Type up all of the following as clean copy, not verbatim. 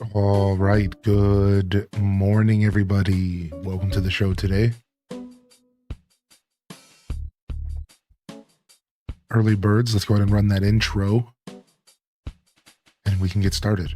All right. Good morning, everybody. Welcome to the show today. Early birds, let's go ahead and run that intro and we can get started.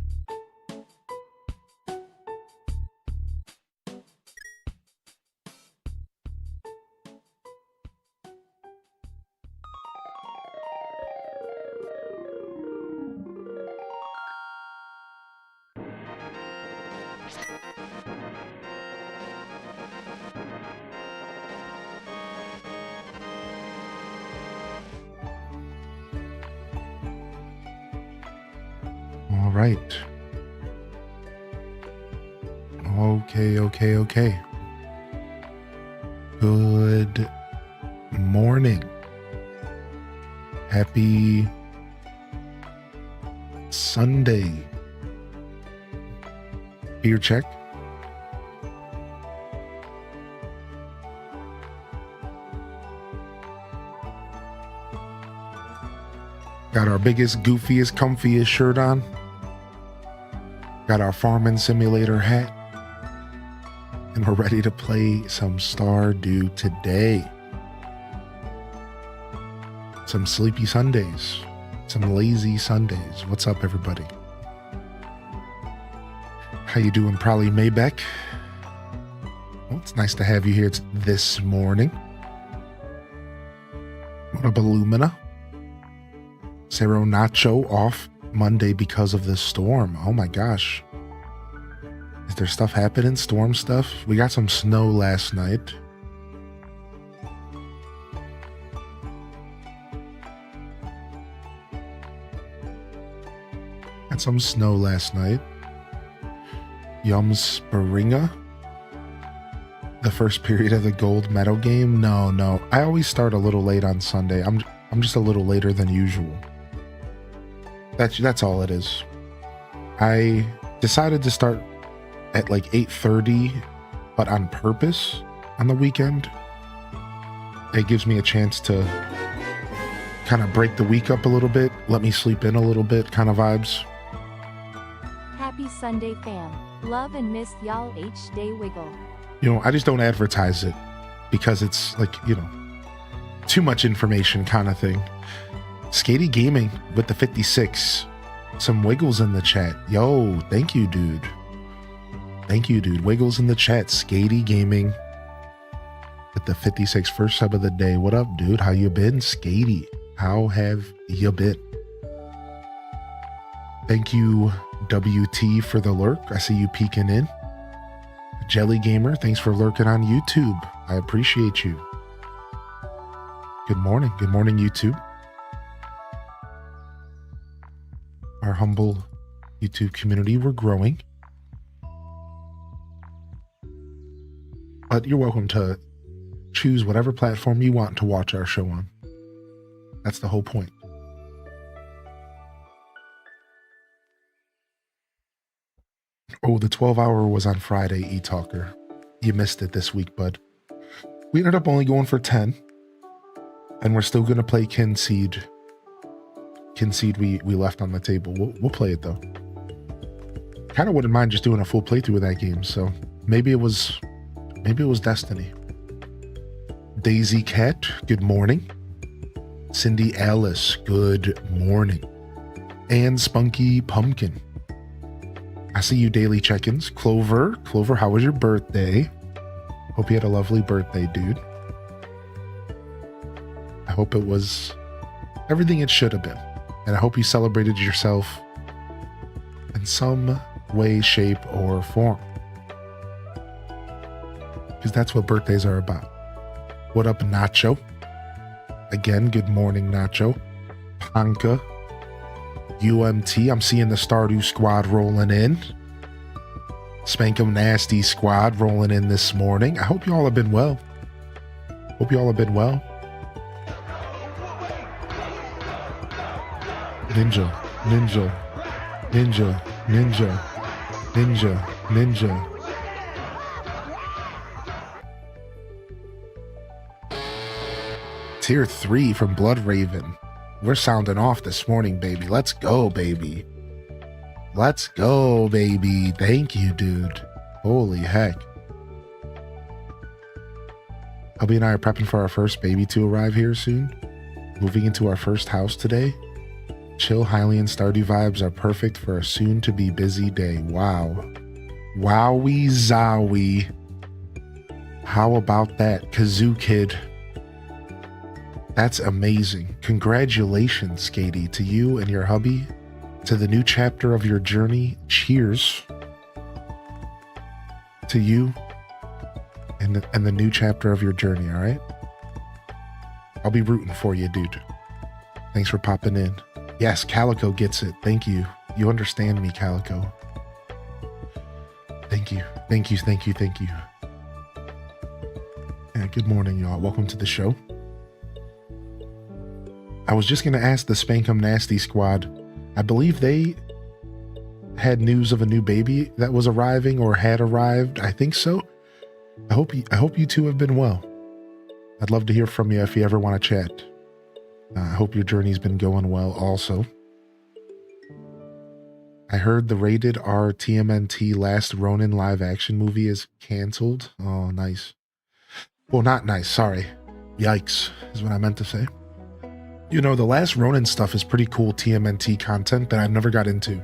All right. Okay. Good morning. Happy Sunday. Beer check. Got our biggest, goofiest, comfiest shirt on. Got our farming simulator hat. And we're ready to play some Stardew today. Some sleepy Sundays. Some lazy Sundays. What's up, everybody? How you doing, Probably Maybeck? Well, it's nice to have you here this morning. What up, Illumina? Cero Nacho off Monday because of the storm. Oh my gosh. Is there stuff happening? Storm stuff? We got some snow last night. Had some snow last night. Yums Baringa. The first period of the gold medal game? No. I always start a little late on Sunday. I'm just a little later than usual. That's all it is. I decided to start at like 8:30, but on purpose on the weekend. It gives me a chance to kind of break the week up a little bit, let me sleep in a little bit kind of vibes. Happy Sunday, fam. Love and miss y'all H Day Wiggle. I just don't advertise it because it's like, too much information kind of thing. Skatey Gaming with the 56. Some wiggles in the chat. Yo, thank you, dude. Wiggles in the chat. Skatey Gaming with the 56. First sub of the day. What up, dude? How you been, Skatey? How have you been? Thank you, WT, for the lurk. I see you peeking in. Jelly Gamer, thanks for lurking on YouTube. I appreciate you. Good morning, YouTube. Our humble YouTube community, we're growing. But you're welcome to choose whatever platform you want to watch our show on. That's the whole point. Oh, the 12-hour was on Friday, eTalker. You missed it this week, bud. We ended up only going for 10. And we're still going to play Kinseed. Kinseed we left on the table. We'll play it, though. Kind of wouldn't mind just doing a full playthrough of that game, so maybe it was destiny. Daisy Cat, good morning. Cindy Alice, good morning. And Spunky Pumpkin. I see you daily check-ins. Clover, how was your birthday? Hope you had a lovely birthday, dude. I hope it was everything it should have been. And I hope you celebrated yourself in some way, shape, or form. Because that's what birthdays are about. What up, Nacho? Again, good morning, Nacho. Panka. UMT, I'm seeing the Stardew squad rolling in. Spankum Nasty squad rolling in this morning. I hope you all have been well. Ninja. Tier 3 from Blood Raven. We're sounding off this morning, baby. Let's go, baby. Let's go, baby. Thank you, dude. Holy heck. Hubby and I are prepping for our first baby to arrive here soon. Moving into our first house today. Chill Hylian Stardew vibes are perfect for a soon-to-be busy day. Wow. Wowie zowie. How about that, Kazoo Kid? That's amazing. Congratulations, Skatey, to you and your hubby, to the new chapter of your journey. Cheers to you and the new chapter of your journey, all right? I'll be rooting for you, dude. Thanks for popping in. Yes, Calico gets it. Thank you. You understand me, Calico. Thank you. Thank you, thank you, thank you. Yeah, good morning, y'all. Welcome to the show. I was just going to ask the Spankum Nasty squad. I believe they had news of a new baby that was arriving or had arrived. I think so. I hope you two have been well. I'd love to hear from you if you ever want to chat. I hope your journey's been going well also. I heard the rated R TMNT Last Ronin live action movie is canceled. Oh, nice. Well, not nice. Sorry. Yikes is what I meant to say. You know, the Last Ronin stuff is pretty cool TMNT content that I've never got into.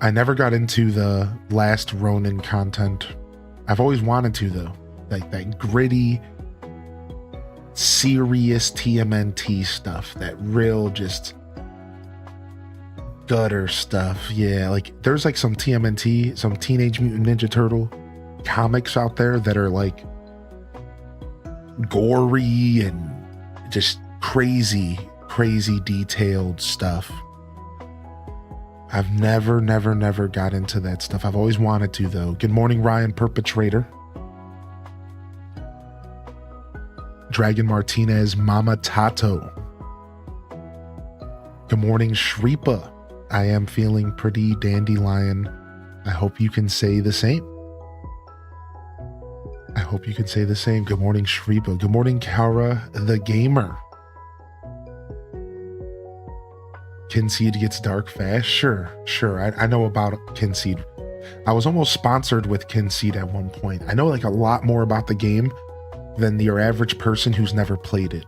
I never got into the Last Ronin content. I've always wanted to, though. Like that gritty, serious TMNT stuff. That real just gutter stuff. Yeah, like there's like some TMNT, some Teenage Mutant Ninja Turtle comics out there that are like gory and just crazy detailed stuff. I've never got into that stuff. I've always wanted to, though. Good morning, Ryan Perpetrator. Dragon Martinez, Mama Tato. Good morning, Shreepa. I am feeling pretty dandelion. I hope you can say the same. I hope you can say the same. Good morning, Shreepa. Good morning, Kara the Gamer. Kinseed gets dark fast? Sure. I know about Kinseed. I was almost sponsored with Kinseed at one point. I know like a lot more about the game than your average person who's never played it.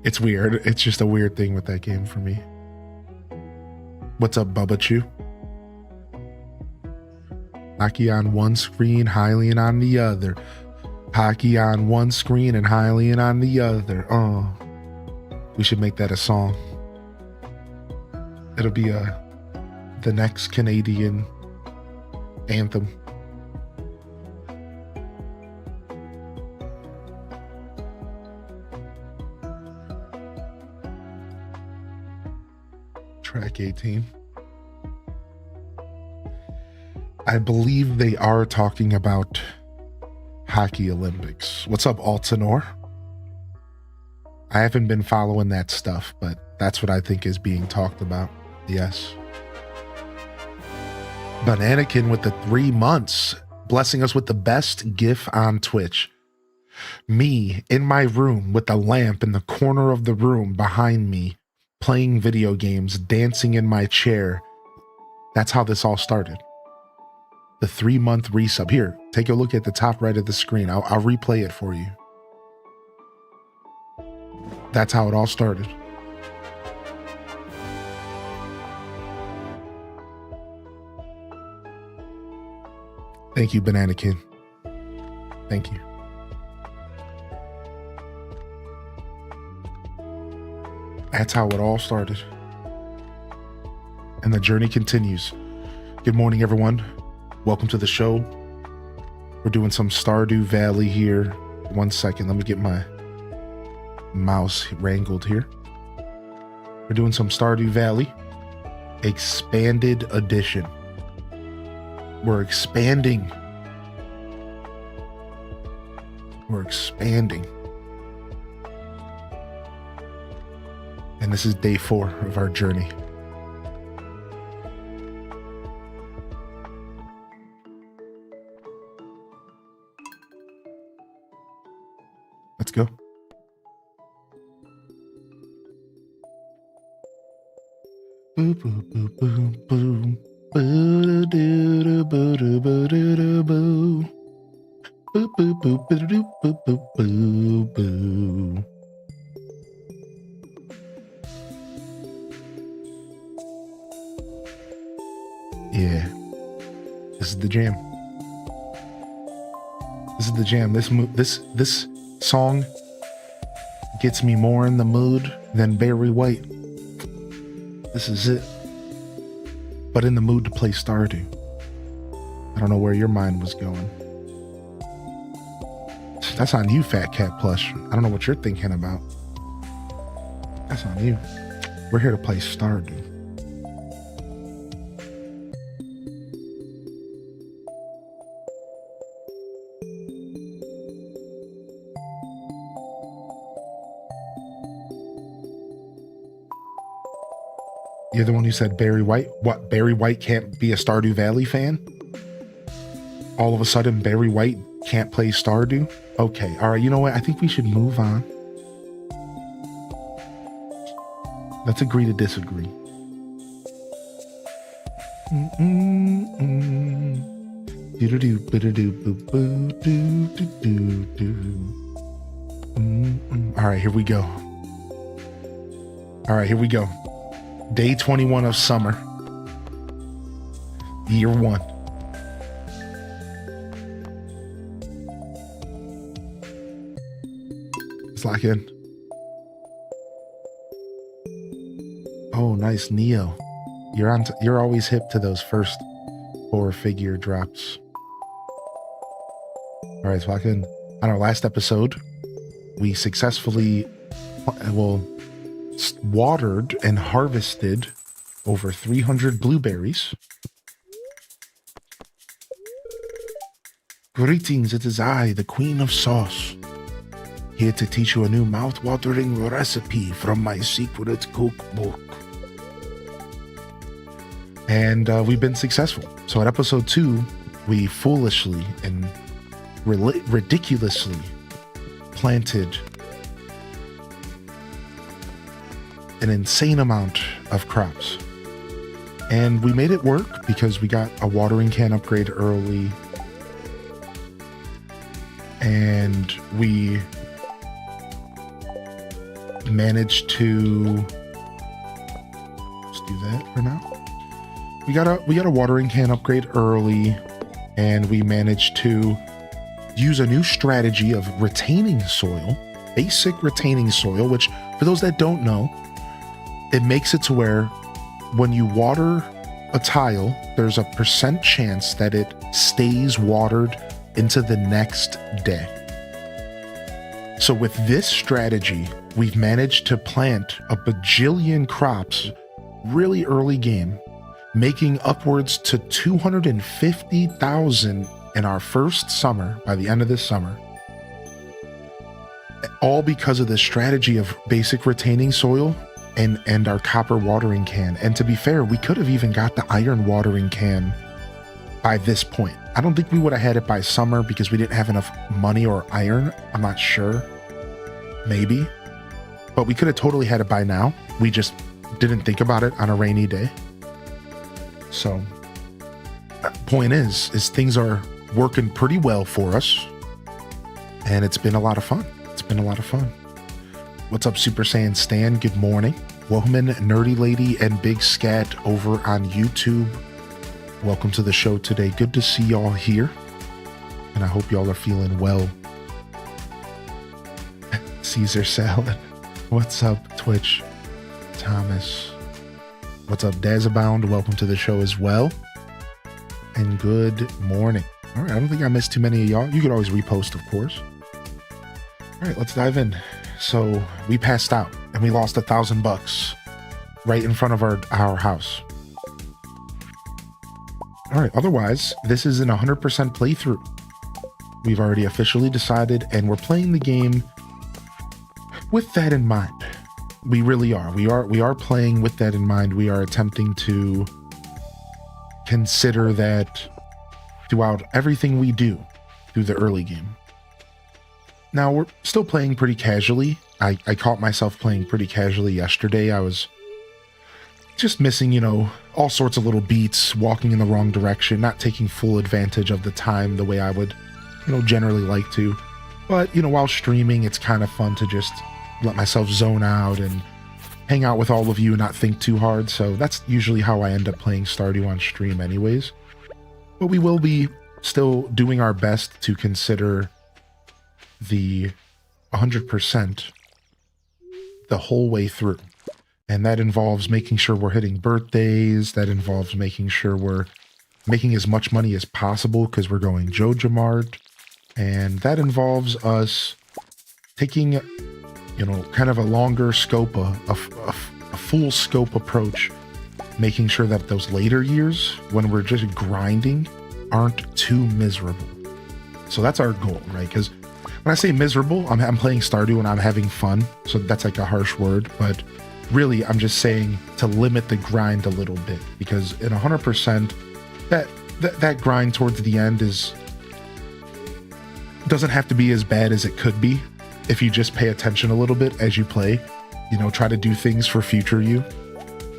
It's weird. It's just a weird thing with that game for me. What's up, Bubba Chew? Hockey on one screen, Hylian on the other. Hockey on one screen and Hylian on the other. Oh, we should make that a song. It'll be the next Canadian anthem. Track 18. I believe they are talking about Hockey Olympics. What's up, Altanor? I haven't been following that stuff, but that's what I think is being talked about. Yes. Bananakin with the 3 months, blessing us with the best GIF on Twitch. Me in my room with a lamp in the corner of the room behind me, playing video games, dancing in my chair. That's how this all started. The 3-month resub. Here, take a look at the top right of the screen. I'll replay it for you. That's how it all started. Thank you, Banana Kid. Thank you. That's how it all started. And the journey continues. Good morning, everyone. Welcome to the show. We're doing some Stardew Valley here. 1 second, let me get my mouse wrangled here. We're doing some Stardew Valley Expanded Edition. We're expanding. And this is day 4 of our journey. Let's go. Yeah, this is the jam. This is the jam. This song gets me more in the mood than Barry White. This is it. But in the mood to play Stardew. I don't know where your mind was going. That's on you, Fat Cat Plush. I don't know what you're thinking about. That's on you. We're here to play Stardew. You're the one who said Barry White? What, Barry White can't be a Stardew Valley fan? All of a sudden, Barry White can't play Stardew? Okay, alright, you know what? I think we should move on. Let's agree to disagree. Alright, here we go. Alright, here we go. Day 21 of summer. Year 1. Let's lock in. Oh, nice, Neo. You're always hip to those first 4-figure drops. All right, let's lock in. On our last episode, we successfully, watered and harvested over 300 blueberries. Greetings, it is I, the Queen of Sauce, here to teach you a new mouth-watering recipe from my secret cookbook. And we've been successful. So at episode 2, we foolishly and ridiculously planted an insane amount of crops. And we made it work because we got a watering can upgrade early. And we managed to, let's do that for now. We got a watering can upgrade early, and we managed to use a new strategy of retaining soil, basic retaining soil, which for those that don't know, it makes it to where when you water a tile, there's a % chance that it stays watered into the next day. So with this strategy, we've managed to plant a bajillion crops really early game, making upwards to 250,000 in our first summer by the end of this summer. All because of the strategy of basic retaining soil and our copper watering can. And to be fair, we could have even got the iron watering can by this point. I don't think we would have had it by summer because we didn't have enough money or iron. I'm not sure. Maybe. But we could have totally had it by now. We just didn't think about it on a rainy day. So, point is things are working pretty well for us. And it's been a lot of fun. It's been a lot of fun. What's up, Super Saiyan Stan? Good morning. Welcome in, Nerdy Lady and Big Scat over on YouTube. Welcome to the show today. Good to see y'all here. And I hope y'all are feeling well. Caesar Salad. What's up, Twitch? Thomas. What's up, Dazabound? Welcome to the show as well. And good morning. All right, I don't think I missed too many of y'all. You could always repost, of course. All right, let's dive in. So we passed out and we lost $1,000 right in front of our house. All right, otherwise, this is an 100% playthrough. We've already officially decided, and we're playing the game with that in mind. We really are. We are playing with that in mind. We are attempting to consider that throughout everything we do through the early game. Now, we're still playing pretty casually. I caught myself playing pretty casually yesterday. I was just missing, you know, all sorts of little beats, walking in the wrong direction, not taking full advantage of the time the way I would, you know, generally like to. But, you know, while streaming, it's kind of fun to just let myself zone out and hang out with all of you and not think too hard. So that's usually how I end up playing Stardew on stream anyways. But we will be still doing our best to consider the 100% the whole way through. And that involves making sure we're hitting birthdays. That involves making sure we're making as much money as possible because we're going Joja Mart. And that involves us taking, you know, kind of a longer scope, a full scope approach, making sure that those later years, when we're just grinding, aren't too miserable. So that's our goal, right? Because when I say miserable, I'm playing Stardew and I'm having fun. So that's like a harsh word, but really I'm just saying to limit the grind a little bit, because in 100%, that grind towards the end doesn't have to be as bad as it could be if you just pay attention a little bit as you play. You know, try to do things for future you.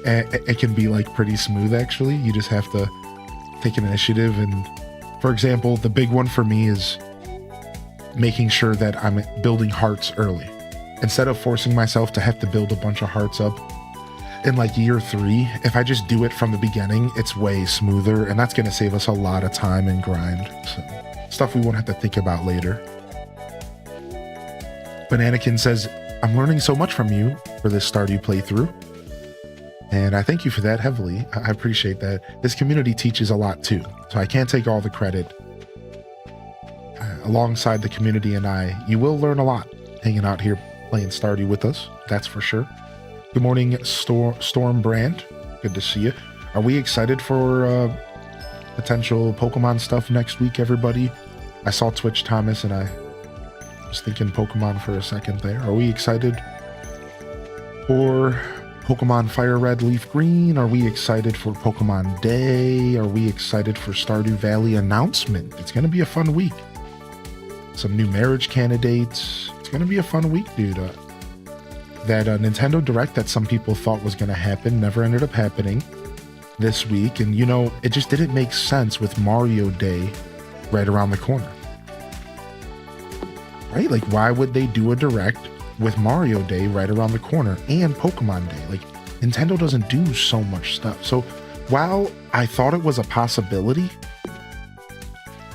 And it can be like pretty smooth actually. You just have to take an initiative. And for example, the big one for me is making sure that I'm building hearts early. Instead of forcing myself to have to build a bunch of hearts up in like year 3, if I just do it from the beginning, it's way smoother, and that's going to save us a lot of time and grind. So, stuff we won't have to think about later. Bananakin says, I'm learning so much from you for this Stardew playthrough. And I thank you for that heavily. I appreciate that. This community teaches a lot too, so I can't take all the credit. Alongside the community and I, you will learn a lot hanging out here playing Stardew with us, that's for sure. Good morning, Storm Brand. Good to see you. Are we excited for potential Pokemon stuff next week, everybody? I saw Twitch Thomas and I was thinking Pokemon for a second there. Are we excited for Pokemon Fire Red, Leaf Green? Are we excited for Pokemon Day? Are we excited for Stardew Valley announcement? It's going to be a fun week. Some new marriage candidates. It's going to be a fun week, dude. That Nintendo Direct that some people thought was going to happen never ended up happening this week. And, you know, it just didn't make sense with Mario Day right around the corner. Right? Like, why would they do a Direct with Mario Day right around the corner and Pokemon Day? Like, Nintendo doesn't do so much stuff. So, while I thought it was a possibility,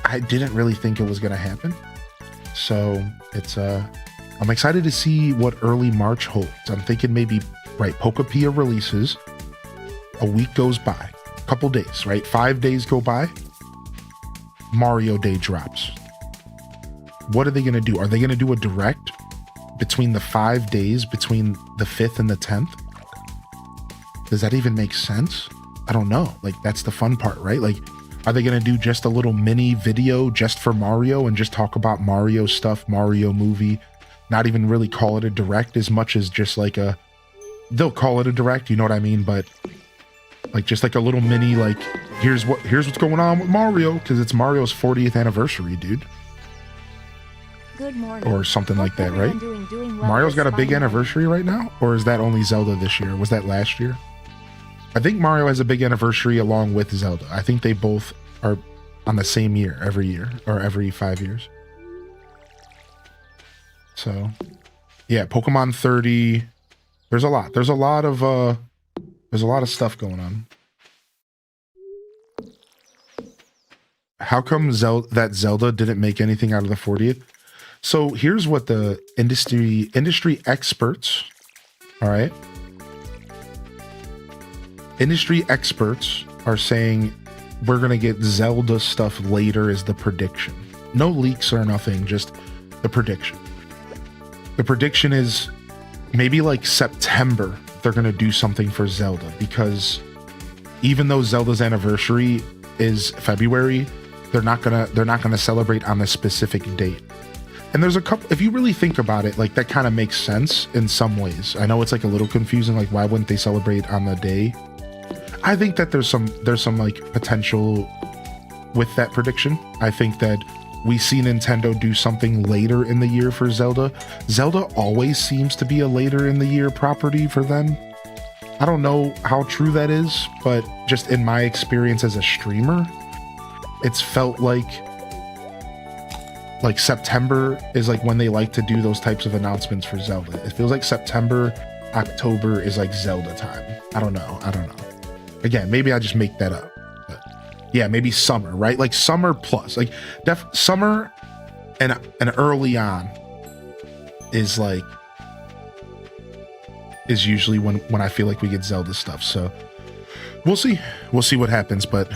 I didn't really think it was going to happen. So, it's, I'm excited to see what early March holds. I'm thinking maybe, right, Pokepia releases, a week goes by, a couple days, right? 5 days go by, Mario Day drops. What are they going to do? Are they going to do a Direct between the 5 days between the 5th and the 10th? Does that even make sense? I don't know. Like, that's the fun part, right? Like, are they going to do just a little mini video just for Mario and just talk about Mario stuff, Mario movie, not even really call it a Direct as much as just like they'll call it a Direct, you know what I mean? But like just like a little mini, like, here's what's going on with Mario, because it's Mario's 40th anniversary, dude. Good morning. Or something like that, right? Doing well. Mario's got a big anniversary right now? Or is that only Zelda this year? Was that last year? I think Mario has a big anniversary along with Zelda. I think they both are on the same year or every 5 years. So, yeah, Pokemon 30. There's a lot. There's a lot of stuff going on. How come that Zelda didn't make anything out of the 40th? So here's what the industry experts, all right? Industry experts are saying we're going to get Zelda stuff later is the prediction. No leaks or nothing, just the prediction. The prediction is maybe like September they're going to do something for Zelda, because even though Zelda's anniversary is February, they're not going to celebrate on a specific date. And there's a couple, if you really think about it, like that kind of makes sense in some ways. I know it's like a little confusing, like why wouldn't they celebrate on the day? I think that there's some like potential with that prediction. I think that we see Nintendo do something later in the year for Zelda. Zelda always seems to be a later in the year property for them. I don't know how true that is, but just in my experience as a streamer, it's felt like September is like when they like to do those types of announcements for Zelda. It feels like September, October is like Zelda time. I don't know. Again, maybe I just make that up. But yeah, maybe summer, right? Like summer plus, like summer and early on is usually when I feel like we get Zelda stuff. So we'll see what happens, but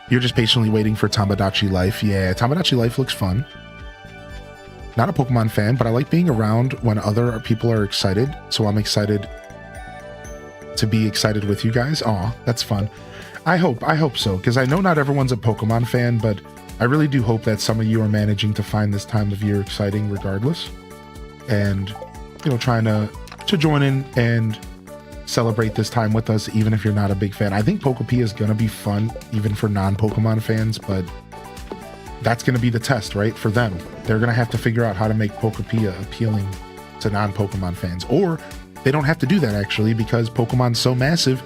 you're just patiently waiting for Tamagotchi Life. Yeah, Tamagotchi Life looks fun. Not a Pokemon fan, but I like being around when other people are excited. So I'm excited to be excited with you guys. Aw, that's fun. I hope so, because I know not everyone's a Pokemon fan, but I really do hope that some of you are managing to find this time of year exciting regardless. And, you know, trying to join in and celebrate this time with us, even if you're not a big fan. I think Pokopia is going to be fun, even for non-Pokemon fans, but that's going to be the test, right? For them. They're going to have to figure out how to make Pokopia appealing to non-Pokemon fans. Or they don't have to do that, actually, because Pokemon's so massive,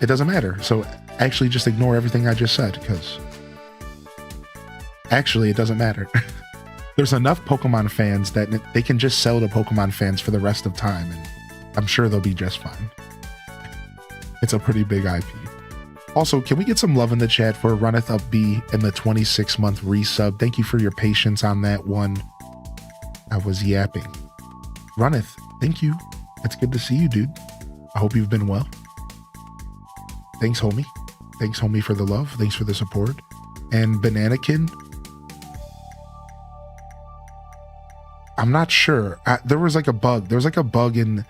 it doesn't matter. So actually just ignore everything I just said, because actually it doesn't matter. There's enough Pokemon fans that they can just sell to Pokemon fans for the rest of time, and I'm sure they'll be just fine. It's a pretty big IP. Also, can we get some love in the chat for Runneth Up B and the 26-month resub? Thank you for your patience on that one. I was yapping. Runneth, thank you. It's good to see you, dude. I hope you've been well. Thanks, homie. Thanks, homie, for the love. Thanks for the support. And Bananakin, I'm not sure. There was like a bug. There was like a bug in...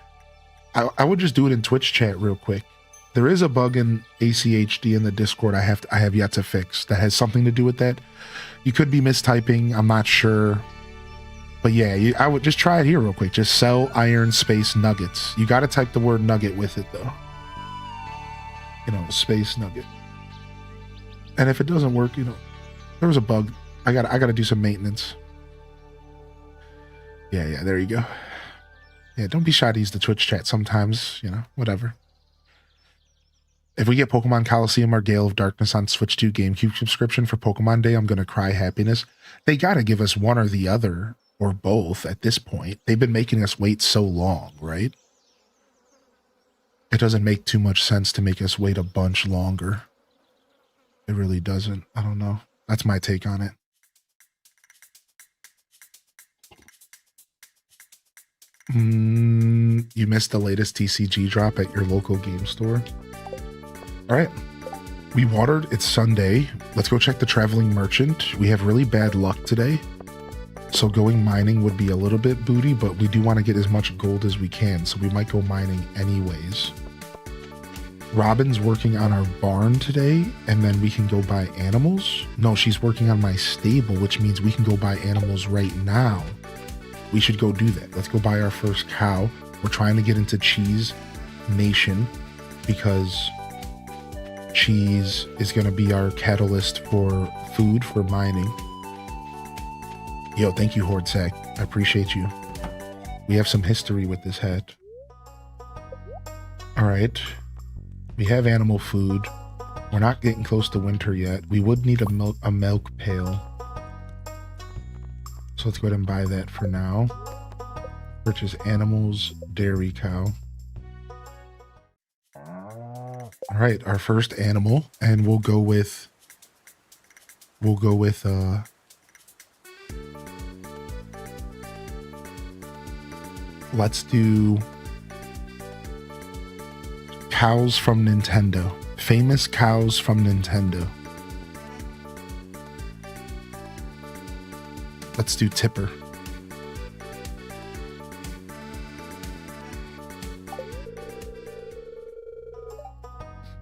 I would just do it in Twitch chat real quick. There is a bug in ACHD in the Discord I have yet to fix that has something to do with that. You could be mistyping. I'm not sure. But yeah, I would just try it here real quick. Just sell iron space nuggets. You got to type the word nugget with it, though. You know, space nugget. And if it doesn't work, you know, there was a bug. I got to do some maintenance. Yeah, there you go. Yeah, don't be shy to use the Twitch chat sometimes, you know, whatever. If we get Pokemon Coliseum or Gale of Darkness on Switch 2 GameCube subscription for Pokemon Day, I'm going to cry happiness. They got to give us one or the other, or both at this point. They've been making us wait so long, right? It doesn't make too much sense to make us wait a bunch longer. It really doesn't. I don't know. That's my take on it. You missed the latest TCG drop at your local game store. All right, we watered. It's Sunday. Let's go check the traveling merchant. We have really bad luck today, so going mining would be a little bit booty, but we do want to get as much gold as we can, so we might go mining anyways. Robin's working on our barn today, and then we can go buy animals. No, she's working on my stable, which means we can go buy animals right now. We should go do that. Let's go buy our first cow. We're trying to get into Cheese Nation because cheese is going to be our catalyst for food for mining. Yo, thank you, Horde Sack. I appreciate you. We have some history with this hat. All right. We have animal food. We're not getting close to winter yet. We would need a milk pail. So let's go ahead and buy that for now. Purchase animals, dairy cow. All right, our first animal, and we'll go with let's do cows from Nintendo. Famous cows from Nintendo. Let's do Tipper.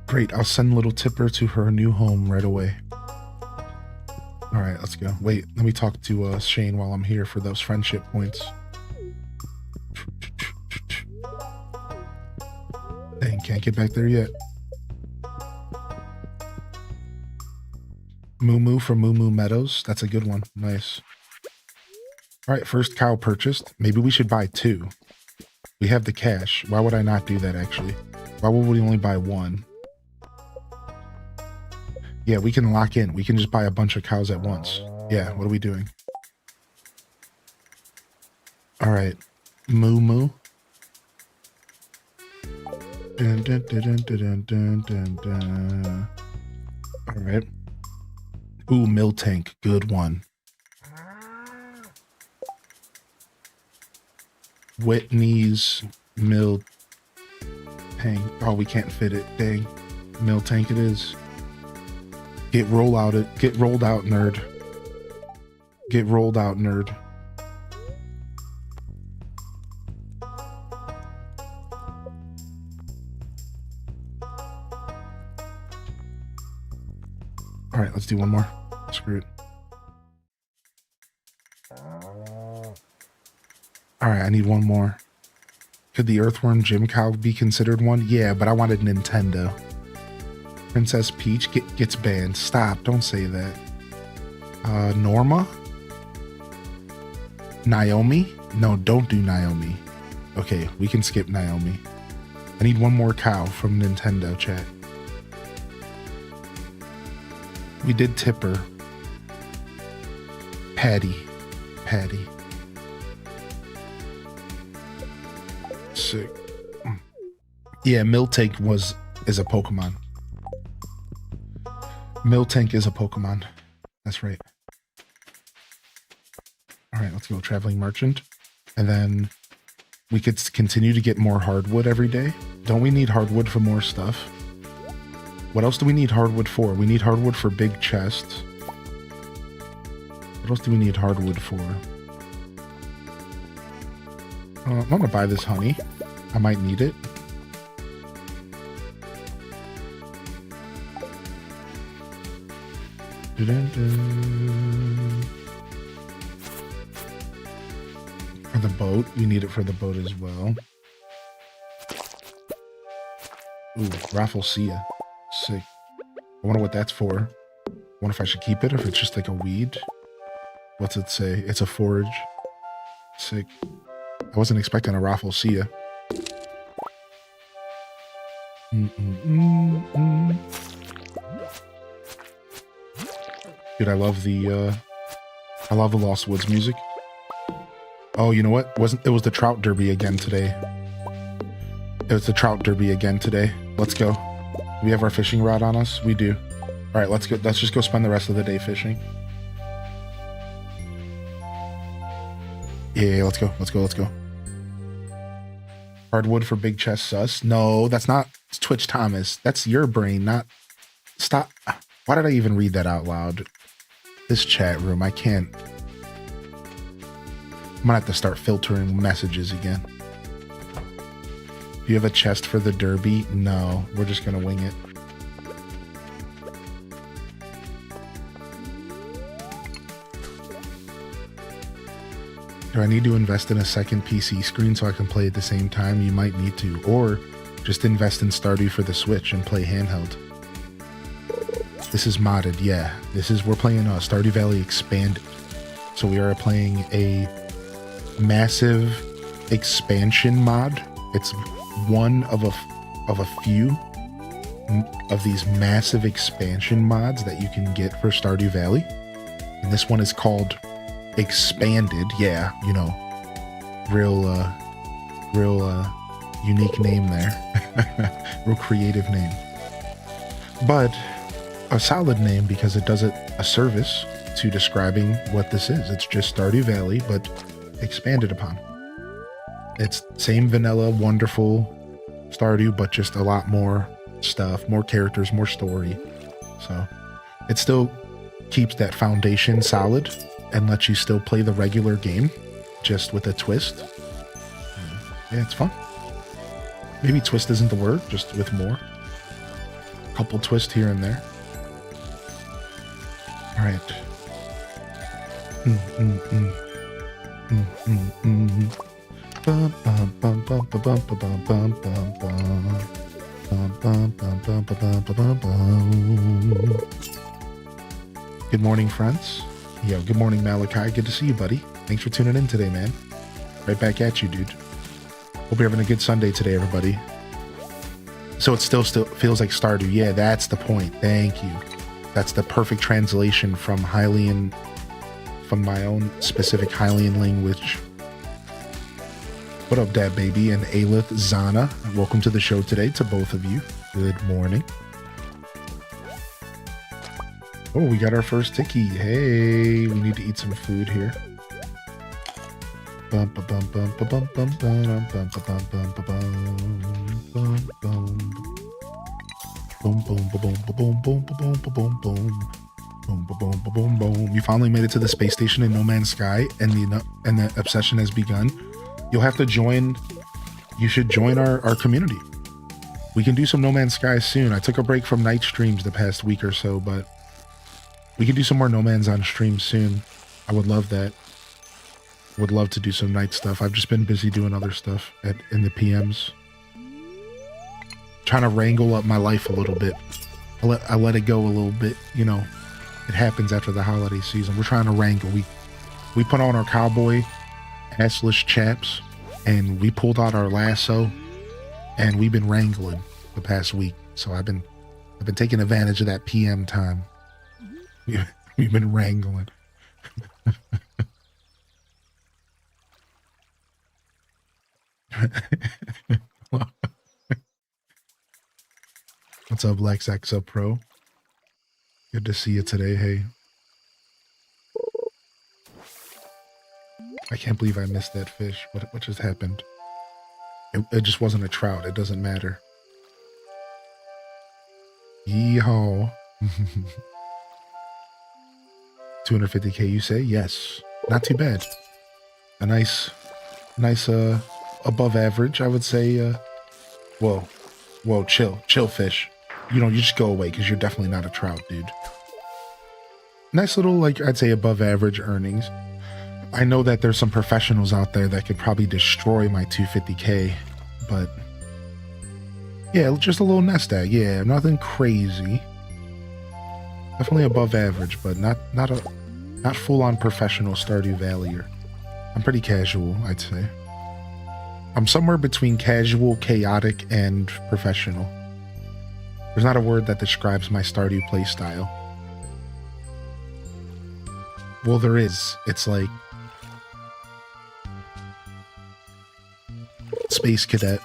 Great, I'll send little Tipper to her new home right away. All right, let's go. Wait, let me talk to Shane while I'm here for those friendship points. Dang, can't get back there yet. Moo Moo from Moo Moo Meadows. That's a good one. Nice. All right, first cow purchased. Maybe we should buy two. We have the cash. Why would I not do that, actually? Why would we only buy one? Yeah, we can lock in. We can just buy a bunch of cows at once. Yeah, what are we doing? All right. Moo moo. Dun, dun, dun, dun, dun, dun, dun, dun. All right. Ooh, mill tank. Good one. Whitney's mill tank. Oh, we can't fit it. Dang. Mill tank it is. Get rolled out, nerd. Get rolled out, nerd. All right, let's do one more. Screw it. All right, I need one more. Could the Earthworm Gym Cow be considered one? Yeah, but I wanted Nintendo. Princess Peach gets banned. Stop, don't say that. Norma? Naomi? No, don't do Naomi. Okay, we can skip Naomi. I need one more cow from Nintendo chat. We did Tipper. Patty. Sick. Yeah, Miltank is a Pokemon. Miltank is a Pokemon. That's right. Alright, let's go Traveling Merchant. And then we could continue to get more hardwood every day. Don't we need hardwood for more stuff? What else do we need hardwood for? We need hardwood for big chests. What else do we need hardwood for? I'm gonna buy this honey. I might need it. For the boat, we need it for the boat as well. Ooh, Rafflesia. Sick. I wonder what that's for. I wonder if I should keep it or if it's just like a weed. What's it say? It's a forage. Sick. I wasn't expecting a Rafflesia. Dude, I love the Lost Woods music. Oh, you know what? It was the Trout Derby again today. It was the Trout Derby again today. Let's go. We have our fishing rod on us? We do. All right, let's go. Let's just go spend the rest of the day fishing. Yeah, let's go. Let's go. Hardwood for big chest sus. No, that's not Twitch Thomas. That's your brain, not... Stop. Why did I even read that out loud? This chat room, I can't... I'm gonna have to start filtering messages again. Do you have a chest for the derby? No, we're just gonna wing it. Do I need to invest in a second PC screen so I can play at the same time? You might need to. Or just invest in Stardew for the Switch and play handheld. This is modded, yeah. We're playing Stardew Valley Expanded. So we are playing a massive expansion mod. It's one of a few of these massive expansion mods that you can get for Stardew Valley. And this one is called Expanded. Yeah, you know, real unique name there. Real creative name. But a solid name because it does a service to describing what this is. It's just Stardew Valley, but expanded upon. It's same vanilla, wonderful Stardew, but just a lot more stuff, more characters, more story. So it still keeps that foundation solid and lets you still play the regular game, just with a twist. Yeah, it's fun. Maybe twist isn't the word, just with more. Couple twists here and there. All right. Good morning, friends. Yo, good morning, Malachi. Good to see you, buddy. Thanks for tuning in today, man. Right back at you, dude. Hope you're having a good Sunday today, everybody. So it still feels like Stardew. Yeah, that's the point. Thank you. That's the perfect translation from Hylian, from my own specific Hylian language. What up, Dad Baby and Aelith Zana? Welcome to the show today to both of you. Good morning. Oh, we got our first Tiki. Hey, we need to eat some food here. Bum ba bum bum ba bum bum bum bum ba bum bum ba bum bum bum. Boom boom boom boom boom boom boom boom boom boom boom boom boom. You finally made it to the space station in No Man's Sky, and the obsession has begun. You'll have to join. You should join our community. We can do some No Man's Sky soon. I took a break from night streams the past week or so, but we can do some more No Man's on stream soon. I would love that. Would love to do some night stuff. I've just been busy doing other stuff in the PMs. Trying to wrangle up my life a little bit. I let it go a little bit. You know, it happens after the holiday season. We're trying to wrangle. We put on our cowboy assless chaps and we pulled out our lasso and we've been wrangling the past week. So I've been taking advantage of that PM time. We've been wrangling. What's up, Lex Exo Pro? Good to see you today. Hey, I can't believe I missed that fish. What just happened? It just wasn't a trout. It doesn't matter. Yeehaw. 250k, you say? Yes. Not too bad. A nice above average, I would say. Whoa, chill fish. You just go away because you're definitely not a trout, dude. Nice little, like, I'd say above average earnings. I know that there's some professionals out there that could probably destroy my 250k, but yeah, just a little nest egg. Yeah, nothing crazy. Definitely above average, but not full on professional Stardew Valleyer. I'm pretty casual, I'd say. I'm somewhere between casual, chaotic, and professional. There's not a word that describes my Stardew play style. Well, there is. It's like Space Cadet.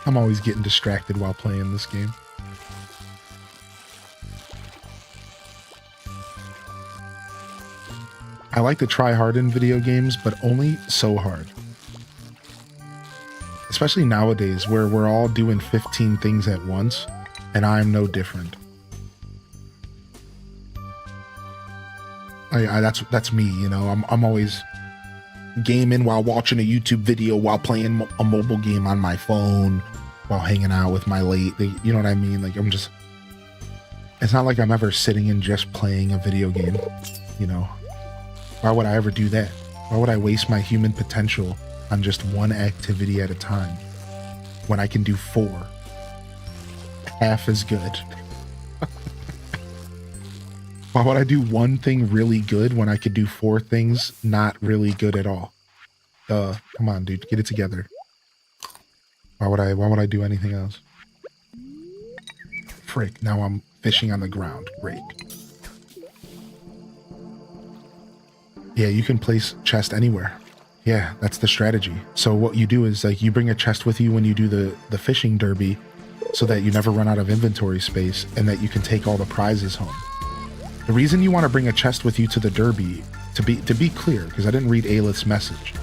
I'm always getting distracted while playing this game. I like to try hard in video games, but only so hard. Especially nowadays where we're all doing 15 things at once, and I'm no different. That's me, you know. I'm always gaming while watching a YouTube video, while playing a mobile game on my phone, while hanging out with my you know what I mean? Like, it's not like I'm ever sitting and just playing a video game, you know. Why would I ever do that? Why would I waste my human potential on just one activity at a time when I can do 4 half as good? Why would I do one thing really good when I could do 4 things not really good at all? Come on, dude, get it together. Why would I do anything else? Frick, now I'm fishing on the ground. Great. Yeah, you can place chest anywhere. Yeah, that's the strategy. So what you do is, like, you bring a chest with you when you do the fishing derby so that you never run out of inventory space and that you can take all the prizes home. The reason you want to bring a chest with you to the derby, to be clear, because I didn't read Aelith's message,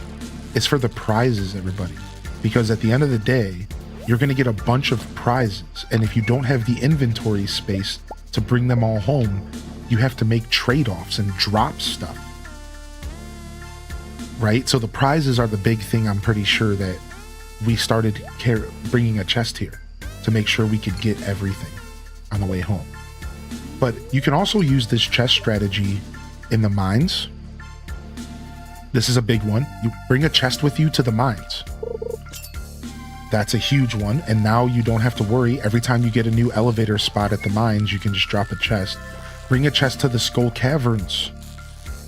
it's for the prizes, everybody. Because at the end of the day, you're going to get a bunch of prizes, and if you don't have the inventory space to bring them all home, you have to make trade-offs and drop stuff. Right? So the prizes are the big thing. I'm pretty sure that we started bringing a chest here to make sure we could get everything on the way home. But you can also use this chest strategy in the mines. This is a big one. You bring a chest with you to the mines. That's a huge one. And now you don't have to worry. Every time you get a new elevator spot at the mines, you can just drop a chest. Bring a chest to the Skull Caverns,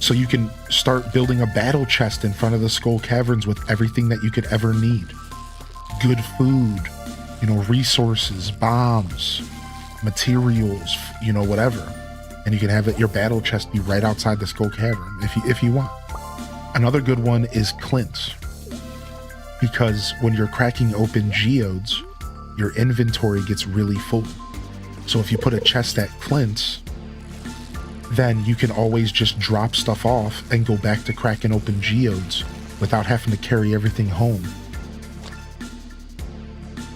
so you can start building a battle chest in front of the Skull Caverns with everything that you could ever need. Good food, resources, bombs, materials, whatever. And you can have your battle chest be right outside the Skull Cavern if you want. Another good one is Clint's, because when you're cracking open geodes, your inventory gets really full. So if you put a chest at Clint's, then you can always just drop stuff off and go back to cracking open geodes without having to carry everything home.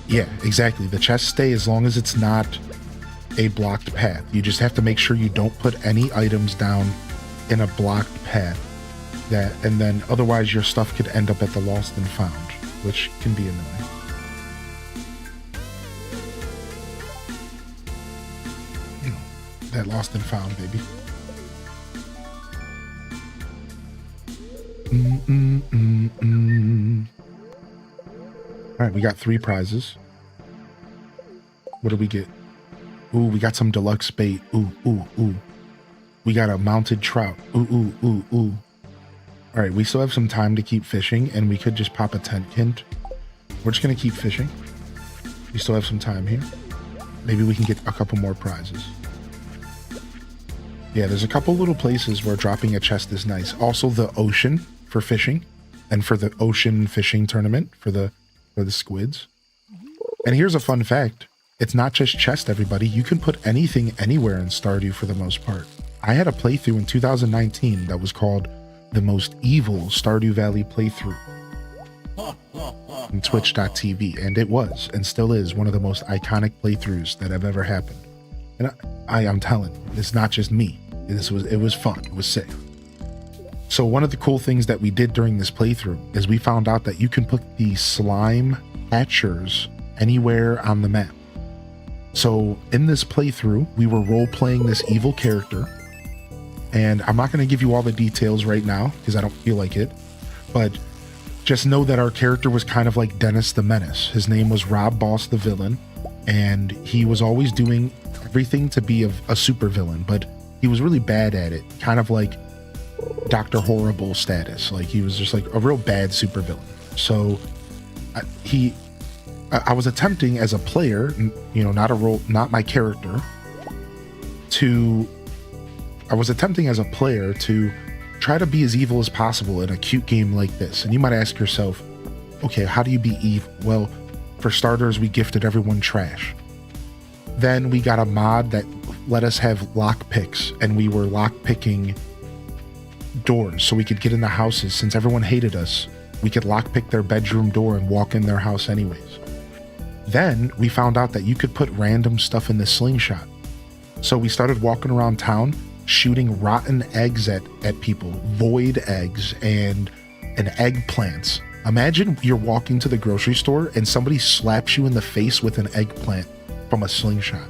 Yeah, exactly. The chests stay as long as it's not a blocked path. You just have to make sure you don't put any items down in a blocked path. And then otherwise your stuff could end up at the Lost and Found, which can be annoying. That Lost and Found, baby. All right, we got 3 prizes. What did we get? Ooh, we got some deluxe bait. Ooh. We got a mounted trout. Ooh. All right, we still have some time to keep fishing, and we could just pop a tent hint. We're just gonna keep fishing. We still have some time here. Maybe we can get a couple more prizes. Yeah, there's a couple little places where dropping a chest is nice. Also the ocean for fishing, and for the ocean fishing tournament for the squids. And here's a fun fact. It's not just chest, everybody. You can put anything anywhere in Stardew for the most part. I had a playthrough in 2019 that was called the most evil Stardew Valley playthrough on twitch.tv, and it was and still is one of the most iconic playthroughs that have ever happened. And I'm telling you, it's not just me. It was fun. It was sick. So one of the cool things that we did during this playthrough is we found out that you can put the slime hatchers anywhere on the map. So in this playthrough, we were role-playing this evil character, and I'm not going to give you all the details right now because I don't feel like it, but just know that our character was kind of like Dennis the Menace. His name was Rob Boss the Villain, and he was always doing everything to be a supervillain, but he was really bad at it, kind of like Dr. Horrible status. Like he was just like a real bad supervillain. So I was attempting as a player, not my character, I was attempting as a player to try to be as evil as possible in a cute game like this. And you might ask yourself, okay, how do you be evil? Well, for starters, we gifted everyone trash. Then we got a mod that let us have lock picks, and we were lock picking doors so we could get in the houses. Since everyone hated us, we could lock pick their bedroom door and walk in their house anyways. Then we found out that you could put random stuff in the slingshot. So we started walking around town shooting rotten eggs at people, void eggs and eggplants. Imagine you're walking to the grocery store and somebody slaps you in the face with an eggplant from a slingshot.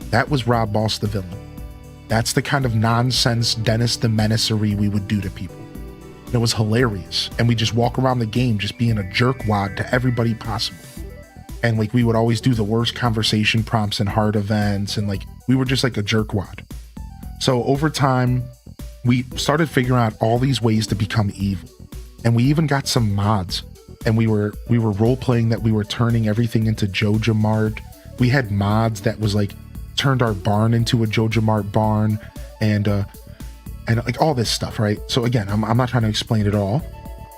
That was Rob Boss the Villain. That's the kind of nonsense Dennis the Menacery we would do to people. And it was hilarious. And we just walk around the game just being a jerkwad to everybody possible. And like we would always do the worst conversation prompts and hard events, and like we were just like a jerkwad. So over time, we started figuring out all these ways to become evil. And we even got some mods. And we were role-playing that we were turning everything into Joja Mart. We had mods that was like turned our barn into a Joja Mart barn, and like all this stuff, right? So again, I'm not trying to explain it all.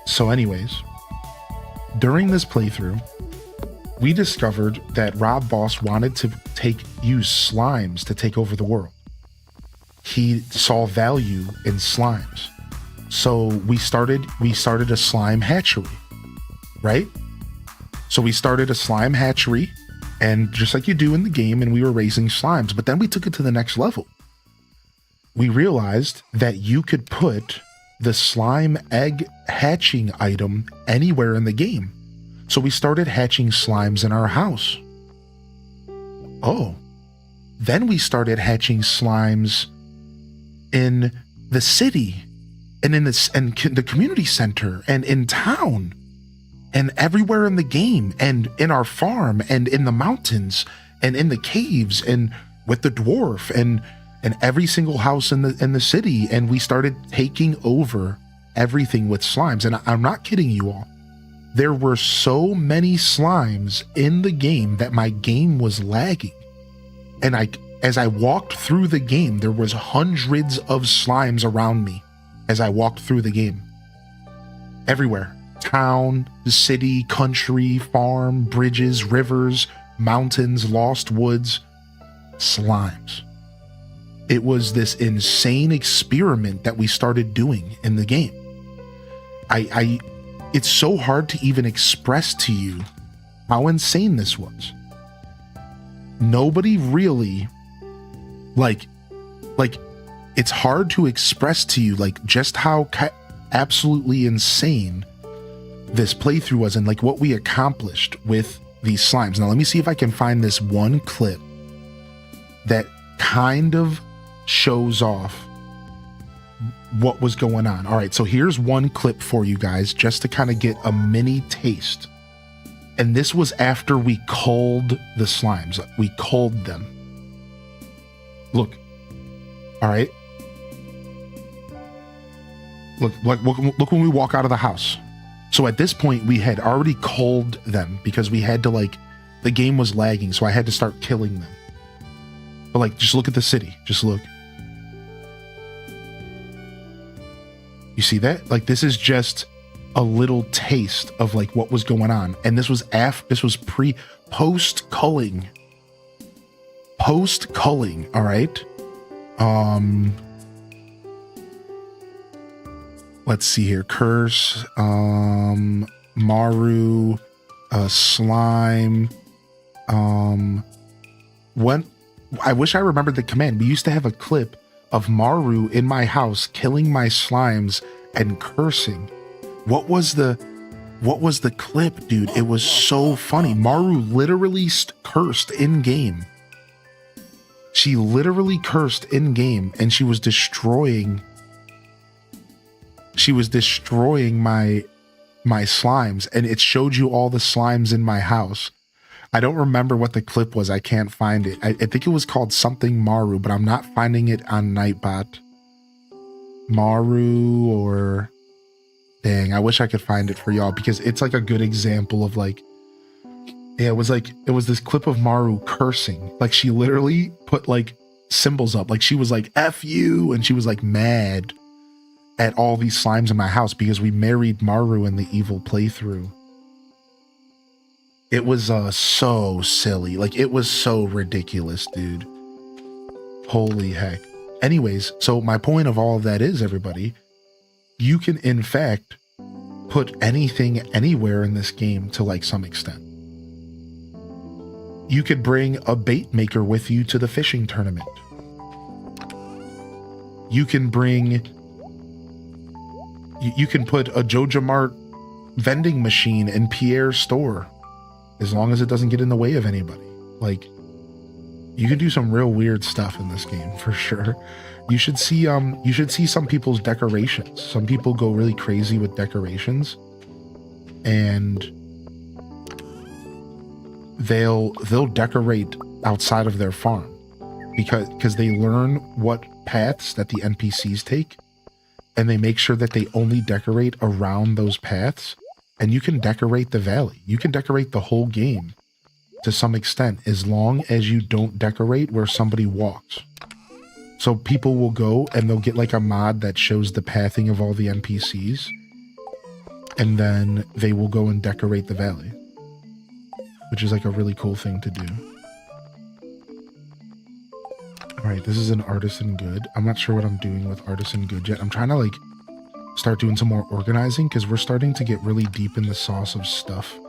So anyways, during this playthrough, we discovered that Rob Boss wanted to use slimes to take over the world. He saw value in slimes. So we started a slime hatchery, right? So we started a slime hatchery, and just like you do in the game, and we were raising slimes, but then we took it to the next level. We realized that you could put the slime egg hatching item anywhere in the game. So we started hatching slimes in our house. Oh, then we started hatching slimes in the city, and in the community center, and in town, and everywhere in the game, and in our farm, and in the mountains, and in the caves, and with the dwarf, and every single house in the city. And we started taking over everything with slimes. And I'm not kidding you all. there were so many slimes in the game that my game was lagging. And as I walked through the game, there was hundreds of slimes around me as I walked through the game. Everywhere. Town, city, country, farm, bridges, rivers, mountains, lost woods, slimes. It was this insane experiment that we started doing in the game. It's so hard to even express to you how insane this was. Nobody really, like, it's hard to express to you, like, just how absolutely insane this playthrough was and, like, what we accomplished with these slimes. Now, let me see if I can find this one clip that kind of shows off what was going on. All right, so here's one clip for you guys just to kind of get a mini taste. And this was after we culled the slimes. We culled them. Look. All right. Look when we walk out of the house. So at this point, we had already culled them because we had to, like, the game was lagging, so I had to start killing them. But, like, just look at the city. Just look. You see that? Like, this is just a little taste of, like, what was going on. And this was post-culling. Post-culling, all right? Let's see here. Curse, Maru, slime. When I wish I remembered the command. We used to have a clip of Maru in my house killing my slimes and cursing. What was the clip, dude? It was so funny. Maru literally cursed in game. She literally cursed in game, and she was destroying my slimes, and it showed you all the slimes in my house. I don't remember what the clip was. I can't find it. I think it was called something Maru, but I'm not finding it on Nightbot. Maru or... Dang, I wish I could find it for y'all because it's like a good example of, like... Yeah, it was this clip of Maru cursing. Like, she literally put, like, symbols up. Like, she was like, F you, and she was, like, mad at all these slimes in my house because we married Maru in the evil playthrough. It was so silly. Like, it was so ridiculous, dude. Holy heck. Anyways, so my point of all of that is, everybody, you can, in fact, put anything anywhere in this game to, like, some extent. You could bring a bait maker with you to the fishing tournament. You can bring... You can put a Joja Mart vending machine in Pierre's store, as long as it doesn't get in the way of anybody. Like, you can do some real weird stuff in this game for sure. You should see some people's decorations. Some people go really crazy with decorations, and they'll decorate outside of their farm because they learn what paths that the NPCs take, and they make sure that they only decorate around those paths. And you can decorate the valley. You can decorate the whole game to some extent, as long as you don't decorate where somebody walks. So people will go and they'll get like a mod that shows the pathing of all the NPCs, and then they will go and decorate the valley, which is like a really cool thing to do. All right, this is an artisan good. I'm not sure what I'm doing with artisan good yet. I'm trying to, like, start doing some more organizing because we're starting to get really deep in the sauce of stuff.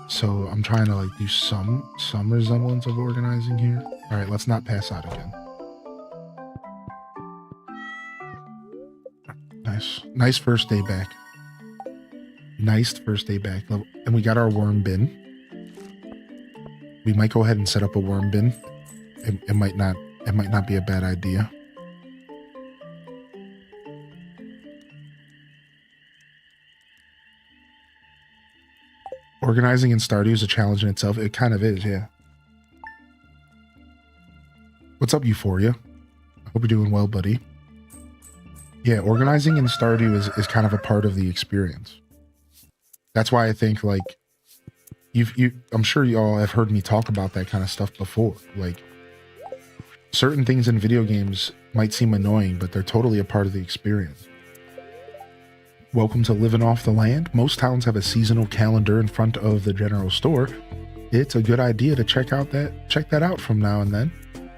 So I'm trying to, like, do some resemblance of organizing here. All right, let's not pass out again. Nice first day back. Nice first day back. And we got our worm bin. We might go ahead and set up a worm bin. It might not be a bad idea. Organizing in Stardew is a challenge in itself. It kind of is, yeah. What's up, Euphoria? I hope you're doing well, buddy. Yeah, organizing in Stardew is kind of a part of the experience. That's why I think like I'm sure you all have heard me talk about that kind of stuff before. Like certain things in video games might seem annoying, but they're totally a part of the experience. Welcome to Living Off the Land. Most towns have a seasonal calendar in front of the general store. It's a good idea to check that out from now and then.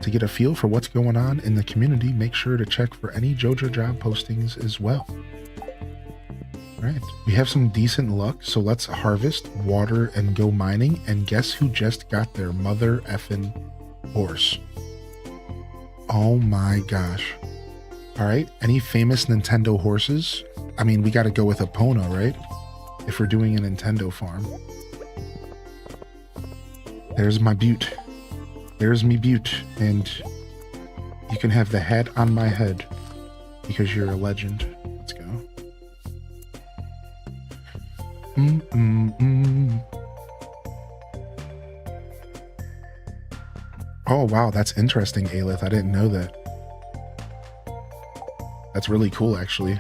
To get a feel for what's going on in the community, make sure to check for any JoJo job postings as well. Right, we have some decent luck, so let's harvest, water, and go mining. And guess who just got their mother effing horse? Oh my gosh. All right, any famous Nintendo horses? I mean, we got to go with Epona, right? If we're doing a Nintendo farm. There's my butte. There's me butte. And you can have the hat on my head because you're a legend. Let's go. Oh, wow. That's interesting, Aelith. I didn't know that. That's really cool, actually.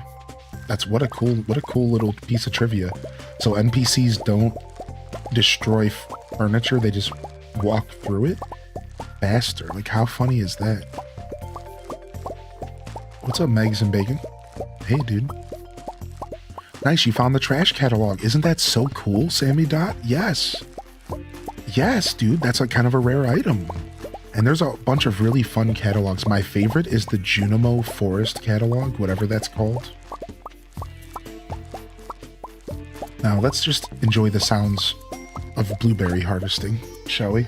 That's what a cool little piece of trivia. So NPCs don't destroy furniture. They just walk through it faster. Like, how funny is that? What's up, Megs and Bacon? Hey, dude. Nice, you found the trash catalog. Isn't that so cool, Sammy Dot? Yes. Yes, dude, that's like kind of a rare item. And there's a bunch of really fun catalogs. My favorite is the Junimo Forest catalog, whatever that's called. Now, let's just enjoy the sounds of blueberry harvesting, shall we?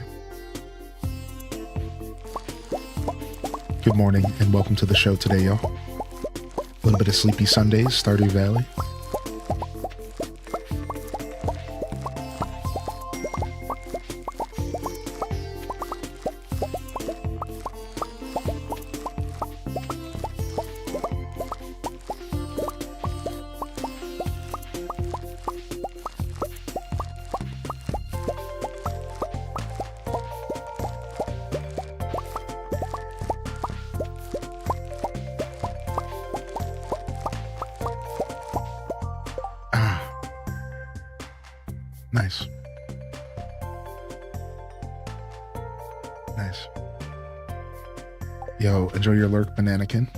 Good morning, and welcome to the show today, y'all. A little bit of Sleepy Sundays, Stardew Valley. Nice. Nice. Yo, enjoy your lurk, Bananakin.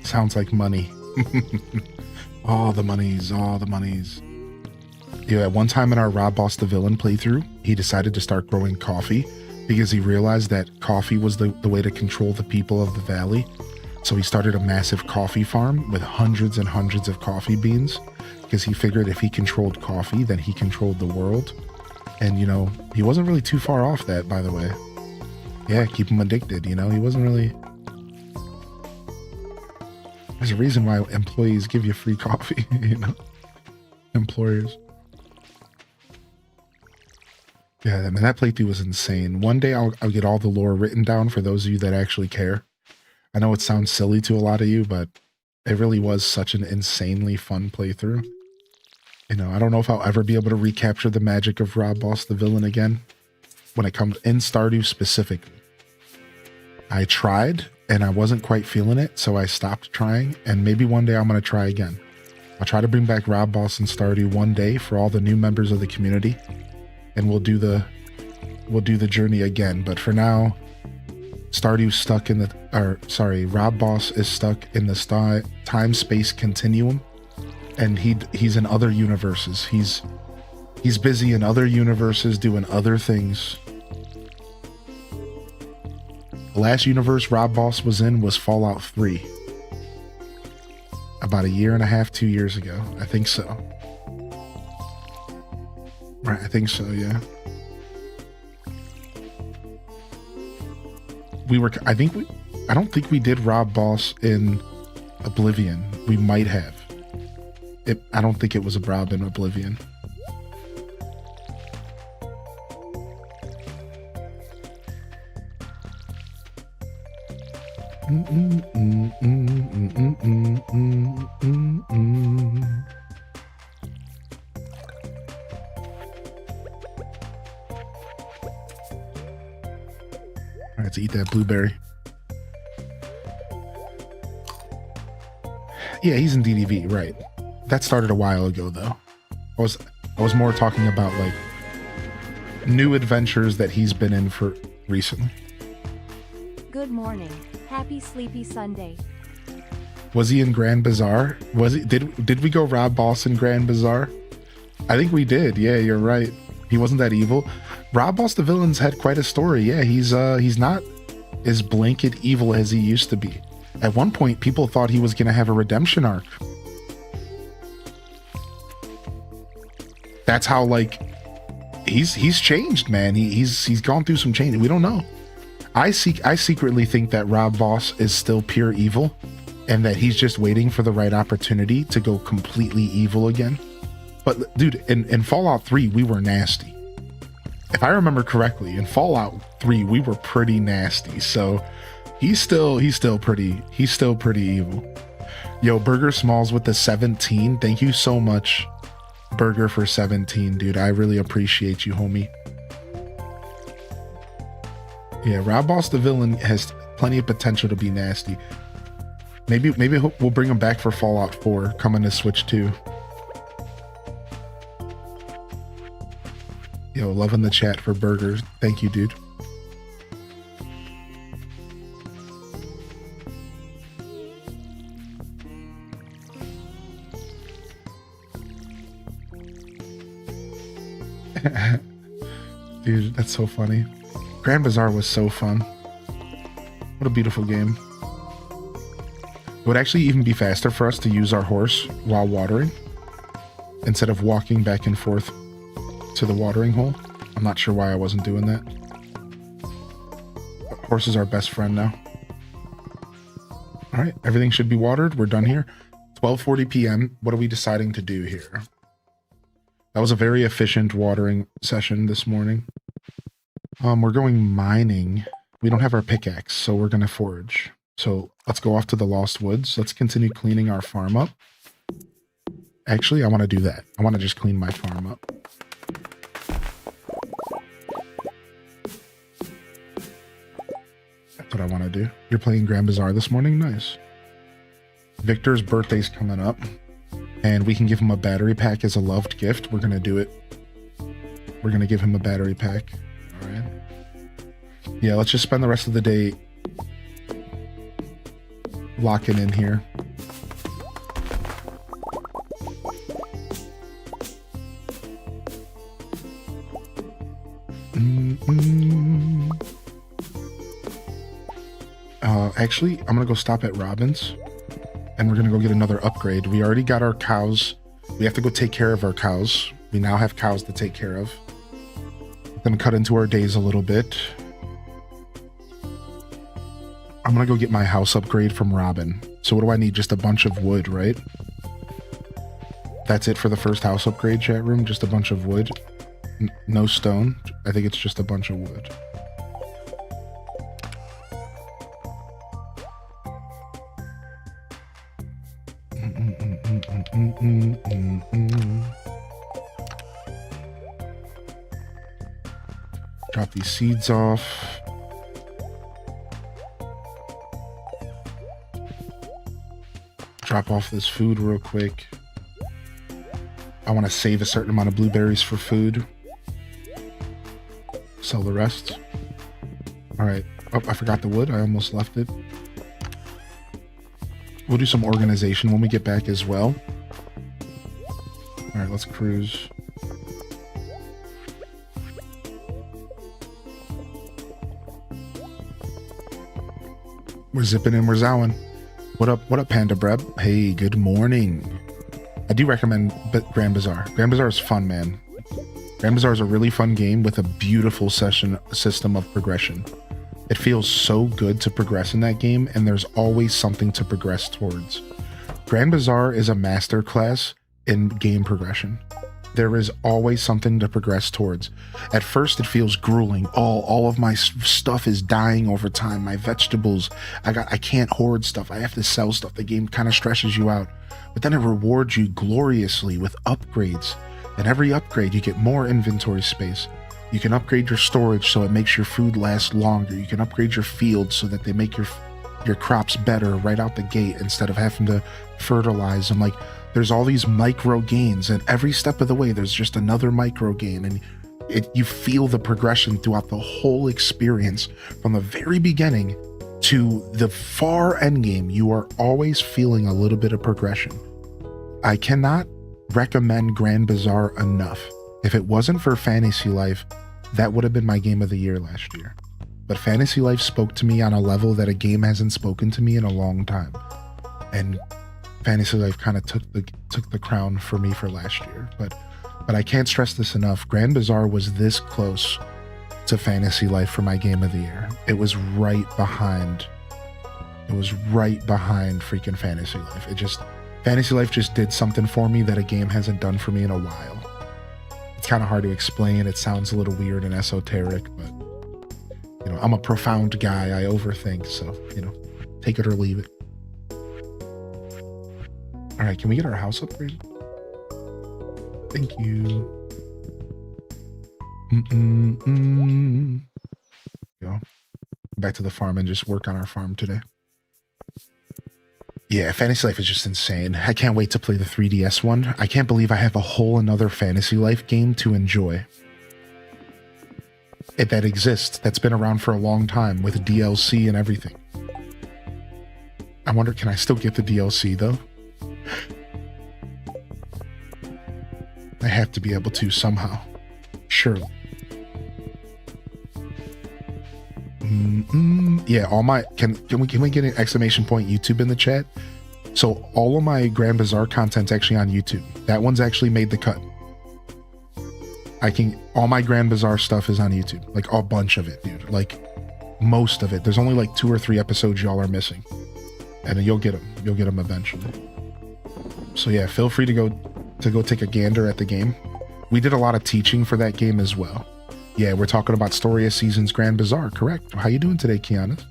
Sounds like money. All the monies, all the monies. Yeah, at one time in our Rob Boss the Villain playthrough, he decided to start growing coffee because he realized that coffee was the way to control the people of the valley. So he started a massive coffee farm with hundreds and hundreds of coffee beans because he figured if he controlled coffee, then he controlled the world. And, you know, he wasn't really too far off that, by the way. Yeah, keep him addicted, you know? He wasn't really... There's a reason why employees give you free coffee, you know? Employers. Yeah, I mean, that playthrough was insane. One day I'll get all the lore written down for those of you that actually care. I know it sounds silly to a lot of you, but it really was such an insanely fun playthrough. You know, I don't know if I'll ever be able to recapture the magic of Rob Boss the Villain again when it comes in Stardew specifically. I tried and I wasn't quite feeling it, so I stopped trying, and maybe one day I'm going to try again. I'll try to bring back Rob Boss and Stardew one day for all the new members of the community, and we'll do the journey again. But for now, Stardew's stuck in Rob Boss is stuck in the time-space continuum, and he's in other universes. He's busy in other universes doing other things. The last universe Rob Boss was in was Fallout 3. About a year and a half, 2 years ago. I think so. Right, I think so, yeah. I don't think we did Rob Boss in Oblivion. We might have. I don't think it was a Rob in Oblivion. All right, let's eat that blueberry. Yeah, he's in DDV, right? That started a while ago, though. I was more talking about like new adventures that he's been in for recently. Good morning. Happy sleepy Sunday. Was he in Grand Bazaar? Was he? Did we go rob Boss in Grand Bazaar? I think we did. Yeah, you're right. He wasn't that evil. Rob Boss the villain's had quite a story. Yeah, he's not as blanket evil as he used to be. At one point, people thought he was gonna have a redemption arc. That's how like he's changed, man. He's gone through some change. We don't know. I secretly think that Rob Boss is still pure evil, and that he's just waiting for the right opportunity to go completely evil again. But dude, in Fallout 3, we were nasty. If I remember correctly, in Fallout 3, we were pretty nasty. So he's still pretty evil. Yo, Burger Smalls with the 17. Thank you so much, Burger, for 17, dude. I really appreciate you, homie. Yeah, Rob Boss the villain has plenty of potential to be nasty. Maybe we'll bring him back for Fallout 4 coming to Switch 2. Yo, loving the chat for Burgers. Thank you, dude. Dude, that's so funny. Grand Bazaar was so fun. What a beautiful game. It would actually even be faster for us to use our horse while watering instead of walking back and forth to the watering hole. I'm not sure why I wasn't doing that. But horse is our best friend now. All right, everything should be watered. We're done here. 12:40 p.m. What are we deciding to do here? That was a very efficient watering session this morning. We're going mining. We don't have our pickaxe, so we're going to forage. So let's go off to the Lost Woods. Let's continue cleaning our farm up. Actually, I want to do that. I want to just clean my farm up. That's what I want to do. You're playing Grand Bazaar this morning? Nice. Victor's birthday's coming up, and we can give him a battery pack as a loved gift. We're going to do it. We're going to give him a battery pack. All right. Yeah, let's just spend the rest of the day locking in here. Actually, I'm gonna go stop at Robin's, and we're gonna go get another upgrade. We already got our cows. We have to go take care of our cows. We now have cows to take care of. Gonna cut into our days a little bit. I'm gonna go get my house upgrade from Robin. So what do I need? Just a bunch of wood, right? That's it for the first house upgrade, chat room? Just a bunch of wood? No stone? I think it's just a bunch of wood. Drop these seeds off. Drop off this food real quick. I want to save a certain amount of blueberries for food. Sell the rest. All right. Oh, I forgot the wood. I almost left it. We'll do some organization when we get back as well. All right, let's cruise. We're zipping and we're zowing. What up, Panda Breb? Hey, good morning. I do recommend Grand Bazaar. Grand Bazaar is fun, man. Grand Bazaar is a really fun game with a beautiful system of progression. It feels so good to progress in that game, and there's always something to progress towards. Grand Bazaar is a masterclass in game progression. There is always something to progress towards. At first, it feels grueling. All of my stuff is dying over time. My vegetables, I can't hoard stuff. I have to sell stuff. The game kind of stresses you out. But then it rewards you gloriously with upgrades. And every upgrade, you get more inventory space. You can upgrade your storage so it makes your food last longer. You can upgrade your fields so that they make your crops better right out the gate instead of having to fertilize them. Like, there's all these micro gains, and every step of the way there's just another micro gain, and you feel the progression throughout the whole experience from the very beginning to the far end game. You are always feeling a little bit of progression. I cannot recommend Grand Bazaar enough. If it wasn't for Fantasy Life, that would have been my game of the year last year. But Fantasy Life spoke to me on a level that a game hasn't spoken to me in a long time. And Fantasy Life kind of took the crown for me for last year. But I can't stress this enough. Grand Bazaar was this close to Fantasy Life for my game of the year. It was right behind. It was right behind freaking Fantasy Life. Fantasy Life just did something for me that a game hasn't done for me in a while. It's kind of hard to explain. It sounds a little weird and esoteric, but you know, I'm a profound guy. I overthink, so you know, take it or leave it. All right, can we get our house upgraded? Thank you. Go back to the farm and just work on our farm today. Yeah, Fantasy Life is just insane. I can't wait to play the 3DS one. I can't believe I have a whole another Fantasy Life game to enjoy. That exists, that's been around for a long time with DLC and everything. I wonder, can I still get the DLC though? I have to be able to somehow. Surely. Yeah, all my can we get an exclamation point YouTube in the chat? So all of my Grand Bazaar content's actually on YouTube. That one's actually made the cut. All my Grand Bazaar stuff is on YouTube. Like a bunch of it, dude. Like most of it. There's only like 2 or 3 episodes y'all are missing. And you'll get them. You'll get them eventually. So yeah, feel free to go take a gander at the game. We did a lot of teaching for that game as well. Yeah, we're talking about Story of Seasons Grand Bazaar, correct? How you doing today, Kiana?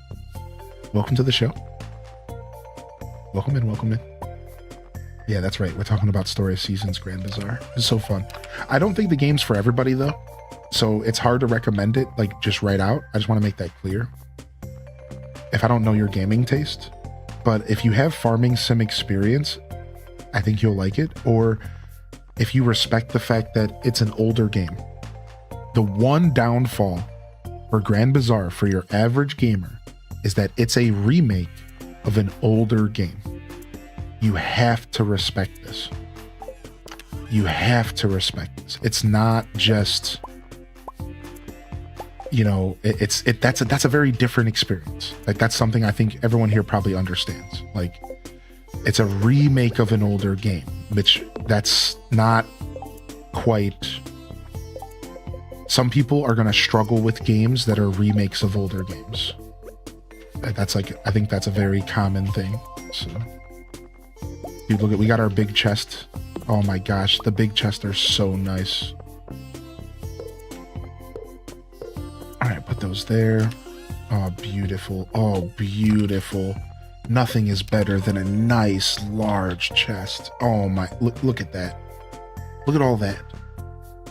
Welcome to the show. Welcome in, welcome in. Yeah, that's right. We're talking about Story of Seasons Grand Bazaar. It's so fun. I don't think the game's for everybody, though. So it's hard to recommend it, like, just right out. I just want to make that clear. If I don't know your gaming taste. But if you have farming sim experience, I think you'll like it. Or if you respect the fact that it's an older game. The one downfall for Grand Bazaar for your average gamer is that it's a remake of an older game. You have to respect this. You have to respect this. It's not just, you know, that's a very different experience. Like, that's something I think everyone here probably understands. Like, it's a remake of an older game, which that's not quite. Some people are going to struggle with games that are remakes of older games. That's like, I think that's a very common thing. So, dude, look we got our big chest. Oh my gosh, the big chests are so nice. All right, put those there. Oh, beautiful. Oh, beautiful. Nothing is better than a nice large chest. Oh my, look at that. Look at all that.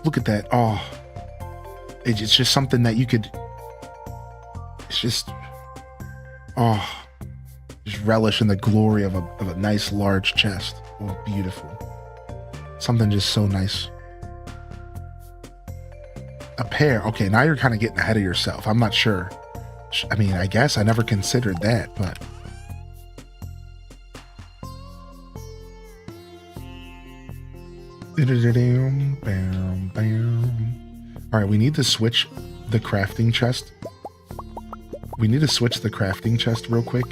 Look at that. Oh, it's just something that you could, it's just, oh, just relish in the glory of a nice large chest. Oh, beautiful. Something just so nice. A pear. Okay, now you're kind of getting ahead of yourself. I'm not sure. I mean, I guess I never considered that, but. All right, we need to switch the crafting chest. We need to switch the crafting chest real quick.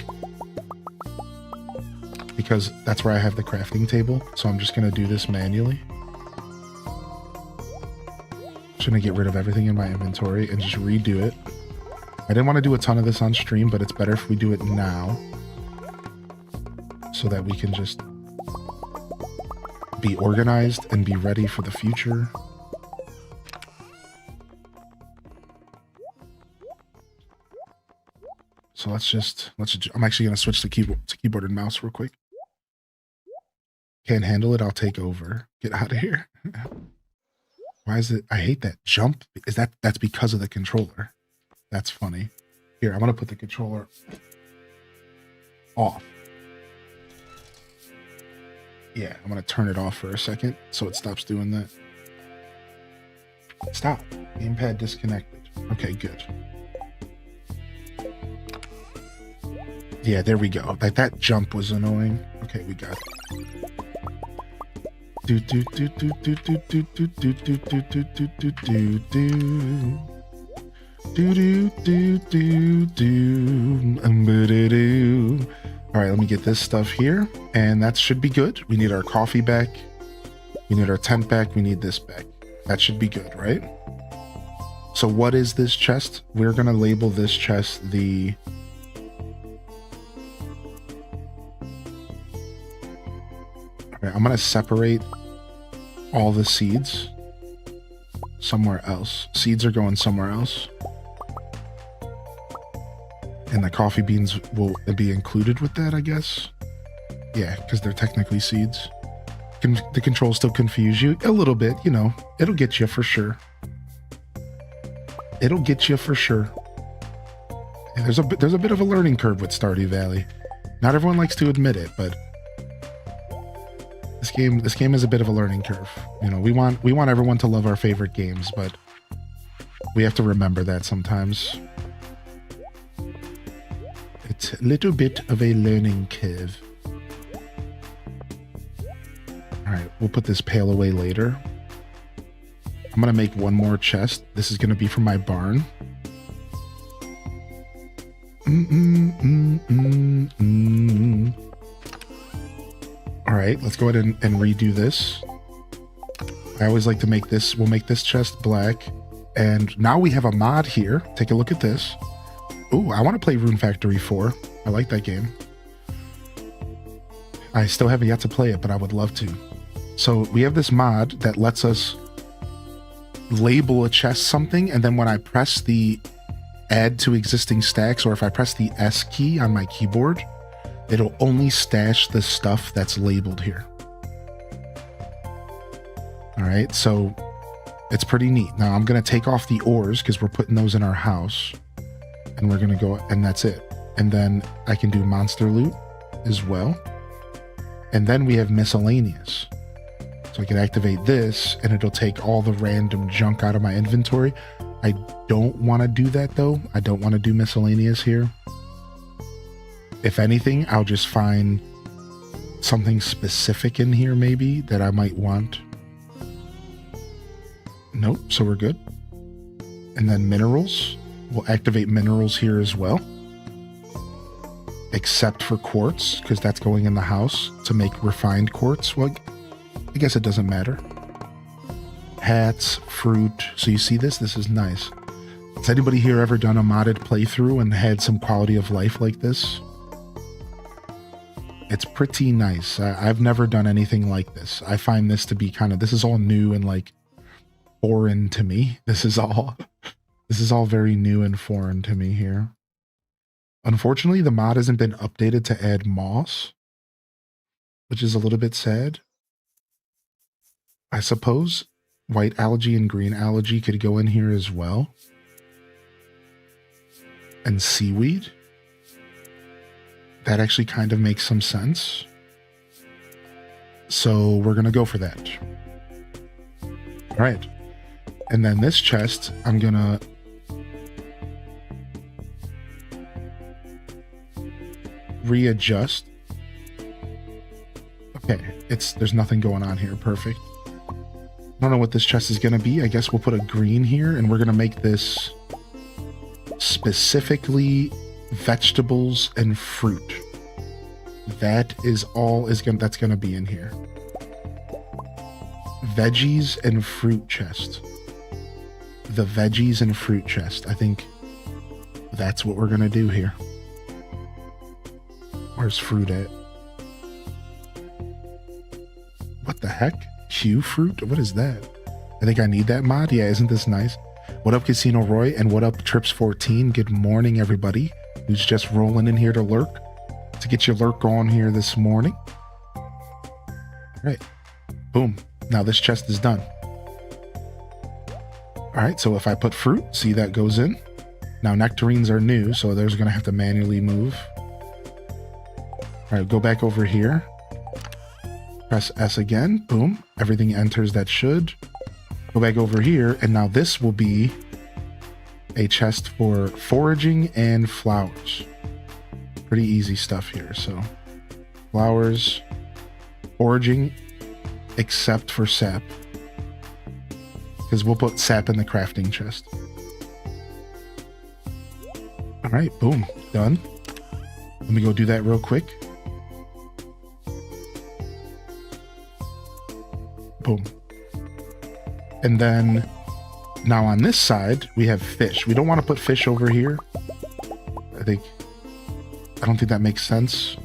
Because that's where I have the crafting table. So I'm just going to do this manually. Just going to get rid of everything in my inventory and just redo it. I didn't want to do a ton of this on stream, but it's better if we do it now. So that we can just be organized and be ready for the future. So I'm actually going to switch to keyboard and mouse real quick. Can't handle it, I'll take over. Get out of here. Why is it? I hate that jump. That's because of the controller? That's funny. Here, I'm gonna put the controller off. Yeah, I'm gonna turn it off for a second so it stops doing that. Stop. Gamepad disconnected. Okay, good. Yeah, there we go. Like that jump was annoying. Okay, we got it. Do do do do do do do do do do do do do do do do. Do do do do do. All right, let me get this stuff here, and that should be good. We need our coffee back. We need our tent back. We need this back. That should be good, right? So what is this chest? We're gonna label this chest the... All right, I'm gonna separate all the seeds somewhere else. Seeds are going somewhere else. And the coffee beans will be included with that, I guess. Yeah, because they're technically seeds. The controls still confuse you a little bit, you know. It'll get you for sure. It'll get you for sure. And there's a bit of a learning curve with Stardew Valley. Not everyone likes to admit it, but this game is a bit of a learning curve. You know, we want everyone to love our favorite games, but we have to remember that sometimes. It's a little bit of a learning curve. All right, we'll put this pail away later. I'm gonna make one more chest. This is gonna be for my barn. All right, let's go ahead and redo this. I always like to make this, we'll make this chest black. And now we have a mod here. Take a look at this. Ooh, I want to play Rune Factory 4. I like that game. I still haven't yet to play it, but I would love to. So we have this mod that lets us label a chest something, and then when I press the add to existing stacks, or if I press the S key on my keyboard, it'll only stash the stuff that's labeled here. All right, so it's pretty neat. Now I'm going to take off the ores because we're putting those in our house. And we're going to go, and that's it. And then I can do monster loot as well. And then we have miscellaneous. So I can activate this and it'll take all the random junk out of my inventory. I don't want to do that though. I don't want to do miscellaneous here. If anything, I'll just find something specific in here maybe that I might want. Nope, so we're good. And then minerals. We'll activate minerals here as well. Except for quartz, because that's going in the house to make refined quartz. Well, I guess it doesn't matter. Hats, fruit. So you see this? This is nice. Has anybody here ever done a modded playthrough and had some quality of life like this? It's pretty nice. I've never done anything like this. I find this to be kind of, this is all new and like foreign to me. This is all very new and foreign to me here. Unfortunately, the mod hasn't been updated to add moss, which is a little bit sad. I suppose white algae and green algae could go in here as well. And seaweed. That actually kind of makes some sense. So we're going to go for that. All right. And then this chest, I'm going to readjust. Okay, there's nothing going on here. Perfect. I don't know what this chest is going to be. I guess we'll put a green here, and we're going to make this specifically vegetables and fruit. That is all that's going to be in here. Veggies and fruit chest. The veggies and fruit chest. I think that's what we're going to do here. Where's fruit at? What the heck? Q fruit? What is that? I think I need that mod. Yeah, isn't this nice? What up, Casino Roy? And what up, Trips14? Good morning, everybody who's just rolling in here to lurk. To get your lurk on here this morning. All right. Boom. Now this chest is done. All right, so if I put fruit, see that goes in. Now nectarines are new, so those are going to have to manually move. All right, go back over here. Press S again. Boom. Everything enters that should. Go back over here, and now this will be a chest for foraging and flowers. Pretty easy stuff here. So flowers, foraging, except for sap. Because we'll put sap in the crafting chest. All right, boom, done. Let me go do that real quick. Boom. And then now on this side, we have fish. We don't want to put fish over here. I don't think that makes sense.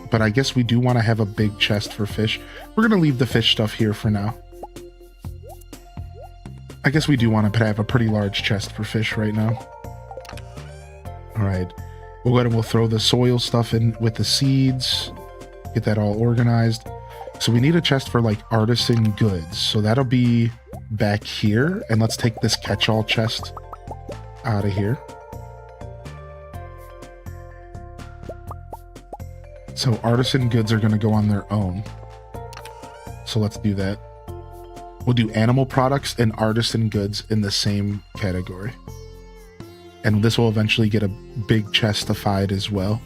But I guess we do want to have a big chest for fish. We're going to leave the fish stuff here for now. I guess we do want to have a pretty large chest for fish right now. All right. We'll go ahead and we'll throw the soil stuff in with the seeds. Get that all organized. So we need a chest for like artisan goods. So that'll be back here. And let's take this catch-all chest out of here. So artisan goods are going to go on their own. So let's do that. We'll do animal products and artisan goods in the same category. And this will eventually get a big chestified as well.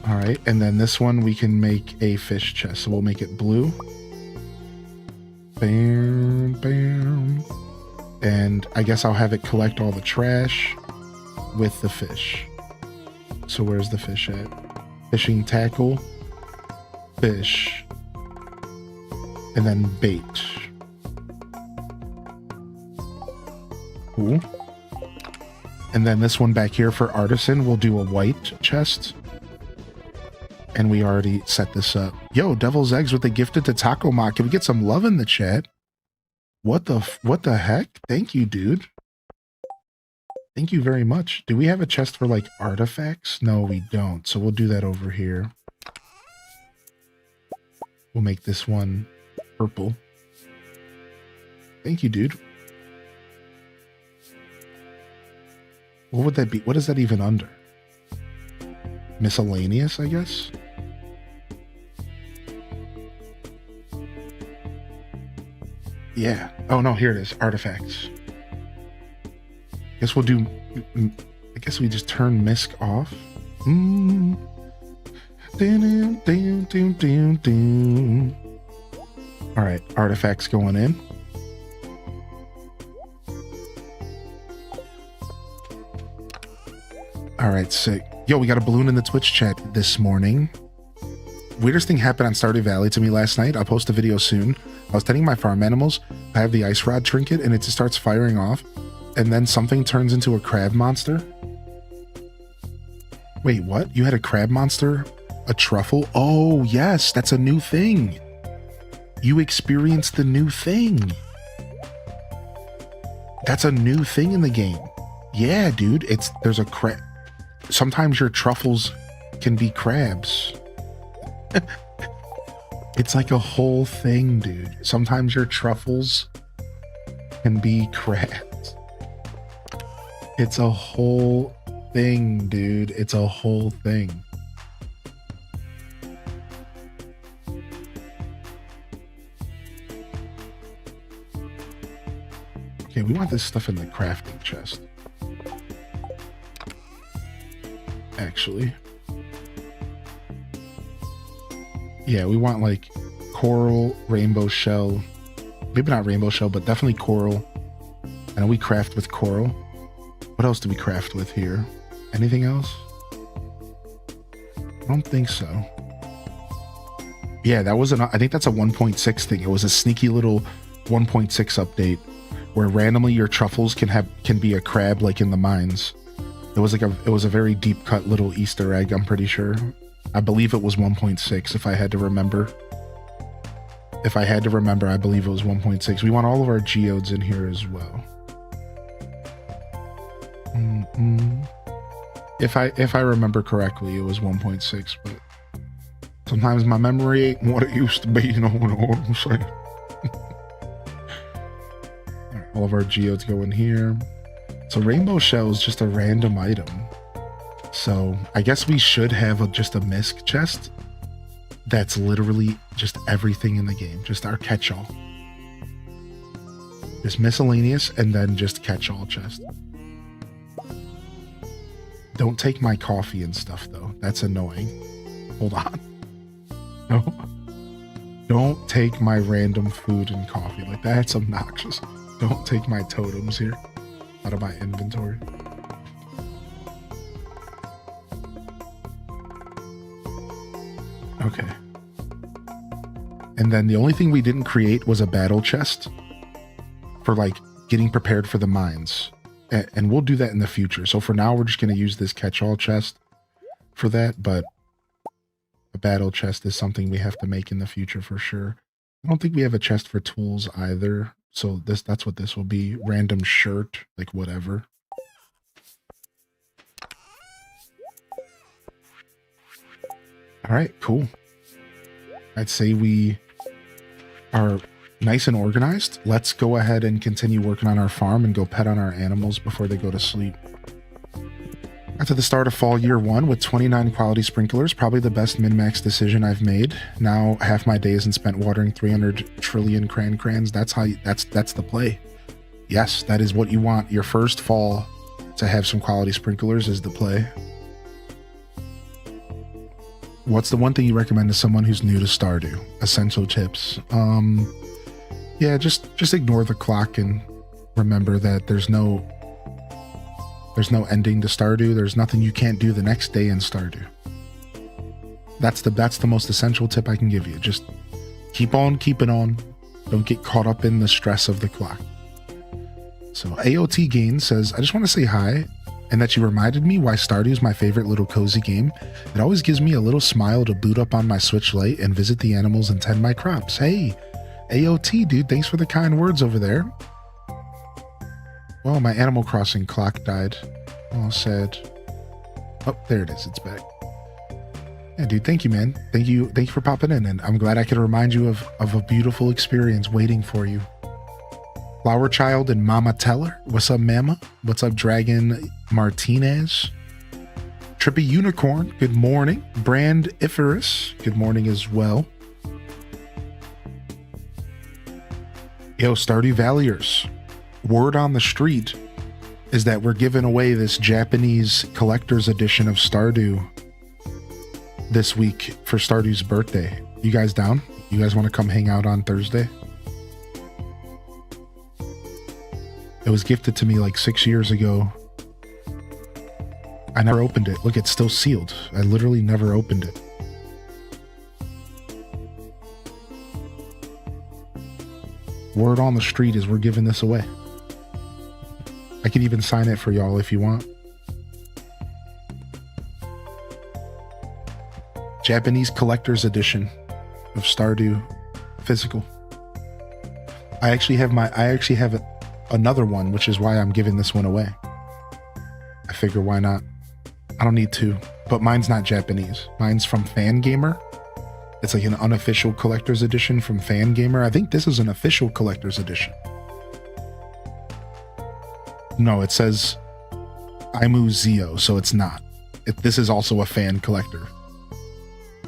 All right, and then this one we can make a fish chest. So we'll make it blue. Bam, bam. And I guess I'll have it collect all the trash with the fish. So where's the fish at? Fishing tackle, fish, and then bait. Cool. And then this one back here for artisan, we'll do a white chest. And we already set this up. Yo, Devil's Eggs with the gifted to Taco Mock. Can we get some love in the chat? What the heck? Thank you, dude. Thank you very much. Do we have a chest for like artifacts? No, we don't. So we'll do that over here. We'll make this one purple. Thank you, dude. What would that be? What is that even under? Miscellaneous, I guess? Yeah. Oh, no, here it is. Artifacts. Guess we'll do... I guess we just turn misc off. Alright, artifacts going in. Alright, sick. Yo, we got a balloon in the Twitch chat this morning. Weirdest thing happened on Stardew Valley to me last night. I'll post a video soon. I was tending my farm animals. I have the ice rod trinket and it just starts firing off. And then something turns into a crab monster. Wait, what? You had a crab monster? A truffle? Oh, yes, that's a new thing. You experienced the new thing. That's a new thing in the game. Yeah, dude, there's a crab. Sometimes your truffles can be crabs. It's like a whole thing, dude. Sometimes your truffles can be crabs. It's a whole thing, dude. It's a whole thing. Okay, we want this stuff in the crafting chest. Actually. Yeah, we want like coral, rainbow shell. Maybe not rainbow shell, but definitely coral. I know we craft with coral. What else do we craft with here? Anything else? I don't think so. Yeah, that was I think that's a 1.6 thing. It was a sneaky little 1.6 update where randomly your truffles can be a crab like in the mines. It was a very deep cut little Easter egg, I'm pretty sure. I believe it was 1.6 if I had to remember. If I had to remember, I believe it was 1.6. We want all of our geodes in here as well. If I remember correctly, it was 1.6, but sometimes my memory ain't what it used to be, you know what I'm saying? All of our geodes go in here. So rainbow shell is just a random item. So I guess we should have just a misc chest. That's literally just everything in the game. Just our catch-all. Just miscellaneous and then just catch-all chest. Don't take my coffee and stuff though. That's annoying. Hold on. No. Don't take my random food and coffee. Like, that's obnoxious. Don't take my totems here out of my inventory. Okay. And then the only thing we didn't create was a battle chest for like getting prepared for the mines. And we'll do that in the future. So for now, we're just going to use this catch-all chest for that. But a battle chest is something we have to make in the future for sure. I don't think we have a chest for tools either. So that's what this will be. Random shirt, like whatever. All right, cool. I'd say we are nice and organized. Let's go ahead and continue working on our farm and go pet on our animals before they go to sleep. After the start of fall year 1 with 29 quality sprinklers, probably the best min-max decision I've made. Now half my day isn't spent watering 300 trillion crans. That's the play. Yes, that is what you want. Your first fall to have some quality sprinklers is the play. What's the one thing you recommend to someone who's new to Stardew? Essential tips. Yeah, just ignore the clock and remember that there's no ending to Stardew. There's nothing you can't do the next day in Stardew. That's the most essential tip I can give you. Just keep on keeping on. Don't get caught up in the stress of the clock. So AOT Gain says, I just want to say hi and that you reminded me why Stardew is my favorite little cozy game. It always gives me a little smile to boot up on my Switch Lite and visit the animals and tend my crops. Hey, AOT, dude, thanks for the kind words over there. Well, my Animal Crossing clock died. All sad. Oh, there it is. It's back. Yeah, dude, thank you, man. Thank you for popping in, and I'm glad I could remind you of a beautiful experience waiting for you. Flower Child and Mama Teller. What's up, Mama? What's up, Dragon Martinez? Trippy Unicorn. Good morning. Brand Iferus. Good morning as well. Yo, Stardew Valleyers. Word on the street is that we're giving away this Japanese collector's edition of Stardew this week for Stardew's birthday. You guys down? You guys want to come hang out on Thursday? It was gifted to me like 6 years ago. I never opened it. Look, it's still sealed. I literally never opened it. Word on the street is we're giving this away. I can even sign it for y'all if you want. Japanese collector's edition of Stardew physical. I actually have another one, which is why I'm giving this one away. I figure why not? I don't need two, but mine's not Japanese. Mine's from Fangamer. It's like an unofficial collector's edition from Fangamer. I think this is an official collector's edition. No, it says Imu Zio, so it's not. This is also a fan collector.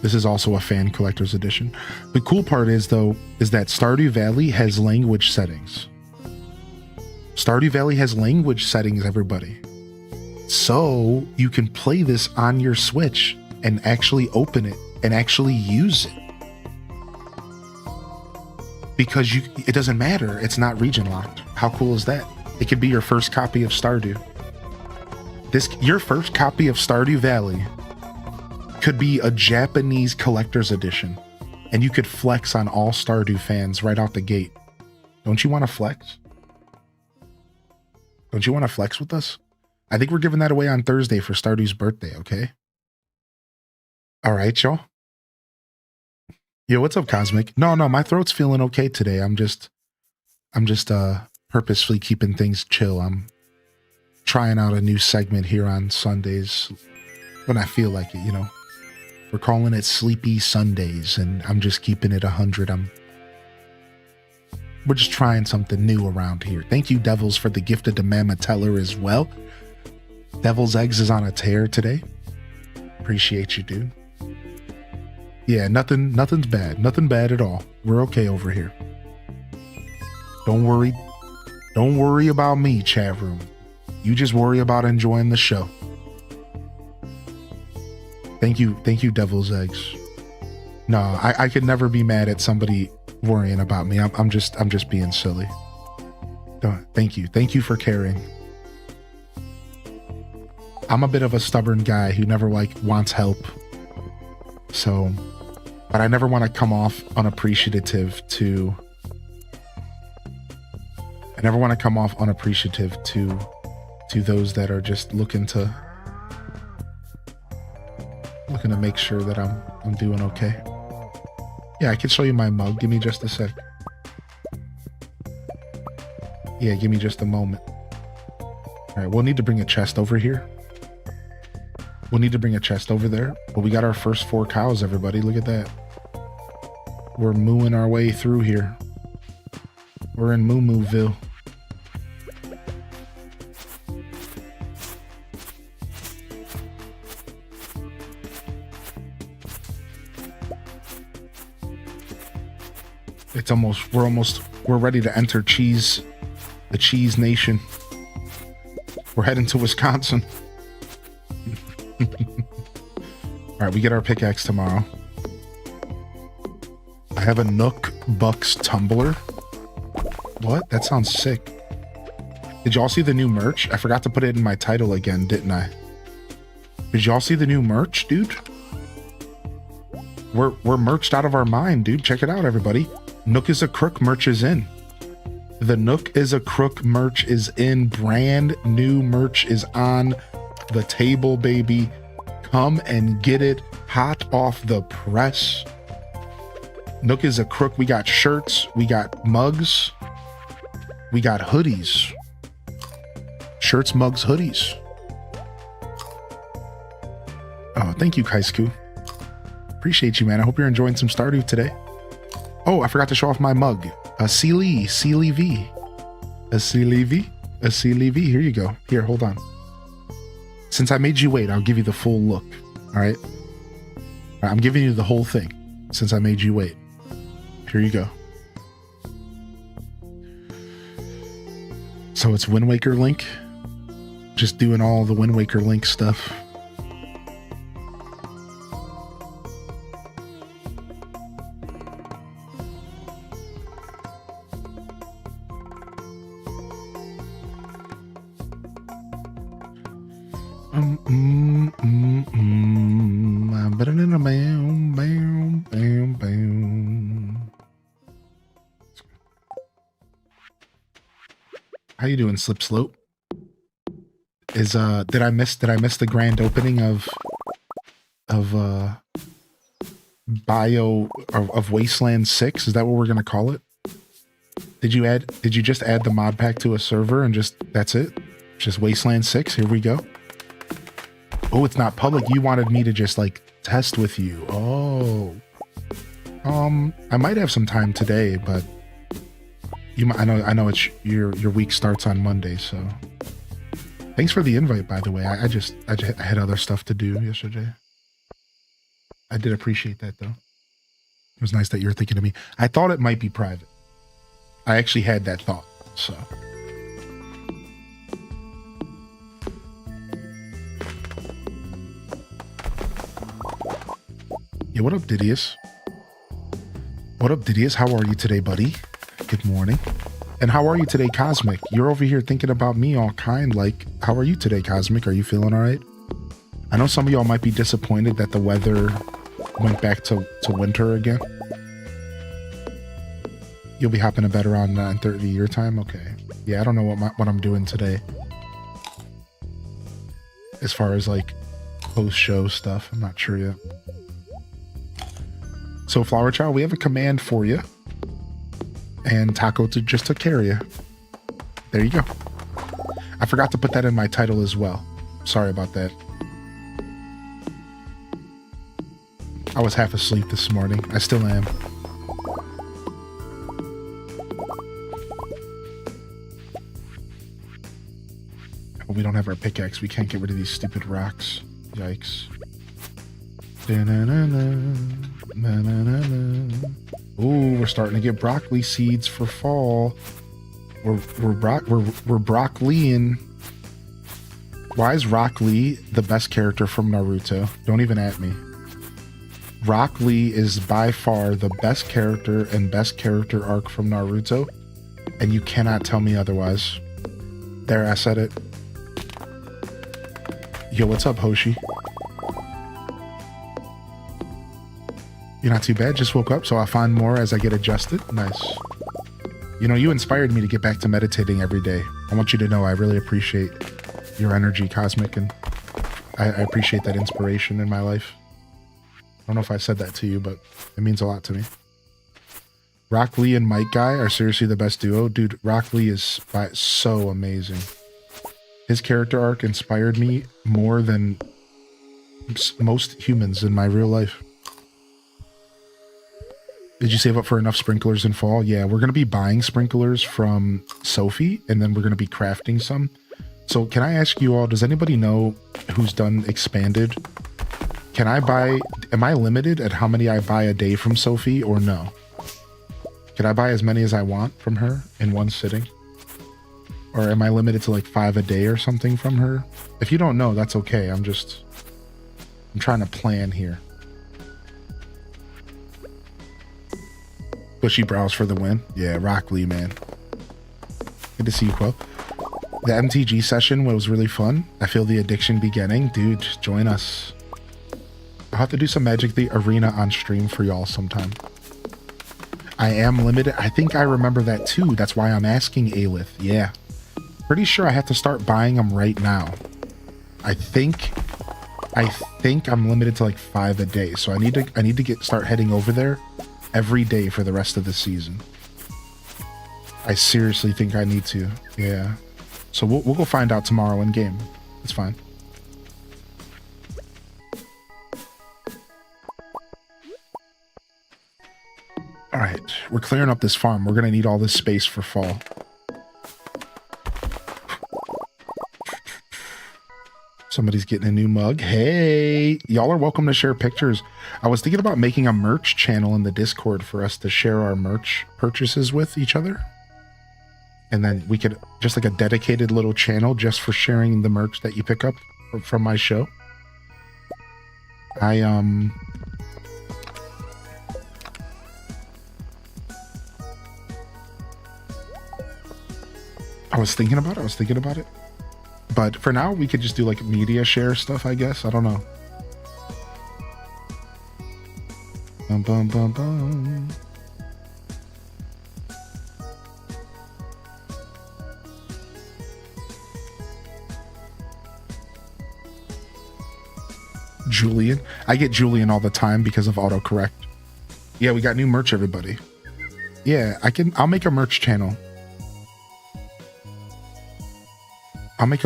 This is also a fan collector's edition. The cool part is, though, is that Stardew Valley has language settings. Stardew Valley has language settings, everybody. So you can play this on your Switch and actually open it and actually use it. Because it doesn't matter. It's not region locked. How cool is that? It could be your first copy of Stardew. Your first copy of Stardew Valley could be a Japanese collector's edition, and you could flex on all Stardew fans right out the gate. Don't you want to flex? Don't you want to flex with us? I think we're giving that away on Thursday for Stardew's birthday, okay? All right, y'all. Yo, what's up, Cosmic? No, my throat's feeling okay today. I'm just purposefully keeping things chill. I'm trying out a new segment here on Sundays when I feel like it, you know. We're calling it Sleepy Sundays, and I'm just keeping it 100. We're just trying something new around here. Thank you, Devils, for the gift of the Mama Teller as well. Devil's Eggs is on a tear today. Appreciate you, dude. Yeah, nothing's bad. Nothing bad at all. We're okay over here. Don't worry. Don't worry about me, chat room. You just worry about enjoying the show. Thank you, Devil's Eggs. No, I could never be mad at somebody worrying about me. I'm just being silly. Thank you for caring. I'm a bit of a stubborn guy who never wants help. So, but I never want to come off unappreciative to. I never want to come off unappreciative to those that are just looking to make sure that I'm doing okay. Yeah, I can show you my mug. Give me just a sec. Yeah, give me just a moment. All right, we'll need to bring a chest over here. We'll need to bring a chest over there. But we got our first 4 cows, everybody. Look at that. We're mooing our way through here. We're in Moo Mooville. We're ready to enter the cheese nation. We're heading to Wisconsin. All right, we get our pickaxe tomorrow. I have a Nook Bucks tumbler. What? That sounds sick. Did y'all see the new merch? I forgot to put it in my title again, didn't I? Did y'all see the new merch, dude? We're merched out of our mind, dude. Check it out, everybody. Nook is a Crook merch is in. The Nook is a Crook merch is in. Brand new merch is on the table, baby. Come and get it hot off the press. Nook is a Crook. We got shirts. We got mugs. We got hoodies. Shirts, mugs, hoodies. Oh, thank you, Kaisku. Appreciate you, man. I hope you're enjoying some Stardew today. Oh, I forgot to show off my mug. A Sealy V. A Sealy V. Here you go. Here, hold on. Since I made you wait, I'll give you the full look. All right? I'm giving you the whole thing since I made you wait. Here you go. So it's Wind Waker Link. Just doing all the Wind Waker Link stuff. How you doing, Slip Slope? Is did I miss the grand opening of Wasteland 6? Is that what we're gonna call it? Did you just add the mod pack to a server and that's it? Just Wasteland 6, here we go. Oh, it's not public. You wanted me to just test with you. Oh. I might have some time today, but I know it's your week starts on Monday, so thanks for the invite, by the way. I had other stuff to do yesterday. I did appreciate that though. It was nice that you're thinking of me. I thought it might be private. I actually had that thought, so. Yeah, what up, Didius? What up, Didius? How are you today, buddy? Good morning. And how are you today, Cosmic? You're over here thinking about me all kind, how are you today, Cosmic? Are you feeling all right? I know some of y'all might be disappointed that the weather went back to winter again. You'll be hopping to bed around 9:30 your time? Okay. Yeah, I don't know what I'm doing today. As far as post-show stuff, I'm not sure yet. So, Flower Child, we have a command for you. And Taco just took care of you. There you go. I forgot to put that in my title as well. Sorry about that. I was half asleep this morning. I still am. But we don't have our pickaxe. We can't get rid of these stupid rocks. Yikes. Ooh, we're starting to get broccoli seeds for fall. We're broccoliing. Why is Rock Lee the best character from Naruto? Don't even at me. Rock Lee is by far the best character and best character arc from Naruto, and you cannot tell me otherwise. There, I said it. Yo, what's up, Hoshi? You're not too bad, just woke up, so I'll find more as I get adjusted. Nice. You know, you inspired me to get back to meditating every day. I want you to know I really appreciate your energy, Cosmic, and I appreciate that inspiration in my life. I don't know if I said that to you, but it means a lot to me. Rock Lee and Mike Guy are seriously the best duo. Dude, Rock Lee is so amazing. His character arc inspired me more than most humans in my real life. Did you save up for enough sprinklers in fall? Yeah, we're going to be buying sprinklers from Sophie, and then we're going to be crafting some. So can I ask you all, does anybody know who's done expanded? Can I buy, am I limited at how many I buy a day from Sophie or no? Can I buy as many as I want from her in one sitting? Or am I limited to like 5 a day or something from her? If you don't know, that's okay. I'm trying to plan here. Bushy brows for the win. Yeah, Rock Lee, man. Good to see you, Quill. The MTG session was really fun. I feel the addiction beginning. Dude, join us. I'll have to do some Magic the Arena on stream for y'all sometime. I am limited. I think I remember that too. That's why I'm asking Aelith. Yeah. Pretty sure I have to start buying them right now. I think I'm limited to like 5 a day. So I need to start heading over there every day for the rest of the season. I seriously think I need to. Yeah. So we'll go find out tomorrow in game. It's fine. All right, we're clearing up this farm. We're gonna need all this space for fall. Somebody's getting a new mug. Hey, y'all are welcome to share pictures. I was thinking about making a merch channel in the Discord for us to share our merch purchases with each other. And then we could just like a dedicated little channel just for sharing the merch that you pick up from my show. I was thinking about it. But for now, we could just do like media share stuff, I guess. I don't know. Bum, bum, bum, bum. Julian. I get Julian all the time because of autocorrect. Yeah, we got new merch, everybody. Yeah, I'll make a merch channel. We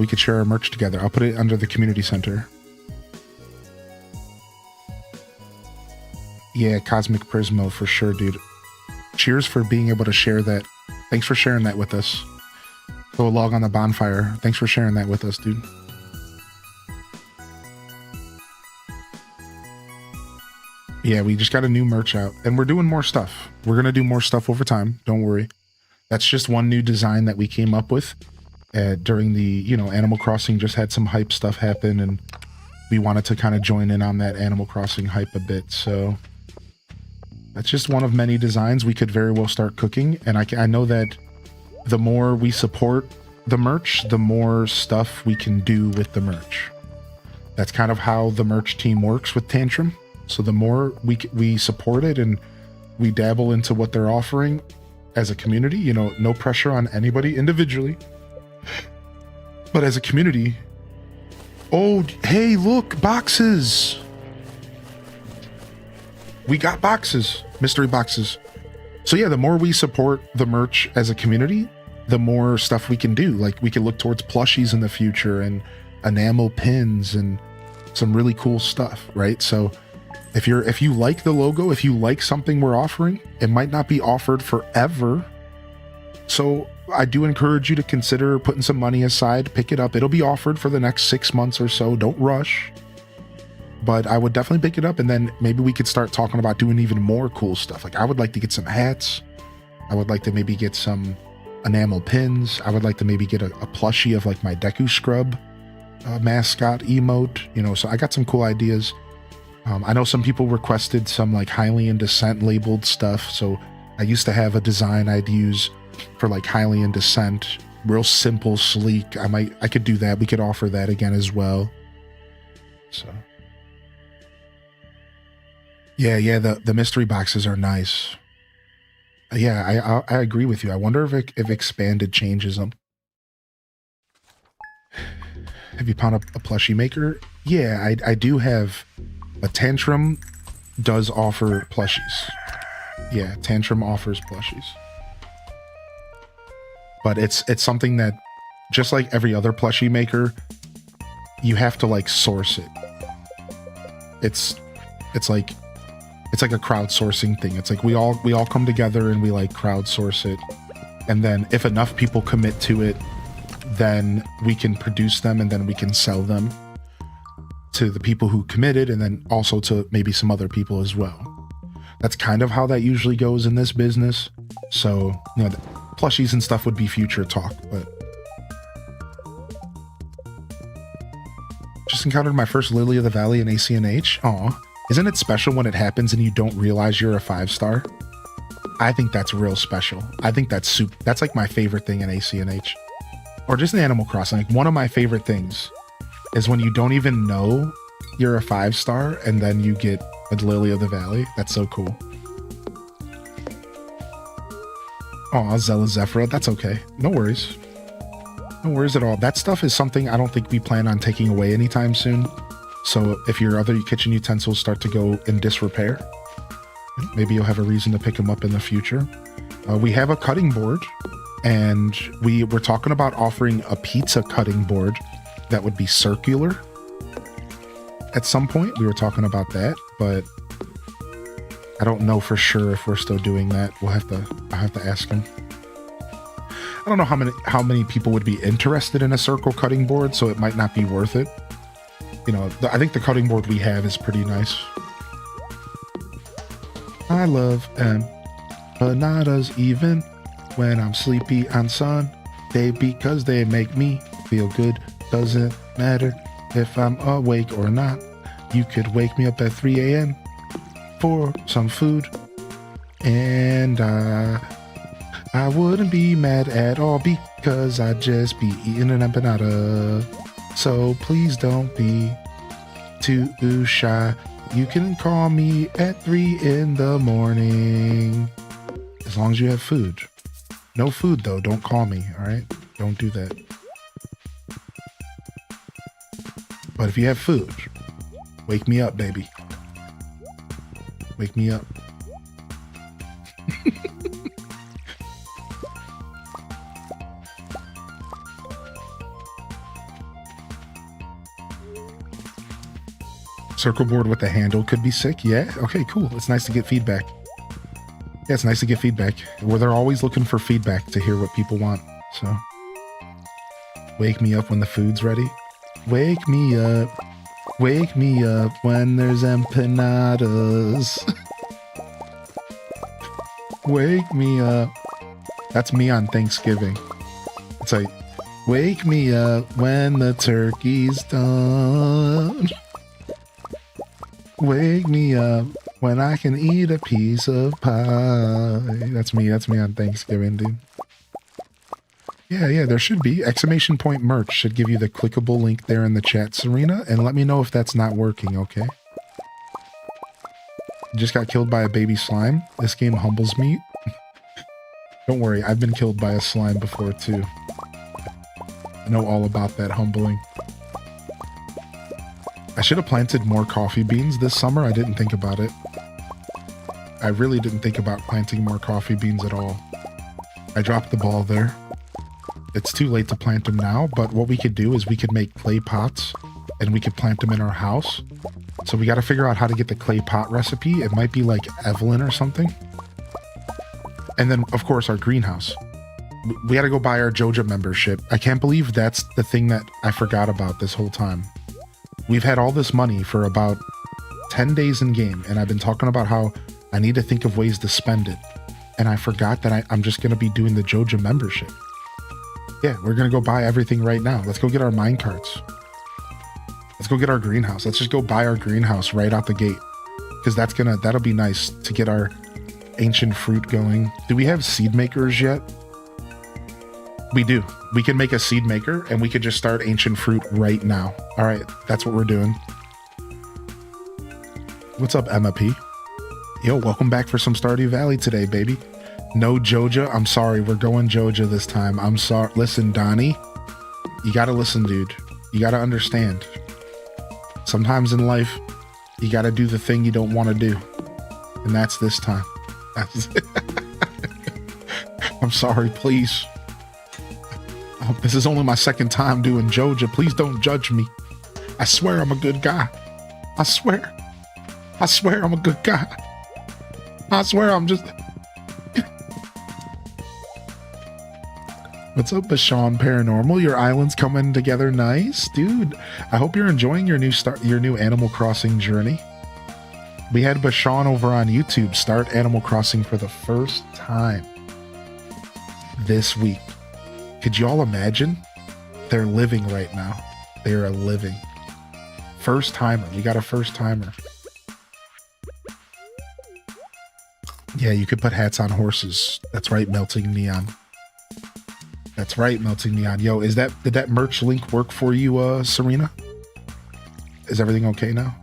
could share our merch together. I'll put it under the community center. Yeah, Cosmic Prismo for sure, dude. Cheers for being able to share that. Thanks for sharing that with us. Go log on the bonfire. Thanks for sharing that with us, dude. Yeah, we just got a new merch out and we're doing more stuff. We're going to do more stuff over time. Don't worry. That's just one new design that we came up with during the, Animal Crossing just had some hype stuff happen and we wanted to kind of join in on that Animal Crossing hype a bit. So that's just one of many designs. We could very well start cooking. And I know that the more we support the merch, the more stuff we can do with the merch. That's kind of how the merch team works with Tantrum. So the more we support it and we dabble into what they're offering as a community, no pressure on anybody individually, but as a community. Oh, hey, look, boxes. We got boxes, mystery boxes. So yeah, the more we support the merch as a community, the more stuff we can do. Like we can look towards plushies in the future and enamel pins and some really cool stuff, right? So if you like the logo, if you like something we're offering, it might not be offered forever. So I do encourage you to consider putting some money aside, pick it up. It'll be offered for the next 6 months or so. Don't rush. But I would definitely pick it up, and then maybe we could start talking about doing even more cool stuff. Like I would like to get some hats. I would like to maybe get some enamel pins. I would like to maybe get a plushie of like my Deku Scrub mascot emote. You know, so I got some cool ideas. I know some people requested some like Hylian Descent labeled stuff. So I used to have a design I'd use for like Hylian Descent. Real simple, sleek. I could do that. We could offer that again as well. So... Yeah, the mystery boxes are nice. Yeah, I agree with you. I wonder if expanded changes them. Have you found a plushie maker? Yeah, I do have. A Tantrum does offer plushies. Yeah, Tantrum offers plushies. But it's something that, just like every other plushie maker, you have to like source it. It's like a crowdsourcing thing. It's like we all come together and we like crowdsource it. And then if enough people commit to it, then we can produce them and then we can sell them to the people who committed and then also to maybe some other people as well. That's kind of how that usually goes in this business. So, you know, plushies and stuff would be future talk, but just encountered my first Lily of the Valley in ACNH. Aw. Isn't it special when it happens and you don't realize you're a 5-star? I think that's real special. I think that's like my favorite thing in ACNH. Or just in Animal Crossing. Like one of my favorite things is when you don't even know you're a 5-star and then you get a Lily of the Valley. That's so cool. Aw, Zella Zephyra. That's okay. No worries. No worries at all. That stuff is something I don't think we plan on taking away anytime soon. So if your other kitchen utensils start to go in disrepair, maybe you'll have a reason to pick them up in the future. We have a cutting board, and we were talking about offering a pizza cutting board that would be circular. At some point, we were talking about that, but I don't know for sure if we're still doing that. I'll have to ask him. I don't know how many people would be interested in a circle cutting board, so it might not be worth it. You know, I think the cutting board we have is pretty nice. I love empanadas even when I'm sleepy on Sunday because they make me feel good. Doesn't matter if I'm awake or not. You could wake me up at 3 a.m. for some food, and I wouldn't be mad at all because I'd just be eating an empanada. So please don't be too shy. You can call me at 3 in the morning. As long as you have food. No food though, don't call me, alright? Don't do that. But if you have food, wake me up, baby. Wake me up. Circle board with the handle could be sick. Yeah. Okay, cool. It's nice to get feedback. Yeah, it's nice to get feedback. Where they're always looking for feedback to hear what people want. So, wake me up when the food's ready. Wake me up. Wake me up when there's empanadas. Wake me up. That's me on Thanksgiving. It's like, wake me up when the turkey's done. Wake me up when I can eat a piece of pie. That's me on Thanksgiving, dude. Yeah, there should be. Exclamation point merch should give you the clickable link there in the chat, Serena, and let me know if that's not working, okay? Just got killed by a baby slime. This game humbles me. Don't worry, I've been killed by a slime before, too. I know all about that humbling. I should have planted more coffee beans this summer. I didn't think about it. I really didn't think about planting more coffee beans at all. I dropped the ball there. It's too late to plant them now, but what we could do is we could make clay pots and we could plant them in our house. So we got to figure out how to get the clay pot recipe. It might be like Evelyn or something. And then, of course, our greenhouse. We got to go buy our Joja membership. I can't believe that's the thing that I forgot about this whole time. We've had all this money for about 10 days in game, and I've been talking about how I need to think of ways to spend it. And I forgot that I'm just going to be doing the Joja membership. Yeah, we're going to go buy everything right now. Let's go get our mine carts. Let's go get our greenhouse. Let's just go buy our greenhouse right out the gate. Because that'll be nice to get our ancient fruit going. Do we have seed makers yet? We do. We can make a seed maker and we could just start ancient fruit right now. All right, that's what we're doing. What's up, Emma P? Yo, welcome back for some Stardew Valley today, baby. No Joja. I'm sorry. We're going Joja this time. I'm sorry. Listen, Donnie, you got to listen, dude. You got to understand. Sometimes in life, you got to do the thing you don't want to do. And that's this time. I'm sorry, please. This is only my second time doing Joja. Please don't judge me. I swear I'm a good guy. I swear I'm a good guy. I swear I'm just... What's up, Bashan Paranormal? Your island's coming together nice. Dude, I hope you're enjoying your new Animal Crossing journey. We had Bashan over on YouTube start Animal Crossing for the first time this week. Could you all imagine? They're living right now. They are living. First timer. We got a first timer. Yeah, you could put hats on horses. That's right, Melting Neon. That's right, Melting Neon. Yo, did that merch link work for you, Serena? Is everything okay now?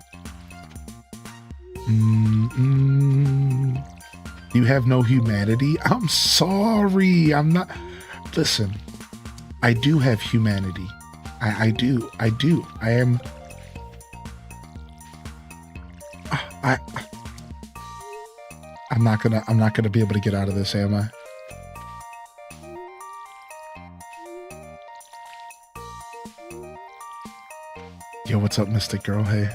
You have no humanity? I'm sorry. I'm not... Listen, I do have humanity. I do. I am... I'm not gonna be able to get out of this, am I? Yo, what's up, Mystic Girl? Hey.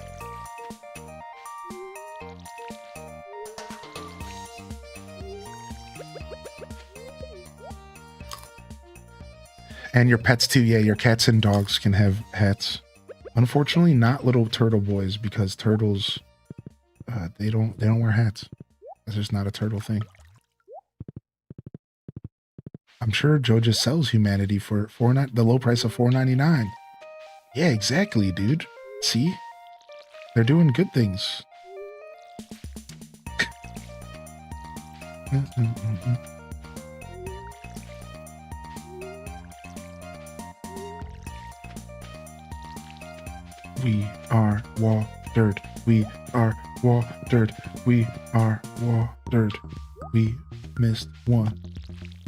And your pets too. Yeah, your cats and dogs can have hats. Unfortunately, not little turtle boys, because turtles, they don't wear hats. That's just not a turtle thing. I'm sure Joja sells humanity for the low price of $4.99. Yeah, exactly, dude. See? They're doing good things. We are watered. We are watered. We are watered. We missed one.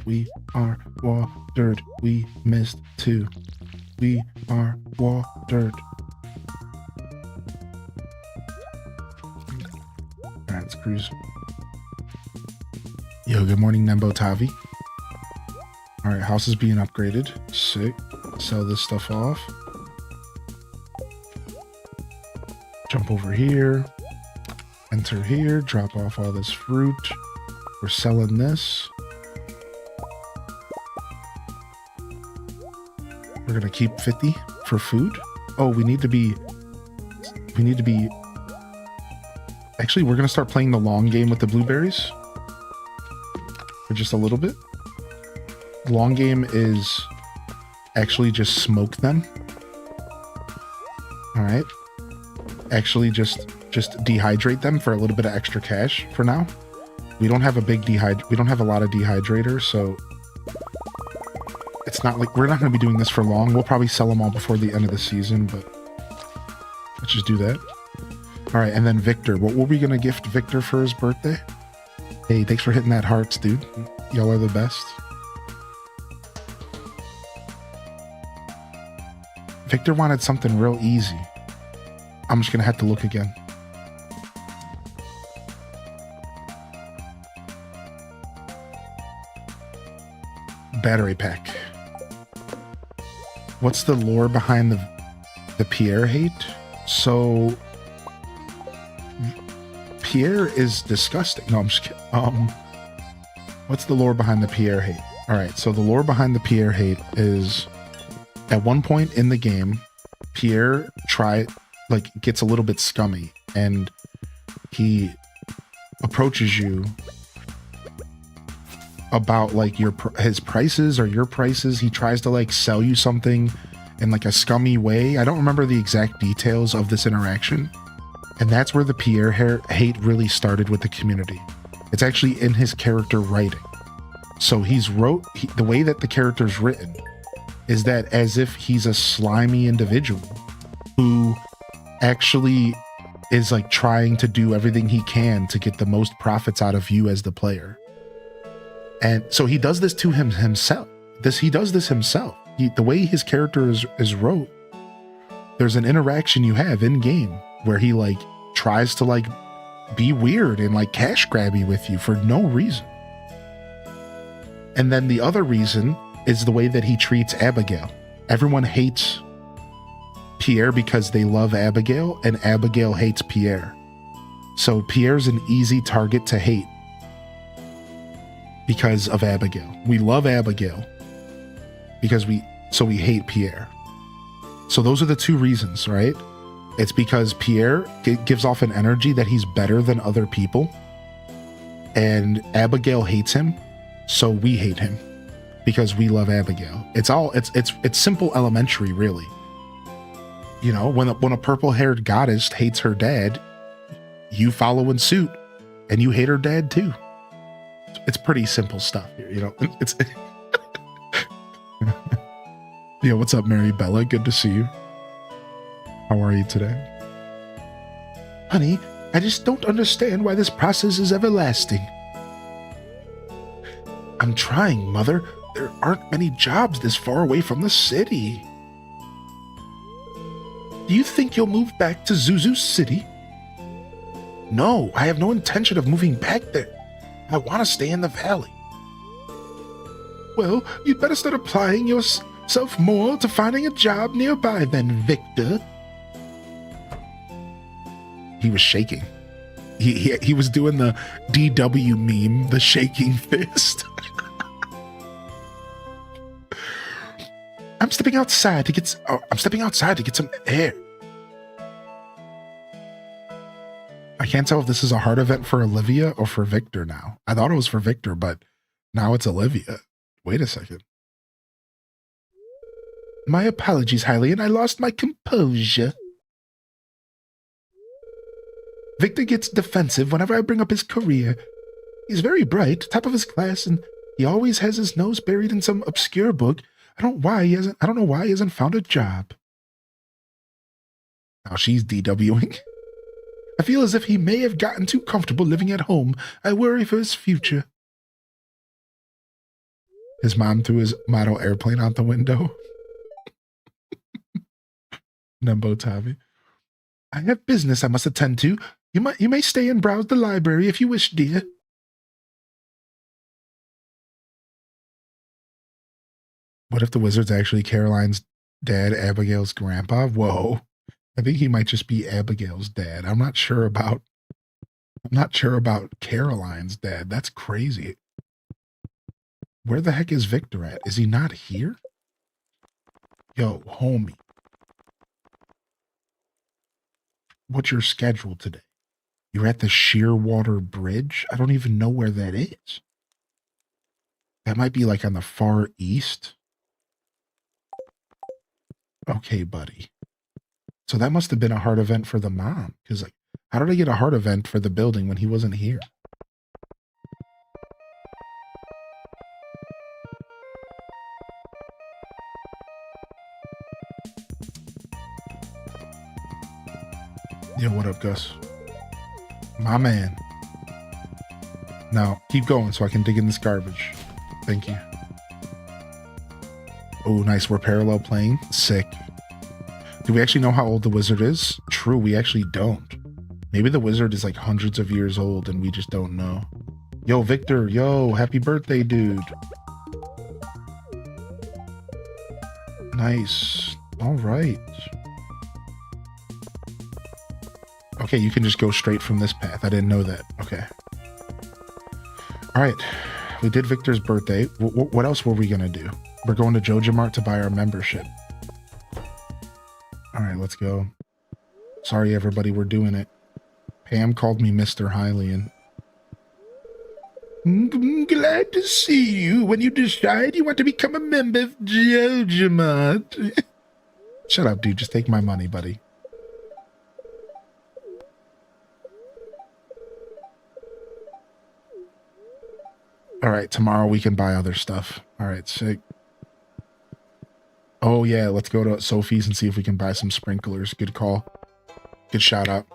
We are watered. We missed two. We are watered. Alright, let's cruise. Yo, good morning, Nembo Tavi. Alright, house is being upgraded. Sick. Sell this stuff off. Jump over here. Enter here. Drop off all this fruit. We're selling this. We're gonna keep 50 for food. Oh, we need to be... Actually, we're gonna start playing the long game with the blueberries. For just a little bit. The long game is actually just smoke them. Alright. Actually just dehydrate them for a little bit of extra cash for now. We don't have a lot of dehydrators, so it's not like we're not going to be doing this for long. We'll probably sell them all before the end of the season, but let's just do that. All right, and then Victor. What were we going to gift Victor for his birthday? Hey, thanks for hitting that hearts, dude. Y'all are the best. Victor wanted something real easy. I'm just going to have to look again. Battery pack. What's the lore behind the Pierre hate? So Pierre is disgusting. No, I'm just kidding. What's the lore behind the Pierre hate? All right, so the lore behind the Pierre hate is at one point in the game, Pierre gets a little bit scummy and he approaches you about like his prices or your prices. He tries to like sell you something in like a scummy way. I don't remember the exact details of this interaction. And that's where the Pierre hate really started with the community. It's actually in his character writing. So the way that the character's written is that as if he's a slimy individual who actually is like trying to do everything he can to get the most profits out of you as the player. And so he does this to himself. He does this himself. The way his character is wrote, there's an interaction you have in game where he like tries to like be weird and like cash grabby with you for no reason. And then the other reason is the way that he treats Abigail. Everyone hates Pierre because they love Abigail, and Abigail hates Pierre. So Pierre's an easy target to hate because of Abigail. We love Abigail because we hate Pierre. So those are the two reasons, right? It's because Pierre gives off an energy that he's better than other people, and Abigail hates him, so we hate him because we love Abigail. It's simple elementary, really. You know, when a purple-haired goddess hates her dad, you follow in suit, and you hate her dad too. It's pretty simple stuff here, you know. It's yeah. What's up, Mary Bella? Good to see you. How are you today? Honey, I just don't understand why this process is everlasting. I'm trying, Mother. There aren't many jobs this far away from the city. Do you think you'll move back to Zuzu City? No, I have no intention of moving back there. I want to stay in the valley. Well, you'd better start applying yourself more to finding a job nearby then, Victor. He was shaking. He was doing the DW meme, the shaking fist. I'm stepping outside to get some air. I can't tell if this is a hard event for Olivia or for Victor now. I thought it was for Victor, but now it's Olivia. Wait a second. My apologies, Hylian. I lost my composure. Victor gets defensive whenever I bring up his career. He's very bright, top of his class, and he always has his nose buried in some obscure book. I don't know why he hasn't found a job. Now she's DWing. I feel as if he may have gotten too comfortable living at home. I worry for his future. His mom threw his model airplane out the window. Numbo Tavi. I have business I must attend to. You may stay and browse the library if you wish, dear. What if the wizard's actually Caroline's dad, Abigail's grandpa? Whoa. I think he might just be Abigail's dad. I'm not sure about Caroline's dad. That's crazy. Where the heck is Victor at? Is he not here? Yo, homie. What's your schedule today? You're at the Shearwater Bridge? I don't even know where that is. That might be like on the far east. Okay, buddy. So that must have been a hard event for the mom. Because like, how did I get a hard event for the building when he wasn't here? Yo, what up, Gus? My man. Now, keep going so I can dig in this garbage. Thank you. Oh, nice. We're parallel playing. Sick. Do we actually know how old the wizard is? True, we actually don't. Maybe the wizard is like hundreds of years old and we just don't know. Yo, Victor. Yo, happy birthday, dude. Nice. All right. Okay, you can just go straight from this path. I didn't know that. Okay. All right. We did Victor's birthday. What else were we going to do? We're going to Joja Mart to buy our membership. All right, let's go. Sorry, everybody, we're doing it. Pam called me Mr. Hylian. I'm glad to see you when you decide you want to become a member of Joja Mart. Shut up, dude. Just take my money, buddy. All right, tomorrow we can buy other stuff. All right, sick. Oh, yeah, let's go to Sophie's and see if we can buy some sprinklers. Good call. Good shout out.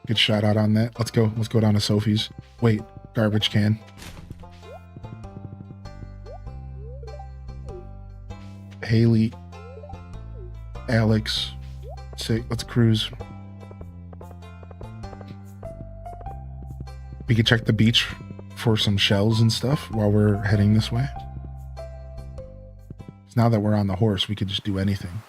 Good shout out on that. Let's go. Let's go down to Sophie's. Wait, garbage can. Haley. Alex. Sick. Let's cruise. We could check the beach for some shells and stuff while we're heading this way. Now that we're on the horse, we could just do anything.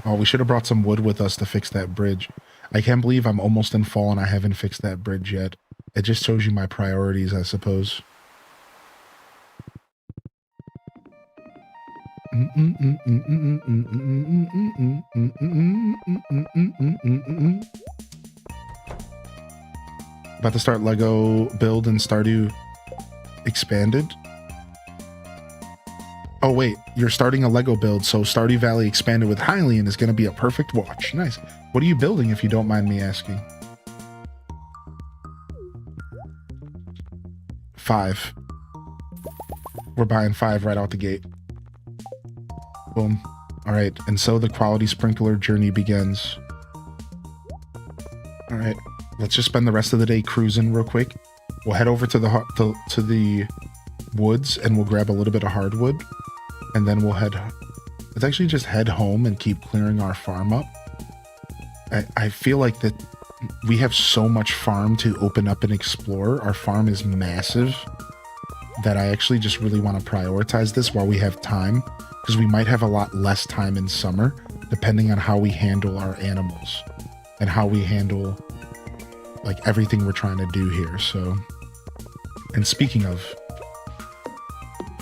Oh, we should have brought some wood with us to fix that bridge. I can't believe I'm almost in fall and I haven't fixed that bridge yet. It just shows you my priorities, I suppose. About to start Lego build and Stardew expanded. Oh wait, you're starting a Lego build, so Stardew Valley expanded with Hylian is going to be a perfect watch. Nice. What are you building, if you don't mind me asking? 5. We're buying 5 right out the gate. Boom. All right, and so the quality sprinkler journey begins. All right, let's just spend the rest of the day cruising real quick. We'll head over to the woods and we'll grab a little bit of hardwood, and then we'll let's actually just head home and keep clearing our farm up. I feel like that we have so much farm to open up and explore. Our farm is massive that I actually just really want to prioritize this while we have time, because we might have a lot less time in summer depending on how we handle our animals and how we handle like everything we're trying to do here. So, and speaking of,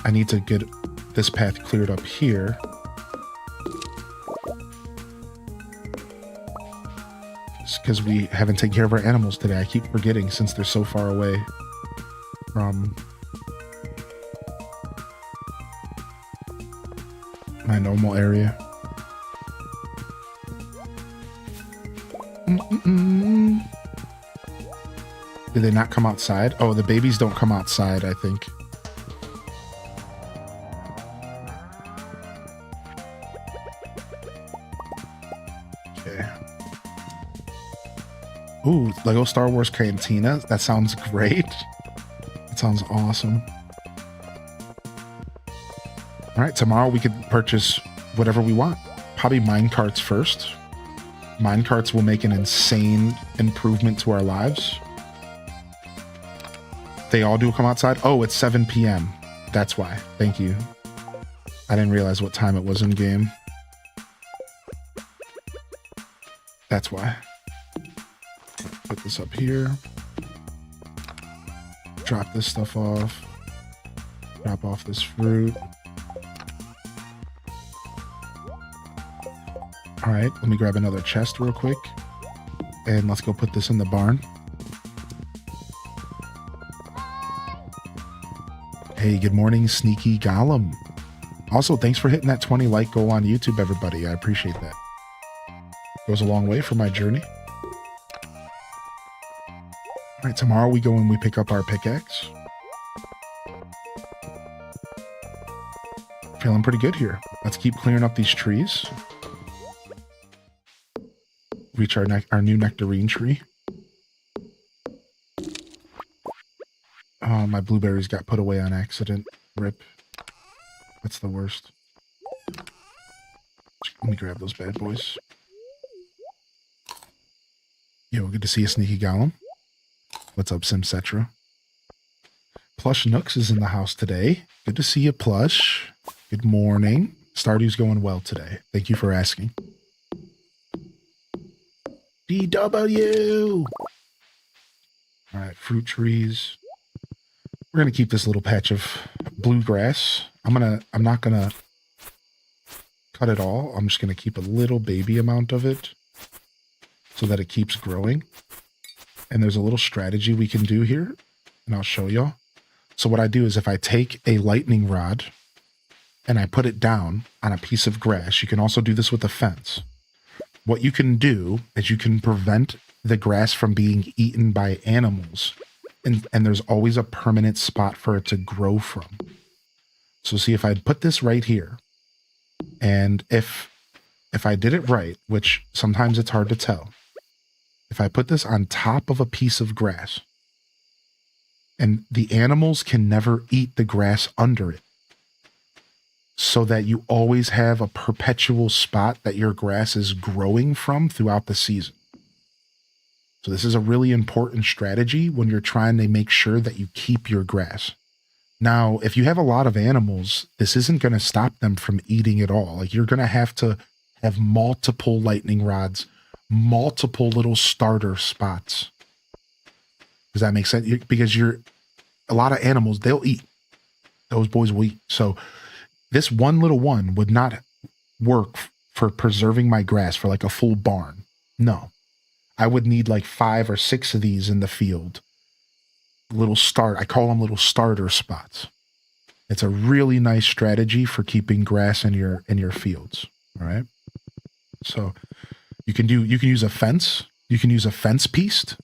I need to get this path cleared up here. Because we haven't taken care of our animals today. I keep forgetting since they're so far away from my normal area. Did they not come outside? Oh, the babies don't come outside, I think. Okay. Ooh, Lego Star Wars Cantina. That sounds great. That sounds awesome. All right, tomorrow we could purchase whatever we want. Probably minecarts first. Minecarts will make an insane improvement to our lives. They all do come outside? Oh, it's 7 p.m. That's why. Thank you. I didn't realize what time it was in game. That's why. Put this up here. Drop this stuff off. Drop off this fruit. All right, let me grab another chest real quick. And let's go put this in the barn. Hey, good morning, Sneaky Gollum. Also, thanks for hitting that 20 like goal on YouTube, everybody. I appreciate that. Goes a long way for my journey. All right, tomorrow we go and we pick up our pickaxe. Feeling pretty good here. Let's keep clearing up these trees. Reach our new nectarine tree. Oh, my blueberries got put away on accident. Rip. That's the worst. Let me grab those bad boys. Yo, good to see you, Sneaky Gollum. What's up, Simcetra? Plush Nooks is in the house today. Good to see you, Plush. Good morning. Stardew's going well today. Thank you for asking. DW! Alright, fruit trees. We're gonna keep this little patch of bluegrass. I'm not gonna cut it all. I'm just gonna keep a little baby amount of it so that it keeps growing. And there's a little strategy we can do here, and I'll show y'all. So what I do is if I take a lightning rod and I put it down on a piece of grass, you can also do this with a fence. What you can do is you can prevent the grass from being eaten by animals. And there's always a permanent spot for it to grow from. So see, if I put this right here, and if I did it right, which sometimes it's hard to tell, if I put this on top of a piece of grass, and the animals can never eat the grass under it, so that you always have a perpetual spot that your grass is growing from throughout the season. So this is a really important strategy when you're trying to make sure that you keep your grass. Now, if you have a lot of animals, this isn't going to stop them from eating it all. Like, you're going to have multiple lightning rods, multiple little starter spots. Does that make sense? Because a lot of animals, they'll eat. Those boys will eat. So this one little one would not work for preserving my grass for like a full barn. No. I would need like 5 or 6 of these in the field. I call them little starter spots. It's a really nice strategy for keeping grass in your fields. All right. So you can use a fence. You can use a fence piece,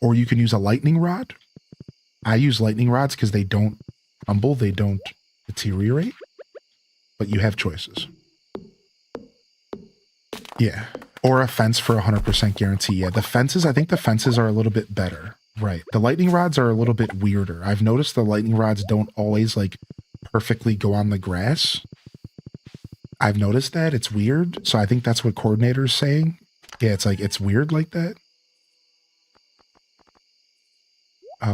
or you can use a lightning rod. I use lightning rods because they don't crumble, they don't deteriorate, but you have choices. Yeah. Or a fence for 100% guarantee. Yeah, I think the fences are a little bit better. Right. The lightning rods are a little bit weirder. I've noticed the lightning rods don't always like perfectly go on the grass. I've noticed that. It's weird. So I think that's what coordinator's saying. Yeah, it's weird like that.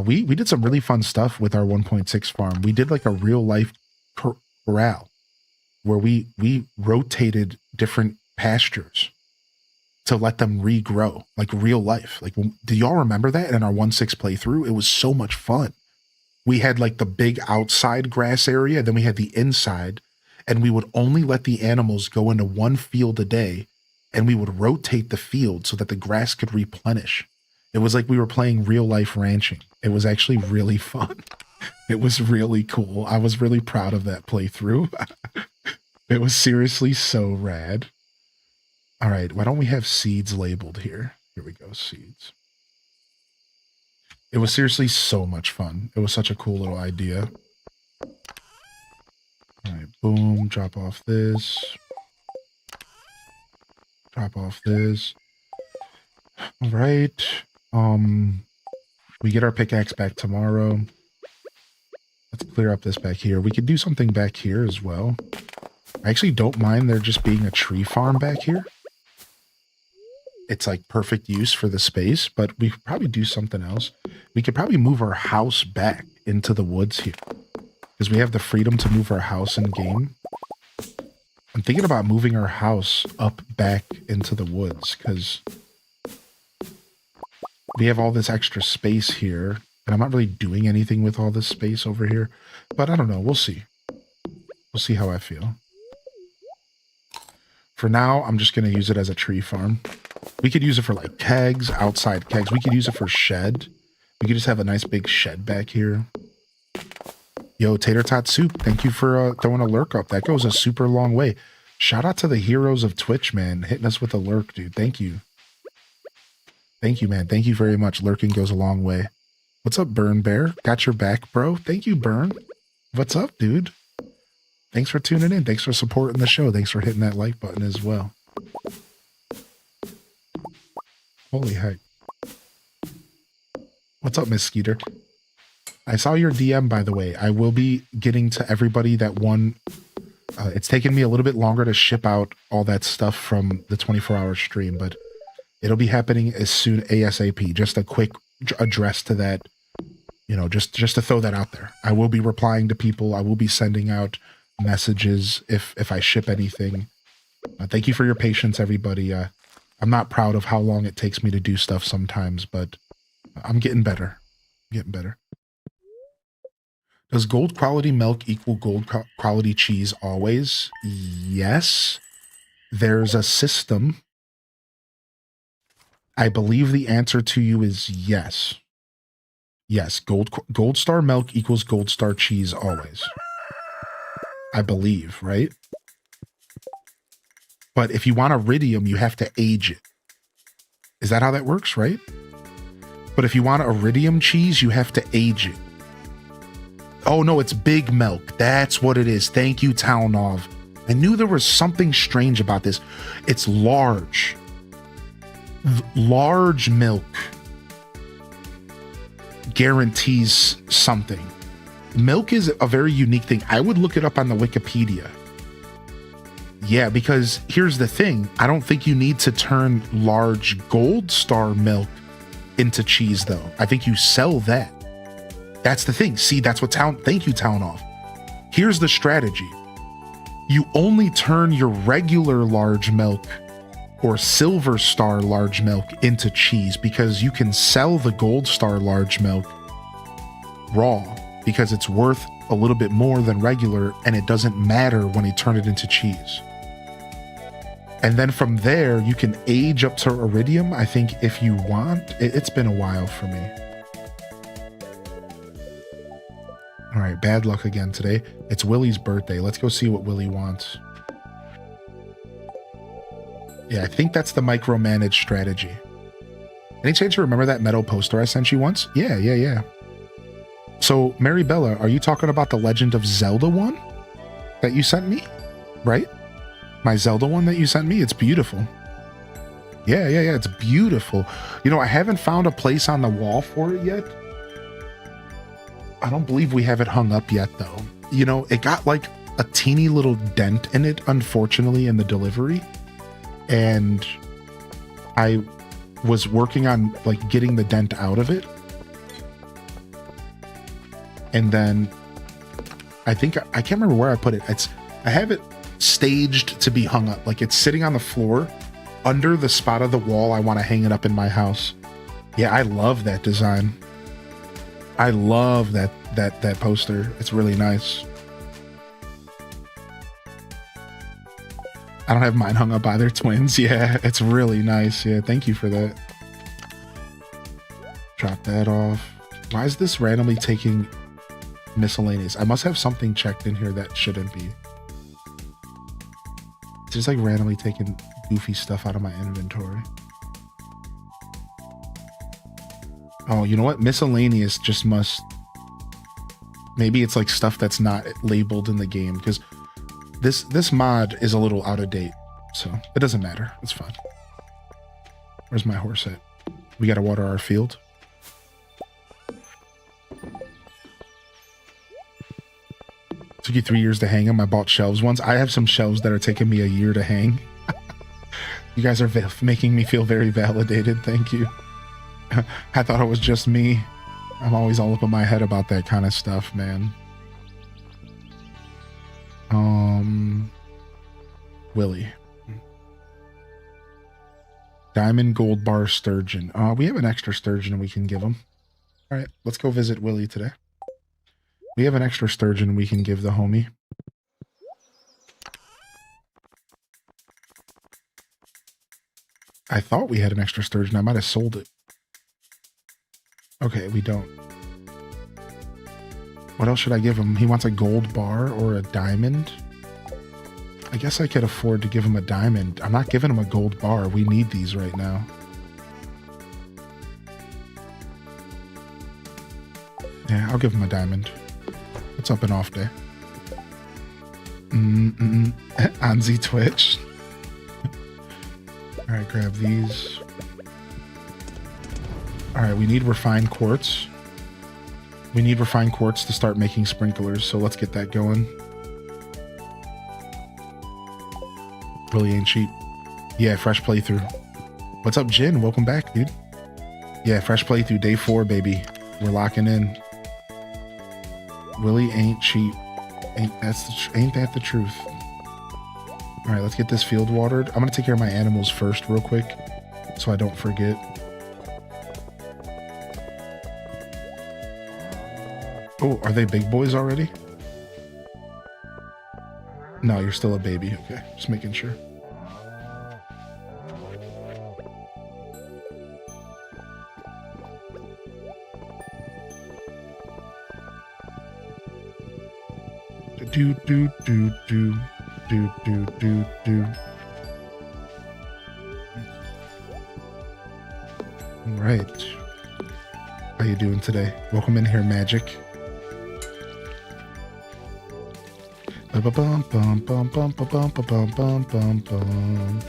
We did some really fun stuff with our 1.6 farm. We did like a real life corral where we rotated different pastures to let them regrow, like real life. Like, do y'all remember that in our 1.6 playthrough? It was so much fun. We had like the big outside grass area, then we had the inside, and we would only let the animals go into one field a day, and we would rotate the field so that the grass could replenish. It was like we were playing real life ranching. It was actually really fun. It was really cool. I was really proud of that playthrough. It was seriously so rad. All right, why don't we have seeds labeled here? Here we go, seeds. It was seriously so much fun. It was such a cool little idea. All right, boom, drop off this. Drop off this. All right. We get our pickaxe back tomorrow. Let's clear up this back here. We could do something back here as well. I actually don't mind there just being a tree farm back here. It's like perfect use for the space, but we could probably do something else. We could probably move our house back into the woods here because we have the freedom to move our house in game. I'm thinking about moving our house up back into the woods because we have all this extra space here, and I'm not really doing anything with all this space over here, but I don't know. We'll see. We'll see how I feel. For now, I'm just going to use it as a tree farm. We could use it for like kegs, outside kegs. We could use it for shed. We could just have a nice big shed back here. Yo, Tater Tot Soup, thank you for throwing a lurk up. That goes a super long way. Shout out to the heroes of Twitch, man, hitting us with a lurk, dude. Thank you. Thank you, man. Thank you very much. Lurking goes a long way. What's up, Burn Bear? Got your back, bro. Thank you, Burn. What's up, dude? Thanks for tuning in. Thanks for supporting the show. Thanks for hitting that like button as well. Holy heck. What's up, Miss Skeeter? I saw your DM, by the way. I will be getting to everybody that won. It's taken me a little bit longer to ship out all that stuff from the 24-hour stream, but it'll be happening as soon ASAP. Just a quick address to that, you know, just to throw that out there. I will be replying to people. I will be sending out messages if I ship anything. Thank you for your patience, everybody. I'm not proud of how long it takes me to do stuff sometimes, but I'm getting better. I'm getting better. Does gold quality milk equal gold quality cheese always? Yes. There's a system. I believe the answer to you is yes. Yes, gold star milk equals gold star cheese always. I believe, right? But if you want iridium, you have to age it. Is that how that works, right? But if you want iridium cheese, you have to age it. Oh no, it's big milk. That's what it is. Thank you, Townov. I knew there was something strange about this. It's large. Large milk guarantees something. Milk is a very unique thing. I would look it up on the Wikipedia. Yeah, because here's the thing. I don't think you need to turn large gold star milk into cheese, though. I think you sell that. That's the thing. See, that's what thank you, Townov. Here's the strategy. You only turn your regular large milk or silver star large milk into cheese because you can sell the gold star large milk raw because it's worth a little bit more than regular and it doesn't matter when you turn it into cheese. And then from there, you can age up to iridium, I think, if you want. It's been a while for me. All right, bad luck again today. It's Willie's birthday. Let's go see what Willie wants. Yeah, I think that's the micromanage strategy. Any chance you remember that metal poster I sent you once? Yeah. So, Mary Bella, are you talking about the Legend of Zelda one that you sent me? Right? My Zelda one that you sent me? It's beautiful. Yeah, it's beautiful. You know, I haven't found a place on the wall for it yet. I don't believe we have it hung up yet, though. You know, it got like a teeny little dent in it, unfortunately, in the delivery. And I was working on like getting the dent out of it. And then I think I can't remember where I put it. I have it staged to be hung up. Like it's sitting on the floor under the spot of the wall I want to hang it up in my house. Yeah, I love that design. I love that poster. It's really nice. I don't have mine hung up either, twins. Yeah, it's really nice. Yeah, thank you for that. Drop that off. Why is this randomly taking miscellaneous? I must have something checked in here that shouldn't be. It's just like randomly taking goofy stuff out of my inventory. Oh, you know what? Miscellaneous just must... Maybe it's like stuff that's not labeled in the game, because this mod is a little out of date, so it doesn't matter. It's fine. Where's my horse at? We gotta water our field. Took you 3 years to hang them. I bought shelves once. I have some shelves that are taking me a year to hang. You guys are making me feel very validated. Thank you. I thought it was just me. I'm always all up in my head about that kind of stuff, man. Willie. Diamond gold bar sturgeon. We have an extra sturgeon we can give him. All right, let's go visit Willie today. We have an extra sturgeon we can give the homie. I thought we had an extra sturgeon. I might have sold it. Okay, we don't. What else should I give him? He wants a gold bar or a diamond. I guess I could afford to give him a diamond. I'm not giving him a gold bar. We need these right now. Yeah, I'll give him a diamond. What's up an off day? Anzi Twitch. All right, grab these. All right, we need refined quartz. We need refined quartz to start making sprinklers, so let's get that going. Really ain't cheap. Yeah, fresh playthrough. What's up, Jin? Welcome back, dude. Yeah, fresh playthrough, day 4, baby. We're locking in. Willie ain't cheap. Ain't that the truth? All right, let's get this field watered. I'm gonna take care of my animals first real quick so I don't forget. Oh, are they big boys already? No, you're still a baby. Okay, just making sure. Do do do do do do do do. All right. How you doing today? Welcome in here, Magic. Bum bum bum bum bum bum bum bum bum bum.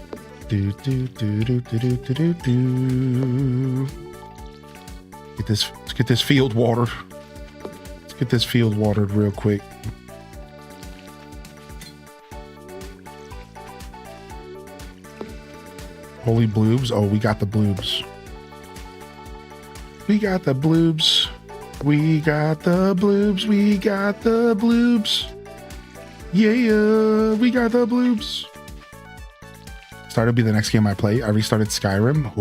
Do do do do do do do do. Let's get this field watered. Let's get this field watered real quick. Holy bloobs. Oh, we got the bloobs. We got the bloobs. We got the bloobs. We got the bloobs. Yeah, we got the bloobs. Stardew will be the next game I play. I restarted Skyrim.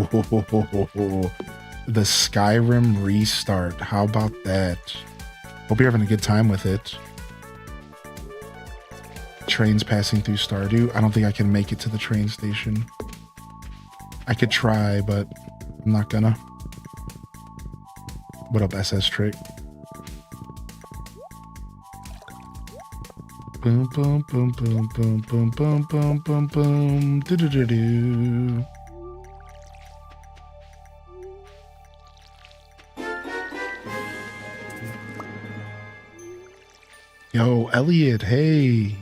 The Skyrim restart. How about that? Hope you're having a good time with it. Trains passing through Stardew. I don't think I can make it to the train station. I could try, but I'm not gonna. What up, SS Trick? Boom, boom, boom, boom, boom, boom, boom, boom, boom, boom, do do do do. Yo, Elliot, hey.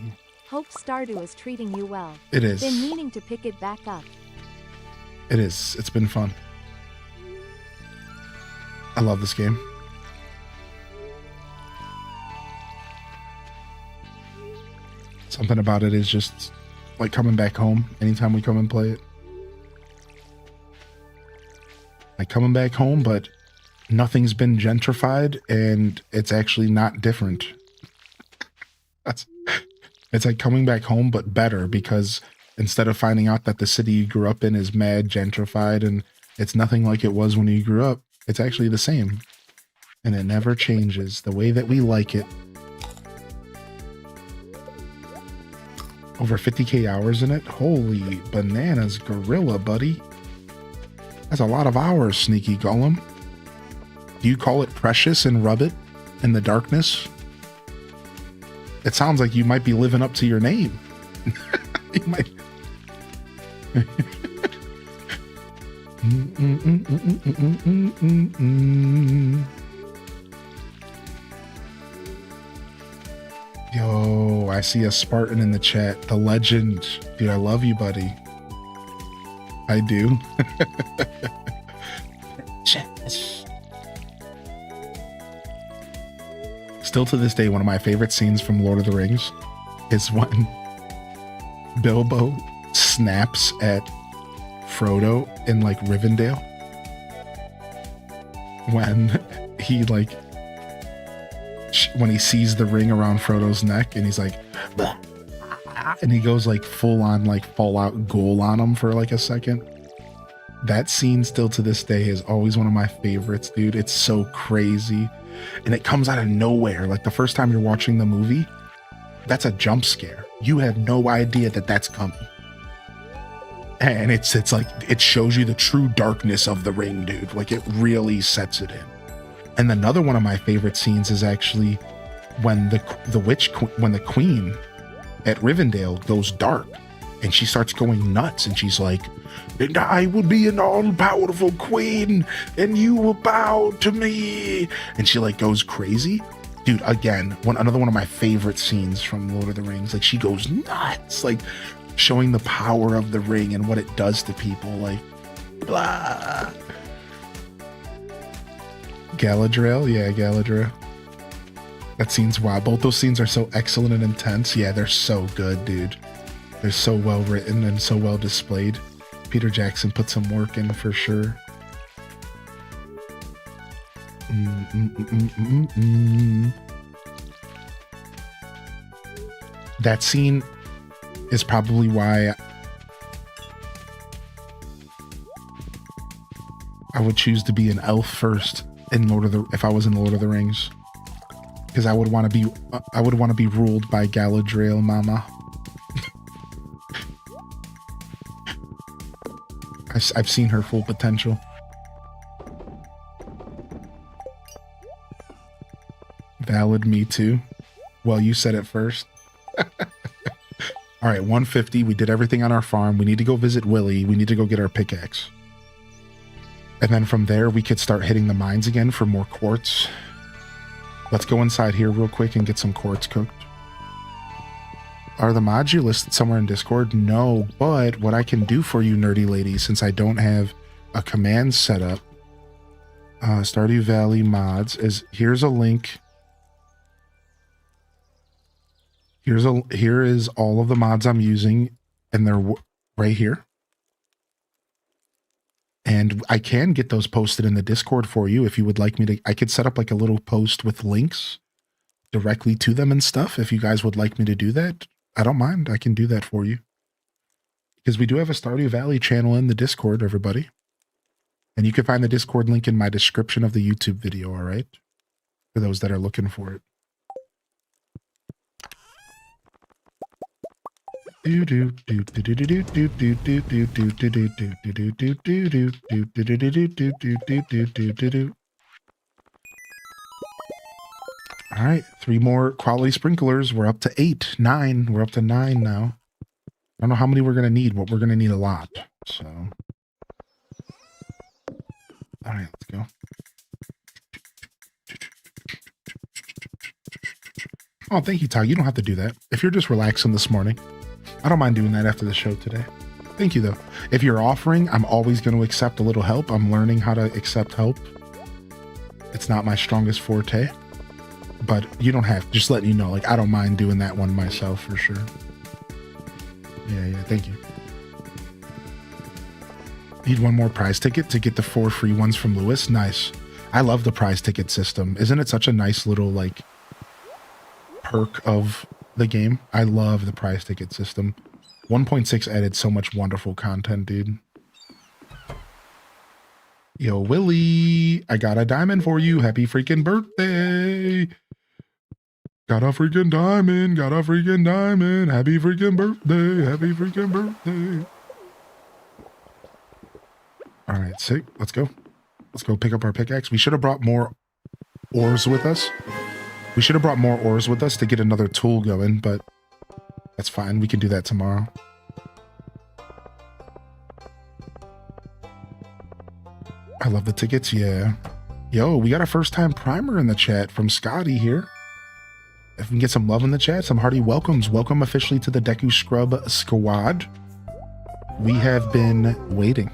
Hope Stardew is treating you well. It is. Been meaning to pick it back up. It is. It's been fun. I love this game. Something about it is just like coming back home anytime we come and play it. Like coming back home, but nothing's been gentrified and it's actually not different. It's like coming back home, but better, because instead of finding out that the city you grew up in is mad gentrified and it's nothing like it was when you grew up, it's actually the same. And it never changes the way that we like it. Over 50k hours in it? Holy bananas, gorilla, buddy. That's a lot of hours, sneaky golem. Do you call it precious and rub it in the darkness? It sounds like you might be living up to your name. You might. Yo, I see a Spartan in the chat. The legend. Dude, I love you, buddy. I do. Still to this day, one of my favorite scenes from Lord of the Rings is when Bilbo snaps at Frodo in like Rivendell. When he like when he sees the ring around Frodo's neck and he's like, bah, and he goes like full on like Fallout Ghoul on him for like a second. That scene still to this day is always one of my favorites, dude. It's so crazy. And it comes out of nowhere. Like the first time you're watching the movie, that's a jump scare. You have no idea that that's coming. And it's like, it shows you the true darkness of the ring, dude. Like it really sets it in. And another one of my favorite scenes is actually when when the queen at Rivendell goes dark and she starts going nuts and she's like, and I will be an all-powerful queen and you will bow to me. And she like goes crazy. Dude, again, another one of my favorite scenes from Lord of the Rings. Like she goes nuts, like showing the power of the ring and what it does to people. Like, blah. Galadriel? Yeah, Galadriel. That scene's wild. Both those scenes are so excellent and intense. Yeah, they're so good, dude. They're so well written and so well displayed. Peter Jackson put some work in for sure. That scene is probably why I would choose to be an elf first in if I was in Lord of the Rings. because I would want to be ruled by Galadriel, Mama. I've seen her full potential. Valid, me too. Well, you said it first. All right, 150. We did everything on our farm. We need to go visit Willy. We need to go get our pickaxe. And then from there, we could start hitting the mines again for more quartz. Let's go inside here real quick and get some quartz cooked. Are the mods you listed somewhere in Discord? No, but what I can do for you, nerdy ladies, since I don't have a command set up, Stardew Valley mods, is here's a link. Here is all of the mods I'm using, and they're right here. And I can get those posted in the Discord for you if you would like me to. I could set up like a little post with links directly to them and stuff. If you guys would like me to do that, I don't mind. I can do that for you. Because we do have a Stardew Valley channel in the Discord, everybody. And you can find the Discord link in my description of the YouTube video, all right? For those that are looking for it. All right, 3 more quality sprinklers. We're up to 8, 9. We're up to 9 now. I don't know how many we're going to need, but we're going to need a lot. So, all right, let's go. Oh, thank you, Ty. You don't have to do that. If you're just relaxing this morning, I don't mind doing that after the show today. Thank you, though. If you're offering, I'm always going to accept a little help. I'm learning how to accept help. It's not my strongest forte, but you don't have. Just letting you know, like, I don't mind doing that one myself for sure. Yeah, thank you. Need one more prize ticket to get the 4 free ones from Lewis. Nice. I love the prize ticket system. Isn't it such a nice little, like, perk of the game? I love the prize ticket system. 1.6 added so much wonderful content, dude. Yo, Willy, I got a diamond for you. Happy freaking birthday. Got a freaking diamond. Got a freaking diamond. Happy freaking birthday. Happy freaking birthday. All right, sick. Let's go. Let's go pick up our pickaxe. We should have brought more ores with us. We should have brought more ores with us to get another tool going, but that's fine. We can do that tomorrow. I love the tickets, yeah. Yo, we got a first-time primer in the chat from Scotty here. If we can get some love in the chat, some hearty welcomes. Welcome officially to the Deku Scrub Squad. We have been waiting.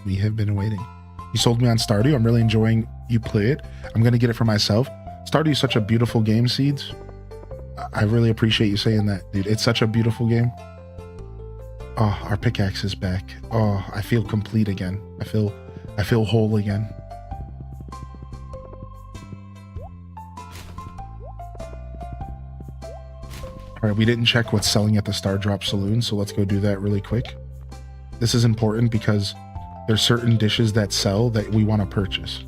We have been waiting. You sold me on Stardew. I'm really enjoying you play it. I'm going to get it for myself. Stardew is such a beautiful game, Seeds. I really appreciate you saying that, dude. It's such a beautiful game. Oh, our pickaxe is back. Oh, I feel complete again. I feel whole again. All right, we didn't check what's selling at the Star Drop Saloon, so let's go do that really quick. This is important because there's certain dishes that sell that we want to purchase.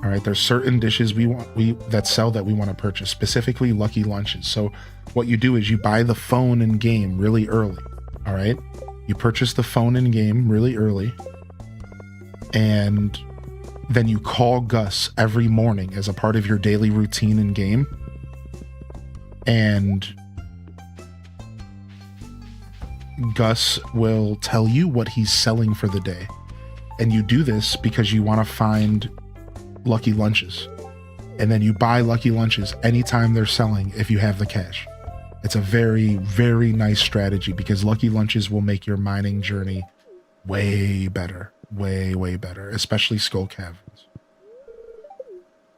All right, there's certain dishes that sell that we want to purchase, specifically Lucky Lunches. So what you do is you buy the phone in game really early. All right, you purchase the phone in game really early, and then you call Gus every morning as a part of your daily routine in game, and Gus will tell you what he's selling for the day. And you do this because you want to find Lucky Lunches, and then you buy Lucky Lunches anytime they're selling if you have the cash. It's a very, very nice strategy because Lucky Lunches will make your mining journey way better, way better, especially Skull Caverns.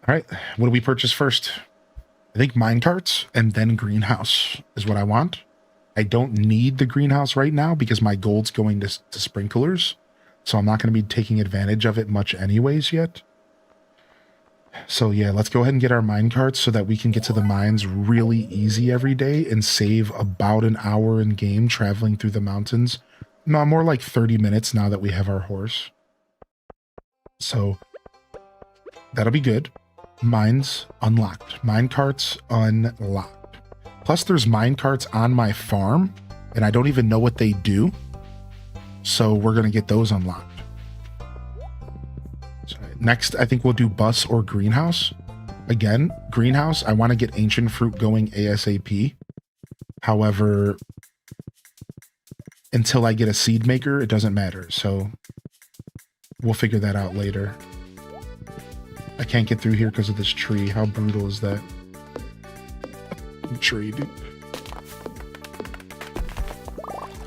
All right, what do we purchase first? I think minecarts and then greenhouse is what I want. I don't need the greenhouse right now because my gold's going to sprinklers, so I'm not going to be taking advantage of it much anyways yet. So yeah, let's go ahead and get our minecarts so that we can get to the mines really easy every day and save about an hour in game traveling through the mountains. No, more like 30 minutes now that we have our horse. So that'll be good. Mines unlocked. Mine carts unlocked. Plus there's mine carts on my farm and I don't even know what they do. So we're going to get those unlocked. So next, I think we'll do bus or greenhouse. Again, greenhouse, I want to get ancient fruit going ASAP. However, until I get a seed maker, it doesn't matter. So we'll figure that out later. I can't get through here because of this tree. How brutal is that? Tree, dude.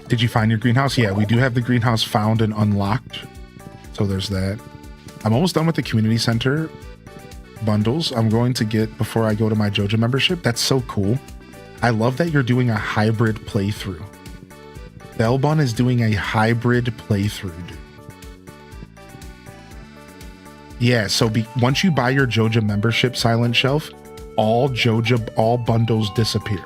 Did you find your greenhouse? Yeah, we do have the greenhouse found and unlocked. So there's that. I'm almost done with the community center bundles. I'm going to get before I go to my JoJo membership. That's so cool. I love that you're doing a hybrid playthrough. Bellbun is doing a hybrid playthrough, dude. Yeah, so once you buy your JoJo membership, Silent Shelf, all bundles disappear.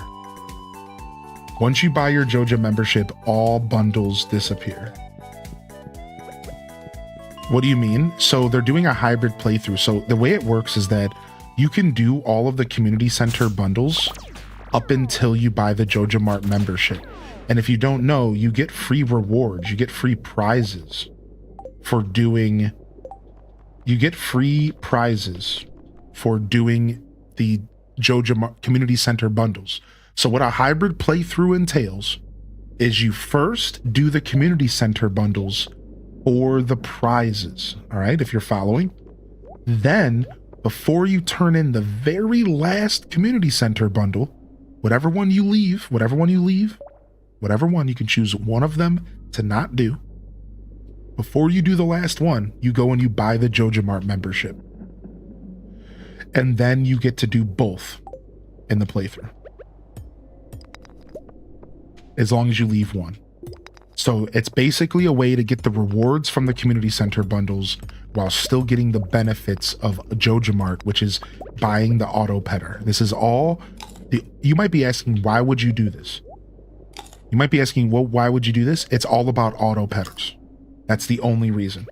Once you buy your JoJo membership, all bundles disappear. What do you mean? So they're doing a hybrid playthrough. So the way it works is that you can do all of the community center bundles up until you buy the JoJo Mart membership. And if you don't know, you get free rewards. You get free prizes for doing... You get free prizes for doing the JoJo Mart community center bundles. So what a hybrid playthrough entails is you first do the community center bundles for the prizes, all right, if you're following. Then, before you turn in the very last community center bundle, whatever one you leave, you can choose one of them to not do. Before you do the last one, you go and you buy the JoJo Mart membership. And then you get to do both in the playthrough. As long as you leave one. So it's basically a way to get the rewards from the community center bundles while still getting the benefits of JoJo Mart, which is buying the auto petter. This is all you might be asking, why would you do this? You might be asking, well, why would you do this? It's all about auto petters. That's the only reason.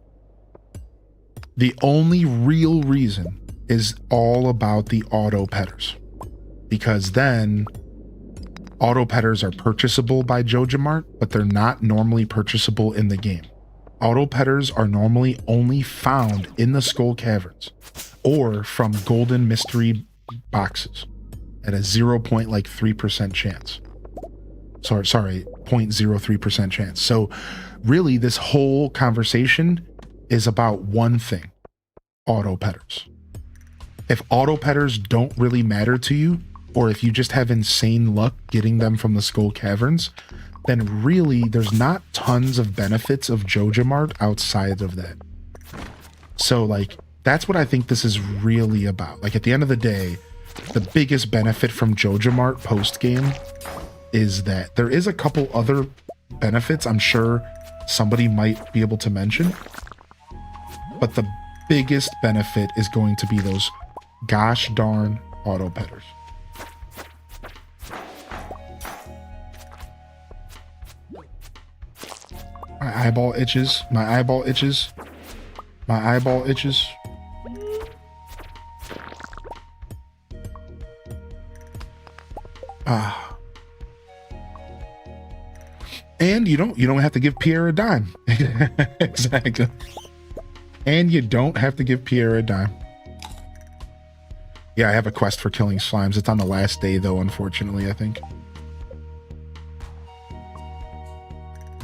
The only real reason is all about the auto petters. Because then auto petters are purchasable by JoJo Mart, but they're not normally purchasable in the game. Auto petters are normally only found in the Skull Caverns or from golden mystery boxes at a 0.3% chance. Sorry, 0.03% chance. So really this whole conversation is about one thing: auto petters. If auto petters don't really matter to you, or if you just have insane luck getting them from the Skull Caverns, then really there's not tons of benefits of JoJo Mart outside of that. So like, that's what I think this is really about. Like at the end of the day, the biggest benefit from JoJo Mart post-game is that there is a couple other benefits I'm sure somebody might be able to mention, but the biggest benefit is going to be those gosh darn auto petters. My eyeball itches. My eyeball itches. My eyeball itches. Ah. And you don't have to give Pierre a dime. Exactly. And you don't have to give Pierre a dime. Yeah, I have a quest for killing slimes. It's on the last day though, unfortunately, I think.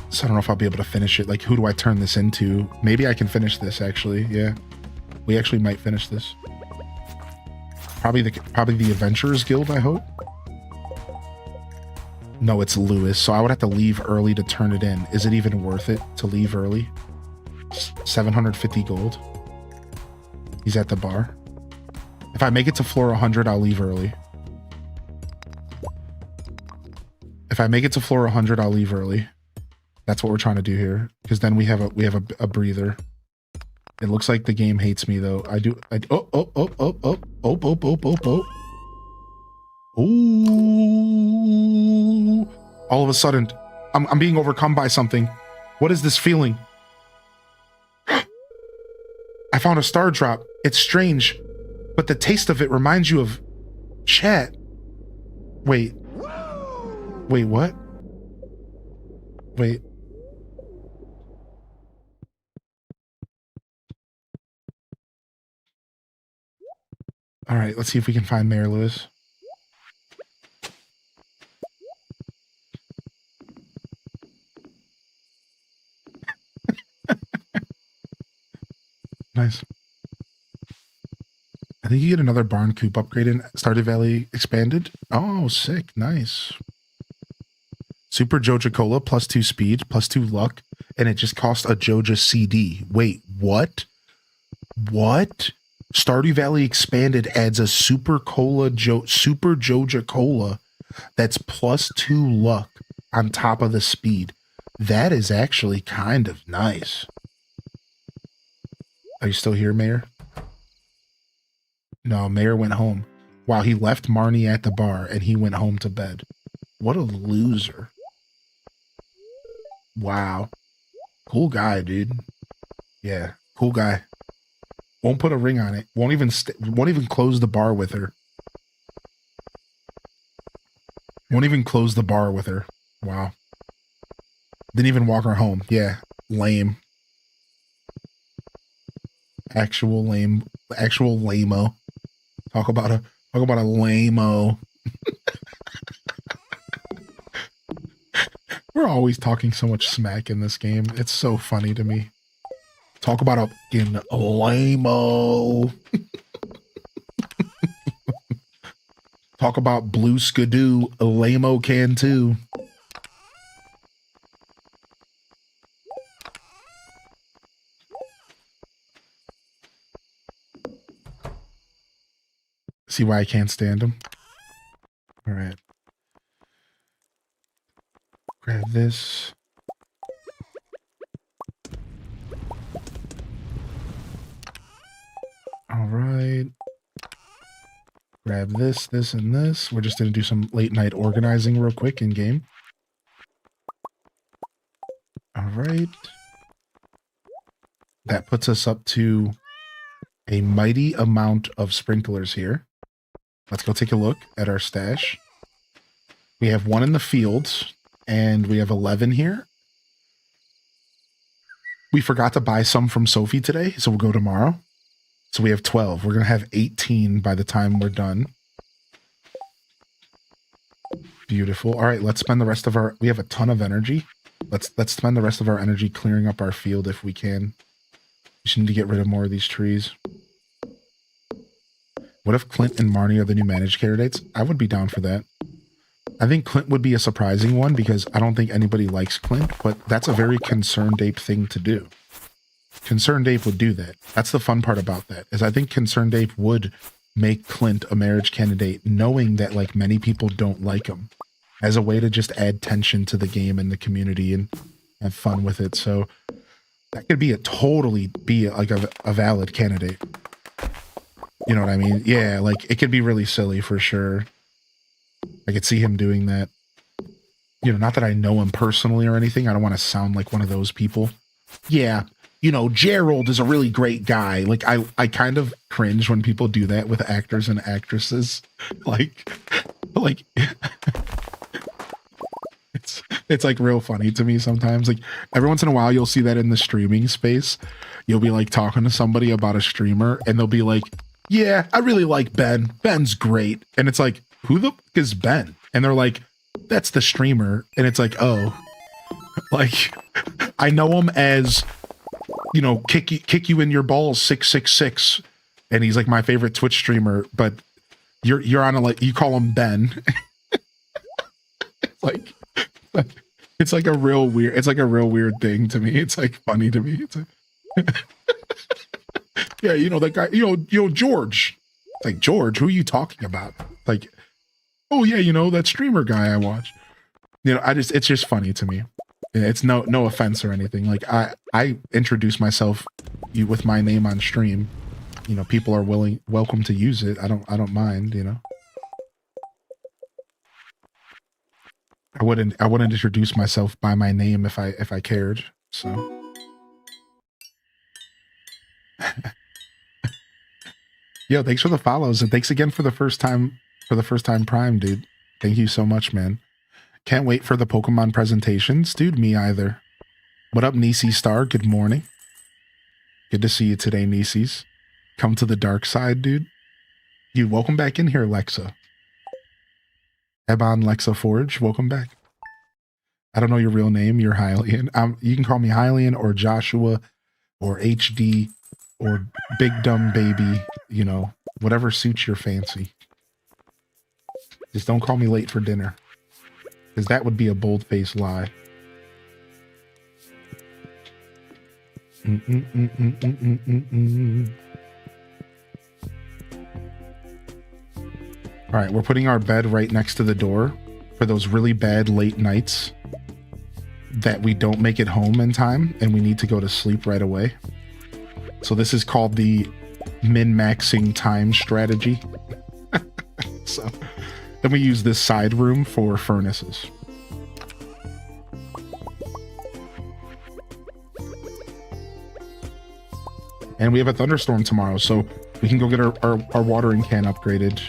So I don't know if I'll be able to finish it. Like, who do I turn this into? Maybe I can finish this, actually. Yeah. We actually might finish this. Probably the Adventurers Guild, I hope. No, it's Lewis. So I would have to leave early to turn it in. Is it even worth it to leave early? 750 gold. He's at the bar. If I make it to floor 100, I'll leave early. If I make it to floor 100, I'll leave early. That's what we're trying to do here, because then we have a breather. It looks like the game hates me though. Ooh! All of a sudden, I'm being overcome by something. What is this feeling? I found a star drop. It's strange. But the taste of it reminds you of chat. Wait. Wait, what? Wait. All right, let's see if we can find Mayor Lewis. Nice. I think you get another barn coop upgrade in Stardew Valley Expanded. Oh, sick. Nice. Super Joja Cola, +2 speed, +2 luck, and it just cost a Joja CD. Wait, what? What? Stardew Valley Expanded adds a Super Joja Cola that's +2 luck on top of the speed. That is actually kind of nice. Are you still here, Mayor? No, Mayor went home. Wow, he left Marnie at the bar and he went home to bed. What a loser. Wow. Cool guy, dude. Yeah, cool guy. Won't put a ring on it. Won't even close the bar with her. Won't even close the bar with her. Wow. Didn't even walk her home. Yeah, lame. Actual lame. Actual lame-o. Talk about a lame-o. We're always talking so much smack in this game. It's so funny to me. Talk about a fucking lame-o. Talk about blue skidoo. A lame-o can too. See why I can't stand him? All right. Grab this. All right. Grab this, this, and this. We're just going to do some late night organizing real quick in game. All right. That puts us up to a mighty amount of sprinklers here. Let's go take a look at our stash. We have 1 in the fields, and we have 11 here. We forgot to buy some from Sophie today, so we'll go tomorrow. So we have 12. We're going to have 18 by the time we're done. Beautiful. All right, let's spend the rest of our... We have a ton of energy. Let's spend the rest of our energy clearing up our field if we can. We just need to get rid of more of these trees. What if Clint and Marnie are the new managed candidates? I would be down for that. I think Clint would be a surprising one because I don't think anybody likes Clint, but that's a very Concerned Ape thing to do. Concerned Ape would do that. That's the fun part about that, is I think Concerned Ape would make Clint a marriage candidate knowing that like many people don't like him, as a way to just add tension to the game and the community and have fun with it. So that could be a valid candidate. You know what I mean? Yeah, like it could be really silly for sure. I could see him doing that. You know, not that I know him personally or anything. I don't want to sound like one of those people. Yeah, you know, Gerald is a really great guy. Like I kind of cringe when people do that with actors and actresses. Like it's like real funny to me sometimes. Like every once in a while you'll see that in the streaming space. You'll be like talking to somebody about a streamer and they'll be like, yeah, I really like Ben. Ben's great. And it's like, who the fuck is Ben? And they're like, that's the streamer. And it's like, oh, like I know him as, you know, kick you in your balls 666. And he's like my favorite Twitch streamer, but you're on a, like, you call him Ben. It's like a real weird thing to me. It's like funny to me. It's like, yeah, you know, that guy, you know, George. It's like, George, who are you talking about? Like, oh yeah, you know, that streamer guy I watch. You know, it's just funny to me. It's no offense or anything. Like I introduce myself with my name on stream. You know, people are welcome to use it. I don't mind, you know. I wouldn't introduce myself by my name if I cared. So Yo, thanks for the follows and thanks again for the first time Prime, dude. Thank you so much, man. Can't wait for the Pokemon presentations, dude. Me either. What up, Nisi Star? Good morning. Good to see you today, Nisis. Come to the dark side, dude. Dude, welcome back in here, Lexa. Ebon Lexa Forge, welcome back. I don't know your real name. You're Hylian. You can call me Hylian or Joshua or HD or Big Dumb Baby, you know, whatever suits your fancy. Just don't call me late for dinner, because that would be a bold-faced lie. All right, we're putting our bed right next to the door for those really bad late nights that we don't make it home in time and we need to go to sleep right away. So this is called the min-maxing time strategy. So then we use this side room for furnaces. And we have a thunderstorm tomorrow, so we can go get our watering can upgraded.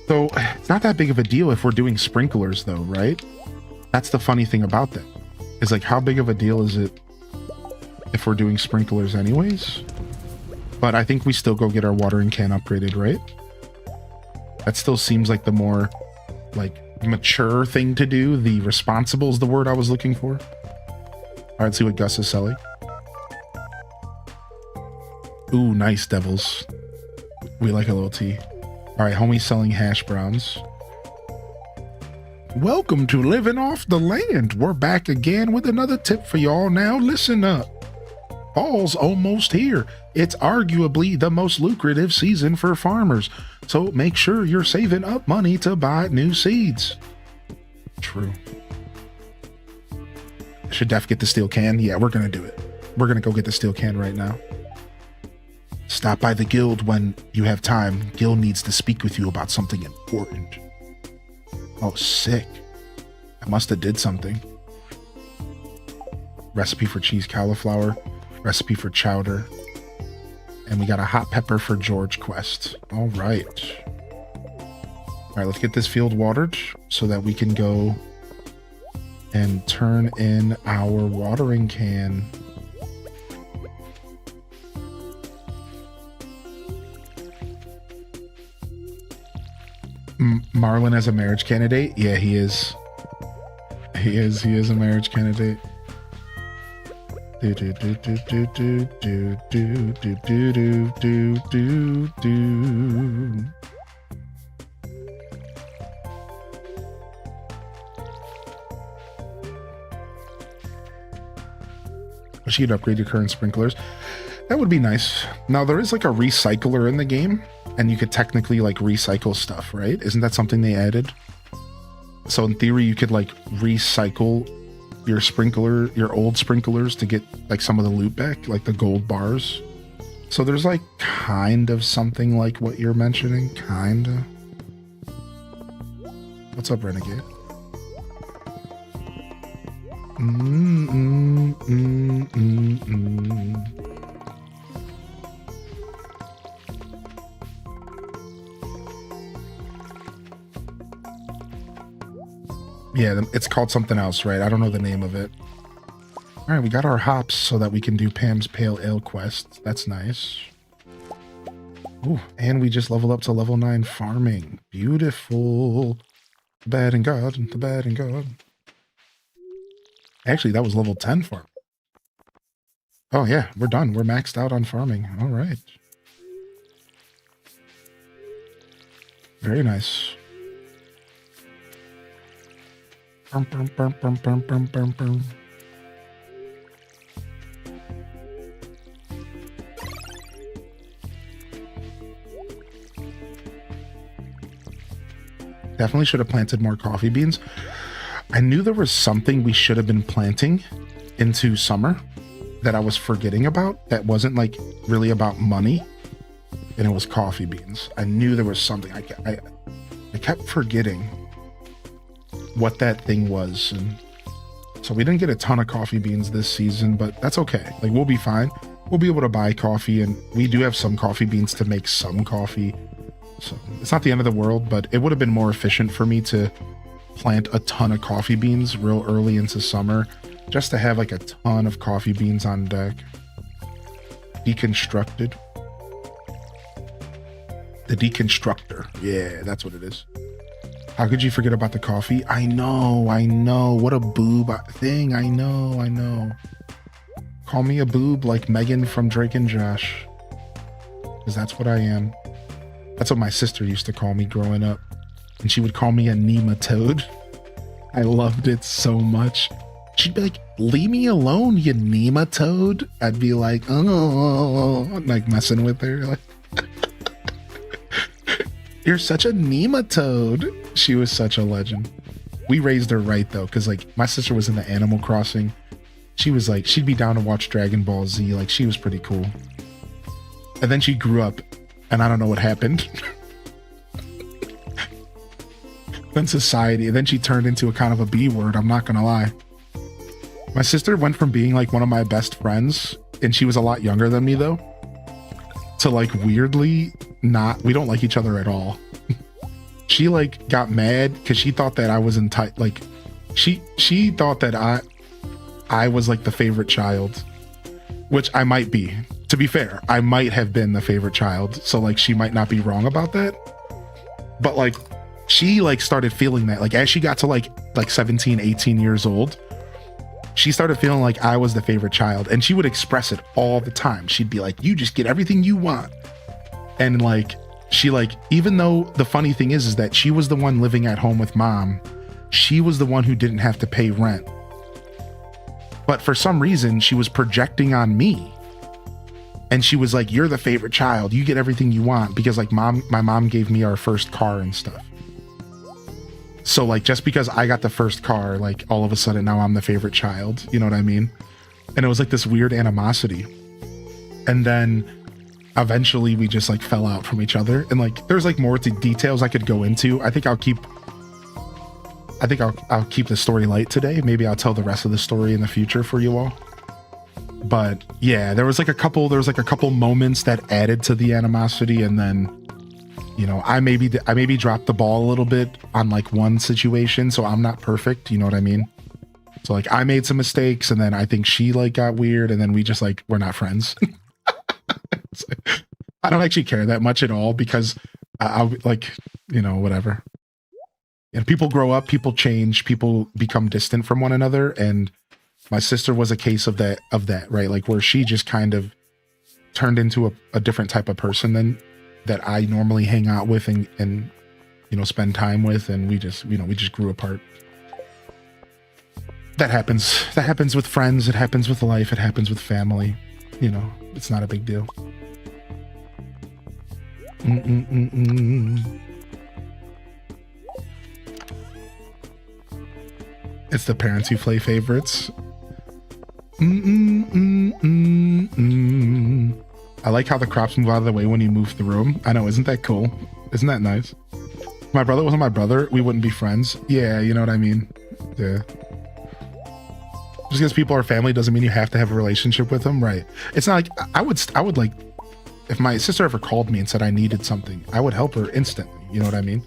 So it's not that big of a deal if we're doing sprinklers though, right? That's the funny thing about that. Is like, how big of a deal is it if we're doing sprinklers anyways? But I think we still go get our watering can upgraded, right? That still seems like the more like mature thing to do. The responsible is the word I was looking for. All right, let's see what Gus is selling. Ooh, nice, devils. We like a little tea. All right, homie's selling hash browns. Welcome to Living Off the Land. We're back again with another tip for y'all. Now listen up. Fall's almost here. It's arguably the most lucrative season for farmers, so make sure you're saving up money to buy new seeds. True. Should Def get the steel can? Yeah, we're gonna do it. We're gonna go get the steel can right now. Stop by the guild when you have time. Gil needs to speak with you about something important. Oh, sick. I must have did something. Recipe for cheese cauliflower. Recipe for chowder. And we got a hot pepper for George quest. All right. All right, let's get this field watered so that we can go and turn in our watering can. Marlon as a marriage candidate? Yeah, he is. He is a marriage candidate. Do do do do do do do do do do do do do. Wish you'd upgrade your current sprinklers. That would be nice. Now there is like a recycler in the game, and you could technically like recycle stuff, right? Isn't that something they added? So in theory, you could like recycle your old sprinklers to get like some of the loot back, like the gold bars. So there's like kind of something like what you're mentioning, kinda. What's up, Renegade? Yeah, it's called something else, right? I don't know the name of it. All right, we got our hops so that we can do Pam's Pale Ale quest. That's nice. Ooh, and we just leveled up to level 9 farming. Beautiful. The bad and God, the bad and God. Actually, that was level 10 farm. Oh yeah, we're done. We're maxed out on farming. All right. Very nice. Bum, bum, bum, bum, bum, bum, bum, bum. Definitely should have planted more coffee beans. I knew there was something we should have been planting into summer that I was forgetting about that wasn't like really about money, and it was coffee beans. I knew there was something. I kept forgetting what that thing was, and so we didn't get a ton of coffee beans this season, but that's okay. Like, we'll be fine. we'll be able to buy coffee, and we do have some coffee beans to make some coffee. So it's not the end of the world, but it would have been more efficient for me to plant a ton of coffee beans real early into summer, just to have like a ton of coffee beans on deck. Deconstructed. The deconstructor. Yeah, that's what it is. How could you forget about the coffee? I know. What a boob thing. I know. Call me a boob like Megan from Drake and Josh. Because that's what I am. That's what my sister used to call me growing up. And she would call me a nematode. I loved it so much. She'd be like, leave me alone, you nematode. I'd be like, oh, like messing with her. Like, you're such a nematode. She was such a legend. We raised her right though, because like my sister was into Animal Crossing. She was like, she'd be down to watch Dragon Ball Z. Like she was pretty cool. And then she grew up and I don't know what happened. Then society, and then she turned into a kind of a B word. I'm not gonna lie. My sister went from being like one of my best friends, and she was a lot younger than me though, to like weirdly not, we don't like each other at all. She like got mad because she thought that I was like she thought that I was like the favorite child, which I might be. To be fair, I might have been the favorite child, so like she might not be wrong about that. But like she like started feeling that, like as she got to like 17, 18 years old, she started feeling like I was the favorite child, and she would express it all the time. She'd be like, you just get everything you want. And like she like, even though the funny thing is that she was the one living at home with mom, she was the one who didn't have to pay rent. But for some reason she was projecting on me. And she was like, you're the favorite child, you get everything you want, because like my mom gave me our first car and stuff. So like just because I got the first car, like all of a sudden now I'm the favorite child, you know what I mean? And it was like this weird animosity. And then eventually we just like fell out from each other, and like there's like more details I could go into. I think I'll keep the story light today. Maybe I'll tell the rest of the story in the future for you all. But yeah, there was like a couple moments that added to the animosity, and then you know, I maybe dropped the ball a little bit on like one situation, so I'm not perfect, you know what I mean? So like I made some mistakes, and then I think she like got weird, and then we just like, we're not friends. I don't actually care that much at all, because I'll like, you know, whatever. And people grow up, people change, people become distant from one another, and my sister was a case of that, right? Like where she just kind of turned into a different type of person than that I normally hang out with and you know, spend time with, and we just grew apart. That happens with friends, it happens with life, it happens with family, you know, it's not a big deal. It's the parents who play favorites. I like how the crops move out of the way when you move through them. I know, isn't that cool? Isn't that nice? If my brother wasn't my brother, we wouldn't be friends. Yeah, you know what I mean? Yeah. Just because people are family doesn't mean you have to have a relationship with them, right? It's not like I would like, if my sister ever called me and said I needed something, I would help her instantly. You know what I mean?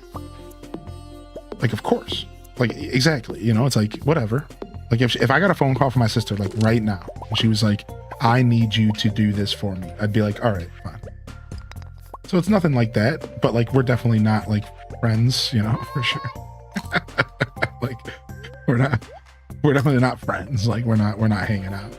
Like, of course. Like, exactly. You know, it's like, whatever. Like if I got a phone call from my sister, like right now, and she was like, I need you to do this for me, I'd be like, all right, fine. So it's nothing like that, but like, we're definitely not like friends, you know, for sure. Like we're definitely not friends. Like we're not hanging out.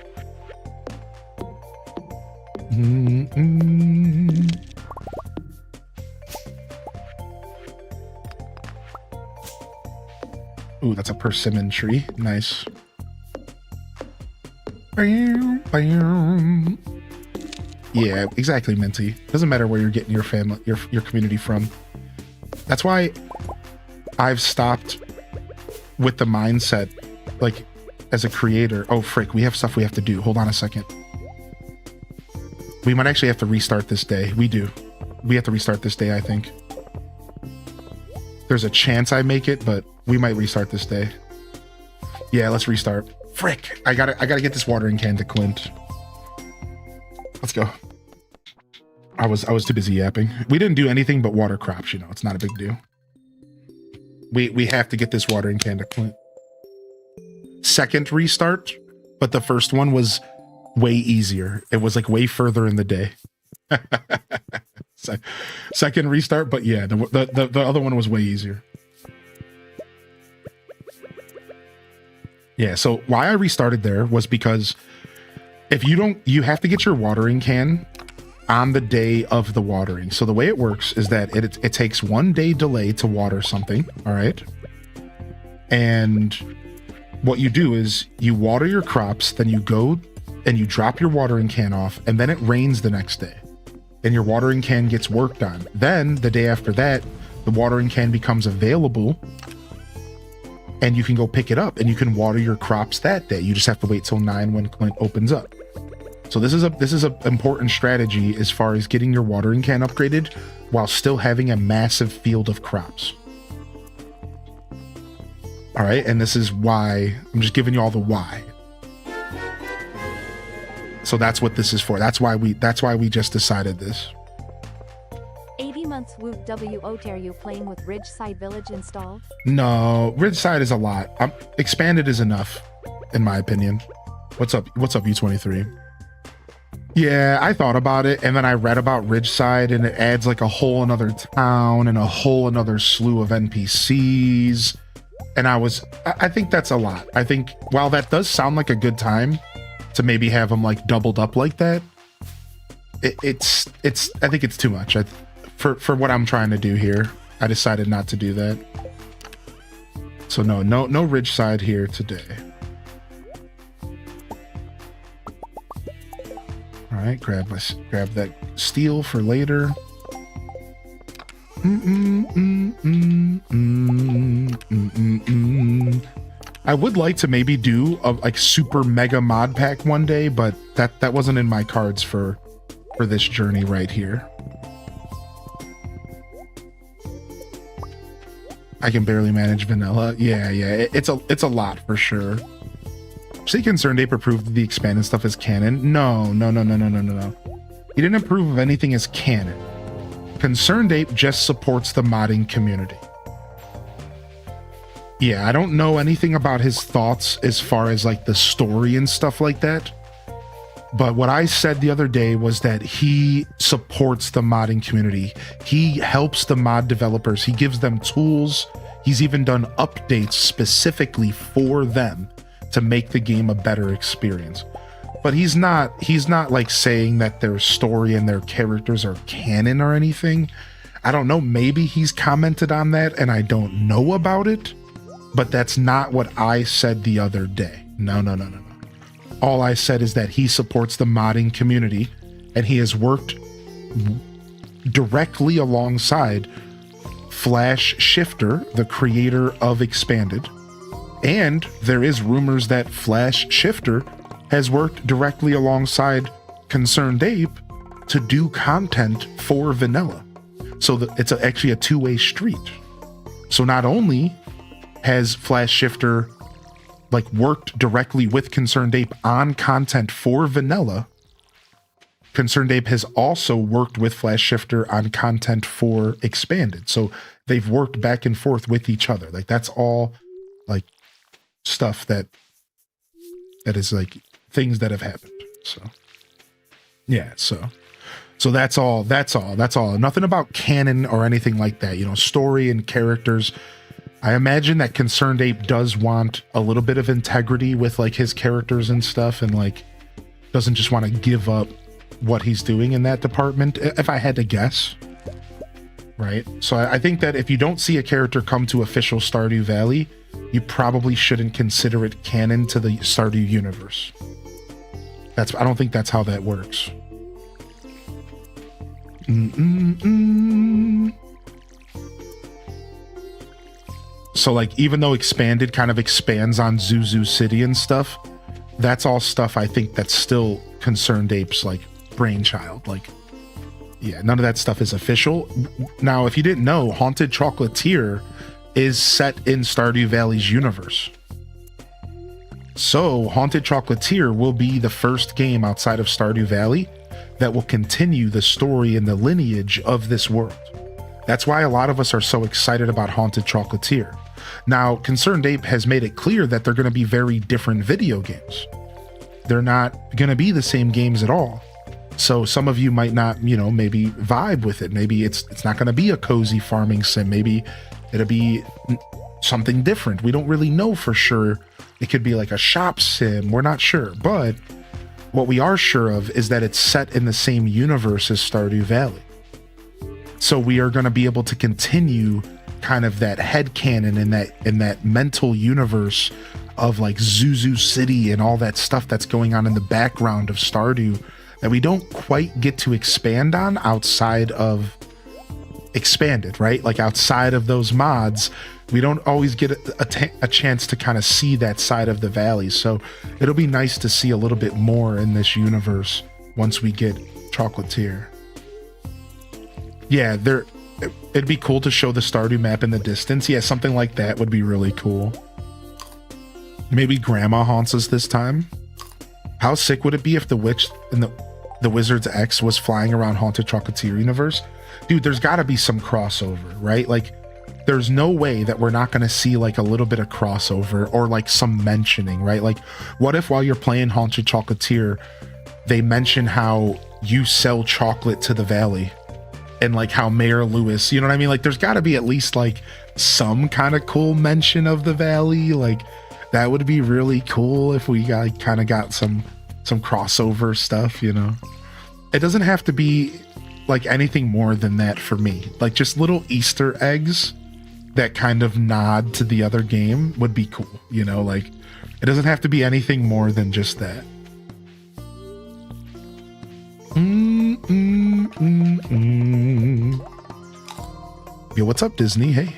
Ooh, that's a persimmon tree. Nice. Yeah, exactly, Minty. Doesn't matter where you're getting your family, your community from. That's why I've stopped with the mindset, like, as a creator. Oh, frick, we have stuff we have to do. Hold on a second. We might actually have to restart this day. We do. We have to restart this day, I think. There's a chance I make it, but we might restart this day. Yeah, let's restart. Frick, I gotta get this watering can to Clint. Let's go. I was too busy yapping. We didn't do anything but water crops, you know. It's not a big deal. We have to get this watering can to Clint. Second restart, but the first one was way easier. It was like way further in the day. Second restart, but yeah, the other one was way easier. Yeah, so why I restarted there was because if you have to get your watering can on the day of the watering. So the way it works is that it takes 1 day delay to water something, all right? And what you do is you water your crops, then you go and you drop your watering can off, and then it rains the next day. And your watering can gets worked on. Then the day after that, the watering can becomes available and you can go pick it up and you can water your crops that day. You just have to wait till 9 when Clint opens up. So this is a important strategy as far as getting your watering can upgraded while still having a massive field of crops. All right, and this is why I'm just giving you all the why. So that's what this is for. That's why we just decided this. 80 months Woot WO. Are you playing with Ridgeside Village installed? No, Ridgeside is a lot. Expanded is enough, in my opinion. What's up, U23? Yeah, I thought about it, and then I read about Ridgeside, and it adds like a whole another town and a whole another slew of NPCs. And I think that's a lot. I think while that does sound like a good time to maybe have them like doubled up like that, I think it's too much. For what I'm trying to do here, I decided not to do that. So no Ridgeside here today. All right, grab that steel for later. I would like to maybe do a like super mega mod pack one day, but that wasn't in my cards for this journey right here. I can barely manage vanilla. Yeah, it's a lot for sure. See, Concerned Ape approved the expanded stuff as canon. No. He didn't approve of anything as canon. Concerned Ape just supports the modding community. Yeah, I don't know anything about his thoughts as far as like the story and stuff like that. But what I said the other day was that he supports the modding community. He helps the mod developers. He gives them tools. He's even done updates specifically for them to make the game a better experience. But he's not like saying that their story and their characters are canon or anything. I don't know, maybe he's commented on that and I don't know about it, but that's not what I said the other day. No. All I said is that he supports the modding community and he has worked directly alongside Flash Shifter, the creator of Expanded. And there is rumors that Flash Shifter has worked directly alongside Concerned Ape to do content for vanilla. So it's actually a two-way street. So not only has Flash Shifter like worked directly with Concerned Ape on content for vanilla, Concerned Ape has also worked with Flash Shifter on content for Expanded. So they've worked back and forth with each other. Like that's all like stuff that is like things that have happened. So yeah, so that's all. Nothing about canon or anything like that, you know, story and characters. I imagine that Concerned Ape does want a little bit of integrity with like his characters and stuff, and like doesn't just want to give up what he's doing in that department, if I had to guess. Right? So I think that if you don't see a character come to official Stardew Valley, you probably shouldn't consider it canon to the Stardew universe. I don't think that's how that works. So like, even though Expanded kind of expands on Zuzu City and stuff, that's all stuff I think that's still Concerned Ape's like brainchild. Like, yeah, none of that stuff is official. Now, if you didn't know, Haunted Chocolatier is set in Stardew Valley's universe. So Haunted Chocolatier will be the first game outside of Stardew Valley that will continue the story and the lineage of this world. That's why a lot of us are so excited about Haunted Chocolatier. Now, Concerned Ape has made it clear that they're going to be very different video games. They're not going to be the same games at all. So some of you might not, maybe vibe with it. Maybe it's not going to be a cozy farming sim. Maybe it'll be something different. We don't really know for sure. It could be like a shop sim. We're not sure. But what we are sure of is that it's set in the same universe as Stardew Valley. So we are going to be able to continue kind of that headcanon in that mental universe of like Zuzu City and all that stuff that's going on in the background of Stardew that we don't quite get to expand on outside of Expanded, right? Like outside of those mods, we don't always get a chance to kind of see that side of the valley. So it'll be nice to see a little bit more in this universe once we get Chocolatier. Yeah, it'd be cool to show the Stardew map in the distance. Yeah, something like that would be really cool. Maybe Grandma haunts us this time. How sick would it be if the witch in the Wizard's X was flying around Haunted Chocolatier universe? Dude, there's got to be some crossover, right? Like, there's no way that we're not going to see like a little bit of crossover or like some mentioning, right? Like, what if while you're playing Haunted Chocolatier, they mention how you sell chocolate to the valley and like how Mayor Lewis, you know what I mean? Like, there's got to be at least like some kind of cool mention of the valley. Like, that would be really cool if we got kind of got some crossover stuff, It doesn't have to be like anything more than that for me. Like, just little Easter eggs that kind of nod to the other game would be cool, like it doesn't have to be anything more than just that. Yo, what's up, Disney? Hey.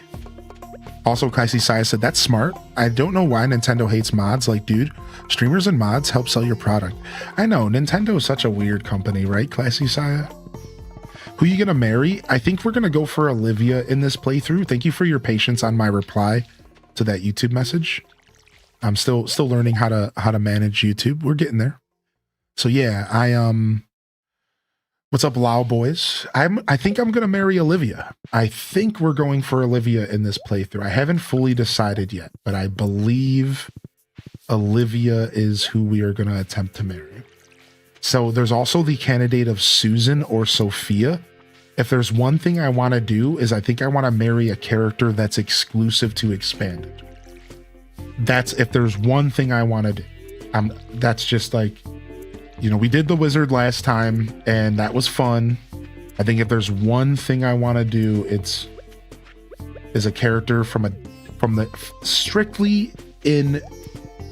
Also, Kaisi Saya said, that's smart. I don't know why Nintendo hates mods. Like, dude, streamers and mods help sell your product. I know, Nintendo is such a weird company, right, Kaisi Saya? Who you gonna marry? I think we're gonna go for Olivia in this playthrough. Thank you for your patience on my reply to that YouTube message. I'm still learning how to manage YouTube. We're getting there. So yeah, what's up, Lao boys? I think I'm gonna marry Olivia. I think we're going for Olivia in this playthrough. I haven't fully decided yet, but I believe Olivia is who we are gonna attempt to marry. So there's also the candidate of Susan or Sophia. If there's one thing I want to do is I think I want to marry a character that's exclusive to Expanded. That's if there's one thing I want to do. That's just like, we did the wizard last time and that was fun. I think if there's one thing I want to do, is a character from the strictly in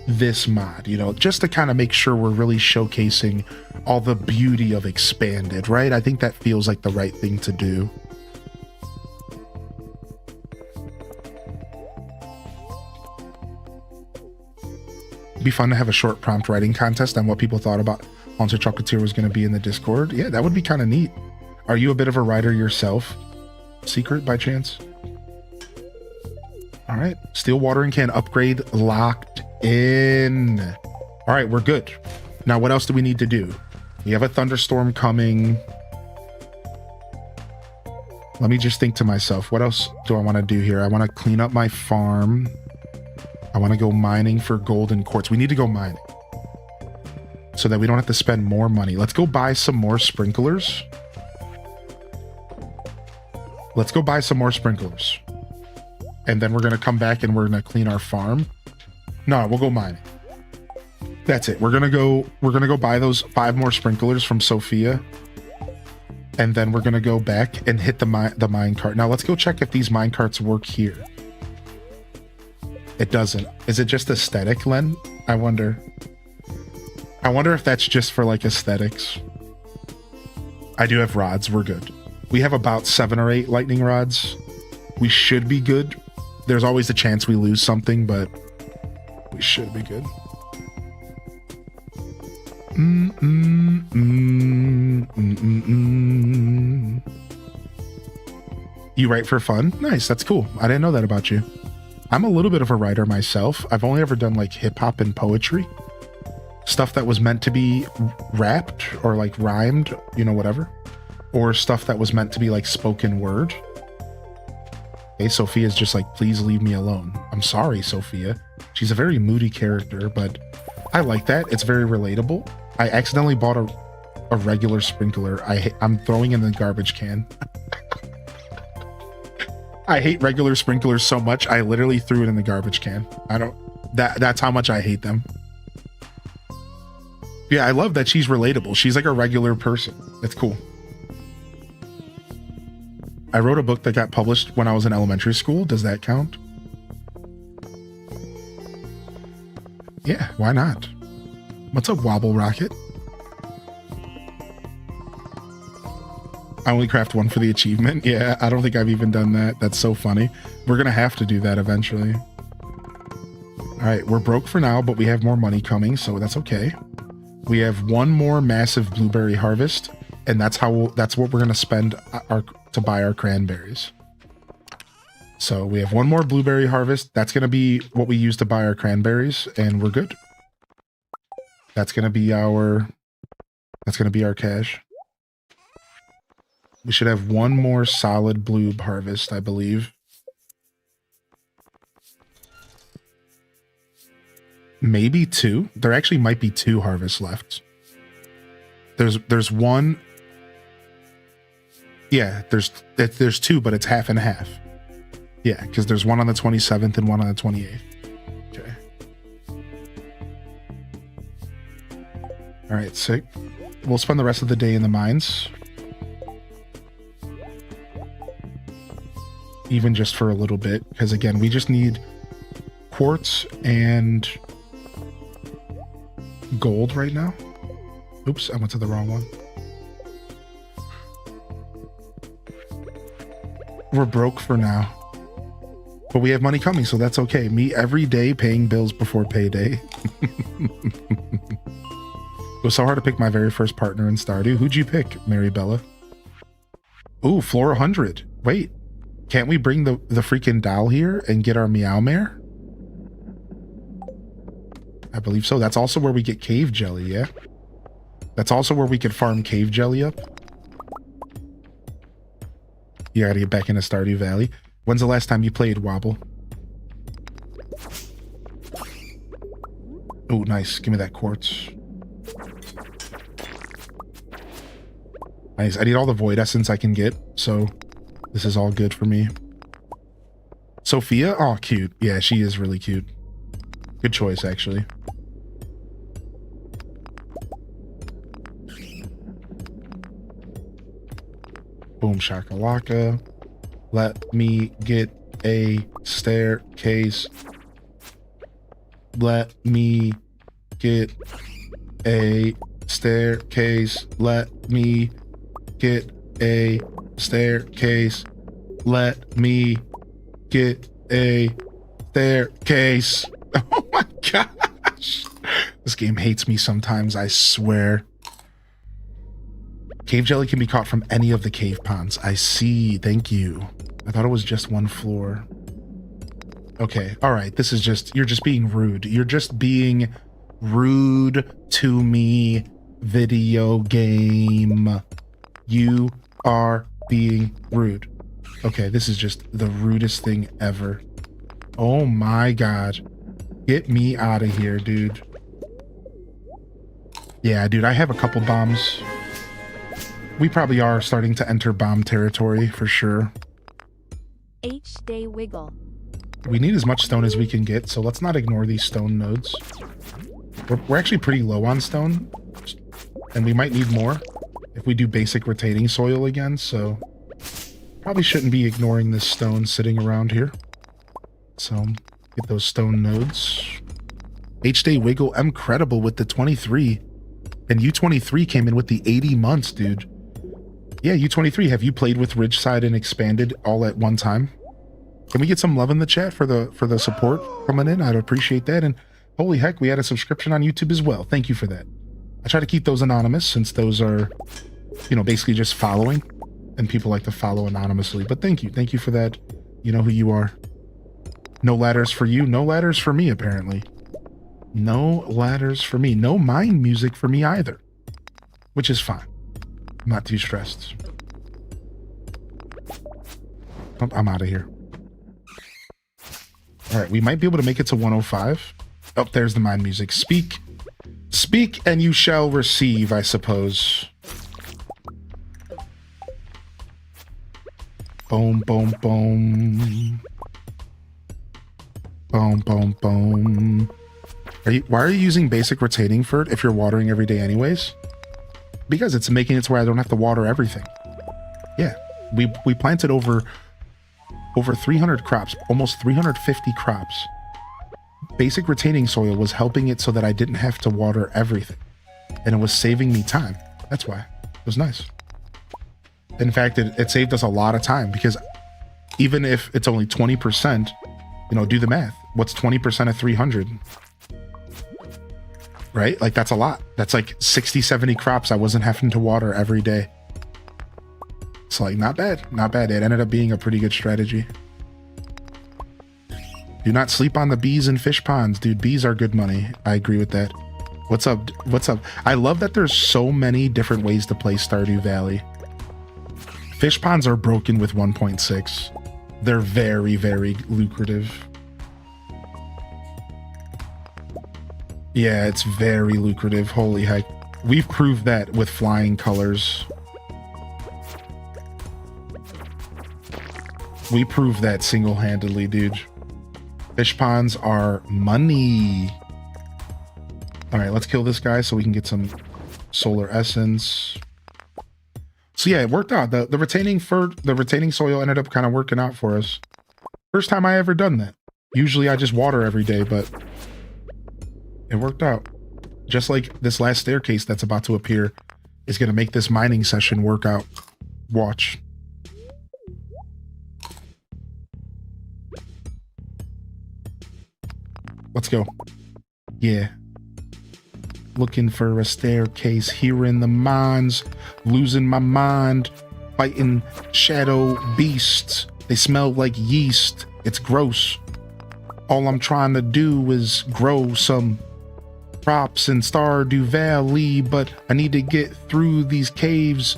this mod, just to kind of make sure we're really showcasing all the beauty of Expanded, right? I think that feels like the right thing to do. It'd be fun to have a short prompt writing contest on what people thought about Haunted Chocolatier was going to be in the Discord. Yeah, that would be kind of neat. Are you a bit of a writer yourself? Secret by chance? All right, steel watering can upgrade locked in. All right, we're good. Now, what else do we need to do? We have a thunderstorm coming. Let me just think to myself, what else do I want to do here? I want to clean up my farm. I want to go mining for golden quartz. We need to go mining so that we don't have to spend more money. Let's go buy some more sprinklers. Let's go buy some more sprinklers. And then we're going to come back and we're going to clean our farm. No, we'll go mining. That's it. We're going to go buy those 5 more sprinklers from Sophia. And then we're going to go back and hit the mine cart. Now let's go check if these mine carts work here. It doesn't. Is it just aesthetic, Len? I wonder if that's just for like aesthetics. I do have rods. We're good. We have about 7 or 8 lightning rods. We should be good. There's always a chance we lose something, but we should be good. You write for fun? Nice, that's cool. I didn't know that about you. I'm a little bit of a writer myself. I've only ever done like hip hop and poetry. stuff that was meant to be rapped or like rhymed, you know, whatever, or stuff that was meant to be like spoken word. Okay, Sophia's just like, please leave me alone. I'm sorry, Sophia. She's a very moody character, but I like that. It's very relatable. I accidentally bought a regular sprinkler. I'm throwing in the garbage can. I hate regular sprinklers so much. I literally threw it in the garbage can. That's how much I hate them. Yeah, I love that she's relatable. She's like a regular person. It's cool. I wrote a book that got published when I was in elementary school. Does that count? Yeah, why not? What's up, Wobble Rocket? I only craft one for the achievement. Yeah, I don't think I've even done that. That's so funny. We're gonna have to do that eventually. All right, we're broke for now, but we have more money coming, so that's okay. We have one more massive blueberry harvest, and that's what we're gonna spend to buy our cranberries. So we have one more blueberry harvest. That's gonna be what we use to buy our cranberries, and we're good. That's gonna be our cash. We should have one more solid blue harvest, I believe. Maybe two. There actually might be two harvests left. There's one. Yeah, there's two, but it's half and half. Yeah, because there's one on the 27th and one on the 28th. Okay. All right, sick. We'll spend the rest of the day in the mines. Even just for a little bit, because again, we just need quartz and gold right now. Oops, I went to the wrong one. We're broke for now, but we have money coming, so that's okay. Me every day paying bills before payday. It was so hard to pick my very first partner in Stardew. Who'd you pick, Mary Bella? Ooh, floor 100. Wait. Can't we bring the freaking doll here and get our Meow Mare? I believe so. That's also where we get cave jelly, yeah? That's also where we could farm cave jelly up. You gotta get back into Stardew Valley. When's the last time you played, Wobble? Oh, nice. Give me that quartz. Nice. I need all the void essence I can get, so this is all good for me. Sophia? Oh, cute. Yeah, she is really cute. Good choice, actually. Boom shakalaka. Let me get a staircase. Let me get a staircase. Let me get a staircase. Let me get a staircase. Oh my gosh. This game hates me sometimes, I swear. Cave jelly can be caught from any of the cave ponds. I see. Thank you. I thought it was just one floor. Okay. All right. This is just, you're just being rude. You're just being rude to me, video game. You are being rude. Okay. This is just the rudest thing ever. Oh my God. Get me out of here, dude. Yeah, dude, I have a couple bombs. We probably are starting to enter bomb territory for sure. H-Day Wiggle. We need as much stone as we can get, so let's not ignore these stone nodes. We're actually pretty low on stone, and we might need more if we do basic retaining soil again, so probably shouldn't be ignoring this stone sitting around here. So get those stone nodes. H-Day Wiggle, incredible with the 23, and U23 came in with the 80 months, dude. Yeah, U23, have you played with Ridgeside and Expanded all at one time? Can we get some love in the chat for the support coming in? I'd appreciate that. And holy heck, we had a subscription on YouTube as well. Thank you for that. I try to keep those anonymous since those are, you know, basically just following, and people like to follow anonymously. But thank you. Thank you for that. You know who you are. No ladders for you. No ladders for me, apparently. No ladders for me. No mine music for me either. Which is fine. I'm not too stressed. Oh, I'm out of here. All right, we might be able to make it to 105. Oh, there's the mine music. Speak. Speak and you shall receive, I suppose. Boom, boom, boom. Boom, boom, boom. Why are you using basic retaining fert if you're watering every day anyways? Because it's making it to where I don't have to water everything. Yeah, we planted over 300 crops, almost 350 crops. Basic retaining soil was helping it so that I didn't have to water everything. And it was saving me time. That's why. It was nice. In fact, it saved us a lot of time because even if it's only 20%, you know, do the math. What's 20% of 300? Right? Like, that's a lot. That's like 60, 70 crops I wasn't having to water every day. So, like, not bad. Not bad. It ended up being a pretty good strategy. Do not sleep on the bees and fish ponds, dude. Bees are good money. I agree with that. What's up? What's up? I love that there's so many different ways to play Stardew Valley. Fish ponds are broken with 1.6. They're very, very lucrative. Yeah, it's very lucrative. Holy heck. We've proved that with flying colors. We proved that single-handedly, dude. Fish ponds are money. All right, let's kill this guy so we can get some solar essence. So yeah, it worked out. The retaining soil ended up kind of working out for us. First time I ever done that. Usually I just water every day, but it worked out. Just like this last staircase that's about to appear is going to make this mining session work out. Watch. Let's go. Yeah. Looking for a staircase here in the mines. Losing my mind. Fighting shadow beasts. They smell like yeast. It's gross. All I'm trying to do is grow some crops in Stardew Valley, but I need to get through these caves.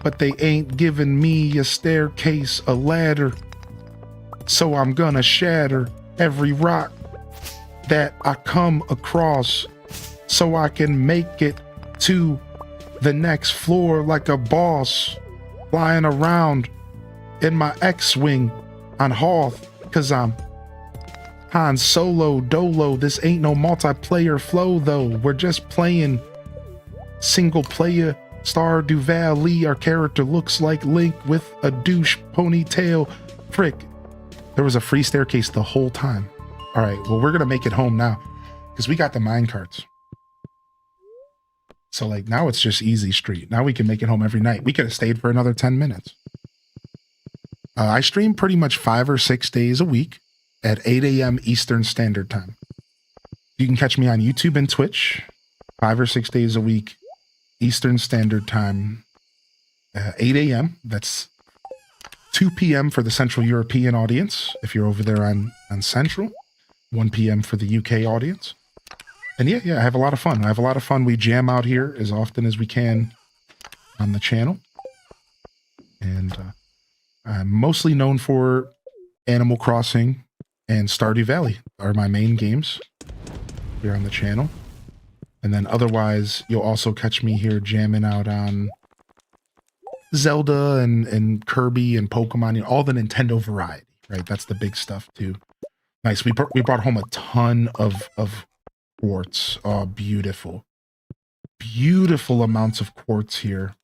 But they ain't giving me a staircase, a ladder. So I'm gonna shatter every rock that I come across so I can make it to the next floor like a boss, flying around in my X-Wing on Hoth, cause I'm Han Solo Dolo. This ain't no multiplayer flow though. We're just playing single player Stardew Valley. Our character looks like Link with a douche ponytail. Frick. There was a free staircase the whole time. All right, well, we're gonna make it home now because we got the mine carts. So like now it's just easy street. Now we can make it home every night. We could have stayed for another 10 minutes. I stream pretty much 5 or 6 days a week at 8 a.m. Eastern Standard Time. You can catch me on YouTube and Twitch 5 or 6 days a week, Eastern Standard Time, 8 a.m. That's 2 p.m. for the Central European audience, if you're over there on Central, 1 p.m. for the UK audience. And yeah, I have a lot of fun. I have a lot of fun. We jam out here as often as we can on the channel. And I'm mostly known for Animal Crossing and Stardew Valley are my main games here on the channel. And then otherwise, you'll also catch me here jamming out on Zelda and Kirby and Pokemon, you know, all the Nintendo variety, right? That's the big stuff too. Nice. We brought home a ton of quartz. Oh, beautiful. Beautiful amounts of quartz here.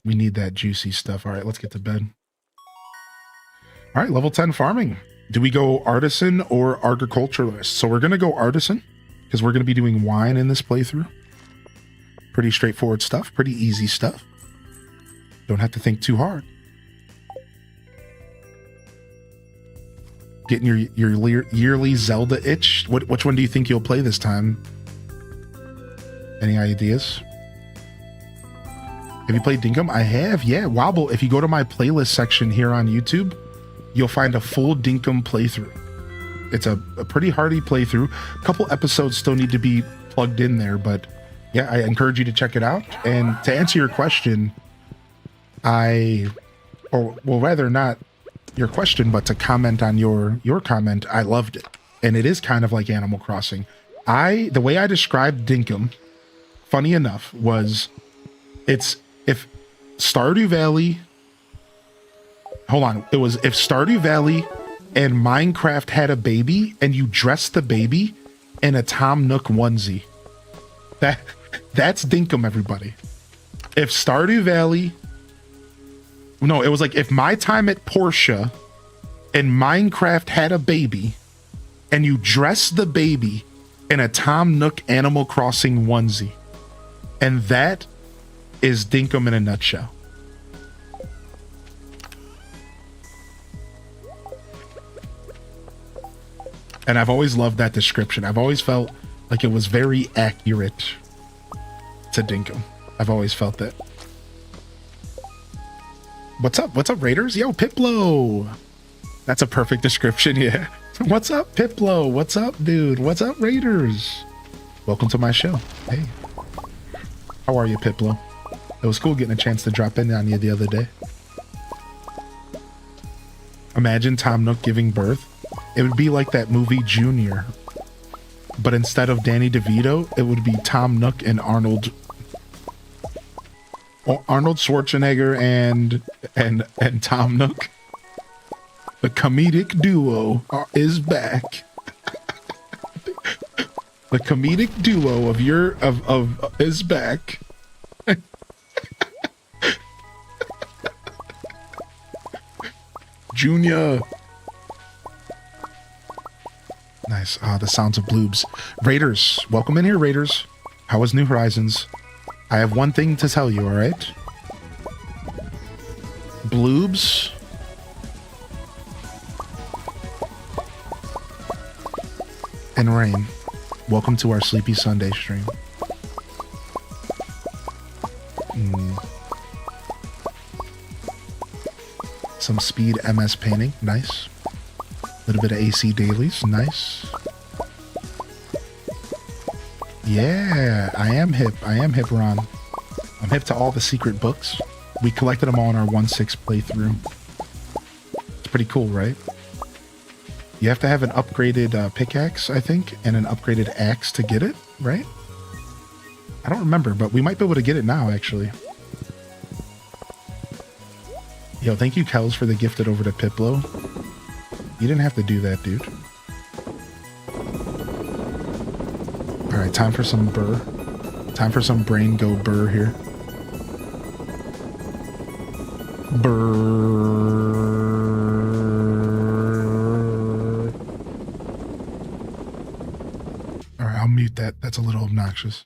We need that juicy stuff. All right, let's get to bed. All right, level 10 farming. Do we go artisan or agriculturalist? So we're going to go artisan because we're going to be doing wine in this playthrough. Pretty straightforward stuff. Pretty easy stuff. Don't have to think too hard. Getting your yearly Zelda itch. Which one do you think you'll play this time? Any ideas? Have you played Dinkum? I have, yeah. Wobble. If you go to my playlist section here on YouTube, you'll find a full Dinkum playthrough. it's a pretty hardy playthrough. A couple episodes still need to be plugged in there, but yeah, I encourage you to check it out. And to answer your question, or well, rather not your question, but to comment on your comment, I loved it. And it is kind of like Animal Crossing. The way I described Dinkum, funny enough, was it's if Stardew Valley, hold on, it was if Stardew Valley and Minecraft had a baby and you dressed the baby in a Tom Nook onesie. That's Dinkum, everybody. If Stardew Valley, no, it was like if My Time at Portia and Minecraft had a baby and you dressed the baby in a Tom Nook Animal Crossing onesie. And that is Dinkum in a nutshell. And I've always loved that description. I've always felt like it was very accurate to Dinkum. I've always felt that. What's up? What's up, Raiders? Yo, Piplo. That's a perfect description, yeah. What's up, Piplo? What's up, dude? What's up, Raiders? Welcome to my show. Hey. How are you, Piplo? It was cool getting a chance to drop in on you the other day. Imagine Tom Nook giving birth. It would be like that movie Junior. But instead of Danny DeVito, it would be Tom Nook and Arnold Schwarzenegger and Tom Nook. The comedic duo is back. The comedic duo of is back. Junior. Nice. The sounds of bloobs. Raiders, welcome in here, Raiders. How was New Horizons? I have one thing to tell you, all right? Bloobs and rain. Welcome to our Sleepy Sunday stream. Some speed MS painting, nice. A little bit of AC dailies, nice. Yeah, I am hip, Ron. I'm hip to all the secret books. We collected them all in our 1.6 playthrough. It's pretty cool, right? You have to have an upgraded pickaxe, I think, and an upgraded axe to get it, right? I don't remember, but we might be able to get it now, actually. Yo, thank you, Kels, for the gifted over to Piplo. You didn't have to do that, dude. Alright, time for some burr. Time for some brain go burr here. Burr. Alright, I'll mute that. That's a little obnoxious.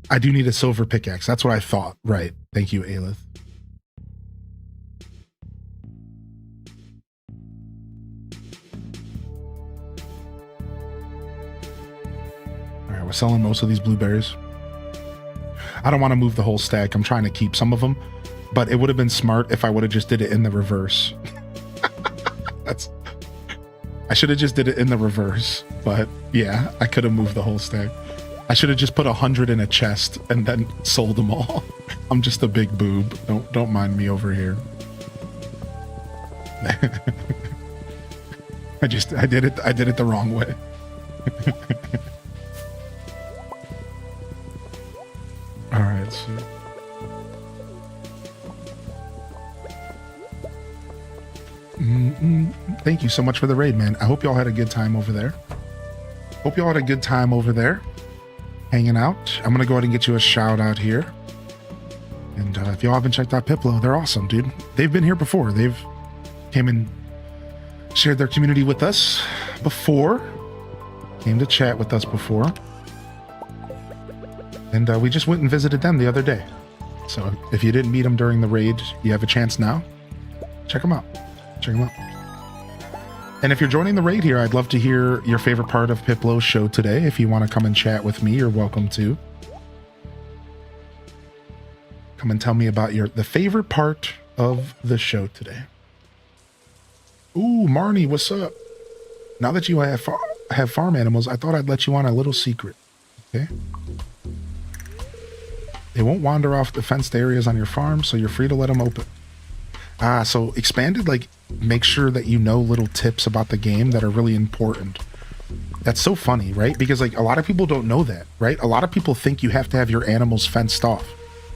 I do need a silver pickaxe. That's what I thought. Right. Thank you, Aelith. Alright, we're selling most of these blueberries. I don't want to move the whole stack. I'm trying to keep some of them. But it would have been smart if I would have just did it in the reverse. I should have just did it in the reverse. But yeah, I could have moved the whole stack. I should have just put 100 in a chest and then sold them all. I'm just a big boob. Don't mind me over here. I did it the wrong way. All right, so thank you so much for the raid, man. I hope y'all had a good time over there. Hanging out. I'm gonna go ahead and get you a shout out here. And if y'all haven't checked out Piplo, they're awesome, dude. They've been here before. They've came and shared their community with us before. Came to chat with us before. And we just went and visited them the other day. So if you didn't meet them during the raid, you have a chance now. Check them out. And if you're joining the raid here, I'd love to hear your favorite part of Piplo's show today. If you want to come and chat with me, you're welcome to. Come and tell me about the favorite part of the show today. Ooh, Marnie, what's up? Now that you have farm animals, I thought I'd let you on a little secret. Okay? They won't wander off the fenced areas on your farm, so you're free to let them open. Ah, so expanded, like, make sure that you know little tips about the game that are really important. That's so funny, right? Because, like, a lot of people don't know that, right? A lot of people think you have to have your animals fenced off.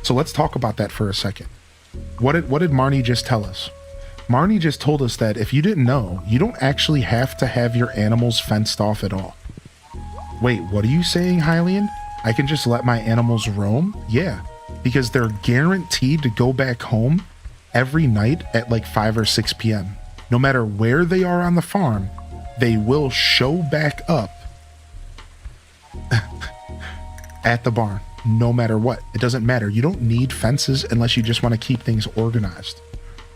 So let's talk about that for a second. What did Marnie just tell us? Marnie just told us that if you didn't know, you don't actually have to have your animals fenced off at all. Wait, what are you saying, Hylian? I can just let my animals roam? Yeah, because they're guaranteed to go back home every night at like 5 or 6 p.m. No matter where they are on the farm, they will show back up at the barn, no matter what. It doesn't matter. You don't need fences unless you just want to keep things organized.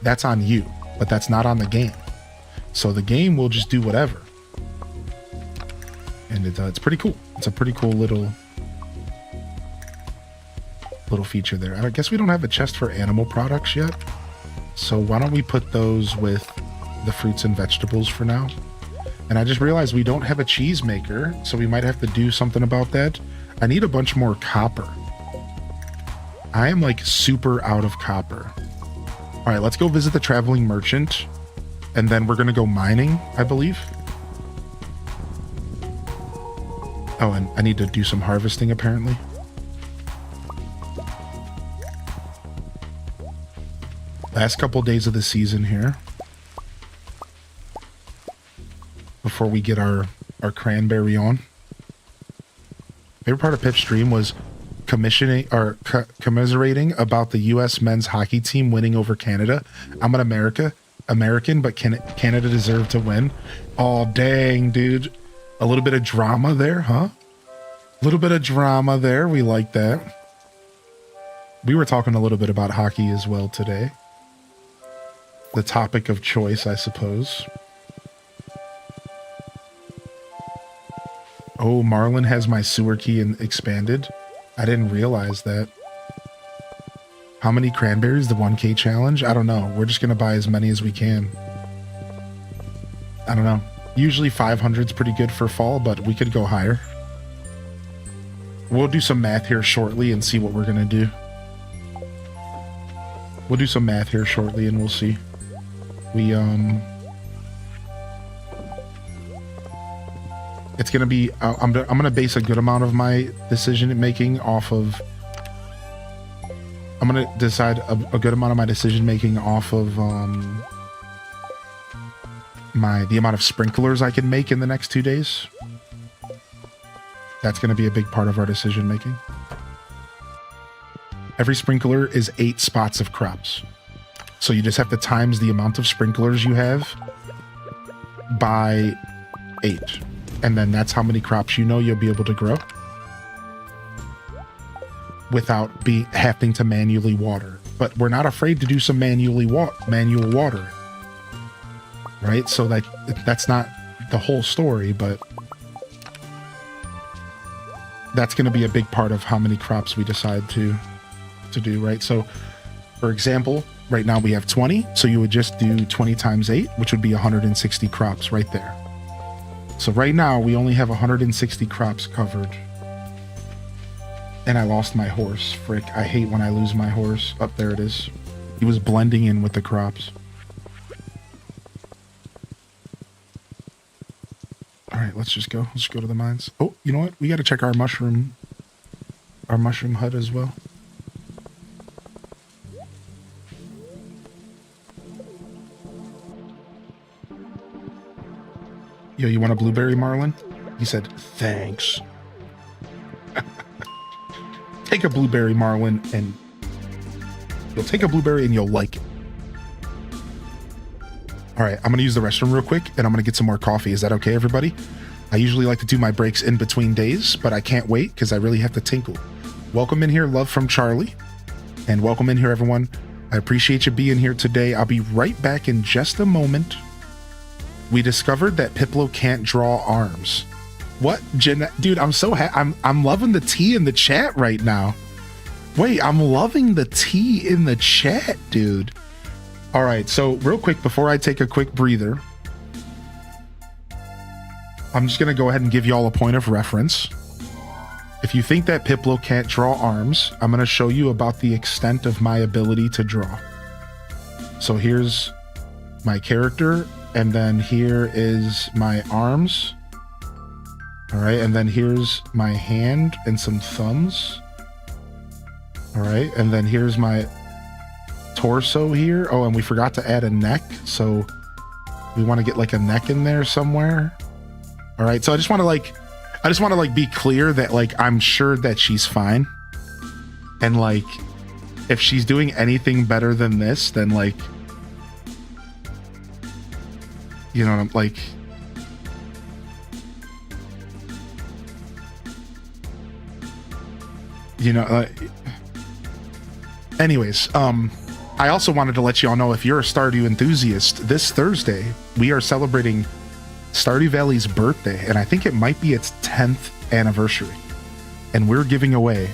That's on you, but that's not on the game. So the game will just do whatever. And it's pretty cool. It's a pretty cool little feature there. I guess we don't have a chest for animal products yet. So why don't we put those with the fruits and vegetables for now? And I just realized we don't have a cheese maker, so we might have to do something about that. I need a bunch more copper. I am like super out of copper. All right, let's go visit the traveling merchant, and then we're gonna go mining, I believe. Oh, and I need to do some harvesting apparently. Last couple days of the season here. Before we get our cranberry on. Favorite part of Pip's stream was commiserating about the U.S. men's hockey team winning over Canada. I'm an American, but Canada deserved to win. Oh, dang, dude. A little bit of drama there, huh? A little bit of drama there. We like that. We were talking a little bit about hockey as well today. The topic of choice, I suppose. Oh, Marlin has my sewer key and expanded. I didn't realize that. How many cranberries? The 1K challenge? I don't know. We're just going to buy as many as we can. I don't know. Usually 500 is pretty good for fall, but we could go higher. We'll do some math here shortly and see what we're going to do. We'll do some math here shortly and we'll see. It's going to be, I'm going to base a good amount of my decision making off of, I'm going to decide a good amount of my decision making off of the amount of sprinklers I can make in the next 2 days. That's going to be a big part of our decision making. Every sprinkler is 8 spots of crops. So you just have to times the amount of sprinklers you have by 8. And then that's how many crops you know you'll be able to grow without having to manually water. But we're not afraid to do some manual watering, right? So that's not the whole story, but that's going to be a big part of how many crops we decide to do, right? So, for example, right now we have 20, so you would just do 20 times 8, which would be 160 crops right there. So right now we only have 160 crops covered. And I lost my horse. Frick, I hate when I lose my horse. Up there it is. He was blending in with the crops. All right, let's just go. Let's go to the mines. Oh, you know what? We got to check our mushroom hut as well. Yo, you want a blueberry, Marlin? He said, thanks. Take a blueberry, Marlin, and you'll take a blueberry and you'll like it. All right, I'm going to use the restroom real quick, and I'm going to get some more coffee. Is that okay, everybody? I usually like to do my breaks in between days, but I can't wait because I really have to tinkle. Welcome in here, love from Charlie. And welcome in here, everyone. I appreciate you being here today. I'll be right back in just a moment. We discovered that Piplo can't draw arms. What? Dude, I'm so I'm loving the tea in the chat right now. Wait, I'm loving the tea in the chat, dude. All right, so real quick, before I take a quick breather, I'm just going to go ahead and give y'all a point of reference. If you think that Piplup can't draw arms, I'm going to show you about the extent of my ability to draw. So here's my character, and then here is my arms. All right, and then here's my hand and some thumbs. All right, and then here's my torso here. Oh, and we forgot to add a neck, so we want to get like a neck in there somewhere. All right, so I just want to like be clear that like I'm sure that she's fine, and like if she's doing anything better than this, then like, you know, like, you know. Anyways, I also wanted to let y'all know, if you're a Stardew enthusiast, this Thursday we are celebrating Stardew Valley's birthday, and I think it might be its 10th anniversary. And we're giving away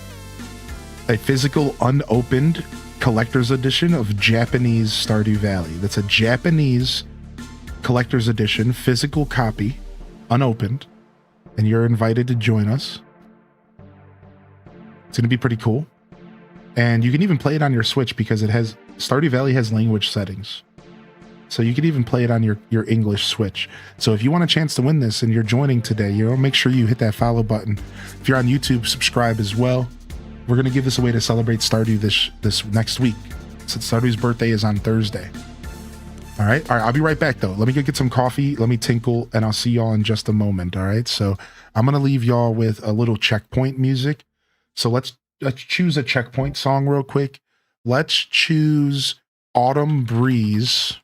a physical unopened collector's edition of Japanese Stardew Valley. That's a Japanese collector's edition, physical copy, unopened, and you're invited to join us. It's going to be pretty cool. And you can even play it on your Switch because it has, Stardew Valley has language settings. So you can even play it on your English Switch. So if you want a chance to win this and you're joining today, you know, make sure you hit that follow button. If you're on YouTube, subscribe as well. We're going to give this away to celebrate Stardew this next week, since Stardew's birthday is on Thursday. All right, I'll be right back though. Let me go get some coffee, let me tinkle, and I'll see y'all in just a moment. All right, so I'm going to leave y'all with a little checkpoint music. So let's choose a checkpoint song real quick. Let's choose Autumn Breeze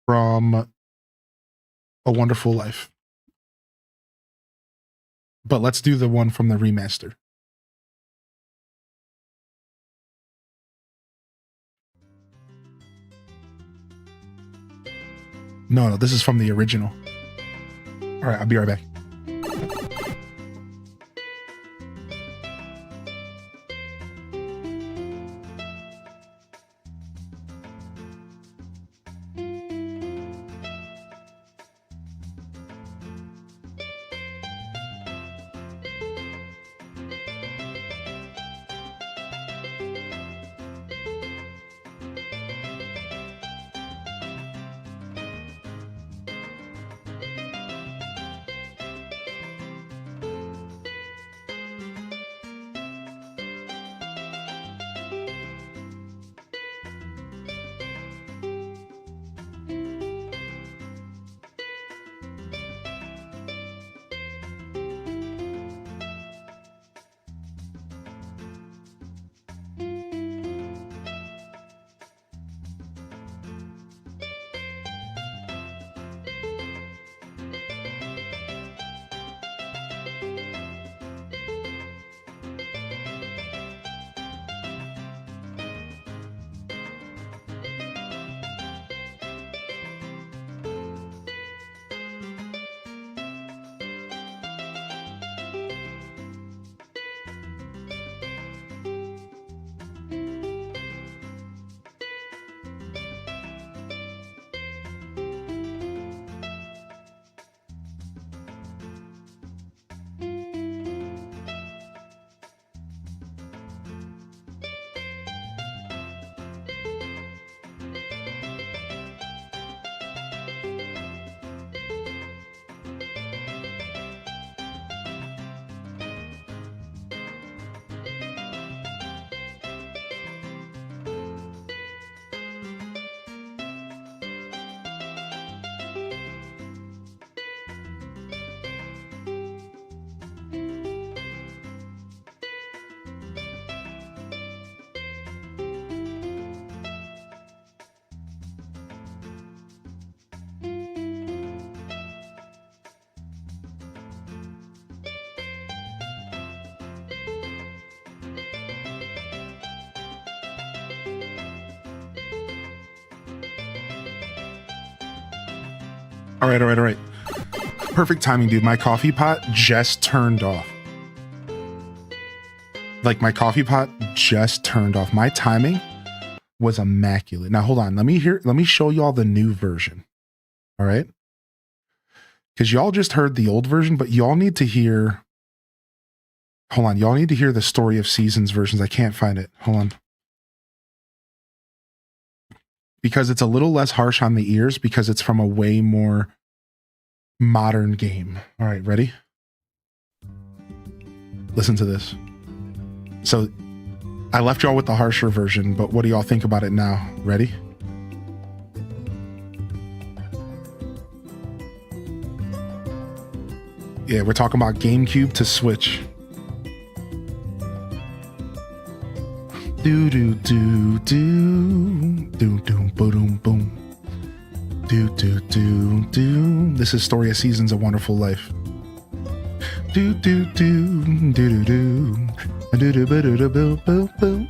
from A Wonderful Life. But let's do the one from the remaster. No, this is from the original. All right, I'll be right back. All right. Perfect timing, dude. My coffee pot just turned off. Like, my coffee pot just turned off. My timing was immaculate. Now, hold on. Let me show you all the new version. All right. Because y'all just heard the old version, but y'all need to hear... Hold on, y'all need to hear the Story of Seasons versions. I can't find it. Hold on. Because it's a little less harsh on the ears because it's from a way more modern game. All right, ready? Listen to this. So I left y'all with the harsher version, but what do y'all think about it now? Ready? Yeah, we're talking about GameCube to Switch. Do do do do do do boom boom do do do do. This is Story of Seasons: A Wonderful Life. Do do do do do do. Do do do do do do do do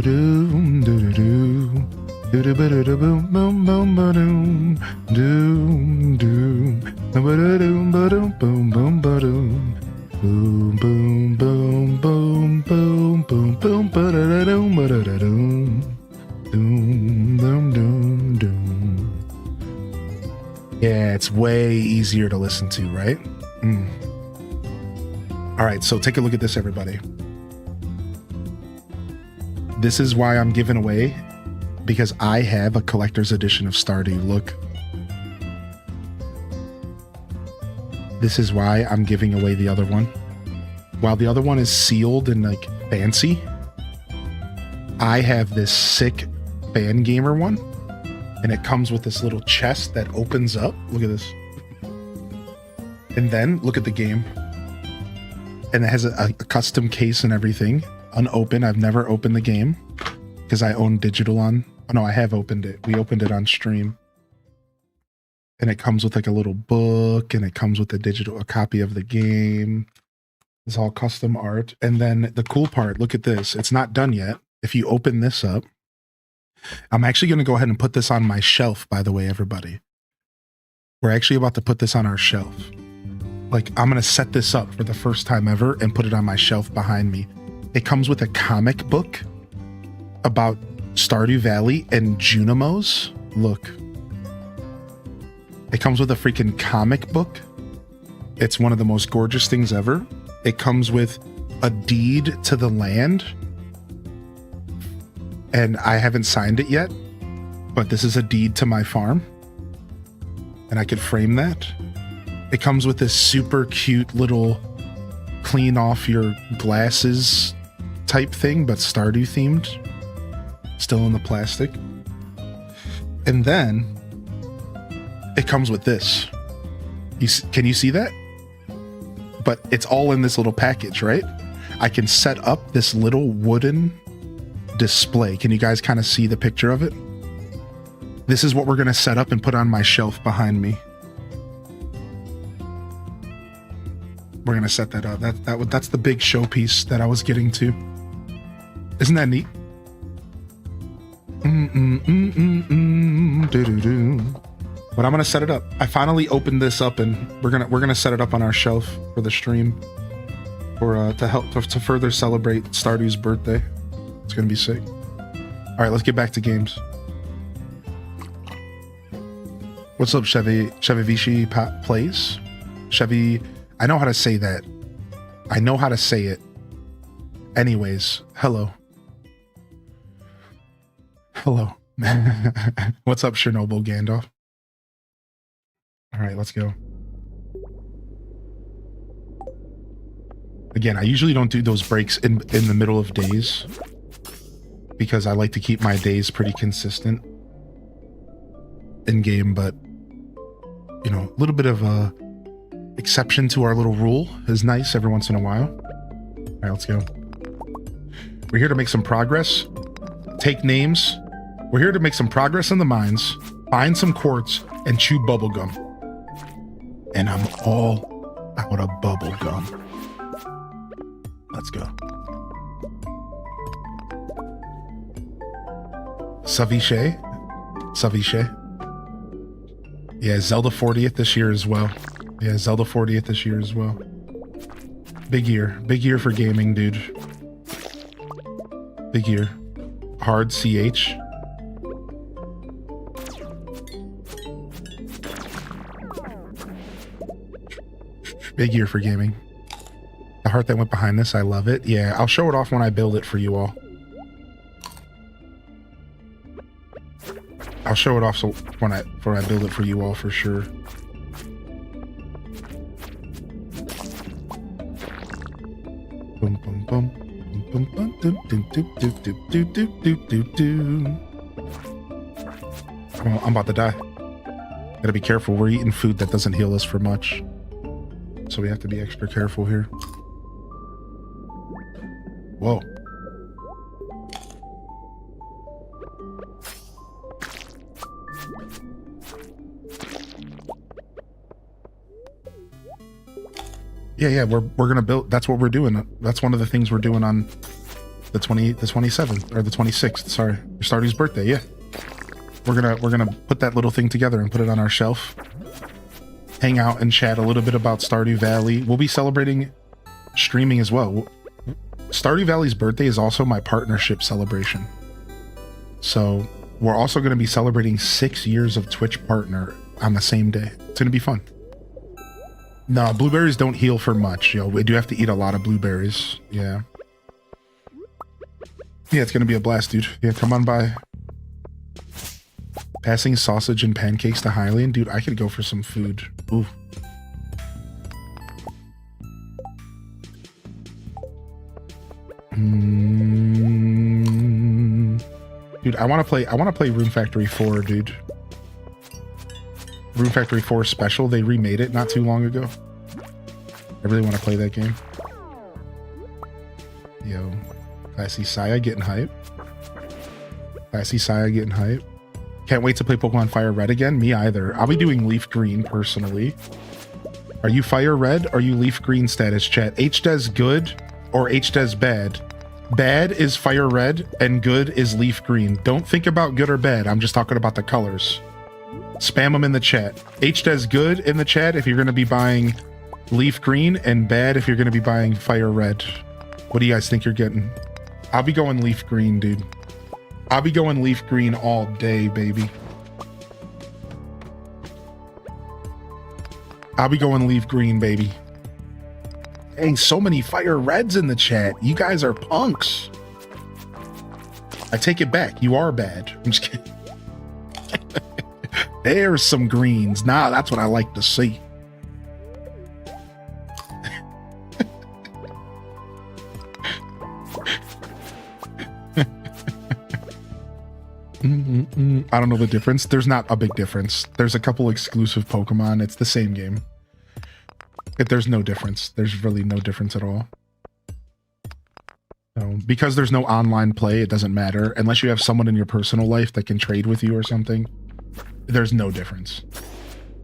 do do do. Do do do do boom boom boom boom do do boom boom boom boom boom boom boom boom boom boom boom boom ba-da-da-doom ba-da-da-doom doom doom doom doom. Yeah, it's way easier to listen to, right? All right, so take a look at this, everybody. This is why I'm giving away, because I have a collector's edition of Stardew. Look. This is why I'm giving away the other one. While the other one is sealed and like fancy, I have this sick fan gamer one, and it comes with this little chest that opens up. Look at this. And then look at the game. And it has a custom case and everything. Unopened. I've never opened the game because I own digital on. Oh no, I have opened it. We opened it on stream. And it comes with like a little book, and it comes with a copy of the game. It's all custom art. And then the cool part, look at this. It's not done yet. If you open this up, I'm actually going to go ahead and put this on my shelf, by the way, everybody. We're actually about to put this on our shelf. Like, I'm going to set this up for the first time ever and put it on my shelf behind me. It comes with a comic book about Stardew Valley and Junimos. Look. It comes with a freaking comic book. It's one of the most gorgeous things ever. It comes with a deed to the land. And I haven't signed it yet, but this is a deed to my farm. And I could frame that. It comes with this super cute little clean off your glasses type thing, but Stardew themed. Still in the plastic. And then it comes with this. Can you see that? But it's all in this little package, right? I can set up this little wooden display. Can you guys kind of see the picture of it? This is what we're going to set up and put on my shelf behind me. We're going to set that up. That's the big showpiece that I was getting to. Isn't that neat? But I'm gonna set it up. I finally opened this up, and we're gonna set it up on our shelf for the stream, for to further celebrate Stardew's birthday. It's gonna be sick. All right, let's get back to games. What's up, Chevy Vichy plays? Chevy, I know how to say that. I know how to say it. Anyways, hello. Hello. What's up, Chernobyl Gandalf? All right, let's go. Again, I usually don't do those breaks in the middle of days because I like to keep my days pretty consistent in game, but you know, a little bit of a exception to our little rule is nice every once in a while. All right, let's go. We're here to make some progress. Take names. We're here to make some progress in the mines, find some quartz, and chew bubblegum. And I'm all out of bubblegum. Let's go. Saviche. Yeah, Zelda 40th this year as well. Yeah, Zelda 40th this year as well. Big year. Big year for gaming, dude. Big year. Hard CH. Big year for gaming. The heart that went behind this, I love it. Yeah, I'll show it off when I build it for you all. I'll show it off so when I build it for you all for sure. Boom boom boom. Boom boom boom do do do do do do do do. Well, I'm about to die. Gotta be careful. We're eating food that doesn't heal us for much. So we have to be extra careful here. Whoa. Yeah, we're gonna build. That's what we're doing. That's one of the things we're doing on the 27th or the 26th. Sorry, Stardew's birthday. Yeah, we're gonna put that little thing together and put it on our shelf. Hang out and chat a little bit about Stardew Valley. We'll be celebrating streaming as well. Stardew Valley's birthday is also my partnership celebration. So we're also going to be celebrating 6 years of Twitch partner on the same day. It's going to be fun. No, blueberries don't heal for much. Yo, we do have to eat a lot of blueberries. Yeah. Yeah, it's going to be a blast, dude. Yeah, come on by. Passing sausage and pancakes to Hylian. Dude, I could go for some food. Ooh. Dude, I want to play Room Factory 4, dude. Room Factory 4 Special, they remade it not too long ago. I really want to play that game. Yo, I see Saya getting hype. Can't wait to play Pokemon Fire Red again. Me either. I'll be doing Leaf Green personally. Are you Fire Red? Or are you Leaf Green status chat? HDES good or HDES bad? Bad is Fire Red and good is Leaf Green. Don't think about good or bad. I'm just talking about the colors. Spam them in the chat. HDES good in the chat if you're going to be buying Leaf Green, and bad if you're going to be buying Fire Red. What do you guys think you're getting? I'll be going Leaf Green, dude. I'll be going Leaf Green all day, baby. I'll be going Leaf Green, baby. Dang, so many Fire Reds in the chat. You guys are punks. I take it back. You are bad. I'm just kidding. There's some greens. Nah, that's what I like to see. I don't know the difference. There's not a big difference. There's a couple exclusive Pokemon. It's the same game. There's no difference. There's really no difference at all. So, because there's no online play, it doesn't matter. Unless you have someone in your personal life that can trade with you or something. There's no difference.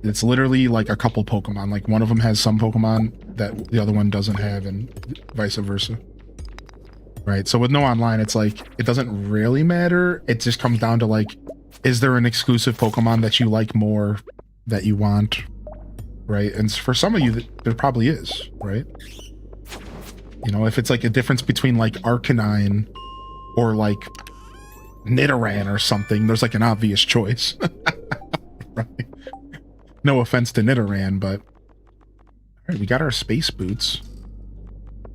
It's literally like a couple Pokemon. Like one of them has some Pokemon that the other one doesn't have, and vice versa. Right? So with no online, it's like, it doesn't really matter. It just comes down to like, is there an exclusive Pokemon that you like more, that you want? Right? And for some of you, there probably is, right? You know, if it's like a difference between like Arcanine or like Nidoran or something, there's like an obvious choice. Right? No offense to Nidoran, but all right, we got our space boots.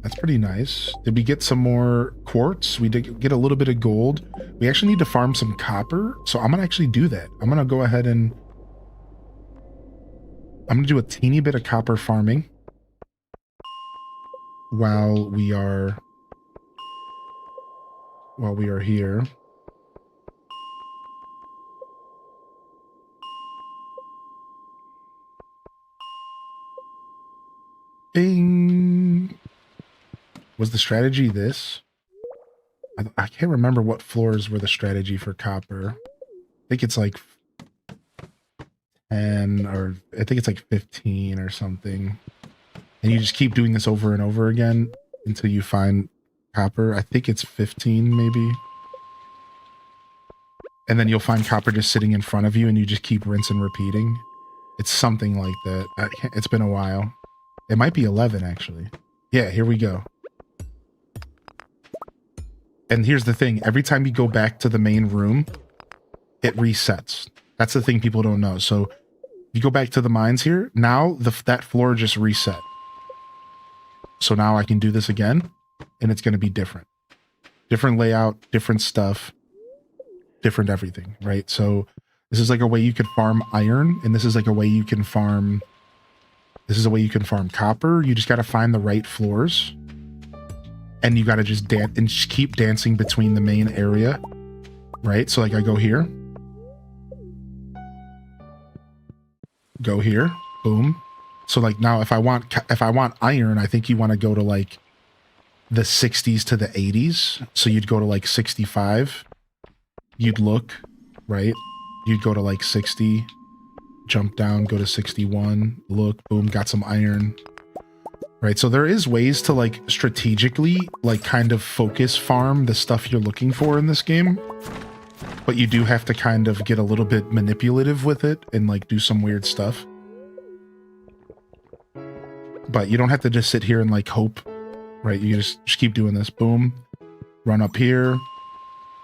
That's pretty nice. Did we get some more quartz? We did get a little bit of gold. We actually need to farm some copper, so I'm gonna actually do that. I'm gonna go ahead and I'm gonna do a teeny bit of copper farming while we are here. Bing. Was the strategy this? I can't remember what floors were the strategy for copper. I think it's like 10 or I think it's like 15 or something. And you just keep doing this over and over again until you find copper. I think it's 15 maybe. And then you'll find copper just sitting in front of you and you just keep rinse and repeating. It's something like that. It's been a while. It might be 11 actually. Yeah, here we go. And here's the thing. Every time you go back to the main room, it resets. That's the thing people don't know. So you go back to the mines here. Now that floor just reset. So now I can do this again, and it's going to be different. Different layout, different stuff, different everything, right? So this is like a way you could farm iron, and this is like a way you can farm... This is a way you can farm copper. You just got to find the right floors. And you got to just dance and just keep dancing between the main area, right? So like I go here. Go here. Boom. So like now if I want iron, I think you want to go to like the 60s to the 80s. So you'd go to like 65. You'd look, right? You'd go to like 60, jump down, go to 61, look, boom, got some iron. Right, so there is ways to like strategically like kind of focus farm the stuff you're looking for in this game. But you do have to kind of get a little bit manipulative with it and like do some weird stuff. But you don't have to just sit here and like hope, right? You just keep doing this. Boom, run up here,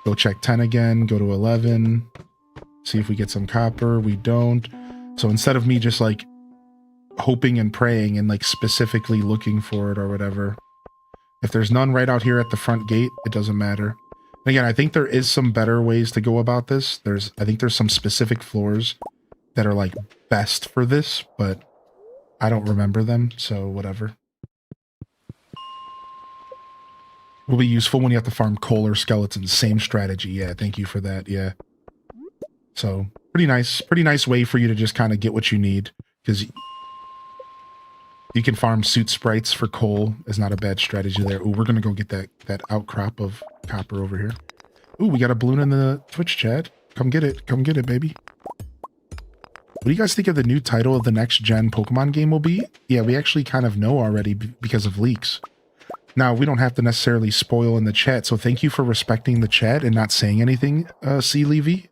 go check 10 again, go to 11, see if we get some copper. We don't. So instead of me just like hoping and praying and like specifically looking for it or whatever, if there's none right out here at the front gate, it doesn't matter. And again, I think there is some better ways to go about this. I think there's some specific floors that are like best for this, but I don't remember them, so whatever. Will be useful when you have to farm coal or skeletons. Same strategy. Yeah, thank you for that. Yeah. So pretty nice way for you to just kind of get what you need, because you can farm suit sprites for coal. Is not a bad strategy there. Ooh, we're gonna go get that outcrop of copper over here. Ooh, we got a balloon in the Twitch chat. Come get it. Come get it, baby. What do you guys think of the new title of the next gen Pokemon game will be? Yeah, we actually kind of know already because of leaks. Now, we don't have to necessarily spoil in the chat, so thank you for respecting the chat and not saying anything, C. Levy.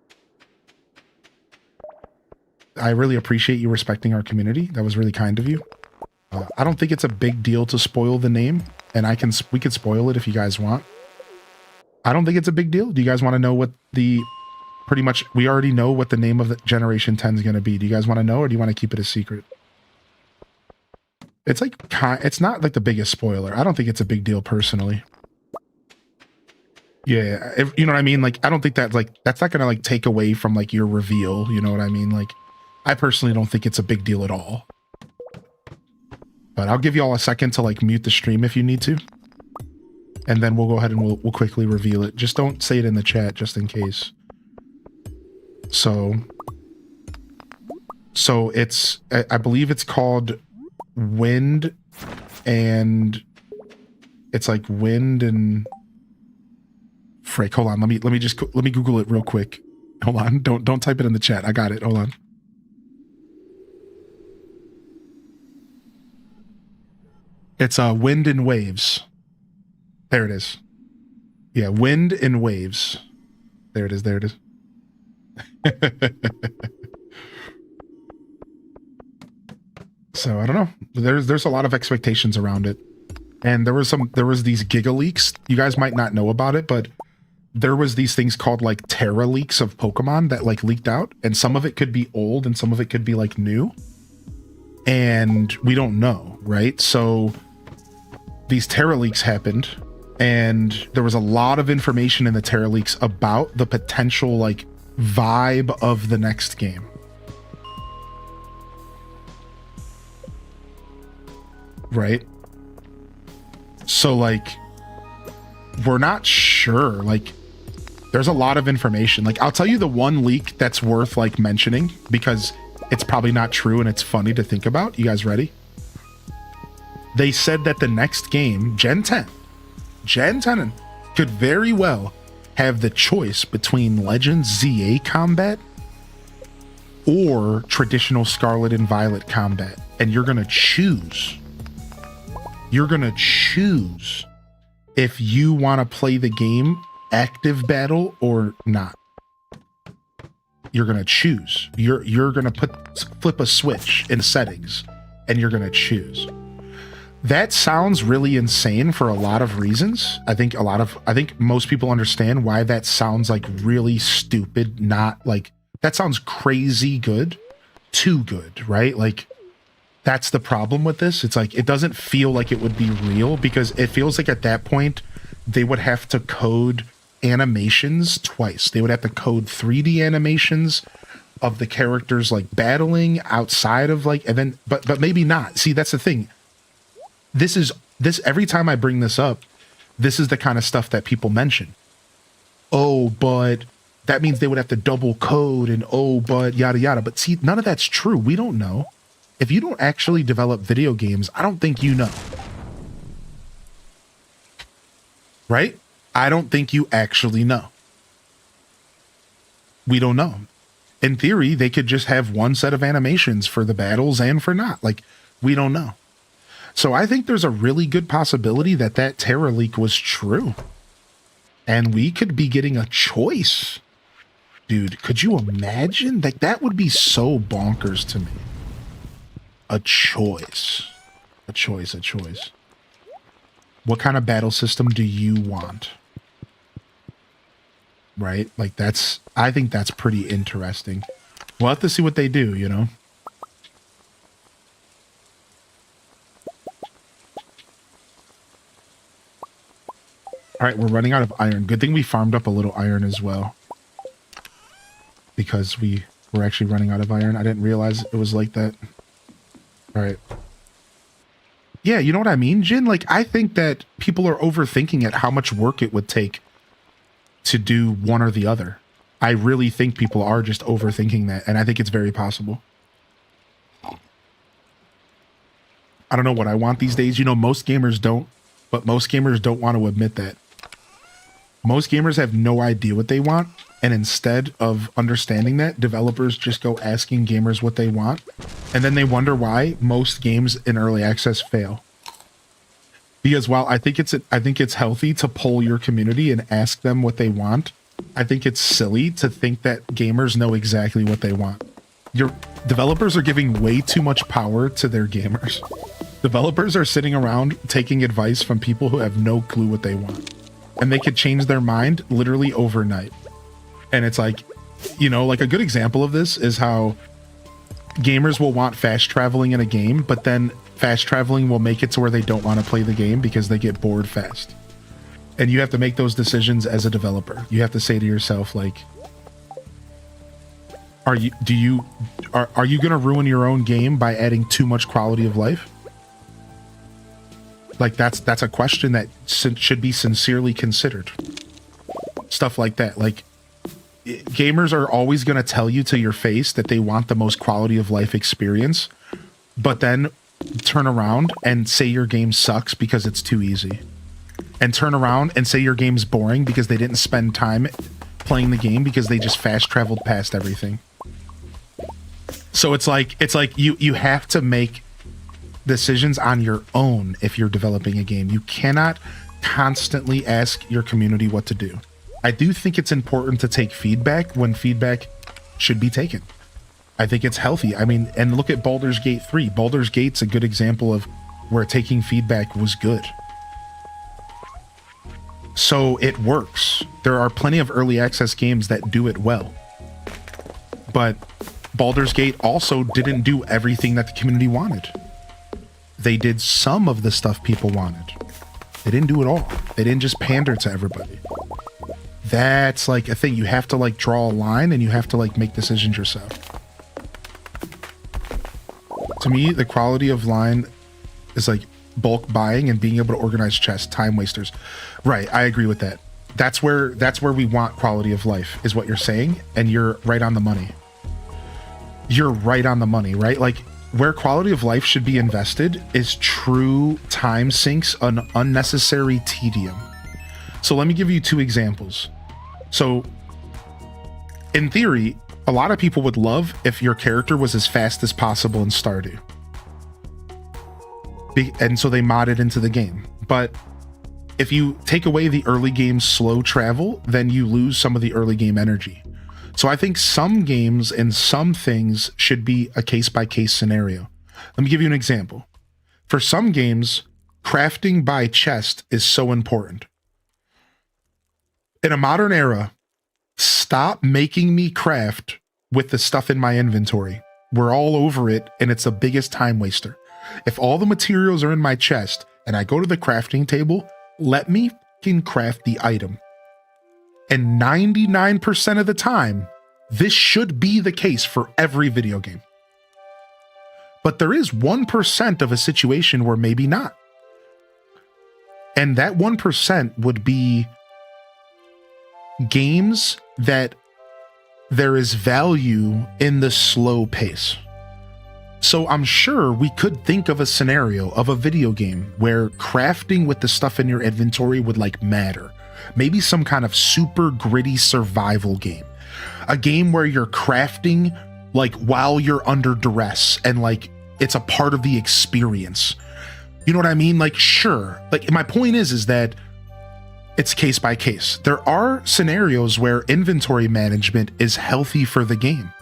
I really appreciate you respecting our community. That was really kind of you. I don't think it's a big deal to spoil the name, and we could spoil it if you guys want. I don't think it's a big deal. Do you guys want to know what pretty much, we already know what the name of the Generation 10 is going to be. Do you guys want to know, or do you want to keep it a secret? It's like, it's not like the biggest spoiler. I don't think it's a big deal personally. Yeah, you know what I mean? Like, I don't think that, like, that's not going to, like, take away from, like, your reveal. You know what I mean? Like, I personally don't think it's a big deal at all. But I'll give you all a second to, like, mute the stream if you need to. And then we'll go ahead and we'll quickly reveal it. Just don't say it in the chat, just in case. So it's, I believe it's called Wind, and it's like Wind and Frick. Hold on, let me Google it real quick. Hold on, don't type it in the chat. I got it. Hold on. It's Wind and Waves. There it is. Yeah, Wind and Waves. There it is. There it is. So I don't know. There's a lot of expectations around it, and there was these Giga leaks. You guys might not know about it, but there was these things called like Terra leaks of Pokemon that like leaked out, and some of it could be old and some of it could be like new, and we don't know, right? So these Terra leaks happened, and there was a lot of information in the Terra leaks about the potential like vibe of the next game. Right? So like, we're not sure. Like, there's a lot of information. Like, I'll tell you the one leak that's worth like mentioning because it's probably not true and it's funny to think about. You guys ready? They said that the next game, Gen 10 could very well have the choice between Legends ZA combat or traditional Scarlet and Violet combat. And you're going to choose. You're going to choose if you want to play the game active battle or not. You're going to choose. You're going to flip a switch in settings and you're going to choose. That sounds really insane for a lot of reasons. I think most people understand why that sounds like really stupid, not like, that sounds crazy good, too good, right? Like, That's the problem with this. It's like, it doesn't feel like it would be real because it feels like at that point they would have to code animations twice. They would have to code 3D animations of the characters like battling outside of like, and then, but maybe not. See, that's the thing. This every time I bring this up, this is the kind of stuff that people mention. Oh, but that means they would have to double code and oh, but yada yada. But see, none of that's true. We don't know. If you don't actually develop video games, I don't think you know. Right? I don't think you actually know. We don't know. In theory, they could just have one set of animations for the battles and for not. Like, we don't know. So I think there's a really good possibility that that Terra leak was true. And we could be getting a choice. Dude, could you imagine? Like, that would be so bonkers to me. A choice. A choice. What kind of battle system do you want? Right? Like, I think that's pretty interesting. We'll have to see what they do, you know? All right, we're running out of iron. Good thing we farmed up a little iron as well. Because we were actually running out of iron. I didn't realize it was like that. All right. Yeah, you know what I mean, Jin? Like, I think that people are overthinking it, how much work it would take to do one or the other. I really think people are just overthinking that, and I think it's very possible. I don't know what I want these days. You know, most gamers don't, but most gamers don't want to admit that. Most gamers have no idea what they want, and instead of understanding that, developers just go asking gamers what they want, and then they wonder why most games in early access fail. Because while I think it's healthy to poll your community and ask them what they want, I think it's silly to think that gamers know exactly what they want. Your developers are giving way too much power to their gamers. Developers are sitting around taking advice from people who have no clue what they want. And they could change their mind literally overnight. And it's like, you know, like a good example of this is how gamers will want fast traveling in a game, but then fast traveling will make it to where they don't want to play the game because they get bored fast. And you have to make those decisions as a developer. You have to say to yourself, like, are you going to ruin your own game by adding too much quality of life? Like, that's a question that should be sincerely considered. Stuff like that. Like, gamers are always going to tell you to your face that they want the most quality of life experience, but then turn around and say your game sucks because it's too easy. And turn around and say your game's boring because they didn't spend time playing the game because they just fast traveled past everything. So it's like you have to make decisions on your own if you're developing a game. You cannot constantly ask your community what to do. I do think it's important to take feedback when feedback should be taken. I think it's healthy. I mean, and look at Baldur's Gate 3. Baldur's Gate's a good example of where taking feedback was good. So it works. There are plenty of early access games that do it well. But Baldur's Gate also didn't do everything that the community wanted. They did some of the stuff people wanted. They didn't do it all. They didn't just pander to everybody. That's like a thing. You have to like draw a line and you have to like make decisions yourself. To me, the quality of line is like bulk buying and being able to organize chests, time wasters. Right, I agree with that. That's where we want quality of life, is what you're saying, and you're right on the money. You're right on the money, right? Like, where quality of life should be invested is true time sinks, an unnecessary tedium. So let me give you two examples. So, in theory, a lot of people would love if your character was as fast as possible in Stardew. And so they mod it into the game. But if you take away the early game's slow travel, then you lose some of the early game energy. So I think some games and some things should be a case-by-case scenario. Let me give you an example. For some games, crafting by chest is so important. In a modern era, stop making me craft with the stuff in my inventory. we're all over it, and it's the biggest time waster. If all the materials are in my chest and I go to the crafting table, let me fucking craft the item. And 99% of the time, this should be the case for every video game. But there is 1% of a situation where maybe not. And that 1% would be games that there is value in the slow pace. So I'm sure we could think of a scenario of a video game where crafting with the stuff in your inventory would like matter. Maybe some kind of super gritty survival game. A game where you're crafting like while you're under duress and like it's a part of the experience. You know what I mean? Like, sure. Like, my point is that it's case by case. There are scenarios where inventory management is healthy for the game.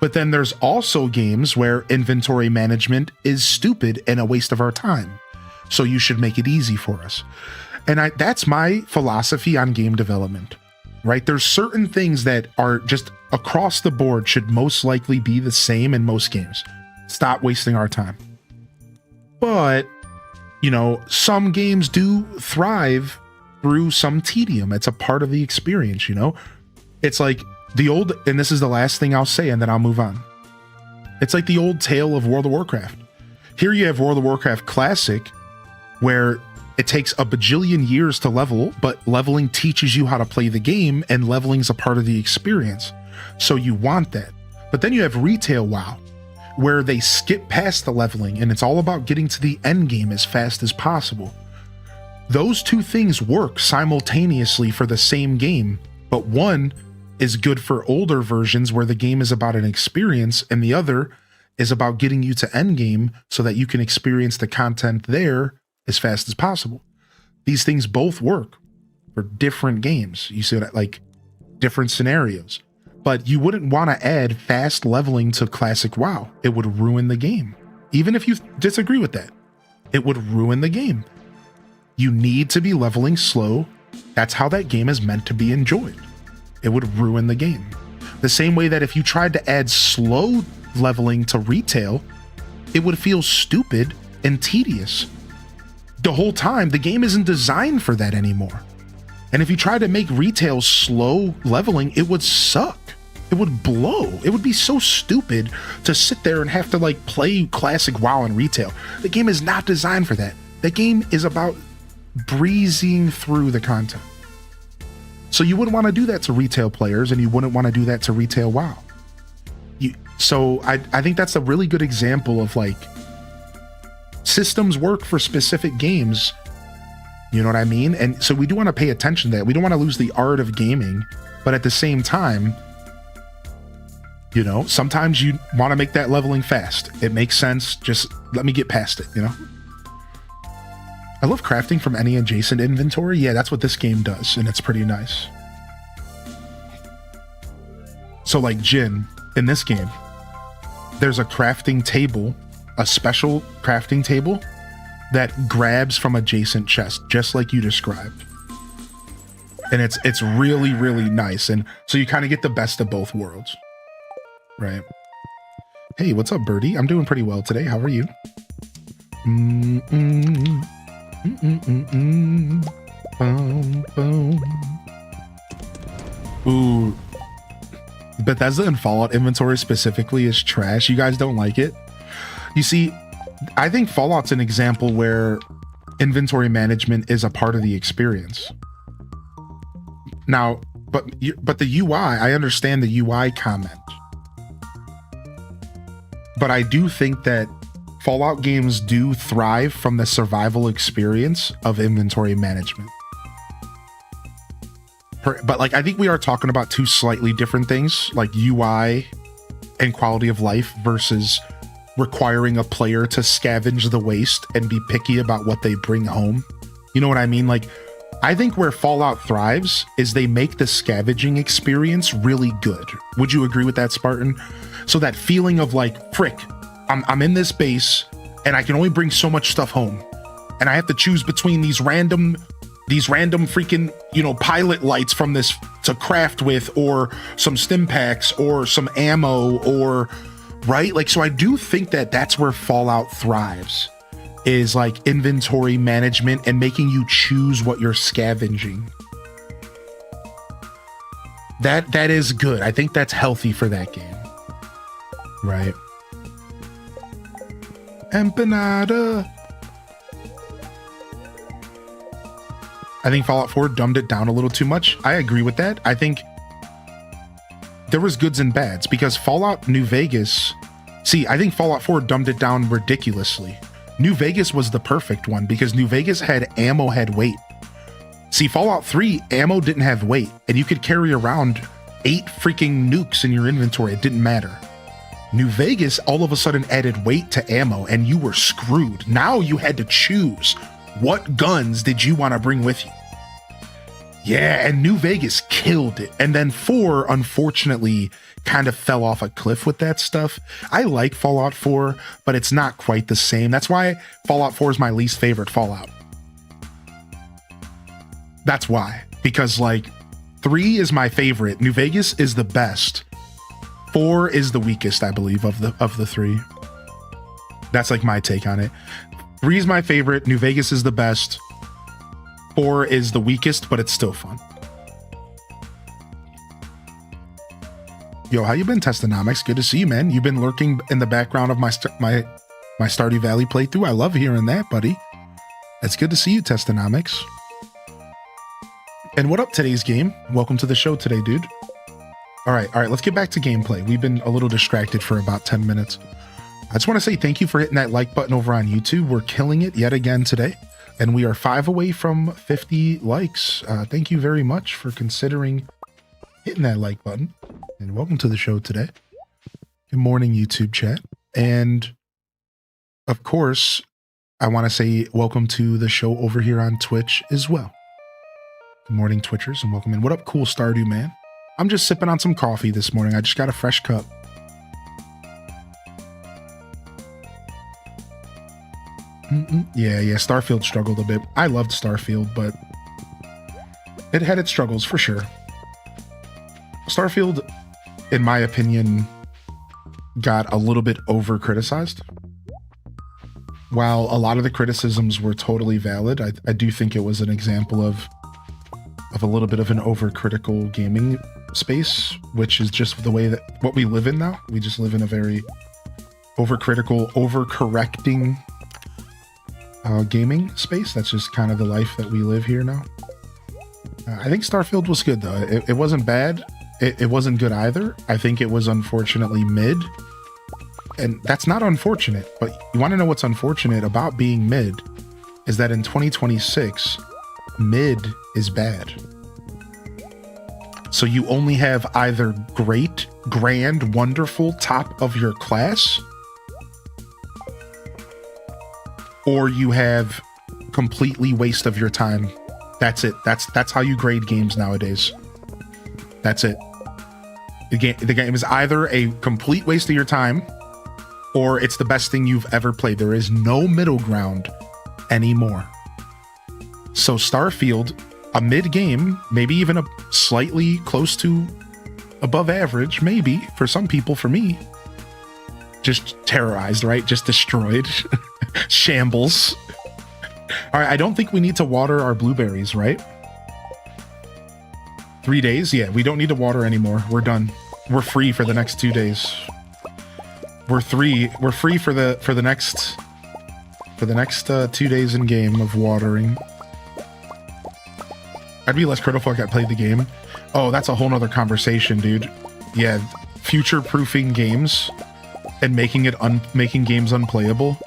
But then there's also games where inventory management is stupid and a waste of our time. So you should make it easy for us. And that's my philosophy on game development, right? There's certain things that are just across the board should most likely be the same in most games. Stop wasting our time. But, you know, some games do thrive through some tedium. It's a part of the experience, you know? It's like the old, and this is the last thing I'll say and then I'll move on. It's like the old tale of World of Warcraft. Here you have World of Warcraft Classic, where it takes a bajillion years to level, but leveling teaches you how to play the game, and leveling is a part of the experience. So you want that. But then you have Retail WoW, where they skip past the leveling and it's all about getting to the end game as fast as possible. Those two things work simultaneously for the same game, but one is good for older versions where the game is about an experience, and the other is about getting you to end game so that you can experience the content there as fast as possible. These things both work for different games. You see what, like different scenarios. But you wouldn't want to add fast leveling to Classic WoW. It would ruin the game. Even if you disagree with that, it would ruin the game. You need to be leveling slow. That's how that game is meant to be enjoyed. It would ruin the game. The same way that if you tried to add slow leveling to Retail, it would feel stupid and tedious. The whole time, the game isn't designed for that anymore. And if you try to make Retail slow leveling, it would suck. It would blow. It would be so stupid to sit there and have to like play Classic WoW in Retail. The game is not designed for that. The game is about breezing through the content. So you wouldn't want to do that to Retail players, and you wouldn't want to do that to Retail WoW. So I think that's a really good example of like systems work for specific games. You know what I mean? And so we do want to pay attention to that. We don't want to lose the art of gaming, but at the same time, you know, sometimes you want to make that leveling fast. It makes sense. Just let me get past it, you know? I love crafting from any adjacent inventory. Yeah, that's what this game does, and it's pretty nice. So like Jin, in this game, there's a crafting table, a special crafting table that grabs from adjacent chests, just like you described. And it's really, really nice. And so you kind of get the best of both worlds, right? Hey, what's up, Birdie? I'm doing pretty well today. How are you? Ooh, Bethesda and Fallout inventory specifically is trash. You guys don't like it? You see, I think Fallout's an example where inventory management is a part of the experience. Now, but the UI, I understand the UI comment. But I do think that Fallout games do thrive from the survival experience of inventory management. But like, I think we are talking about two slightly different things, like UI and quality of life versus requiring a player to scavenge the waste and be picky about what they bring home. You know what I mean? Like, I think where Fallout thrives is they make the scavenging experience really good. Would you agree with that, Spartan? So that feeling of like, frick, I'm in this base and I can only bring so much stuff home, and I have to choose between these random freaking, you know, pilot lights from this to craft with, or some stim packs, or some ammo, or right? Like, so I do think that that's where Fallout thrives, is like inventory management and making you choose what you're scavenging. That is good. I think that's healthy for that game. Right. Empanada. I think Fallout 4 dumbed it down a little too much. I agree with that. I think there was goods and bads because Fallout New Vegas, I think Fallout 4 dumbed it down ridiculously. New Vegas was the perfect one because New Vegas had ammo had weight. See, Fallout 3, ammo didn't have weight, and you could carry around 8 freaking nukes in your inventory. It didn't matter. New Vegas all of a sudden added weight to ammo, and you were screwed. Now you had to choose what guns did you want to bring with you. Yeah, and New Vegas killed it. And then 4, unfortunately, kind of fell off a cliff with that stuff. I like Fallout 4, but it's not quite the same. That's why Fallout 4 is my least favorite Fallout. That's why. Because, like, 3 is my favorite. New Vegas is the best. 4 is the weakest, I believe, of the 3. That's, like, my take on it. 3 is my favorite. New Vegas is the best. 4 is the weakest, but it's still fun. Yo, how you been, Testonomics? Good to see you, man. You've been lurking in the background of my Stardew Valley playthrough. I love hearing that, buddy. It's good to see you, Testonomics. And what up, today's game? Welcome to the show today, dude. All right, let's get back to gameplay. We've been a little distracted for about 10 minutes. I just want to say thank you for hitting that like button over on YouTube. We're killing it yet again today, and we are 5 away from 50 likes. Thank you very much for considering hitting that like button, and welcome to the show today. Good morning, YouTube chat. And of course, I want to say welcome to the show over here on Twitch as well. Good morning, Twitchers, and welcome in. What up, cool Stardew, man? I'm just sipping on some coffee this morning. I just got a fresh cup. Yeah, Starfield struggled a bit. I loved Starfield, but it had its struggles for sure. Starfield, in my opinion, got a little bit over-criticized. While a lot of the criticisms were totally valid, I do think it was an example of a little bit of an overcritical gaming space, which is just the way that what we live in now. We just live in a very overcritical, overcorrecting gaming space. That's just kind of the life that we live here now. I think Starfield was good though. It wasn't bad. It wasn't good either. I think it was unfortunately mid. And that's not unfortunate, but you want to know what's unfortunate about being mid is that in 2026, mid is bad. So you only have either great, grand, wonderful, top of your class, or you have completely waste of your time. That's it. That's how you grade games nowadays. That's it. The game is either a complete waste of your time, or it's the best thing you've ever played. There is no middle ground anymore. So Starfield, a mid-game, maybe even a slightly close to above average, maybe, for some people, for me, just terrorized, right? Just destroyed. Shambles. All right, I don't think we need to water our blueberries, right? 3 days? Yeah, we don't need to water anymore. We're done. We're free for the next 2 days. We're free for the next 2 days in game of watering. I'd be less critical if I played the game. Oh, that's a whole nother conversation, dude. Yeah, future-proofing games and making games unplayable.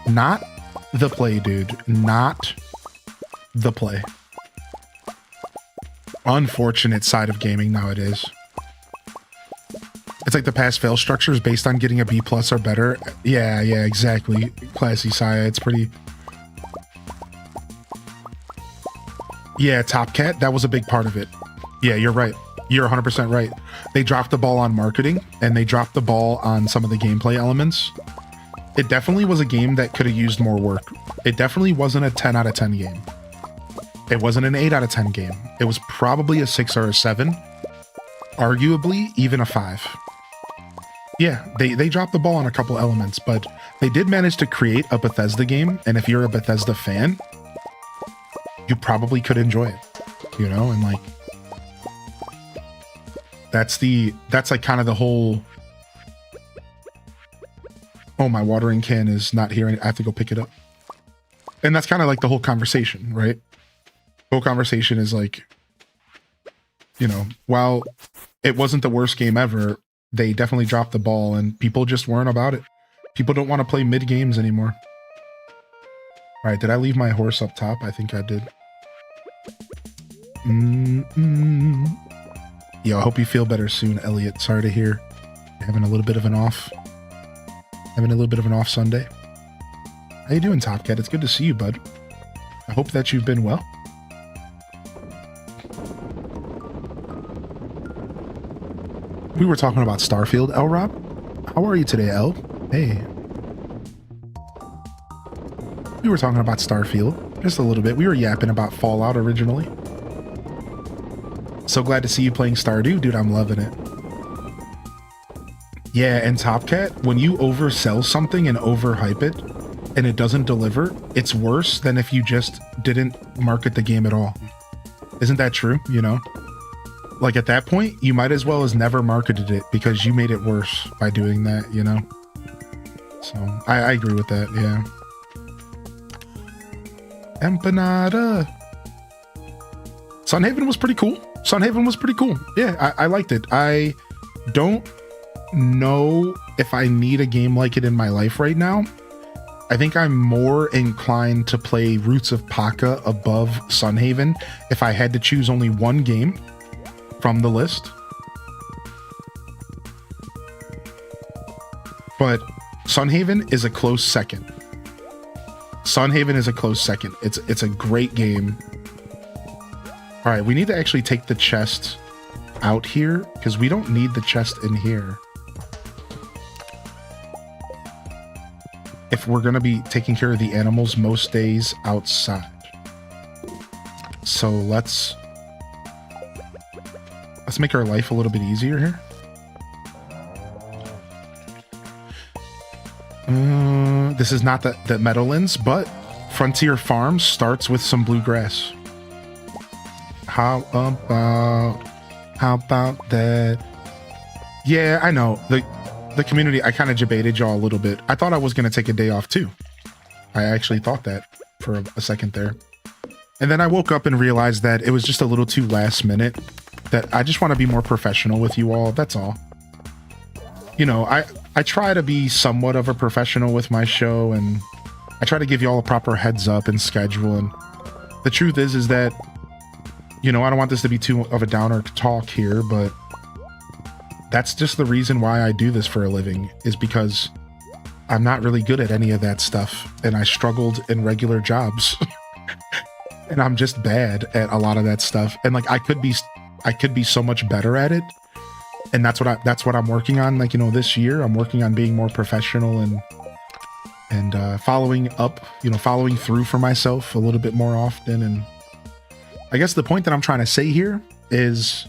Not the play, dude. Not the play. Unfortunate side of gaming nowadays. It's like the pass-fail structures based on getting a B+ or better. Yeah, exactly. Classy Saya, it's pretty... Yeah, Top Cat, that was a big part of it. Yeah, you're right. You're 100% right. They dropped the ball on marketing, and they dropped the ball on some of the gameplay elements. It definitely was a game that could have used more work. It definitely wasn't a 10 out of 10 game. It wasn't an 8 out of 10 game. It was probably a 6 or a 7. Arguably, even a 5. Yeah, they dropped the ball on a couple elements, but they did manage to create a Bethesda game, and if you're a Bethesda fan, you probably could enjoy it, you know, and like that's like kind of the whole. Oh, my watering can is not here, and I have to go pick it up. And that's kind of like the whole conversation, right? The whole conversation is like, you know, while it wasn't the worst game ever, they definitely dropped the ball and people just weren't about it. People don't want to play mid games anymore. All right, did I leave my horse up top? I think I did. Yo, I hope you feel better soon, Elliot. Sorry to hear you're having a little bit of an off Sunday. How you doing, Top Cat? It's good to see you, bud. I hope that you've been well. We were talking about Starfield, L. Rob. How are you today, L? Hey. We were talking about Starfield just a little bit. We were yapping about Fallout originally. So glad to see you playing Stardew. Dude, I'm loving it. Yeah, and Top Cat, when you oversell something and overhype it and it doesn't deliver, it's worse than if you just didn't market the game at all. Isn't that true? You know? Like at that point, you might as well as never marketed it because you made it worse by doing that, you know? So I agree with that, yeah. Empanada. Sunhaven was pretty cool. Yeah, I liked it. I don't know if I need a game like it in my life right now. I think I'm more inclined to play Roots of Paka above Sunhaven if I had to choose only one game from the list. But Sunhaven is a close second. It's a great game. All right, we need to actually take the chest out here because we don't need the chest in here. If we're going to be taking care of the animals most days outside. So let's make our life a little bit easier here. This is not the Meadowlands, but Frontier Farms starts with some bluegrass. How about that? Yeah, I know. The community, I kind of debated y'all a little bit. I thought I was going to take a day off too. I actually thought that for a second there. And then I woke up and realized that it was just a little too last minute, that I just want to be more professional with you all. That's all. You know, I try to be somewhat of a professional with my show, and I try to give you all a proper heads up and schedule. And the truth is that, you know, I don't want this to be too of a downer talk here, but that's just the reason why I do this for a living, is because I'm not really good at any of that stuff, and I struggled in regular jobs. And I'm just bad at a lot of that stuff. And like I could be so much better at it. And that's what I'm working on. Like, you know, this year I'm working on being more professional and following through for myself a little bit more often. And I guess the point that I'm trying to say here is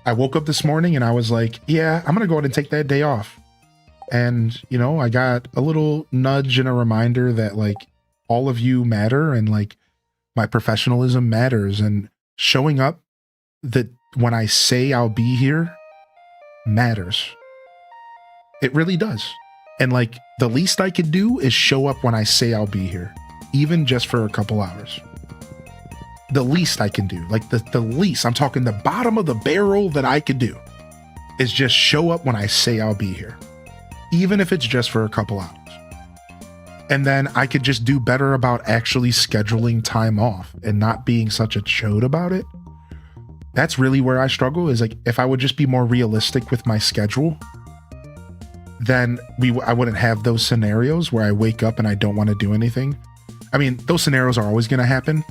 I woke up this morning and I was like, yeah, I'm going to go ahead and take that day off. And, you know, I got a little nudge and a reminder that like all of you matter and like my professionalism matters, and showing up that when I say I'll be here matters. It really does. And like the least I could do is show up when I say I'll be here, even just for a couple hours. The least I can do, like the least, I'm talking the bottom of the barrel that I could do, is just show up when I say I'll be here, even if it's just for a couple hours. And then I could just do better about actually scheduling time off and not being such a chode about it. That's really where I struggle, is like if I would just be more realistic with my schedule, then I wouldn't have those scenarios where I wake up and I don't want to do anything. I mean, those scenarios are always going to happen.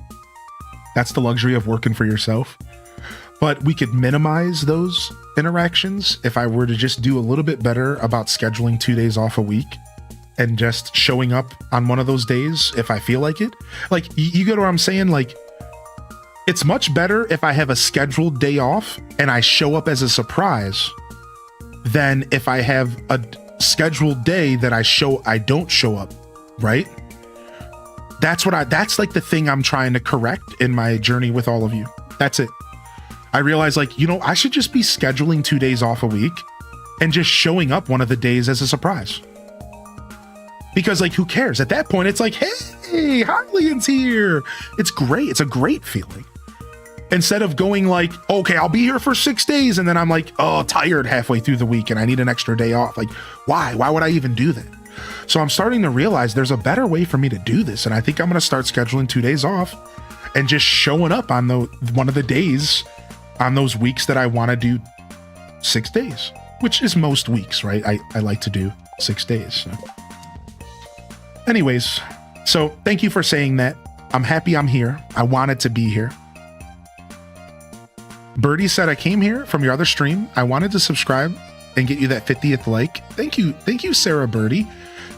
That's the luxury of working for yourself. But we could minimize those interactions if I were to just do a little bit better about scheduling 2 days off a week and just showing up on one of those days if I feel like it. Like, you get what I'm saying? Like, it's much better if I have a scheduled day off and I show up as a surprise than if I have a scheduled day that I don't show up, right? That's like the thing I'm trying to correct in my journey with all of you. That's it. I realize, like, you know, I should just be scheduling 2 days off a week and just showing up one of the days as a surprise. Because, like, who cares? At that point, it's like, hey, Harley's here. It's great. It's a great feeling. Instead of going like, okay, I'll be here for 6 days. And then I'm like, oh, tired halfway through the week and I need an extra day off. Like, why? Why would I even do that? So I'm starting to realize there's a better way for me to do this. And I think I'm going to start scheduling 2 days off and just showing up on one of the days on those weeks that I want to do 6 days, which is most weeks, right? I like to do 6 days. So. Anyways, so thank you for saying that. I'm happy I'm here. I wanted to be here. Birdie said, I came here from your other stream. I wanted to subscribe and get you that 50th like. Thank you. Thank you, Sarah Birdie.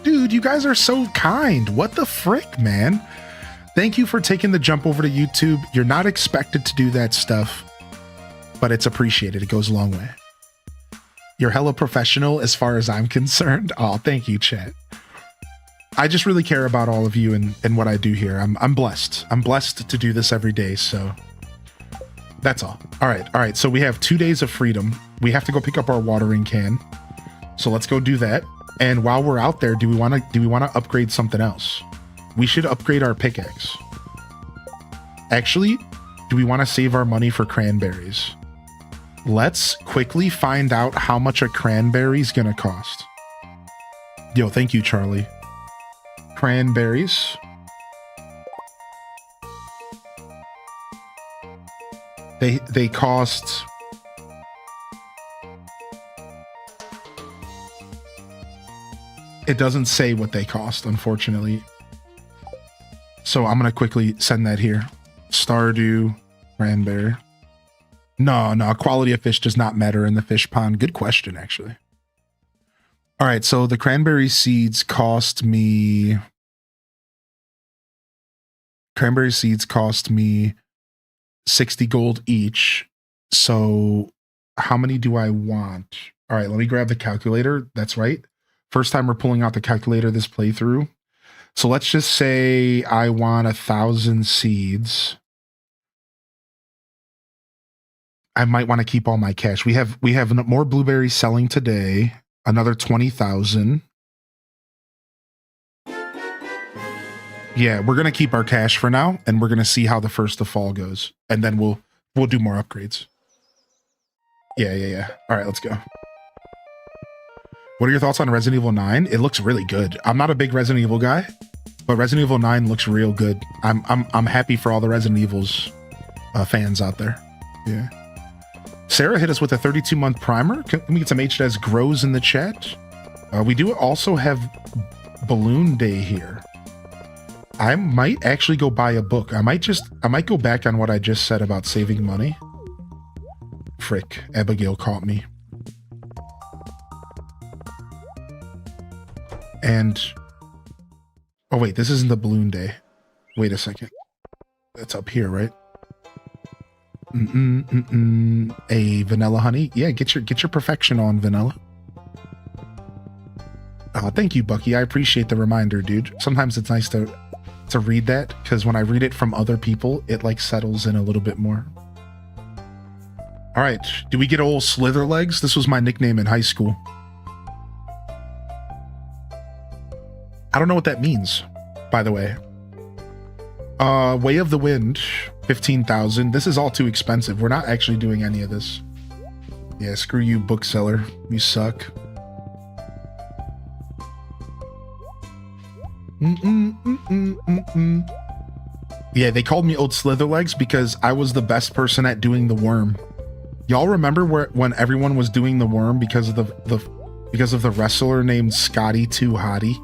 Dude, you guys are so kind. What the frick, man? Thank you for taking the jump over to YouTube. You're not expected to do that stuff, but it's appreciated. It goes a long way. You're hella professional as far as I'm concerned. Oh, thank you, chat. I just really care about all of you and what I do here. I'm blessed. I'm blessed to do this every day, so that's all. All right. So we have 2 days of freedom. We have to go pick up our watering can. So let's go do that. And while we're out there, do we want to upgrade something else? We should upgrade our pickaxe. Actually, do we want to save our money for cranberries? Let's quickly find out how much a cranberry is going to cost. Yo, thank you, Charlie. Cranberries. They cost... It doesn't say what they cost, unfortunately. So I'm going to quickly send that here. Stardew, cranberry. No, quality of fish does not matter in the fish pond. Good question, actually. All right, so the cranberry seeds cost me 60 gold each. So how many do I want? All right, let me grab the calculator. That's right. First time we're pulling out the calculator this playthrough. So let's just say I want 1,000 seeds. I might want to keep all my cash. We have more blueberries selling today. Another 20,000. Yeah, we're gonna keep our cash for now, and we're gonna see how the first of fall goes, and then we'll do more upgrades. Yeah. All right, let's go. What are your thoughts on Resident Evil 9? It looks really good. I'm not a big Resident Evil guy, but Resident Evil 9 looks real good. I'm happy for all the Resident Evils fans out there. Yeah. Sarah hit us with a 32-month primer. Can we get some HDS grows in the chat? We do also have Balloon Day here. I might actually go buy a book. I might go back on what I just said about saving money. Frick, Abigail caught me. And oh wait, this isn't the Balloon Day. Wait a second. That's up here, right? A vanilla honey. Yeah, get your perfection on, vanilla. Oh, thank you, Bucky. I appreciate the reminder, dude. Sometimes it's nice to read that, because when I read it from other people, it like settles in a little bit more. All right, do we get old Slither Legs? This was my nickname in high school. I don't know what that means, by the way. Way of the Wind, 15,000. This is all too expensive. We're not actually doing any of this. Yeah, screw you, bookseller. You suck. Yeah, they called me Old Slitherlegs because I was the best person at doing the worm. Y'all remember when everyone was doing the worm because of the wrestler named Scotty Too Hottie?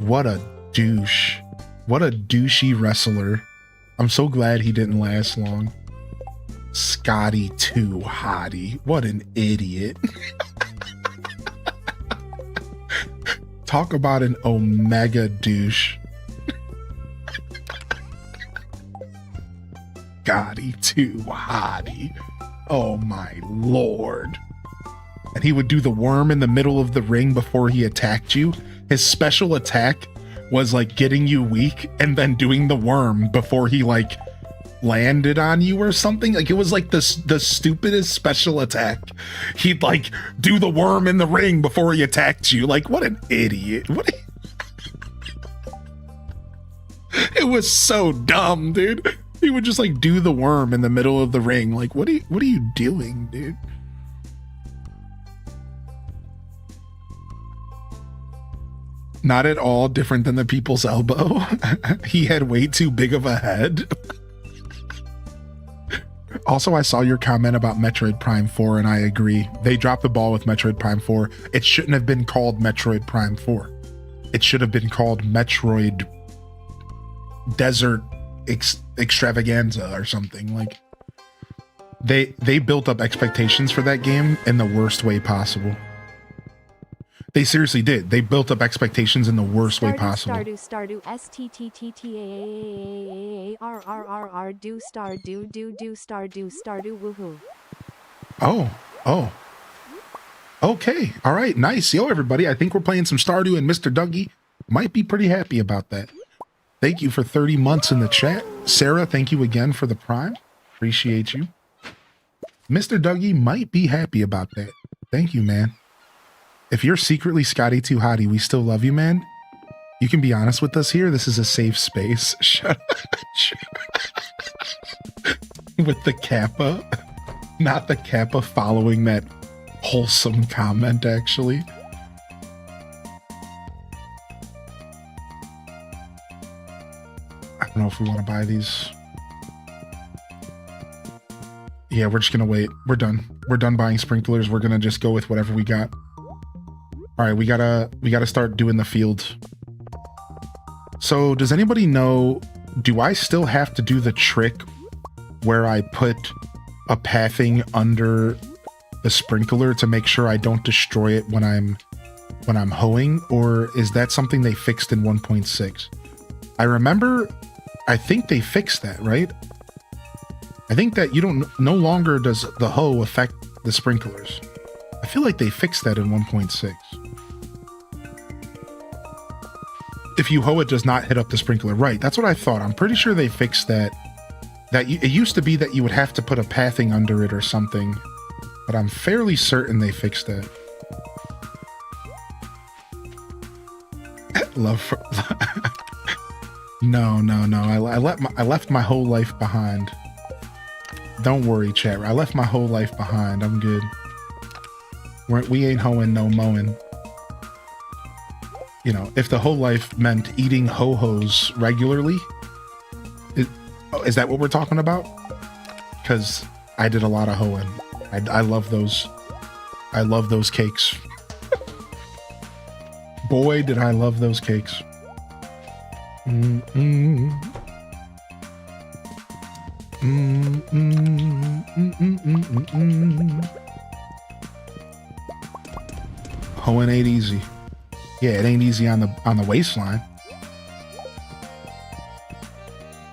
What a douche. What a douchey wrestler. I'm so glad he didn't last long. Scotty Too Hottie. What an idiot. Talk about an omega douche. Scotty Too Hottie. Oh my lord. and he would do the worm in the middle of the ring before he attacked you. His special attack was like getting you weak and then doing the worm before he like landed on you or something. Like it was like the stupidest special attack. He'd like do the worm in the ring before he attacked you. Like what an idiot. It was so dumb, dude. He would just like do the worm in the middle of the ring. Like what are you doing, dude? Not at all different than the people's elbow. He had way too big of a head. Also, I saw your comment about Metroid Prime 4, and I agree. They dropped the ball with Metroid Prime 4. It shouldn't have been called Metroid Prime 4. It should have been called Metroid Desert Extravaganza or something. Like they built up expectations for that game in the worst way possible. They seriously did. They built up expectations in the worst way possible. Stardew, STTTTAAAAARRRR, do Stardew, woohoo. Oh. Okay. All right. Nice. Yo, everybody. I think we're playing some Stardew, and Mr. Dougie might be pretty happy about that. Thank you for 30 months in the chat. Sarah, thank you again for the Prime. Appreciate you. Mr. Dougie might be happy about that. Thank you, man. If you're secretly Scotty Too Hottie, we still love you, man. You can be honest with us here. This is a safe space. Shut up. With the Kappa. Not the Kappa following that wholesome comment, actually. I don't know if we want to buy these. Yeah, we're just going to wait. We're done. We're done buying sprinklers. We're going to just go with whatever we got. All right, we gotta start doing the field. So does anybody know, do I still have to do the trick where I put a pathing under the sprinkler to make sure I don't destroy it when I'm hoeing, or is that something they fixed in 1.6? I remember, I think they fixed that, right? I think that you don't, no longer does the hoe affect the sprinklers. I feel like they fixed that in 1.6. If you hoe, it does not hit up the sprinkler. Right, that's what I thought. I'm pretty sure they fixed that. It used to be that you would have to put a pathing under it or something, but I'm fairly certain they fixed that. Love for... No. I left my whole life behind. Don't worry, chat. I left my whole life behind. I'm good. We ain't hoeing no mowing. You know, if the whole life meant eating ho-hos regularly, is that what we're talking about? Because I did a lot of hoeing. I love those. I love those cakes. Boy, did I love those cakes. Hoeing ain't easy. Yeah, it ain't easy on the waistline.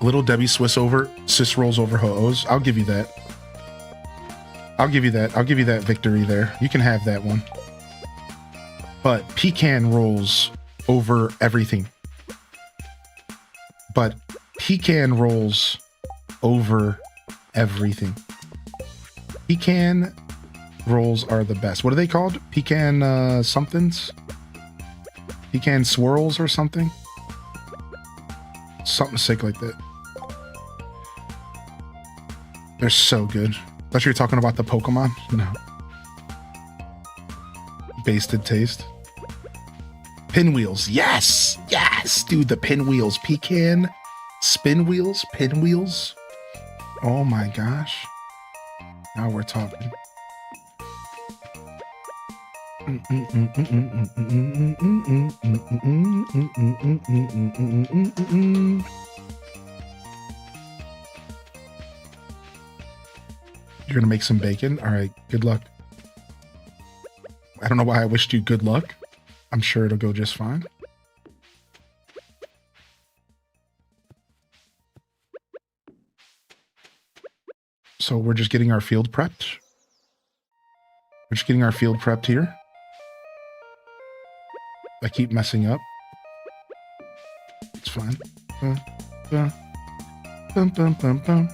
Little Debbie Swiss rolls over ho-ohs. I'll give you that. I'll give you that victory there. You can have that one. But pecan rolls over everything. Pecan rolls are the best. What are they called? Pecan somethings? Pecan swirls or something? Something sick like that. They're so good. Thought you were talking about the Pokemon? No. Basted taste. Pinwheels. Yes! Yes! Dude, the pinwheels. Pecan spin wheels. Pinwheels. Oh my gosh. Now we're talking. You're gonna make some bacon? All right, good luck. I don't know why I wished you good luck. I'm sure it'll go just fine. So we're just getting our field prepped. We're just getting our field prepped here. I keep messing up. It's fine. Bum, bum, bum, bum.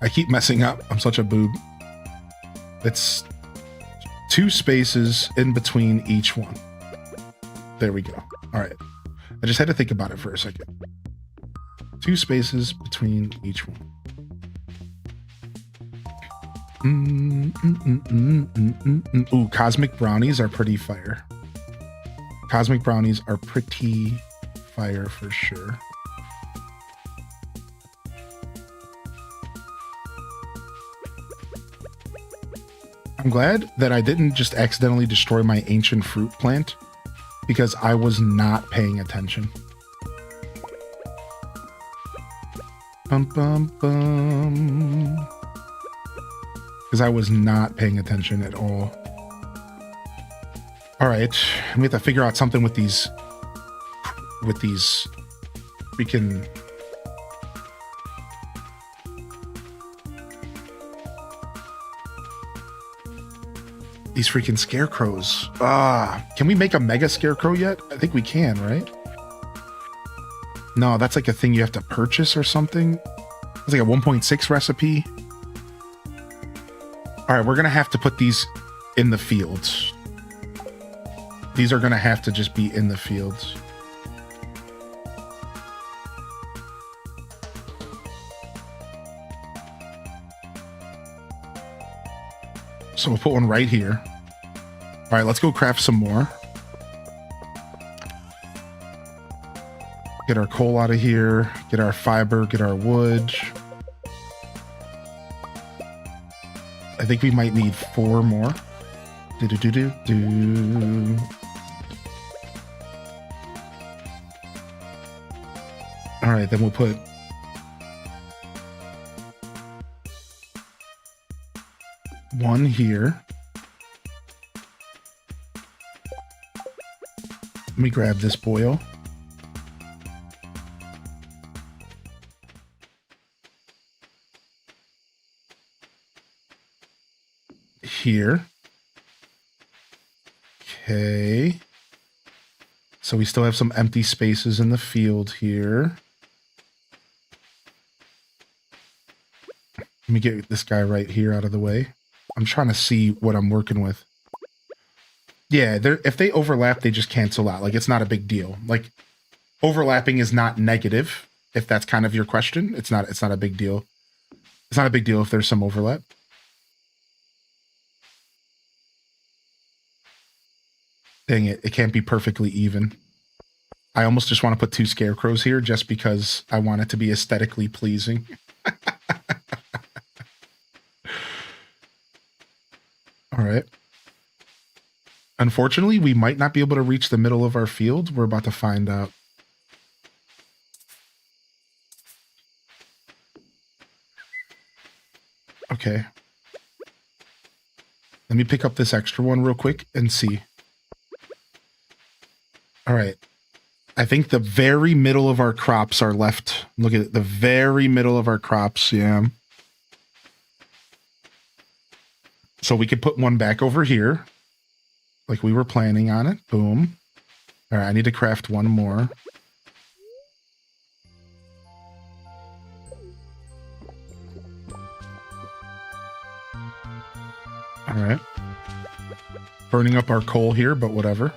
I keep messing up. I'm such a boob. It's 2 spaces in between each one. There we go. All right. I just had to think about it for a second. 2 spaces between each one. Ooh, cosmic brownies are pretty fire. Cosmic brownies are pretty fire for sure. I'm glad that I didn't just accidentally destroy my ancient fruit plant because I was not paying attention. Bum, bum, bum. Because I was not paying attention at all. All right, we have to figure out something with these freaking scarecrows. Can we make a mega scarecrow yet? I think we can, right? No, that's like a thing you have to purchase or something. It's like a 1.6 recipe. All right, we're gonna have to put these in the fields. These are gonna have to just be in the fields. So we'll put one right here. All right, let's go craft some more. Get our coal out of here, get our fiber, get our wood. I think we might need 4 more. Do. All right, then we'll put one here. Let me grab this boil. Here. Okay. So we still have some empty spaces in the field here. Let me get this guy right here out of the way. I'm trying to see what I'm working with. Yeah, if they overlap, they just cancel out. Like, it's not a big deal. Like, overlapping is not negative, if that's kind of your question. It's not a big deal. It's not a big deal if there's some overlap. Dang it, it can't be perfectly even. I almost just want to put 2 scarecrows here just because I want it to be aesthetically pleasing. All right. Unfortunately, we might not be able to reach the middle of our field. We're about to find out. Okay. Let me pick up this extra one real quick and see. All right. I think the very middle of our crops are left. Look at it. The very middle of our crops. Yeah. So we could put one back over here. Like we were planning on it. Boom. All right. I need to craft one more. All right. Burning up our coal here, but whatever.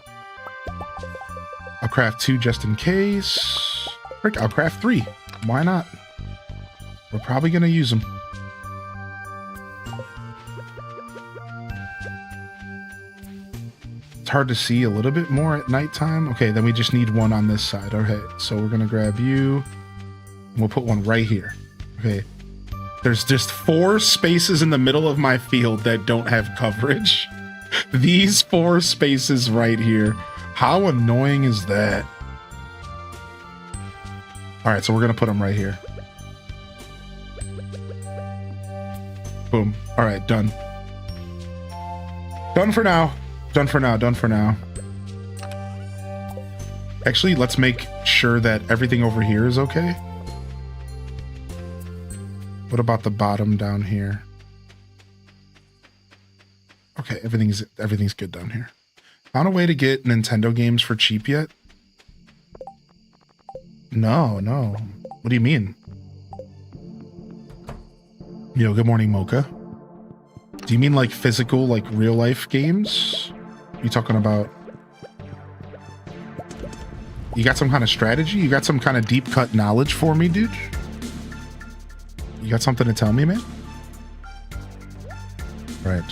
I'll craft 2 just in case. Frick, I'll craft 3. Why not? We're probably going to use them. It's hard to see a little bit more at nighttime. Okay, then we just need one on this side. Okay, so we're going to grab you. And we'll put one right here. Okay. There's just 4 spaces in the middle of my field that don't have coverage. These 4 spaces right here. How annoying is that? All right, so we're going to put them right here. Boom. All right, done. Done for now. Done for now. Done for now. Actually, let's make sure that everything over here is okay. What about the bottom down here? Okay, everything's good down here. Found a way to get Nintendo games for cheap yet? No. What do you mean? Yo, good morning, Mocha. Do you mean like physical, like real life games? You talking about? You got some kind of strategy? You got some kind of deep cut knowledge for me, dude? You got something to tell me, man? Right.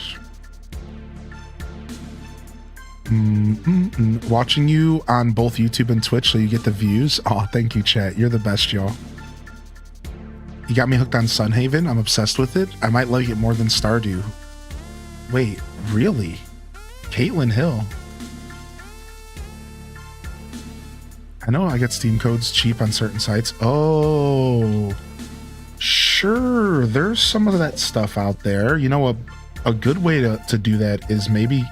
Watching you on both YouTube and Twitch so you get the views. Oh, thank you, chat. You're the best, y'all. You got me hooked on Sunhaven. I'm obsessed with it. I might like it more than Stardew. Wait, really? Caitlin Hill. I know I get Steam codes cheap on certain sites. Oh, sure. There's some of that stuff out there. You know, a good way to do that is maybe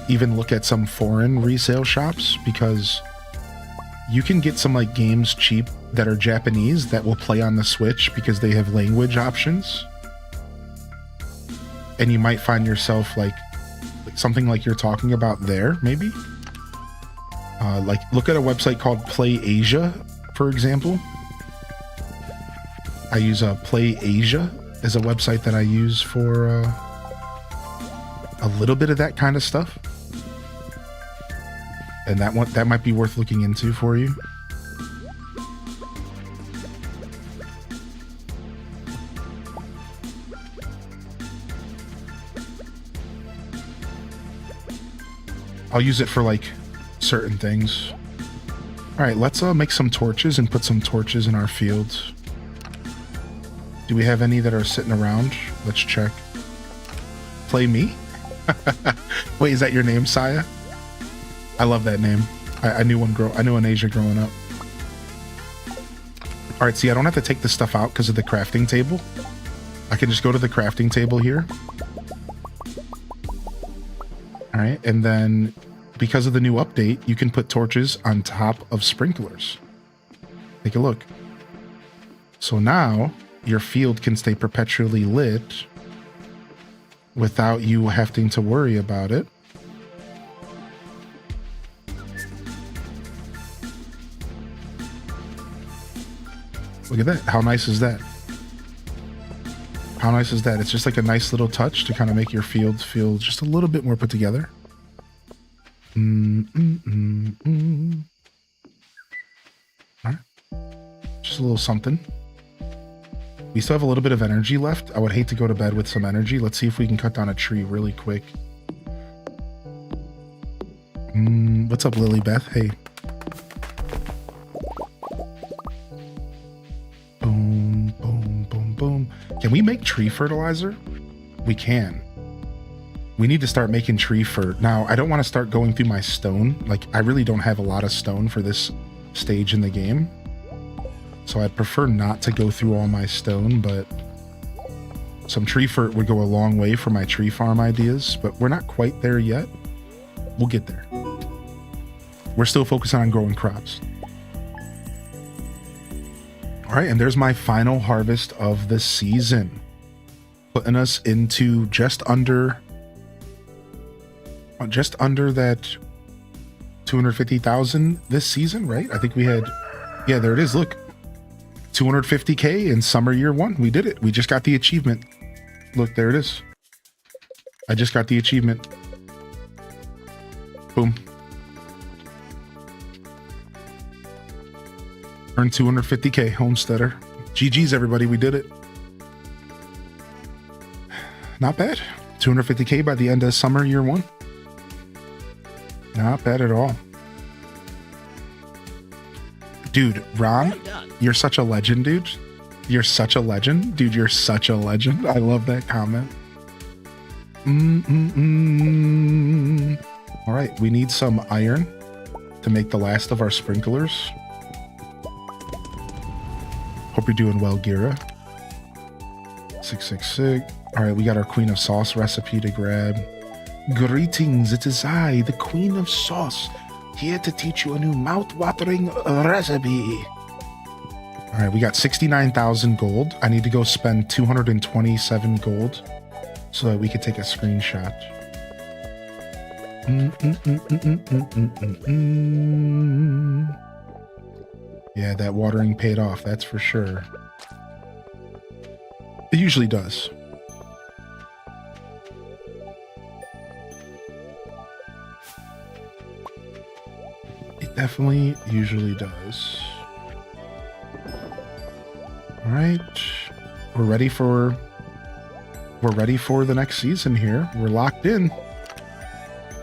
even look at some foreign resale shops, because you can get some like games cheap that are Japanese that will play on the Switch because they have language options. And you might find yourself like something like you're talking about there, maybe. Like look at a website called Play Asia, for example. I use Play Asia as a website that I use for a little bit of that kind of stuff. And that might be worth looking into for you. I'll use it for like certain things. All right, let's make some torches and put some torches in our fields. Do we have any that are sitting around? Let's check. Play me? Wait, is that your name, Saya? I love that name. I knew an Asia growing up. All right, see, I don't have to take this stuff out because of the crafting table. I can just go to the crafting table here. All right, and then because of the new update, you can put torches on top of sprinklers. Take a look. So now your field can stay perpetually lit without you having to worry about it. Look at that. How nice is that? How nice is that? It's just like a nice little touch to kind of make your field feel just a little bit more put together. All right. Just a little something. We still have a little bit of energy left. I would hate to go to bed with some energy. Let's see if we can cut down a tree really quick. What's up, Lily Beth? Hey. Boom, boom, boom, boom. Can we make tree fertilizer? We can. We need to start making tree fert. Now, I don't want to start going through my stone. Like, I really don't have a lot of stone for this stage in the game. So I'd prefer not to go through all my stone, but some tree fert would go a long way for my tree farm ideas, but we're not quite there yet. We'll get there. We're still focusing on growing crops. All right, and there's my final harvest of the season, putting us into just under that 250,000 this season, right? I think we had, yeah, there it is. Look, 250K in summer year one. We did it. We just got the achievement. Look, there it is. I just got the achievement. Boom. Earned 250K, homesteader. GG's, everybody. We did it. Not bad. 250K by the end of summer year one. Not bad at all. Dude, Ron, you're such a legend, dude. You're such a legend. Dude, you're such a legend. I love that comment. All right, we need some iron to make the last of our sprinklers. Hope you're doing well, Gira. 666. All right, we got our Queen of Sauce recipe to grab. Greetings, it is I, the Queen of Sauce, here to teach you a new mouth-watering recipe. All All right, we got 69,000 gold. I need to go spend 227 gold so that we could take a screenshot. Yeah, that watering paid off, that's for sure. It usually does. It definitely usually does. All right, we're ready for the next season here. We're locked in.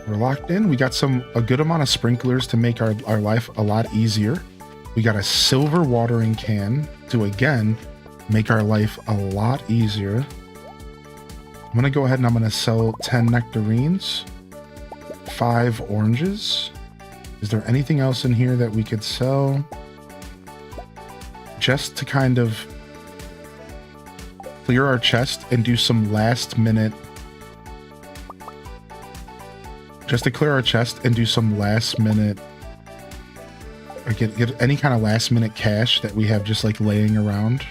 We're locked in. We got a good amount of sprinklers to make our life a lot easier. We got a silver watering can to, again, make our life a lot easier. I'm going to go ahead and I'm going to sell 10 nectarines, 5 oranges. Is there anything else in here that we could sell? Just to kind of clear our chest and do some last minute. Just to clear our chest and do some last minute, or get any kind of last minute cash that we have just like laying around.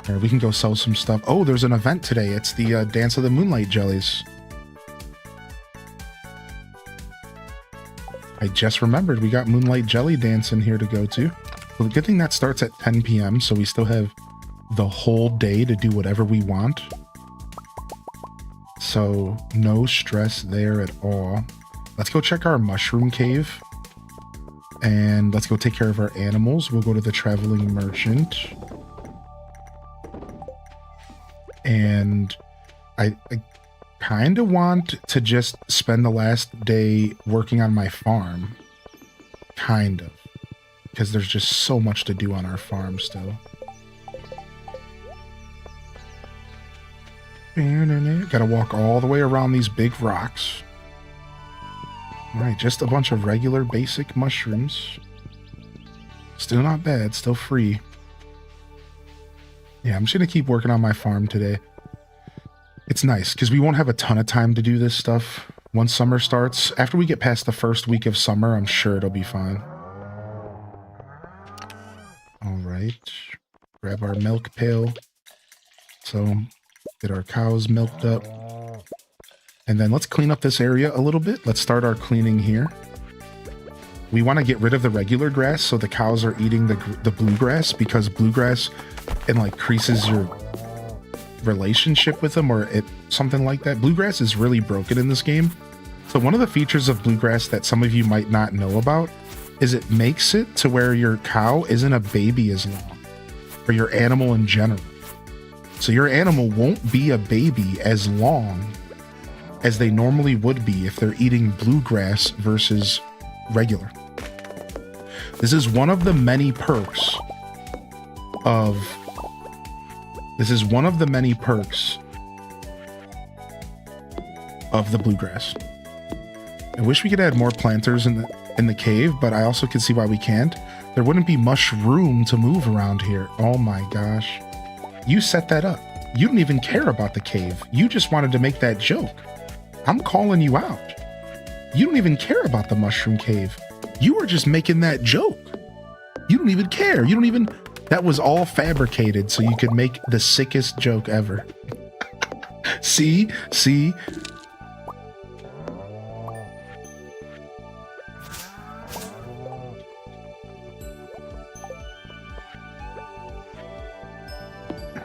Or we can go sell some stuff. Oh, there's an event today. It's the Dance of the Moonlight Jellies. I just remembered we got Moonlight Jelly Dance in here to go to. Well, the good thing that starts at 10 p.m. so we still have the whole day to do whatever we want. So no stress there at all. Let's go check our mushroom cave. And let's go take care of our animals. We'll go to the traveling merchant. And I kind of want to just spend the last day working on my farm. Kind of. Because there's just so much to do on our farm still. Gotta walk all the way around these big rocks. Alright, just a bunch of regular basic mushrooms. Still not bad, still free. Yeah, I'm just gonna keep working on my farm today. It's nice, because we won't have a ton of time to do this stuff once summer starts. After we get past the first week of summer, I'm sure it'll be fine. Alright. Grab our milk pail. So, get our cows milked up. And then let's clean up this area a little bit. Let's start our cleaning here. We want to get rid of the regular grass so the cows are eating the bluegrass, because bluegrass increases your relationship with them, or something like that. Bluegrass is really broken in this game. So one of the features of bluegrass that some of you might not know about is it makes it to where your cow isn't a baby as long, or your animal in general. So your animal won't be a baby as long as they normally would be if they're eating bluegrass versus regular. This is one of the many perks of the bluegrass. I wish we could add more planters in the cave, but I also can see why we can't. There wouldn't be much room to move around here. Oh my gosh. You set that up. You didn't even care about the cave. You just wanted to make that joke. I'm calling you out. You don't even care about the mushroom cave. You were just making that joke. You don't even care. That was all fabricated so you could make the sickest joke ever. See?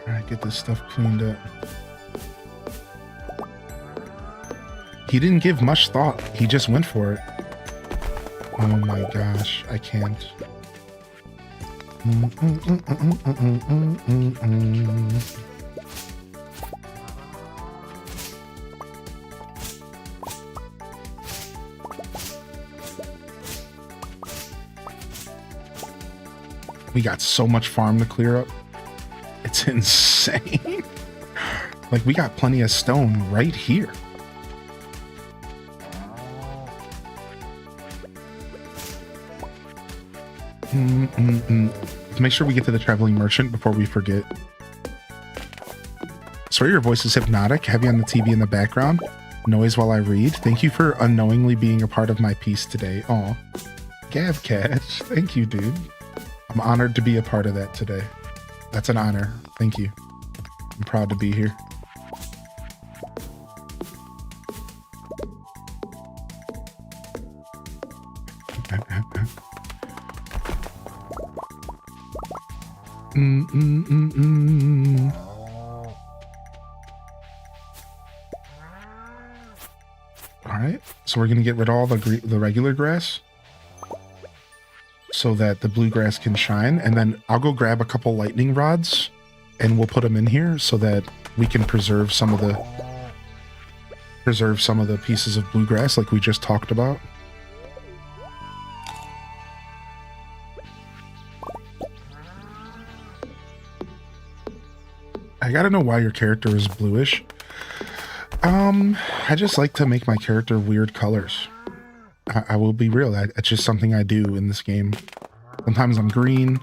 Alright, get this stuff cleaned up. He didn't give much thought. He just went for it. Oh my gosh, I can't. We got so much farm to clear up. It's insane. Like, we got plenty of stone right here. Let's make sure we get to the traveling merchant before we forget. Sorry, your voice is hypnotic. Have you on the TV in the background? Noise while I read. Thank you for unknowingly being a part of my piece today. Aw. Gav Catch. Thank you, dude. I'm honored to be a part of that today. That's an honor. Thank you. I'm proud to be here. All right, so we're gonna get rid of all the regular grass so that the bluegrass can shine, and then I'll go grab a couple lightning rods and we'll put them in here so that we can preserve some of the pieces of bluegrass like we just talked about. I gotta know why your character is bluish. I just like to make my character weird colors. I will be real. It's just something I do in this game. Sometimes I'm green.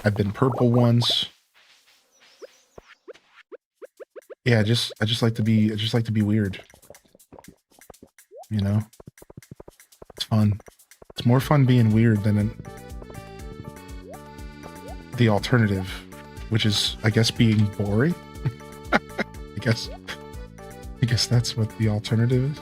I've been purple once. Yeah, I just like to be weird. You know? It's fun. It's more fun being weird than the alternative, which is, I guess, being boring. I guess that's what the alternative is.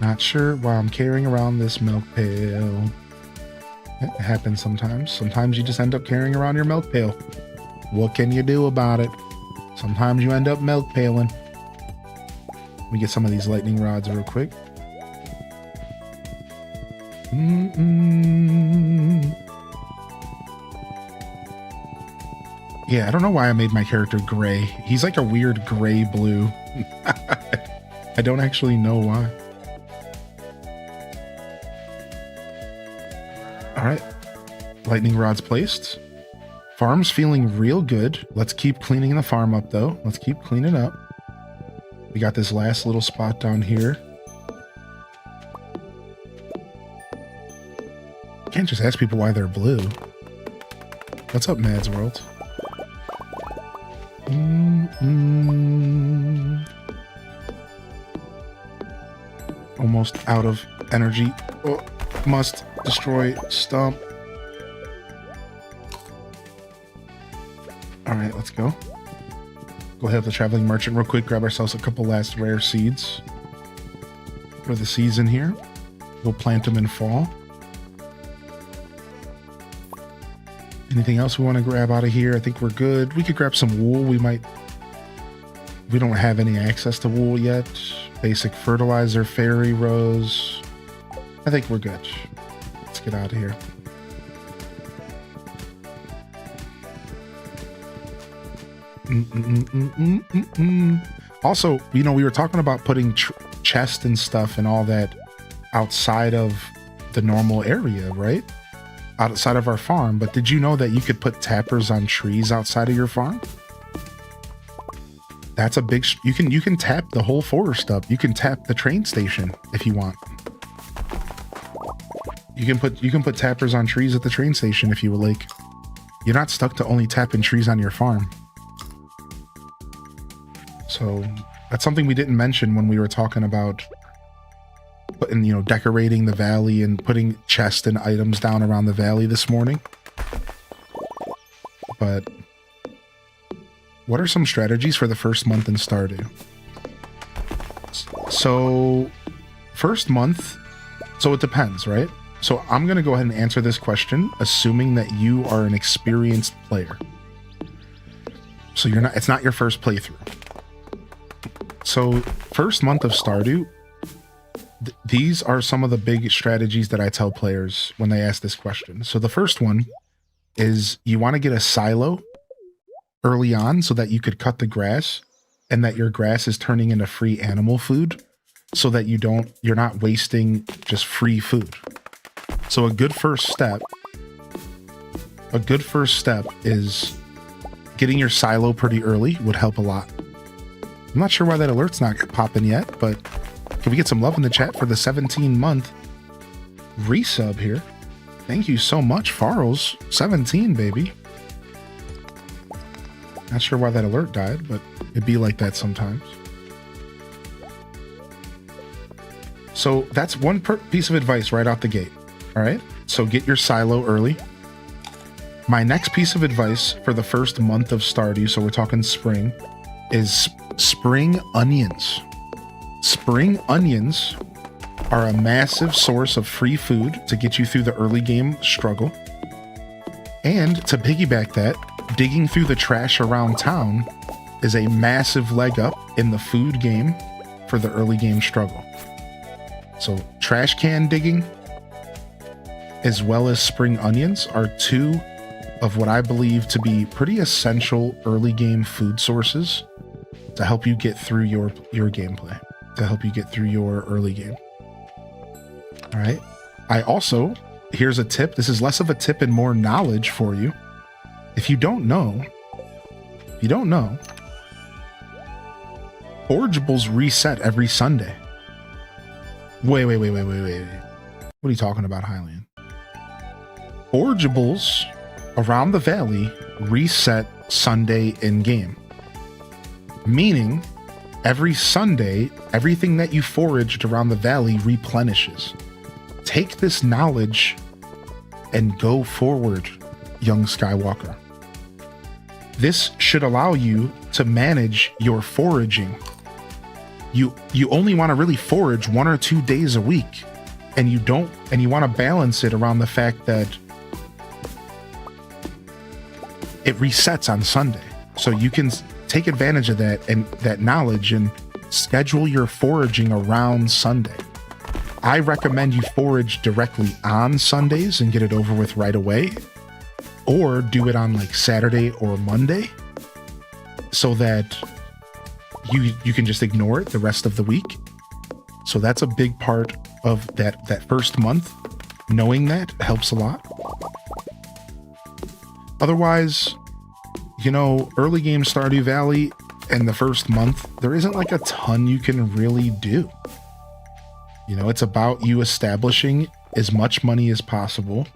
Not sure why I'm carrying around this milk pail. It happens sometimes. Sometimes you just end up carrying around your milk pail. What can you do about it? Sometimes you end up milk paling. Let me get some of these lightning rods real quick. Yeah, I don't know why I made my character gray. He's like a weird gray blue. I don't actually know why. All right, lightning rods placed. Farm's feeling real good. Let's keep cleaning the farm up though. Let's keep cleaning up. We got this last little spot down here. Can't just ask people why they're blue. What's up, Mads World? Almost out of energy. Oh, must destroy stump. All right, let's go. Go ahead with the traveling merchant real quick. Grab ourselves a couple last rare seeds for the season here. We'll plant them in fall. Anything else we want to grab out of here? I think we're good. We could grab some wool. We don't have any access to wool yet. Basic fertilizer, fairy rose. I think we're good. Let's get out of here. Also, we were talking about putting chests and stuff and all that outside of the normal area, right? Outside of our farm. But did you know that you could put tappers on trees outside of your farm? That's a big... You can tap the whole forest up. You can tap the train station if you want. You can put tappers on trees at the train station if you would like. You're not stuck to only tapping trees on your farm. So that's something we didn't mention when we were talking about putting, decorating the valley and putting chests and items down around the valley this morning. But what are some strategies for the first month in Stardew? So first month, so it depends, right? So I'm going to go ahead and answer this question, assuming that you are an experienced player. So it's not your first playthrough. So first month of Stardew, these are some of the big strategies that I tell players when they ask this question. So the first one is you want to get a silo early on so that you could cut the grass and that your grass is turning into free animal food so that you're not wasting just free food. So a good first step is getting your silo pretty early would help a lot. I'm not sure why that alert's not popping yet, but can we get some love in the chat for the 17-month resub here? Thank you so much, Farrell's 17, baby. Not sure why that alert died, but it'd be like that sometimes. So that's one piece of advice right out the gate. All right. So get your silo early. My next piece of advice for the first month of Stardew, so we're talking spring, is spring onions. Spring onions are a massive source of free food to get you through the early game struggle. And to piggyback that, digging through the trash around town is a massive leg up in the food game for the early game struggle. So trash can digging as well as spring onions are two of what I believe to be pretty essential early game food sources to help you get through your gameplay, to help you get through your early game. All right. I also, here's a tip. This is less of a tip and more knowledge for you. If you don't know, forageables reset every Sunday. Wait. What are you talking about, Hylian? Forageables around the valley reset Sunday in game. Meaning, every Sunday, everything that you foraged around the valley replenishes. Take this knowledge and go forward, young Skywalker. This should allow you to manage your foraging. You only want to really forage 1 or 2 days a week, and you want to balance it around the fact that it resets on Sunday. So you can take advantage of that and that knowledge and schedule your foraging around Sunday. I recommend you forage directly on Sundays and get it over with right away, or do it on like Saturday or Monday so that you can just ignore it the rest of the week. So that's a big part of that first month. Knowing that helps a lot. Otherwise, early game Stardew Valley and the first month, there isn't like a ton you can really do. It's about you establishing as much money as possible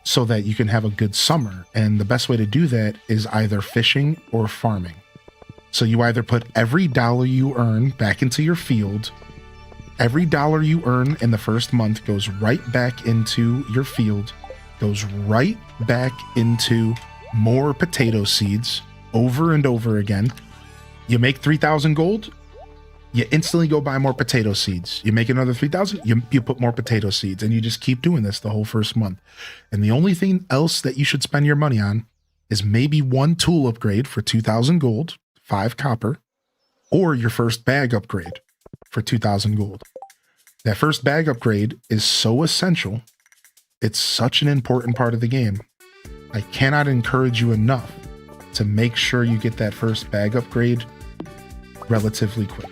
so that you can have a good summer. And the best way to do that is either fishing or farming. So you either put every dollar you earn back into your field. Every dollar you earn in the first month goes right back into your field, goes right back into more potato seeds over and over again. You make 3,000 gold, you instantly go buy more potato seeds. You make another 3,000, you put more potato seeds, and you just keep doing this the whole first month. And the only thing else that you should spend your money on is maybe one tool upgrade for 2,000 gold, 5 copper, or your first bag upgrade for 2,000 gold. That first bag upgrade is so essential. It's such an important part of the game. I cannot encourage you enough to make sure you get that first bag upgrade relatively quick.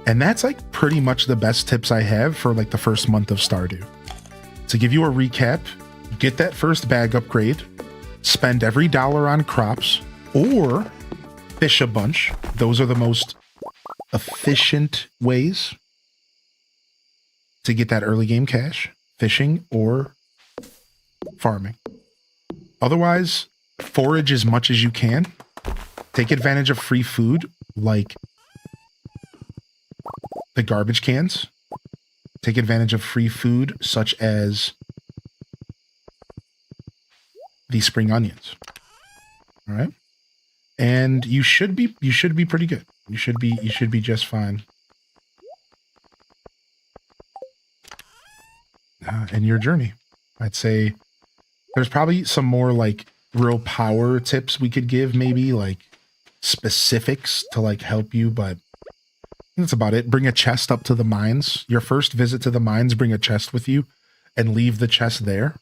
And that's like pretty much the best tips I have for like the first month of Stardew. To give you a recap, get that first bag upgrade, spend every dollar on crops, or fish a bunch. Those are the most efficient ways to get that early game cash, fishing or farming. Otherwise, forage as much as you can. Take advantage of free food like the garbage cans. Take advantage of free food such as the spring onions. All right? And you should be pretty good. You should be just fine. In your journey. I'd say there's probably some more like real power tips we could give, maybe like specifics to like help you, but that's about it. Bring a chest up to the mines. Your first visit to the mines, bring a chest with you and leave the chest there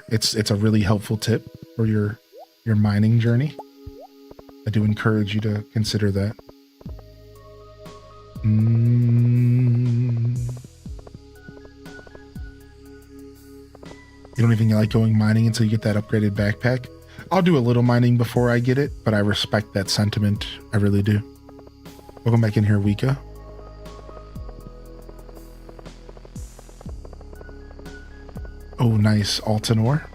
It's a really helpful tip for your mining journey. I do encourage you to consider that. You don't even like going mining until you get that upgraded backpack. I'll do a little mining before I get it, but I respect that sentiment. I really do. Welcome back in here, Wika. Oh, nice. Altanor.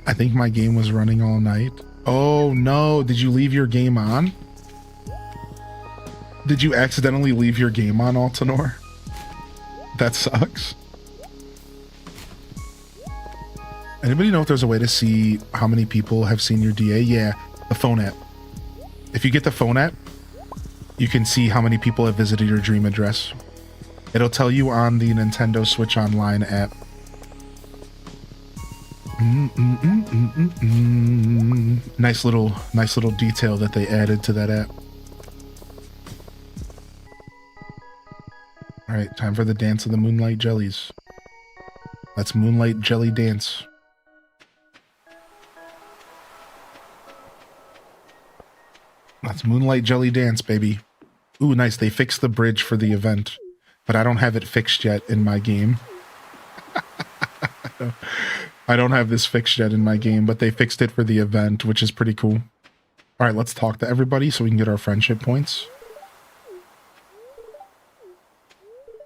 I think my game was running all night. Oh no, did you leave your game on? Did you accidentally leave your game on, Altanor? That sucks. Anybody know if there's a way to see how many people have seen your DA? Yeah, the phone app. If you get the phone app, you can see how many people have visited your dream address. It'll tell you on the Nintendo Switch Online app. Nice little detail that they added to that app. All right, time for the dance of the moonlight jellies. Let's moonlight jelly dance. Let's moonlight jelly dance, baby. Ooh, nice. They fixed the bridge for the event, but I don't have it fixed yet in my game. I don't have this fixed yet in my game, but they fixed it for the event, which is pretty cool. All right, let's talk to everybody so we can get our friendship points.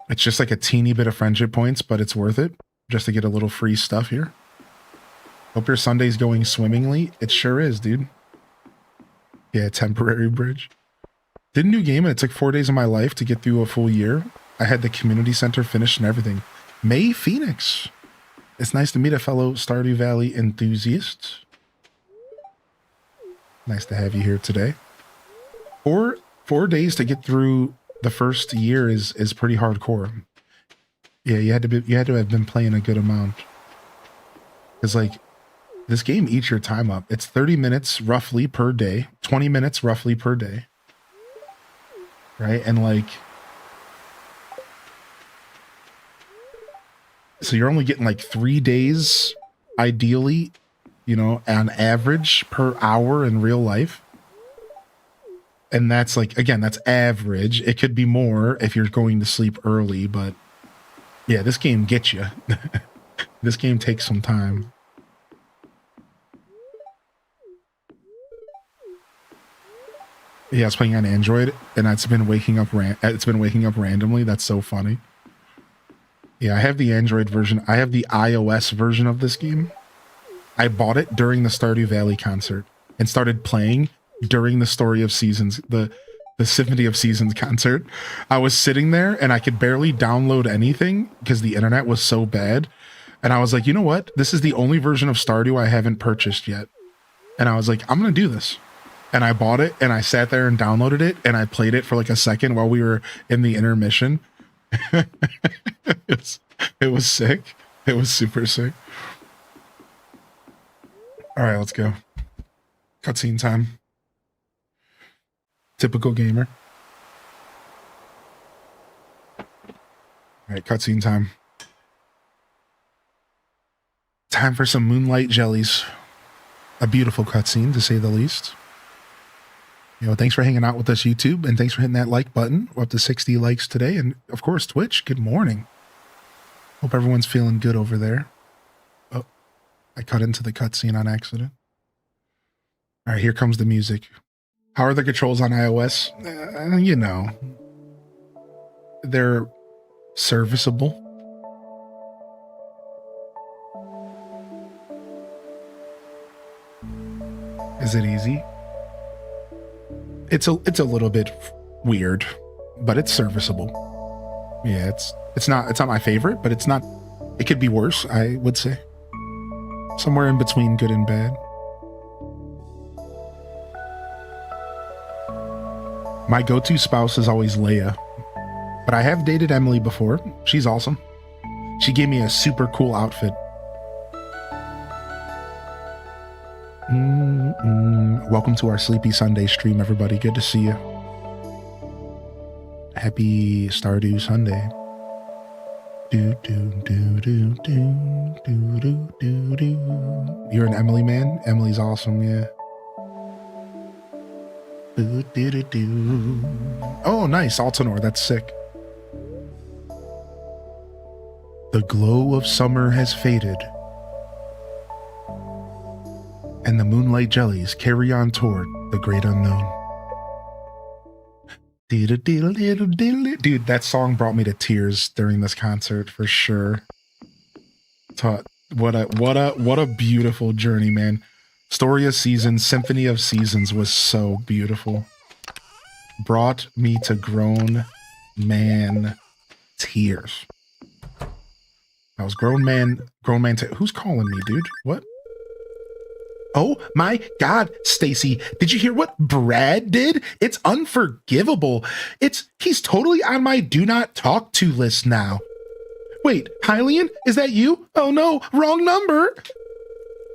It's just like a teeny bit of friendship points, but it's worth it just to get a little free stuff here. Hope your Sunday's going swimmingly. It sure is, dude. Yeah, temporary bridge. Did a new game and it took 4 days of my life to get through a full year. I had the community center finished and everything. May Phoenix. It's nice to meet a fellow Stardew Valley enthusiast. Nice to have you here today. 4 days to get through the first year is pretty hardcore. Yeah, you had to have been playing a good amount. Cause like this game eats your time up. It's 30 minutes roughly per day, 20 minutes roughly per day. Right? And like, so you're only getting like 3 days, ideally, you know, on average per hour in real life. And that's like, again, that's average. It could be more if you're going to sleep early, but yeah, this game gets you. This game takes some time. Yeah, it's playing on Android, and it's been waking up randomly. That's so funny. Yeah, I have the Android version. I have the iOS version of this game. I bought it during the Stardew Valley concert and started playing during the Story of Seasons, the Symphony of Seasons concert. I was sitting there and I could barely download anything because the internet was so bad. And I was like, you know what? This is the only version of Stardew I haven't purchased yet. And I was like, I'm going to do this. And I bought it and I sat there and downloaded it and I played it for like a second while we were in the intermission. It was sick. It was super sick. All right, let's go. Cutscene time. Typical gamer. All right, cutscene time. Time for some moonlight jellies. A beautiful cutscene, to say the least. You know, thanks for hanging out with us, YouTube, and thanks for hitting that like button. We're up to 60 likes today, and of course, Twitch, good morning. Hope everyone's feeling good over there. Oh, I cut into the cutscene on accident. All right, here comes the music. How are the controls on iOS? You know, they're serviceable. Is it easy? It's a little bit weird, but it's serviceable. Yeah, it's not my favorite, but it's not. It could be worse, I would say. Somewhere in between good and bad. My go-to spouse is always Leia, but I have dated Emily before. She's awesome. She gave me a super cool outfit. Welcome to our Sleepy Sunday stream, everybody. Good to see you. Happy Stardew Sunday. Do do do do do do do do do. You're an Emily man? Emily's awesome, yeah. Do do do do. Oh, nice, Altanor. That's sick. The glow of summer has faded, and the moonlight jellies carry on toward the great unknown. Dude, that song brought me to tears during this concert for sure. What a beautiful journey, man. Story of Seasons, Symphony of Seasons was so beautiful. Brought me to grown man tears. I was grown man. Who's calling me, dude? What? Oh my God, Stacy, did you hear what Brad did? It's unforgivable. He's totally on my do not talk to list now. Wait, Hylian, is that you? Oh no, wrong number.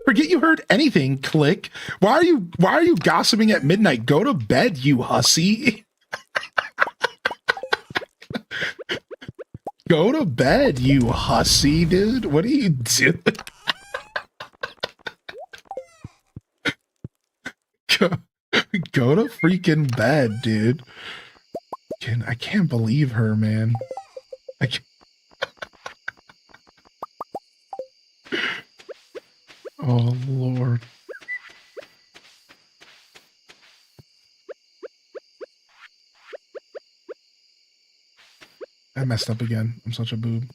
Forget you heard anything, click. Why are you gossiping at midnight? Go to bed, you hussy. Go to bed, you hussy, dude. What are you doing? Go to freaking bed, dude. I can't believe her, man. I can't. Oh, Lord. I messed up again. I'm such a boob.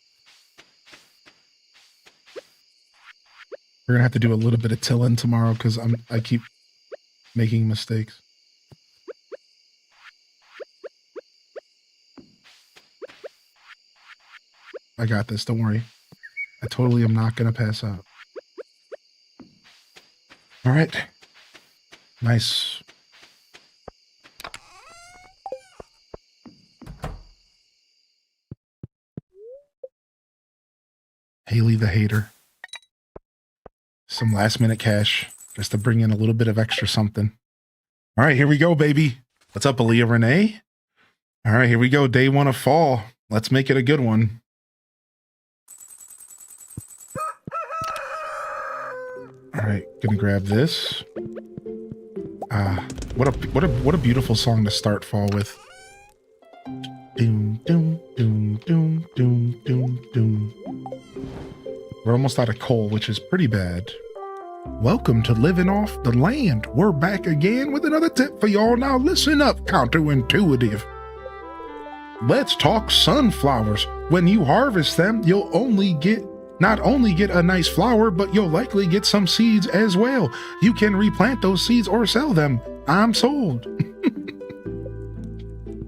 We're gonna have to do a little bit of tilling tomorrow because I keep making mistakes. I got this, don't worry. I totally am not gonna pass out. All right. Nice. Haley the Hater. Some last minute cash just to bring in a little bit of extra something. All right, here we go, baby. What's up, Aaliyah Renee? All right, here we go. Day one of fall. Let's make it a good one. All right, gonna grab this. What a beautiful song to start fall with. Doom doom doom doom doom doom doom. We're almost out of coal, which is pretty bad. Welcome to Living Off the Land. We're back again with another tip for y'all. Now listen up, counterintuitive. Let's talk sunflowers. When you harvest them, you'll not only get a nice flower, but you'll likely get some seeds as well. You can replant those seeds or sell them. I'm sold.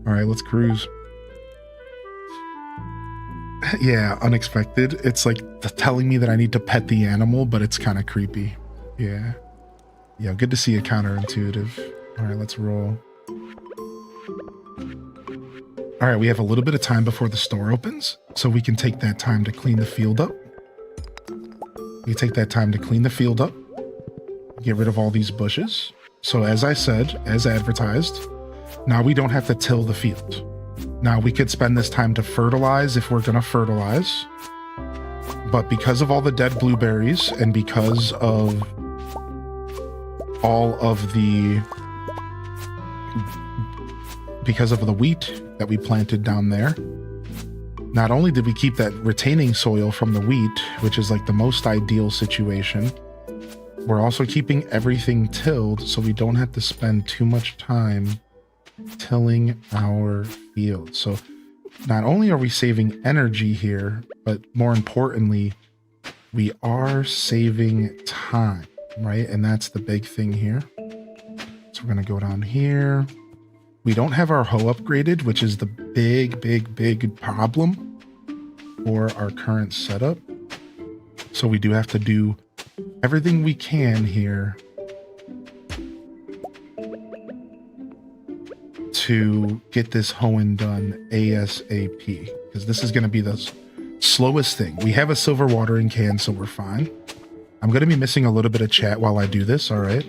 All right, let's cruise. Yeah, unexpected. It's like telling me that I need to pet the animal, but it's kind of creepy. Yeah. Yeah, good to see it counterintuitive. All right, let's roll. All right, we have a little bit of time before the store opens, so we can take that time to clean the field up. We take that time to clean the field up, get rid of all these bushes. So as I said, as advertised, now we don't have to till the field. Now we could spend this time to fertilize if we're gonna fertilize, but because of all the dead blueberries and because of the wheat that we planted down there, not only did we keep that retaining soil from the wheat, which is like the most ideal situation, we're also keeping everything tilled so we don't have to spend too much time tilling our field. So not only are we saving energy here, but more importantly, we are saving time, right? And that's the big thing here. So we're gonna go down here. We don't have our hoe upgraded, which is the big problem for our current setup. So we do have to do everything we can here to get this hoeing done ASAP, because this is going to be the slowest thing. We have a silver watering can, so we're fine. I'm going to be missing a little bit of chat while I do this, all right?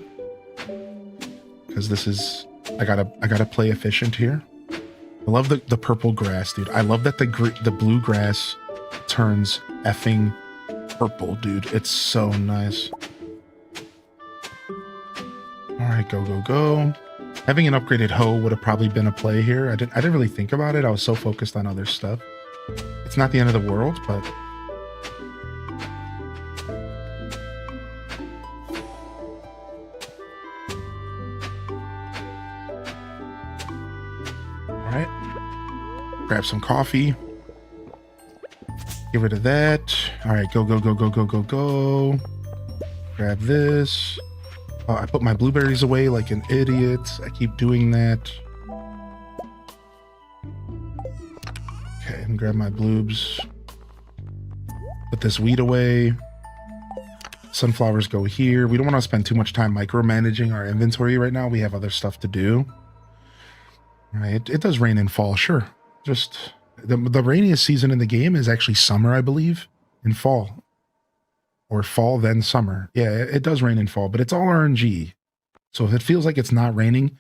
Because this is, I gotta play efficient here. I love the purple grass, dude. I love that the blue grass turns effing purple, dude. It's so nice. All right, go. Having an upgraded hoe would have probably been a play here. I didn't really think about it. I was so focused on other stuff. It's not the end of the world, but all Grab some coffee. Get rid of that. All right, go, go, go, go, go, go, go. Grab this. Oh, I put my blueberries away like an idiot. I keep doing that. Okay, and grab my bloobs. Put this wheat away. Sunflowers go here. We don't want to spend too much time micromanaging our inventory right now. We have other stuff to do. All right, it does rain in fall, sure. Just the rainiest season in the game is actually summer, I believe, in fall. Or fall, then summer. Yeah, it does rain in fall, but it's all RNG. So if it feels like it's not raining,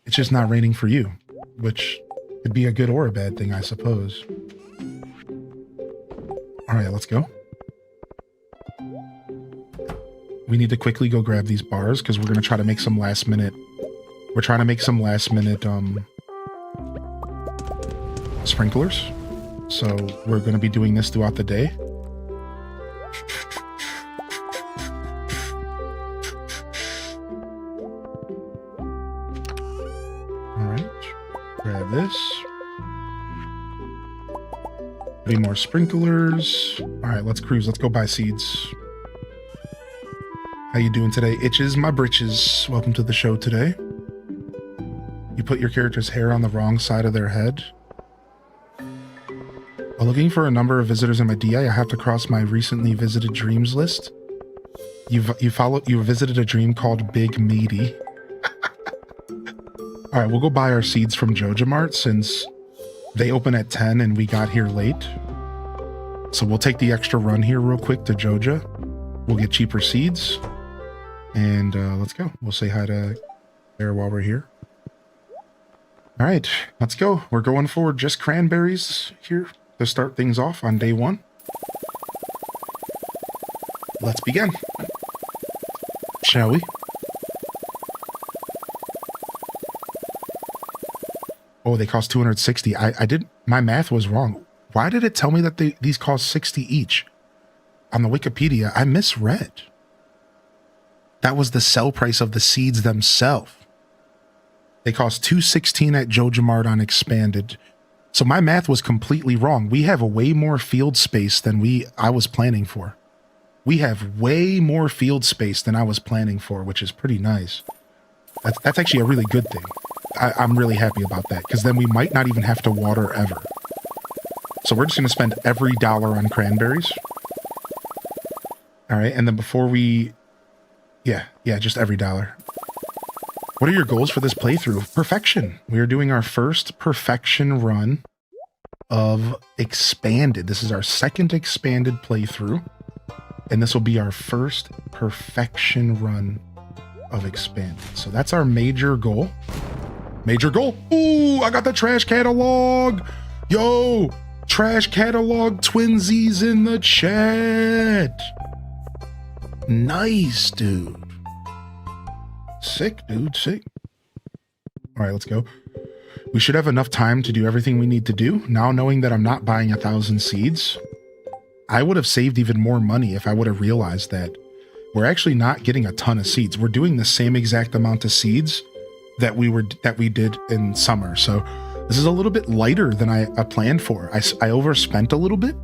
it's just not raining for you, which could be a good or a bad thing, I suppose. All right, let's go. We need to quickly go grab these bars because we're going to try to make some last minute. We're trying to make some last minute sprinklers. So we're going to be doing this throughout the day. All right, grab this. 3 more sprinklers. All right, let's cruise. Let's go buy seeds. How you doing today? Itches my britches. Welcome to the show today. You put your character's hair on the wrong side of their head. While looking for a number of visitors in my DI, I have to cross my recently visited dreams list. You visited a dream called Big Meaty. All right, we'll go buy our seeds from Joja Mart since they open at 10 and we got here late. So we'll take the extra run here real quick to Joja. We'll get cheaper seeds. And let's go. We'll say hi to Claire while we're here. All right, let's go. We're going for just cranberries here to start things off on day 1. Let's begin. Shall we? Oh, they cost 260. I did, my math was wrong. Why did it tell me that these cost 60 each? On the Wikipedia, I misread. That was the sell price of the seeds themselves. They cost $216 at Joja Mart on Expanded. So my math was completely wrong. We have a way more field space than I was planning for. We have way more field space than I was planning for, which is pretty nice. That's actually a really good thing. I'm really happy about that, because then we might not even have to water ever. So we're just going to spend every dollar on cranberries. All right, and then before we... Yeah, just every dollar. What are your goals for this playthrough? Perfection. We are doing our first perfection run of Expanded. This is our second Expanded playthrough, and this will be our first perfection run of Expanded. So that's our major goal. Major goal. Ooh, I got the trash catalog. Yo, trash catalog twinsies in the chat. Nice, dude. Sick, dude, sick. All right, let's go. We should have enough time to do everything we need to do. Now knowing that I'm not buying 1,000 seeds, I would have saved even more money if I would have realized that we're actually not getting a ton of seeds. We're doing the same exact amount of seeds that we did in summer. So this is a little bit lighter than I planned for. I overspent a little bit.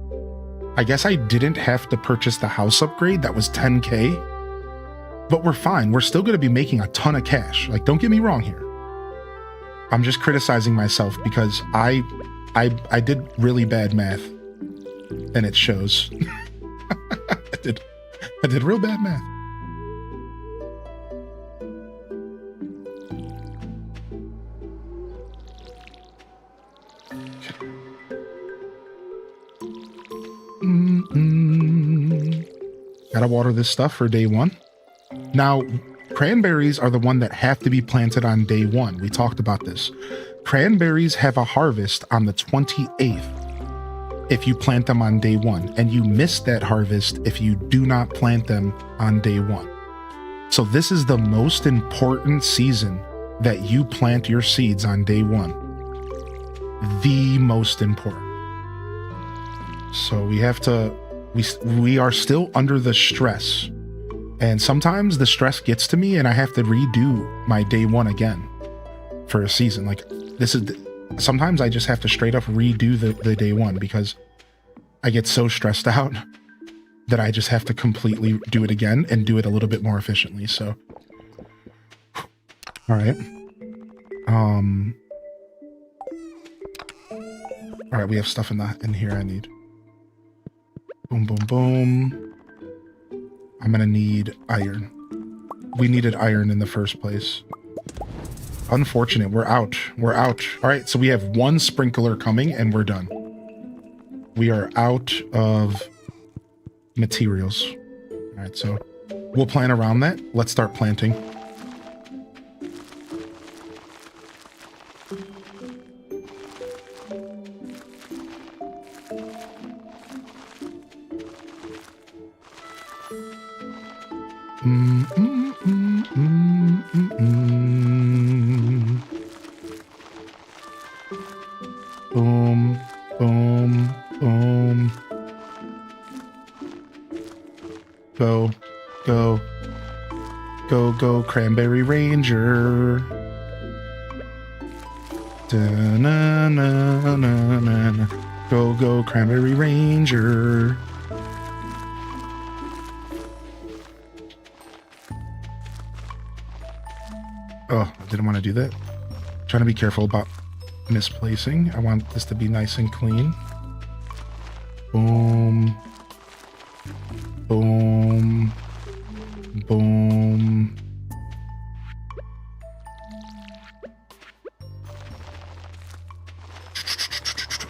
I guess I didn't have to purchase the house upgrade. That was 10K, but we're fine. We're still going to be making a ton of cash. Like, don't get me wrong here. I'm just criticizing myself because I did really bad math, and it shows. I did real bad math. Gotta water this stuff for day 1. Now, cranberries are the one that have to be planted on day 1. We talked about this. Cranberries have a harvest on the 28th if you plant them on day 1, and you miss that harvest if you do not plant them on day 1. So this is the most important season that you plant your seeds on day 1. The most important. So we have to, we are still under the stress, and sometimes the stress gets to me and I have to redo my day 1 again for a season. Like, this is, sometimes I just have to straight up redo the day one because I get so stressed out that I just have to completely do it again and do it a little bit more efficiently. So, all right. All right, we have stuff in here I need. Boom, boom, boom. I'm gonna need iron. We needed iron in the first place. Unfortunate, we're out. We're out. All right, so we have one sprinkler coming and we're done. We are out of materials. All right, so we'll plan around that. Let's start planting. Boom, boom, boom. Go, go, go, go, Cranberry Ranger. Da-na-na-na-na-na. Go, go, Cranberry Ranger. Oh, I didn't want to do that. Trying to be careful about misplacing. I want this to be nice and clean. Boom. Boom. Boom.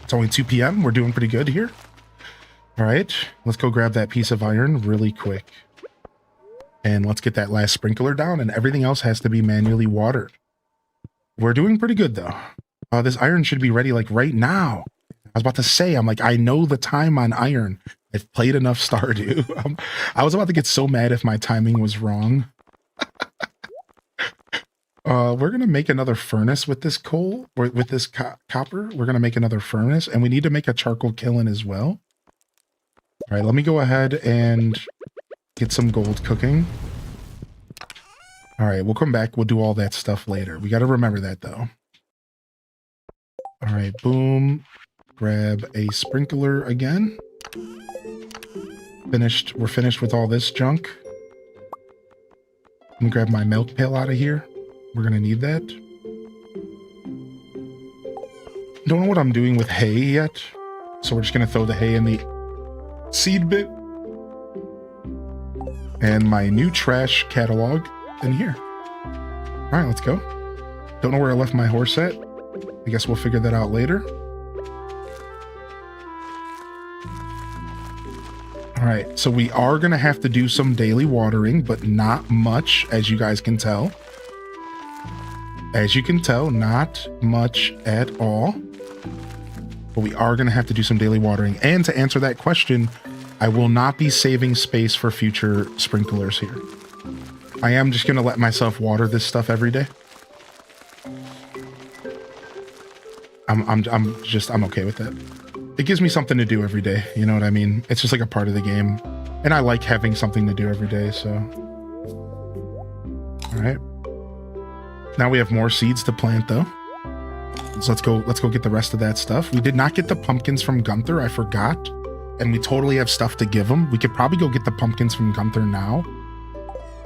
It's only 2 p.m. We're doing pretty good here. All right, let's go grab that piece of iron really quick. And let's get that last sprinkler down, and everything else has to be manually watered. We're doing pretty good, though. This iron should be ready, like, right now. I was about to say, I'm like, I know the time on iron. I've played enough Stardew. I was about to get so mad if my timing was wrong. We're going to make another furnace with this coal, or with this copper. We're going to make another furnace, and we need to make a charcoal kiln as well. All right, let me go ahead and get some gold cooking. All right, we'll come back. We'll do all that stuff later. We got to remember that, though. All right, boom. Grab a sprinkler again. Finished. We're finished with all this junk. Let me grab my milk pail out of here. We're going to need that. Don't know what I'm doing with hay yet, so we're just going to throw the hay in the seed bin. And my new trash catalog in here. All right, let's go. Don't know where I left my horse at. I guess we'll figure that out later. All right, so we are going to have to do some daily watering, but not much, as you guys can tell. As you can tell, not much at all. But we are going to have to do some daily watering. And to answer that question, I will not be saving space for future sprinklers here. I am just going to let myself water this stuff every day. I'm okay with that. It gives me something to do every day. You know what I mean? It's just like a part of the game. And I like having something to do every day, so. All right. Now we have more seeds to plant, though. So let's go get the rest of that stuff. We did not get the pumpkins from Gunther. I forgot. And we totally have stuff to give him. We could probably go get the pumpkins from Gunther now.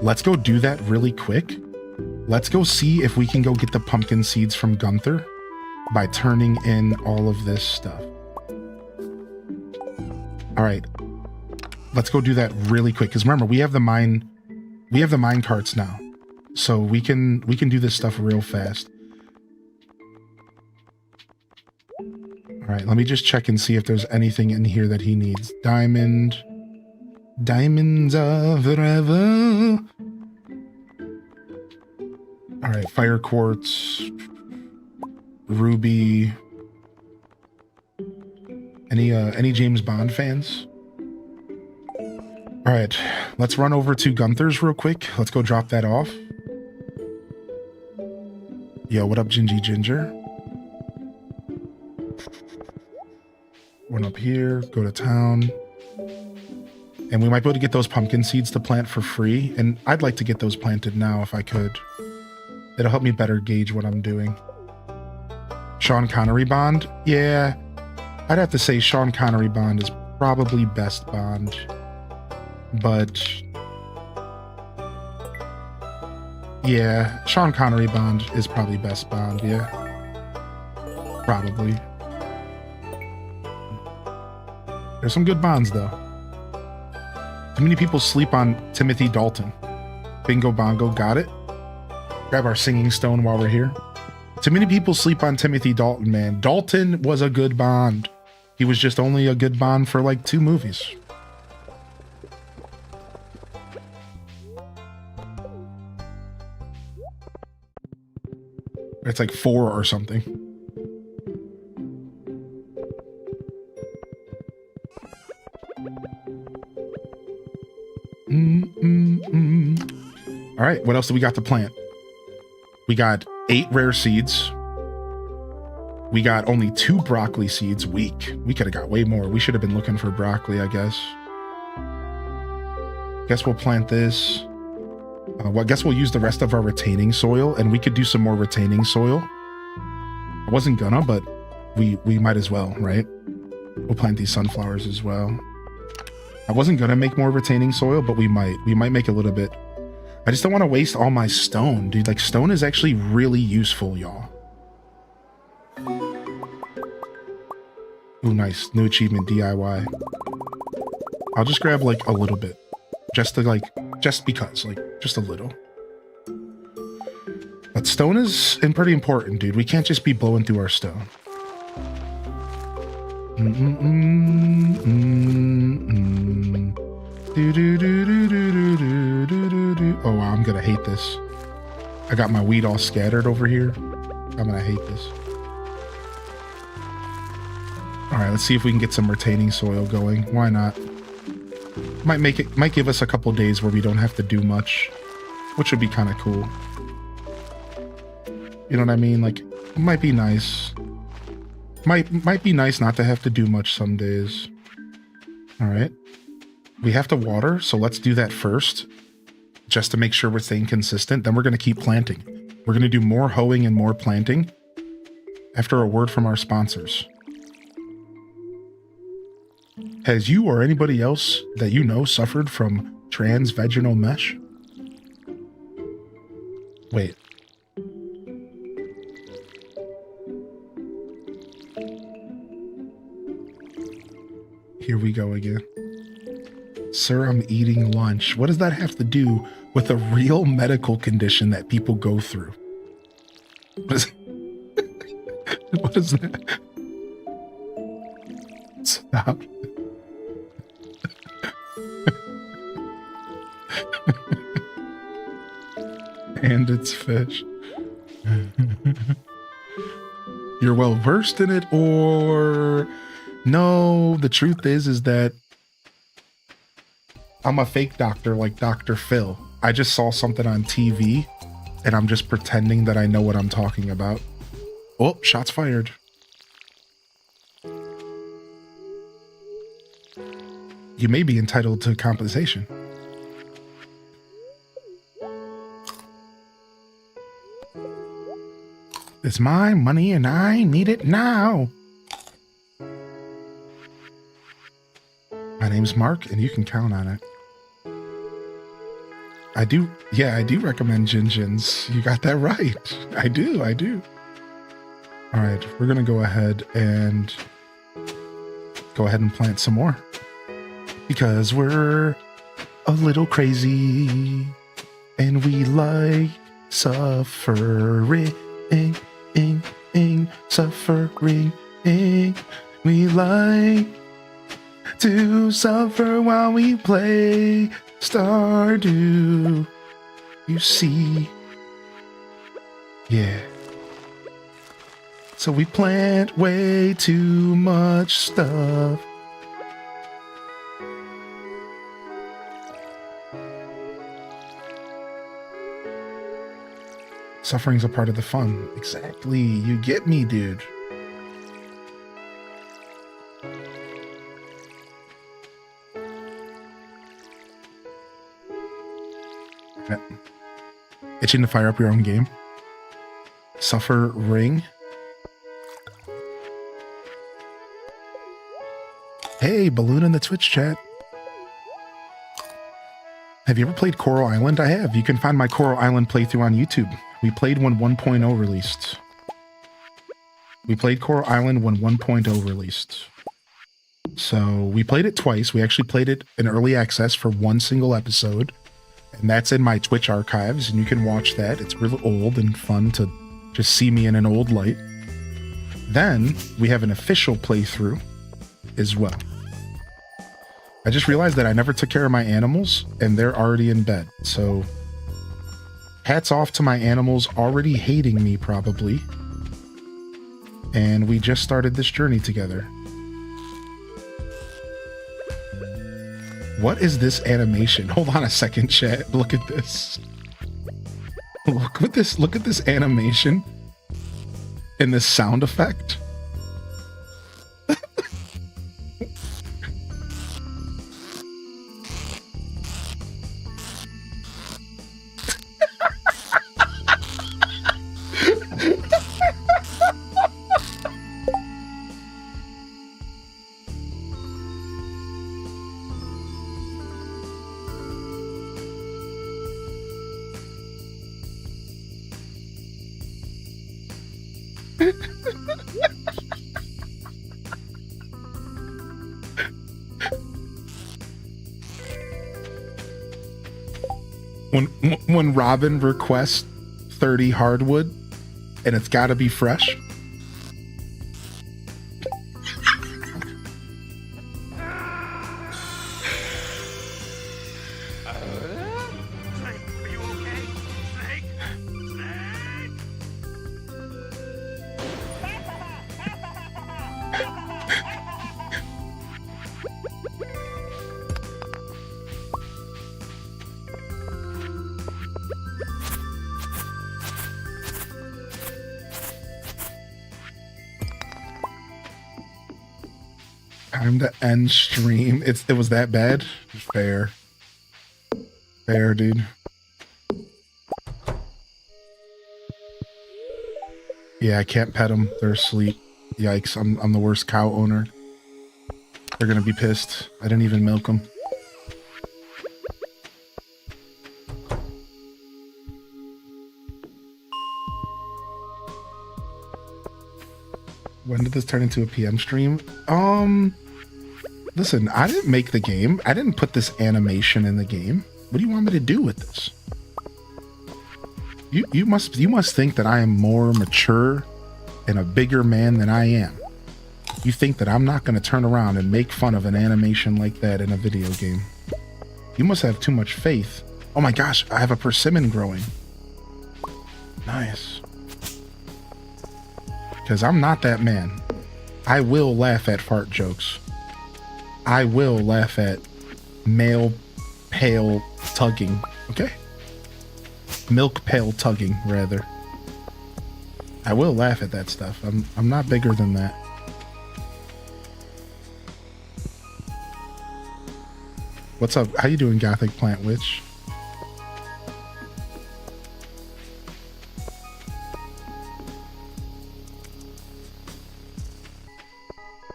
Let's go do that really quick. Let's go see if we can go get the pumpkin seeds from Gunther by turning in all of this stuff. All right. Let's go do that really quick. Because remember, we have the mine carts now. So we can do this stuff real fast. All right, let me just check and see if there's anything in here that he needs. Diamonds are forever. All right, fire quartz, ruby. Any James Bond fans? All right, let's run over to Gunther's real quick. Let's go drop that off. Yo, what up, Gingy Ginger? Run up here, go to town. And we might be able to get those pumpkin seeds to plant for free. And I'd like to get those planted now if I could. It'll help me better gauge what I'm doing. Sean Connery Bond? Yeah, I'd have to say Sean Connery Bond is probably best Bond. But yeah, Sean Connery Bond is probably best Bond, yeah. Probably. There's some good Bonds, though. Too many people sleep on Timothy Dalton. Bingo bongo, got it? Grab our singing stone while we're here. Too many people sleep on Timothy Dalton, man. Dalton was a good Bond. He was just only a good Bond for like 2 movies. It's like 4 or something. All right, what else do we got to plant? We got 8 rare seeds. We got only 2 broccoli seeds. Weak. We could have got way more. We should have been looking for broccoli, I guess. Guess we'll plant this. Well, I guess we'll use the rest of our retaining soil, and we could do some more retaining soil. I wasn't gonna, but we might as well, right? We'll plant these sunflowers as well. I wasn't gonna make more retaining soil, but we might. We might make a little bit. I just don't want to waste all my stone, dude. Like, stone is actually really useful, y'all. Ooh, nice. New achievement, DIY. I'll just grab, like, a little bit. Just to, like, just because. Like, just a little. But stone is pretty important, dude. We can't just be blowing through our stone. Oh, wow, I'm gonna hate this. I got my weed all scattered over here. I'm gonna hate this. All right, let's see if we can get some retaining soil going. Why not? Might give us a couple days where we don't have to do much, which would be kind of cool. You know what I mean? Like, it might be nice. Might be nice not to have to do much some days. All right. We have to water, so let's do that first, just to make sure we're staying consistent. Then we're going to keep planting. We're going to do more hoeing and more planting after a word from our sponsors. Has you or anybody else that you know suffered from transvaginal mesh? Wait. Here we go again. Sir, I'm eating lunch. What does that have to do with a real medical condition that people go through? What is, what is that? Stop. And it's fish. You're well versed in it, or no? The truth is that I'm a fake doctor like Dr. Phil. I just saw something on TV and I'm just pretending that I know what I'm talking about. Oh, shots fired. You may be entitled to compensation. It's my money and I need it now. My name's Mark and you can count on it. I do recommend Gin-Gins. You got that right. I do. All right, we're gonna go ahead and plant some more. Because we're a little crazy and we like suffering. Suffering. We like to suffer while we play Stardew. You see. Yeah. So we plant way too much stuff. Suffering's a part of the fun. Exactly. You get me, dude. Itching to fire up your own game. Suffer ring. Hey, Balloon in the Twitch chat. Have you ever played Coral Island? I have. You can find my Coral Island playthrough on YouTube. We played when 1.0 released. We played Coral Island when 1.0 released. So we played it twice. We actually played it in early access for one single episode. And that's in my Twitch archives, and you can watch that. It's really old and fun to just see me in an old light. Then we have an official playthrough as well. I just realized that I never took care of my animals, and they're already in bed. So hats off to my animals already hating me, probably. And we just started this journey together. What is this animation? Hold on a second, chat. Look at this. Look at this animation and this sound effect. When Robin requests 30 hardwood and it's got to be fresh. Time to end stream. It was that bad? Fair. Fair, dude. Yeah, I can't pet them. They're asleep. Yikes, I'm the worst cow owner. They're gonna be pissed. I didn't even milk them. When did this turn into a PM stream? Listen, I didn't make the game. I didn't put this animation in the game. What do you want me to do with this? You must think that I am more mature and a bigger man than I am. You think that I'm not going to turn around and make fun of an animation like that in a video game. You must have too much faith. Oh my gosh, I have a persimmon growing. Nice. Because I'm not that man. I will laugh at fart jokes. I will laugh at male pail tugging, okay? Milk pail tugging, rather. I will laugh at that stuff. I'm not bigger than that. What's up? How you doing, Gothic Plant Witch?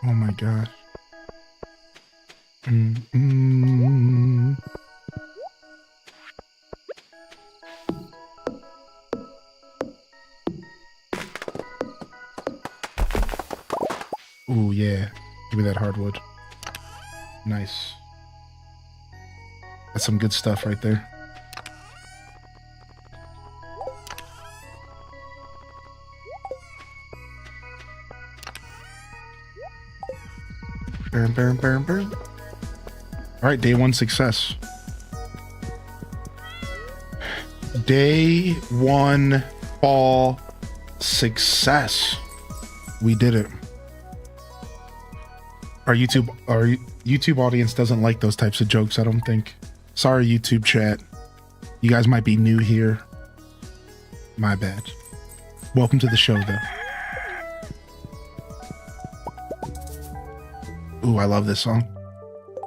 Oh my gosh. Ooh, yeah. Give me that hardwood. Nice. That's some good stuff right there. Burn, burn, burn, burn. All right, day one success. Day one fall success. We did it. Our YouTube audience doesn't like those types of jokes, I don't think. Sorry, YouTube chat. You guys might be new here. My bad. Welcome to the show, though. Ooh, I love this song.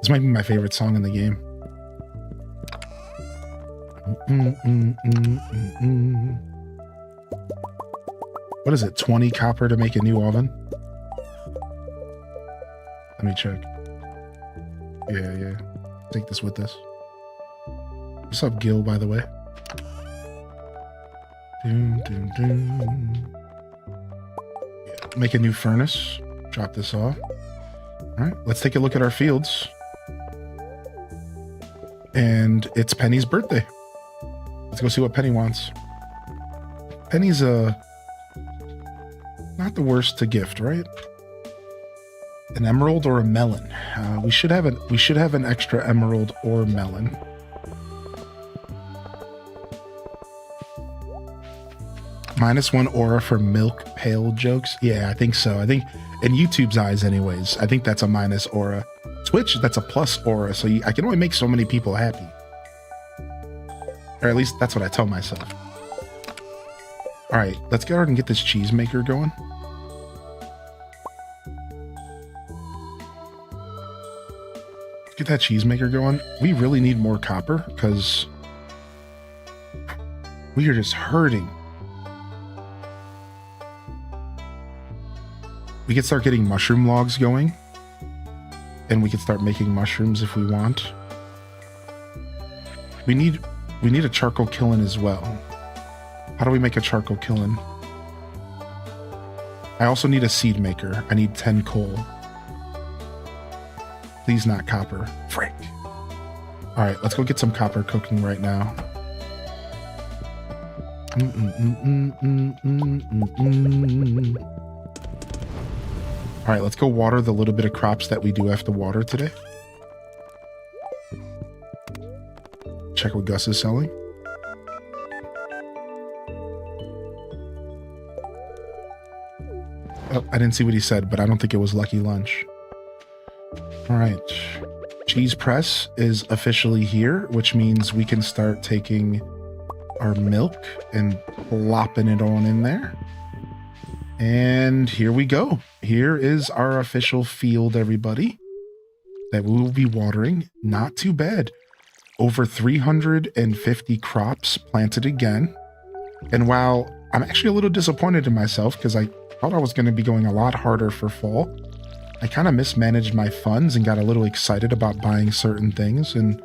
This might be my favorite song in the game. What is it? 20 copper to make a new oven? Let me check. Yeah. Take this with us. What's up, Gil, by the way? Yeah, make a new furnace. Drop this off. All right, let's take a look at our fields. And it's Penny's birthday. Let's go see what Penny wants. Penny's not the worst to gift, right? An emerald or a melon? We should have an extra emerald or melon. -1 aura for milk pail jokes. Yeah, I think so. I think in YouTube's eyes, anyways, I think that's a minus aura. Twitch, that's a plus aura. So I can only make so many people happy, or at least that's what I tell myself. All right, let's go ahead and get this cheese maker going. Get that cheese maker going. We really need more copper because we are just hurting. We could start getting mushroom logs going, and we could start making mushrooms if we want. We need a charcoal kiln as well. How do we make a charcoal kiln? I also need a seed maker. I need 10 coal. Please not copper. Frick. All right, let's go get some copper cooking right now. All right, let's go water the little bit of crops that we do have to water today. Check what Gus is selling. Oh, I didn't see what he said, but I don't think it was Lucky Lunch. All right. Cheese press is officially here, which means we can start taking our milk and plopping it on in there. And here we go. Here is our official field, everybody, that we will be watering. Not too bad. Over 350 crops planted again. And while I'm actually a little disappointed in myself because I thought I was going to be going a lot harder for fall, I kind of mismanaged my funds and got a little excited about buying certain things. And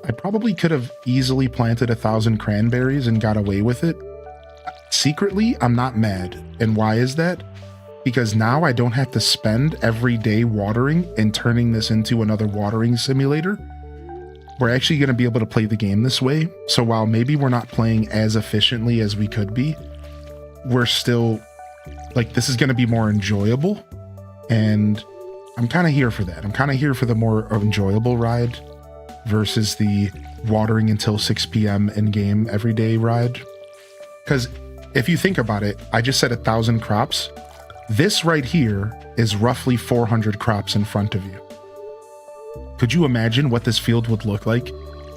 I probably could have easily planted 1,000 cranberries and got away with it. Secretly, I'm not mad. And why is that? Because now I don't have to spend every day watering and turning this into another watering simulator. We're actually going to be able to play the game this way. So while maybe we're not playing as efficiently as we could be, we're still, like, this is going to be more enjoyable. And I'm kind of here for that. I'm kind of here for the more enjoyable ride versus the watering until 6 p.m. in-game everyday ride. Because if you think about it, I just said 1,000 crops. This right here is roughly 400 crops in front of you. Could you imagine what this field would look like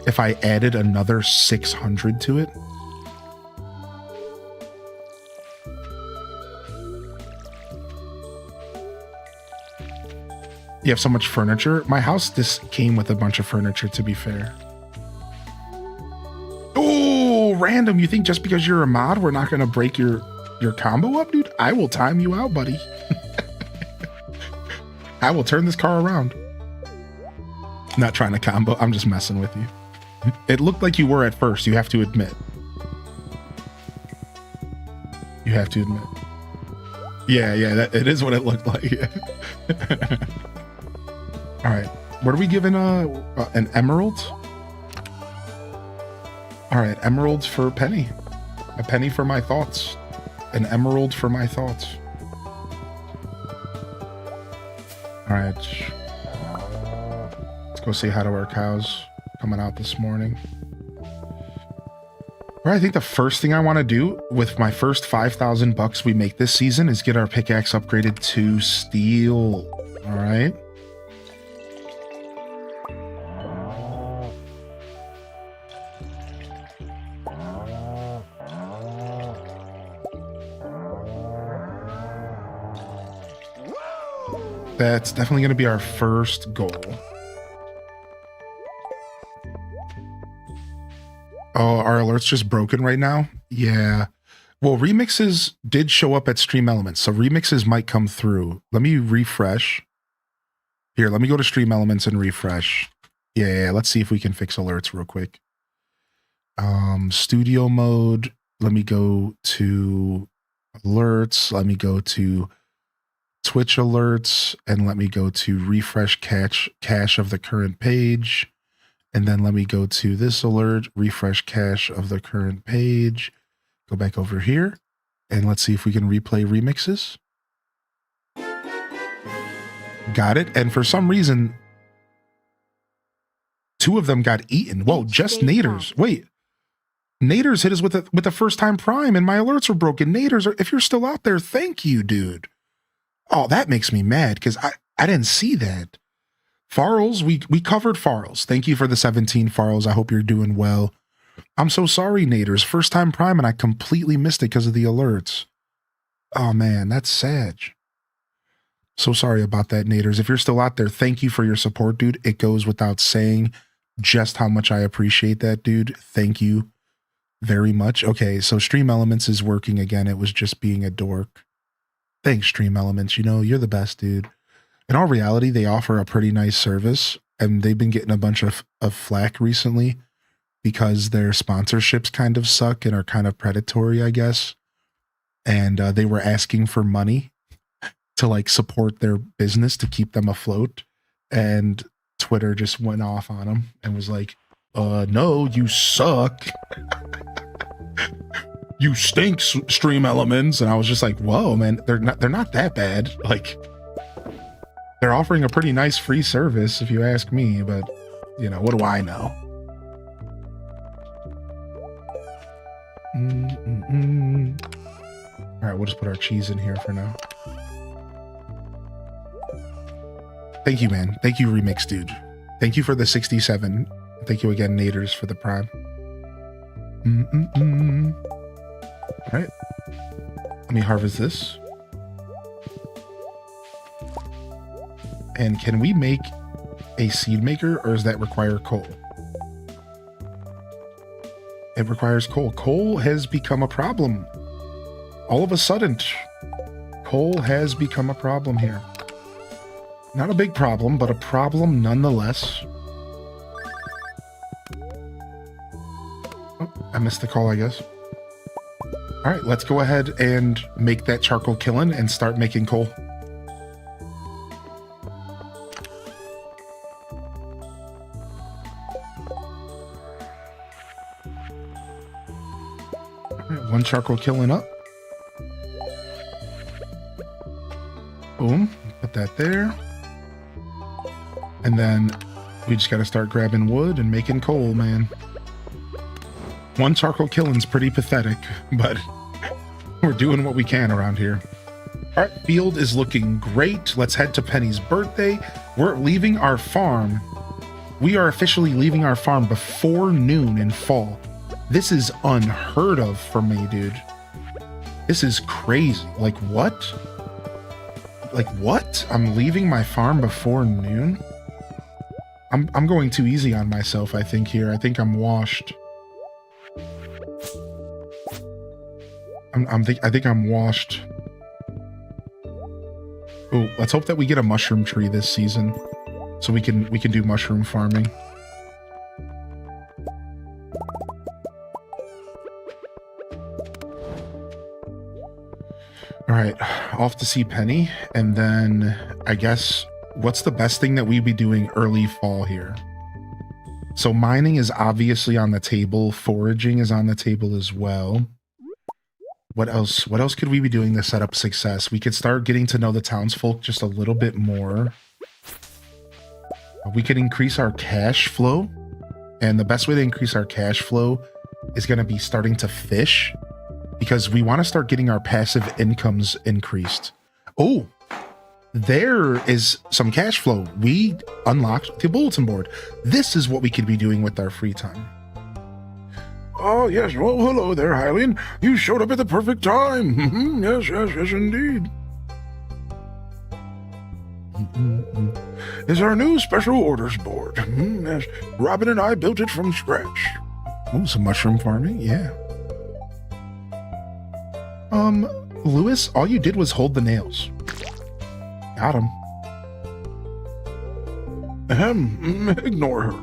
if I added another 600 to it? You have so much furniture. My house just came with a bunch of furniture, to be fair. Oh, random. You think just because you're a mod, we're not going to break your combo up, dude? I will time you out, buddy. I will turn this car around. Not trying to combo. I'm just messing with you. It looked like you were at first. You have to admit. You have to admit. Yeah, it is what it looked like. All right, what are we giving an emerald? All right, emeralds for Penny. A penny for my thoughts. An emerald for my thoughts. All right. Let's go say hi to our cows coming out this morning. All right, I think the first thing I want to do with my first 5,000 bucks we make this season is get our pickaxe upgraded to steel. All right. That's definitely going to be our first goal. Oh, our alert's just broken right now? Yeah. Well, remixes did show up at Stream Elements, so remixes might come through. Let me refresh. Here, let me go to Stream Elements and refresh. Yeah, let's see if we can fix alerts real quick. Studio mode. Let me go to alerts. Let me go to Twitch alerts, and let me go to refresh cache of the current page. And then let me go to this alert, refresh cache of the current page. Go back over here, and let's see if we can replay remixes. Got it. And for some reason, 2 of them got eaten. Whoa, just Naders. Wait. Naders hit us with the first time prime, and my alerts are broken. Naders, if you're still out there, thank you, dude. Oh, that makes me mad because I didn't see that. Farrells, we covered Farrells. Thank you for the 17 Farrells. I hope you're doing well. I'm so sorry, Naders. First time prime, and I completely missed it because of the alerts. Oh, man, that's sad. So sorry about that, Naders. If you're still out there, thank you for your support, dude. It goes without saying just how much I appreciate that, dude. Thank you very much. Okay, so Stream Elements is working again. It was just being a dork. Thanks, Stream Elements. You know, you're the best, dude. In all reality, they offer a pretty nice service, and they've been getting a bunch of flack recently because their sponsorships kind of suck and are kind of predatory, I guess. And they were asking for money to like support their business to keep them afloat. And Twitter just went off on them and was like, no, you suck. You stink, Stream Elements. And I was just like, whoa, man, they're not that bad. Like, they're offering a pretty nice free service if you ask me, but you know, what do I know? All right, we'll just put our cheese in here for now. Thank you, man. Thank you, Remix Dude. Thank you for the 67. Thank you again, Naders, for the prime. All right. Let me harvest this. And can we make a seed maker, or does that require coal? It requires coal. Coal has become a problem. All of a sudden, coal has become a problem here. Not a big problem, but a problem nonetheless. Oh, I missed the call, I guess. All right, let's go ahead and make that charcoal kiln and start making coal. All right, 1 charcoal kiln up. Boom, put that there. And then we just got to start grabbing wood and making coal, man. 1 charcoal kiln's pretty pathetic, but we're doing what we can around here. All right, field is looking great. Let's head to Penny's birthday. We're leaving our farm. We are officially leaving our farm before noon in fall. This is unheard of for me, dude. This is crazy. Like, what? Like, what? I'm leaving my farm before noon? I'm going too easy on myself, I think, here. I think I'm washed. I think I'm washed. Oh, let's hope that we get a mushroom tree this season, so we can do mushroom farming. All right, off to see Penny, and then I guess what's the best thing that we'd be doing early fall here? So mining is obviously on the table. Foraging is on the table as well. What else? What else could we be doing to set up success? We could start getting to know the townsfolk just a little bit more. We could increase our cash flow. And the best way to increase our cash flow is going to be starting to fish, because we want to start getting our passive incomes increased. Oh, there is some cash flow. We unlocked the bulletin board. This is what we could be doing with our free time. Oh, yes. Well, hello there, Hylian. You showed up at the perfect time. Yes, indeed. Is our new special orders board. Yes. Robin and I built it from scratch. Oh, some mushroom farming. Yeah. Lewis, all you did was hold the nails. Got him. Ignore her.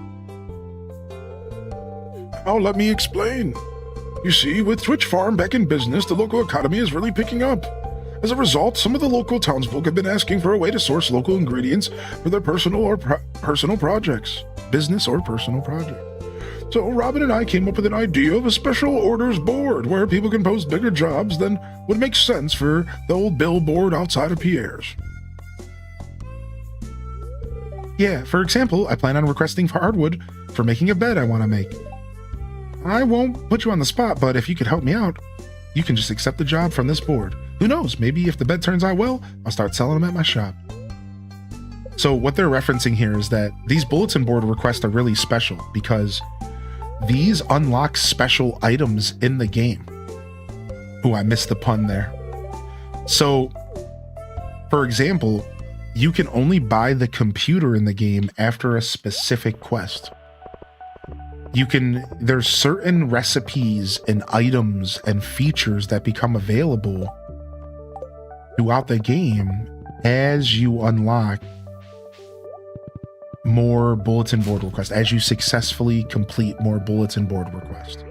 Oh, let me explain. You see, with Twitch Farm back in business, the local economy is really picking up. As a result, some of the local townsfolk have been asking for a way to source local ingredients for their personal projects. Business or personal project. So Robin and I came up with an idea of a special orders board where people can post bigger jobs than would make sense for the old billboard outside of Pierre's. Yeah, for example, I plan on requesting for hardwood for making a bed I want to make. I won't put you on the spot, but if you could help me out, you can just accept the job from this board. Who knows, maybe if the bed turns out well, I'll start selling them at my shop. So what they're referencing here is that these bulletin board requests are really special because these unlock special items in the game. Ooh, I missed the pun there. So, for example, you can only buy the computer in the game after a specific quest. There's certain recipes and items and features that become available throughout the game as you unlock more bulletin board requests, as you successfully complete more bulletin board requests.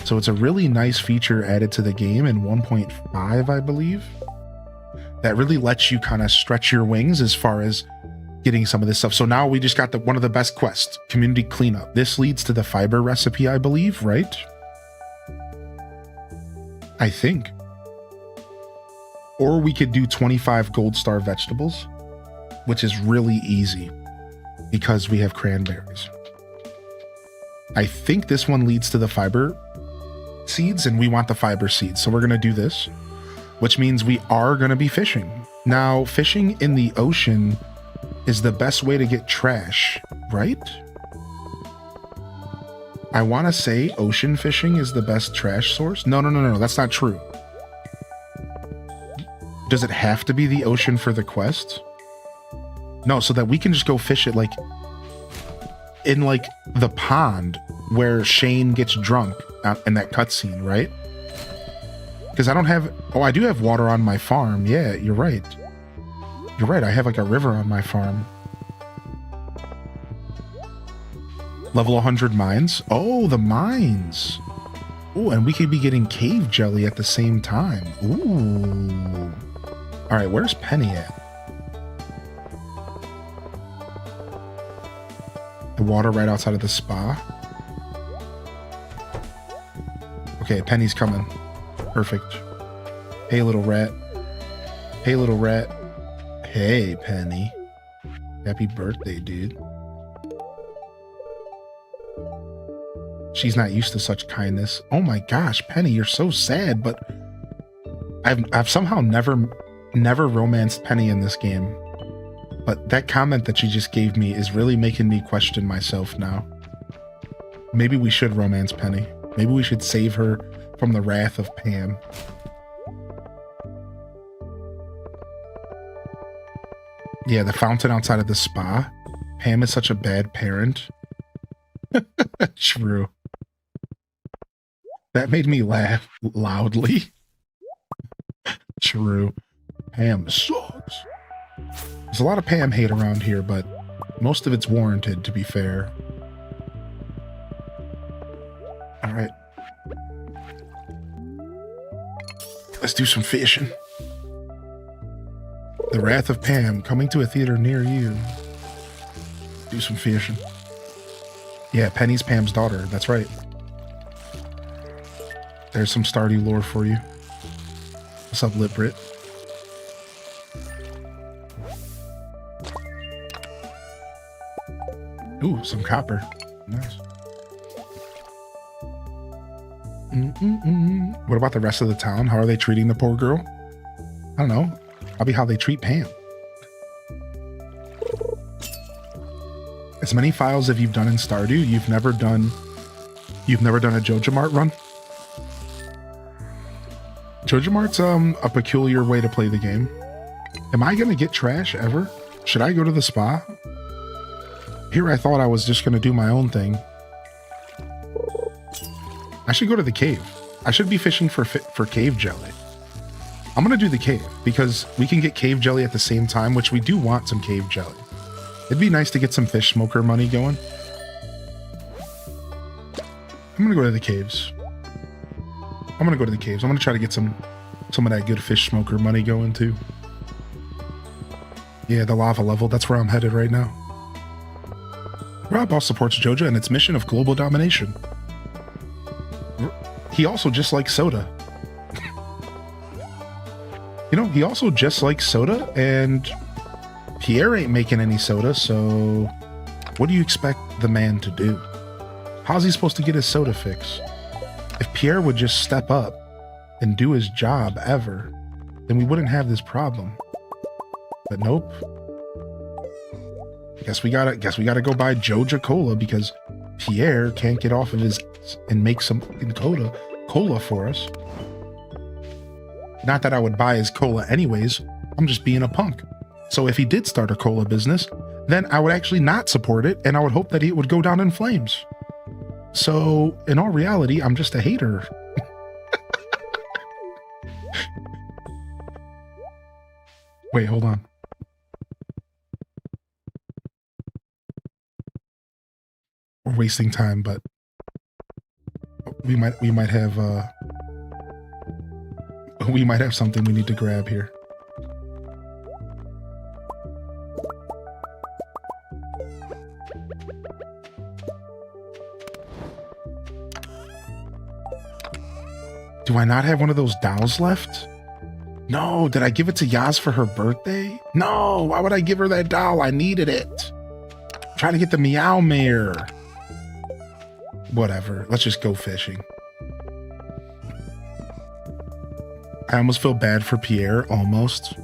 So it's a really nice feature added to the game in 1.5, I believe, that really lets you kind of stretch your wings as far as getting some of this stuff. So now we just got one of the best quests, community cleanup. This leads to the fiber recipe, I believe, right? I think. Or we could do 25 gold star vegetables, which is really easy because we have cranberries. I think this one leads to the fiber seeds, and we want the fiber seeds. So we're going to do this, which means we are going to be fishing. Now, fishing in the ocean is the best way to get trash, right? I want to say ocean fishing is the best trash source. No, that's not true. Does it have to be the ocean for the quest? No, so that we can just go fish it like in like the pond where Shane gets drunk in that cutscene, right? Because I don't have, oh, I do have water on my farm. Yeah, you're right. You're right, I have like a river on my farm. Level 100 mines. Oh, the mines. Oh, and we could be getting cave jelly at the same time. Ooh. All right, where's Penny at? The water right outside of the spa. Okay, Penny's coming. Perfect. Hey, little rat. Hey, little rat. Hey, Penny. Happy birthday, dude. She's not used to such kindness. Oh my gosh, Penny, you're so sad, but I've somehow never romanced Penny in this game. But that comment that she just gave me is really making me question myself now. Maybe we should romance Penny. Maybe we should save her from the wrath of Pam. Yeah, the fountain outside of the spa. Pam is such a bad parent. True. That made me laugh loudly. True. Pam sucks. There's a lot of Pam hate around here, but most of it's warranted, to be fair. All right. Let's do some fishing. The Wrath of Pam, coming to a theater near you. Do some fishing. Yeah, Penny's Pam's daughter. That's right. There's some Stardew lore for you. What's up, Litbrit? Ooh, some copper. Nice. What about the rest of the town? How are they treating the poor girl? I don't know. Probably how they treat Pam. As many files as you've done in Stardew, you've never done a JojaMart run? JojaMart's a peculiar way to play the game. Am I gonna get trash ever? Should I go to the spa? Here I thought I was just gonna do my own thing. I should go to the cave. I should be fishing for cave jelly. I'm gonna do the cave because we can get cave jelly at the same time, which we do want some cave jelly. It'd be nice to get some fish smoker money going. I'm gonna go to the caves. I'm gonna try to get some of that good fish smoker money going too. Yeah, the lava level, that's where I'm headed right now. Rob also supports Joja and its mission of global domination. He also just likes soda. You know, he also just likes soda, and Pierre ain't making any soda, so what do you expect the man to do? How's he supposed to get his soda fix? If Pierre would just step up and do his job ever, then we wouldn't have this problem. But nope. Guess we gotta go buy Joja Cola because Pierre can't get off of his and make some cola for us. Not that I would buy his cola anyways. I'm just being a punk. So if he did start a cola business, then I would actually not support it, and I would hope that it would go down in flames. So in all reality, I'm just a hater. Wait, hold on. We're wasting time, but we might have something we need to grab here. Do I not have one of those dolls left? No, did I give it to Yaz for her birthday? No, why would I give her that doll? I needed it. I'm trying to get the Meow Mare. Whatever, let's just go fishing. I almost feel bad for Pierre, almost.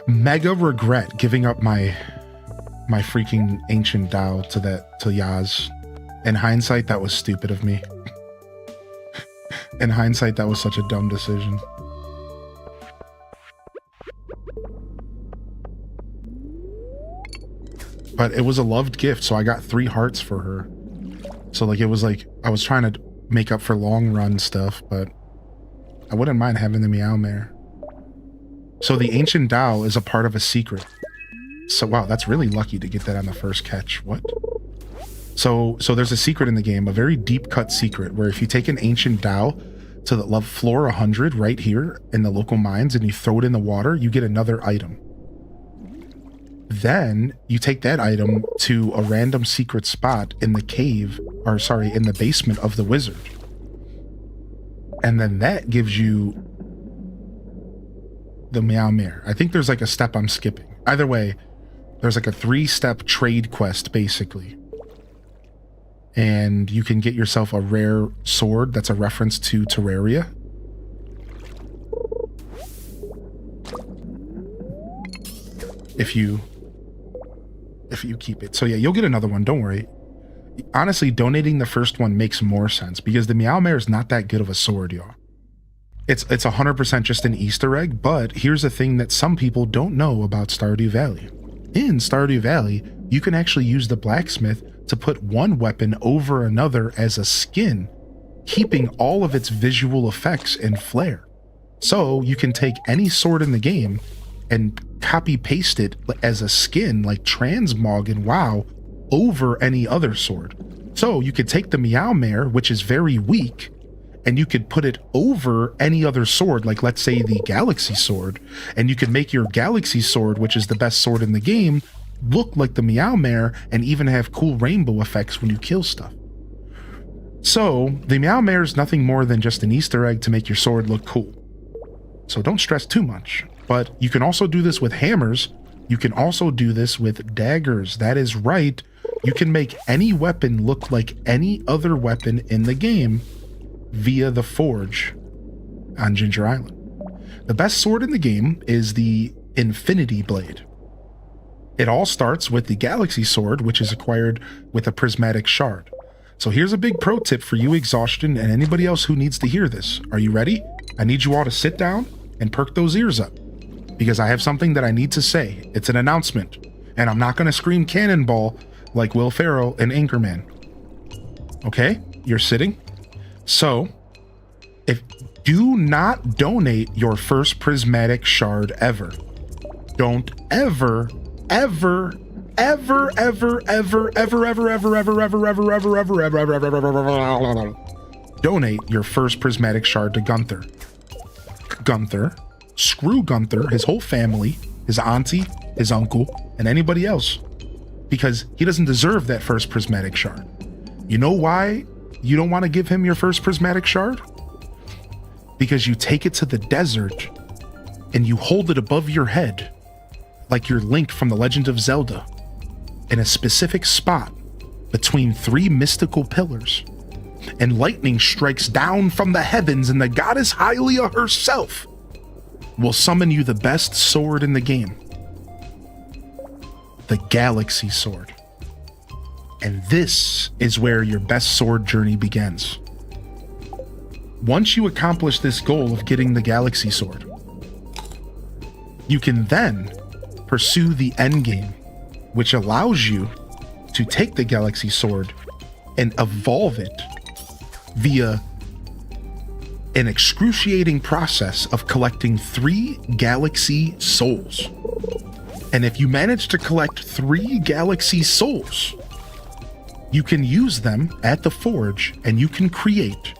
Mega regret giving up my freaking ancient Tao to Yaz. In hindsight, that was stupid of me. In hindsight, that was such a dumb decision. But it was a loved gift, so I got 3 hearts for her. So like, it was like, I was trying to make up for long run stuff, but I wouldn't mind having the Meow Mare. So the Ancient Tao is a part of a secret. So wow, that's really lucky to get that on the first catch. What? So there's a secret in the game, a very deep cut secret, where if you take an Ancient Tao to the floor 100 right here in the local mines and you throw it in the water, you get another item. Then you take that item to a random secret spot in the cave, or sorry, in the basement of the wizard. And then that gives you the Meow Mare. I think there's like a step I'm skipping. Either way, there's like a 3-step trade quest basically. And you can get yourself a rare sword that's a reference to Terraria. If you keep it. So yeah, you'll get another one, don't worry. Honestly, donating the first one makes more sense because the Meow Mare is not that good of a sword, y'all. It's 100% just an Easter egg, but here's a thing that some people don't know about Stardew Valley. In Stardew Valley, you can actually use the blacksmith to put one weapon over another as a skin, keeping all of its visual effects and flair. So you can take any sword in the game and copy paste it as a skin like Transmog and WoW over any other sword. So you could take the Meow Mare, which is very weak, and you could put it over any other sword, like let's say the Galaxy Sword, and you could make your Galaxy Sword, which is the best sword in the game, look like the Meow Mare and even have cool rainbow effects when you kill stuff. So the Meow Mare is nothing more than just an Easter egg to make your sword look cool. So don't stress too much. But you can also do this with hammers. You can also do this with daggers. That is right. You can make any weapon look like any other weapon in the game via the forge on Ginger Island. The best sword in the game is the Infinity Blade. It all starts with the Galaxy Sword, which is acquired with a prismatic shard. So here's a big pro tip for you, Exhaustion, and anybody else who needs to hear this. Are you ready? I need you all to sit down and perk those ears up, because I have something that I need to say. It's an announcement, and I'm not going to scream cannonball like Will Ferrell in Anchorman. Okay, you're sitting. So, do not donate your first prismatic shard ever. Don't ever ever, ever, ever, ever, ever, ever, ever, ever, ever, ever, ever, ever, ever, ever, ever, ever, donate your first prismatic shard to Gunther. Gunther, screw Gunther, his whole family, his auntie, his uncle, and anybody else, because he doesn't deserve that first prismatic shard. You know why you don't want to give him your first prismatic shard? Because you take it to the desert and you hold it above your head like your Link from The Legend of Zelda in a specific spot between 3 mystical pillars, and lightning strikes down from the heavens and the goddess Hylia herself will summon you the best sword in the game, the Galaxy Sword. And this is where your best sword journey begins. Once you accomplish this goal of getting the Galaxy Sword, you can then pursue the end game, which allows you to take the Galaxy Sword and evolve it via an excruciating process of collecting 3 Galaxy Souls. And if you manage to collect 3 Galaxy Souls, you can use them at the forge and you can create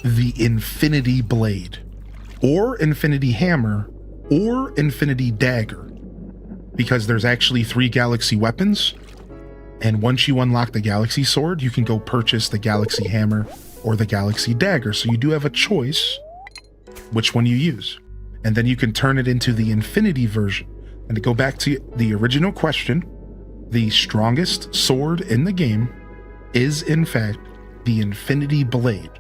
the Infinity Blade, or Infinity Hammer, or Infinity Dagger, because there's actually 3 Galaxy weapons, and once you unlock the Galaxy Sword, you can go purchase the Galaxy Hammer or the Galaxy Dagger, so you do have a choice which one you use. And then you can turn it into the Infinity version. And to go back to the original question, the strongest sword in the game is in fact the Infinity Blade,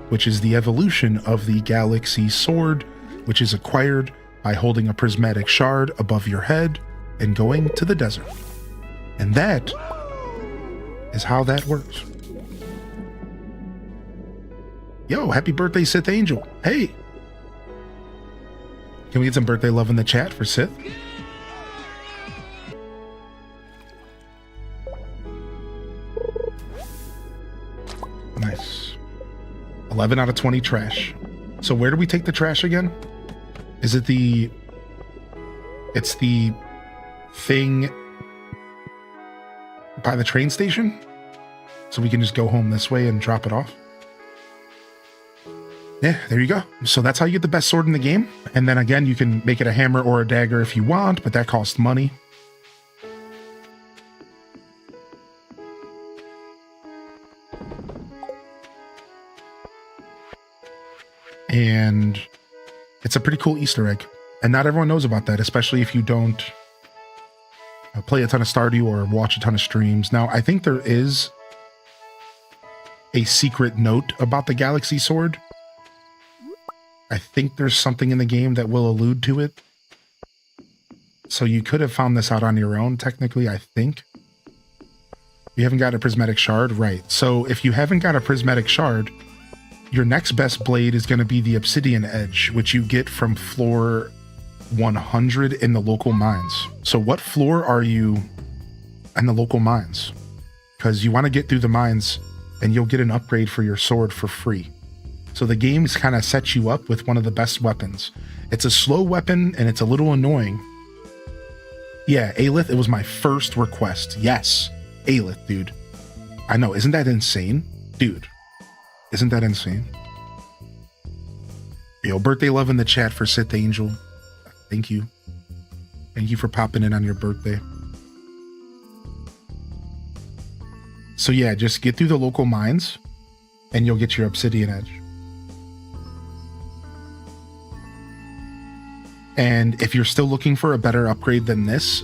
which is the evolution of the Galaxy Sword, which is acquired by holding a prismatic shard above your head and going to the desert. And that is how that works. Yo, happy birthday, Sith Angel. Hey. Can we get some birthday love in the chat for Sith? Nice. 11 out of 20 trash. So where do we take the trash again? Is it the... It's the thing by the train station? So we can just go home this way and drop it off? Yeah, there you go. So that's how you get the best sword in the game. And then again, you can make it a hammer or a dagger if you want, but that costs money. And it's a pretty cool Easter egg. And not everyone knows about that, especially if you don't play a ton of Stardew or watch a ton of streams. Now, I think there is a secret note about the Galaxy Sword. I think there's something in the game that will allude to it. So you could have found this out on your own, technically, I think. You haven't got a prismatic shard? Right. So if you haven't got a prismatic shard, your next best blade is going to be the obsidian edge, which you get from floor 100 in the local mines. So what floor are you in the local mines? Because you want to get through the mines and you'll get an upgrade for your sword for free. So the game's kind of sets you up with one of the best weapons. It's a slow weapon and it's a little annoying. Yeah, Aelith, it was my first request. Yes, Aelith, dude. I know, isn't that insane? Dude, isn't that insane? Yo, birthday love in the chat for Sith Angel. Thank you. Thank you for popping in on your birthday. So yeah, just get through the local mines and you'll get your obsidian edge. And if you're still looking for a better upgrade than this,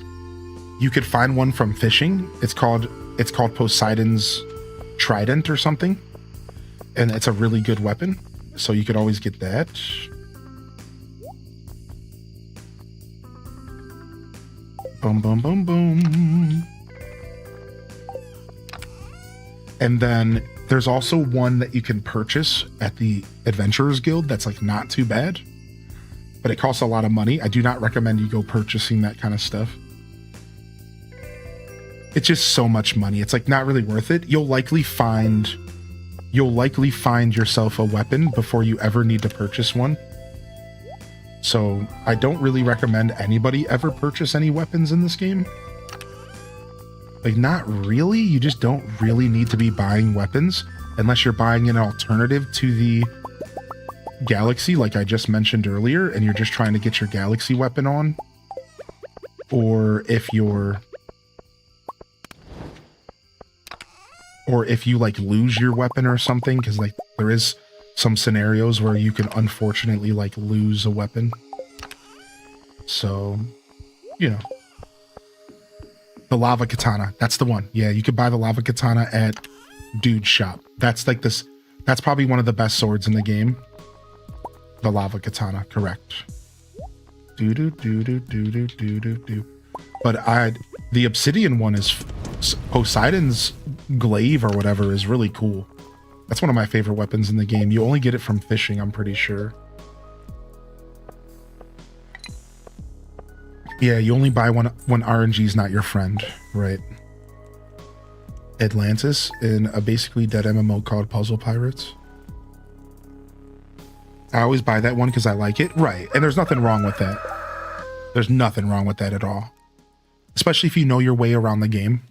you could find one from fishing. It's called Poseidon's Trident or something. And it's a really good weapon. So you could always get that. Boom, boom, boom, boom. And then there's also one that you can purchase at the Adventurers Guild that's like not too bad, but it costs a lot of money. I do not recommend you go purchasing that kind of stuff. It's just so much money. It's like not really worth it. You'll likely find yourself a weapon before you ever need to purchase one. So I don't really recommend anybody ever purchase any weapons in this game. Like, not really. You just don't really need to be buying weapons unless you're buying an alternative to the Galaxy, like I just mentioned earlier, and you're just trying to get your Galaxy weapon on. Or if you like lose your weapon or something, because like there is some scenarios where you can unfortunately like lose a weapon. So, you know. The lava katana, that's the one. Yeah, you could buy the lava katana at Dude's shop. That's like this, that's probably one of the best swords in the game. The lava katana, correct. Do. But the obsidian one is Poseidon's glaive or whatever is really cool. That's one of my favorite weapons in the game. You only get it from fishing, I'm pretty sure. Yeah, you only buy one when RNG's not your friend, right? Atlantis in a basically dead MMO called Puzzle Pirates. I always buy that one because I like it. Right, and there's nothing wrong with that. There's nothing wrong with that at all. Especially if you know your way around the game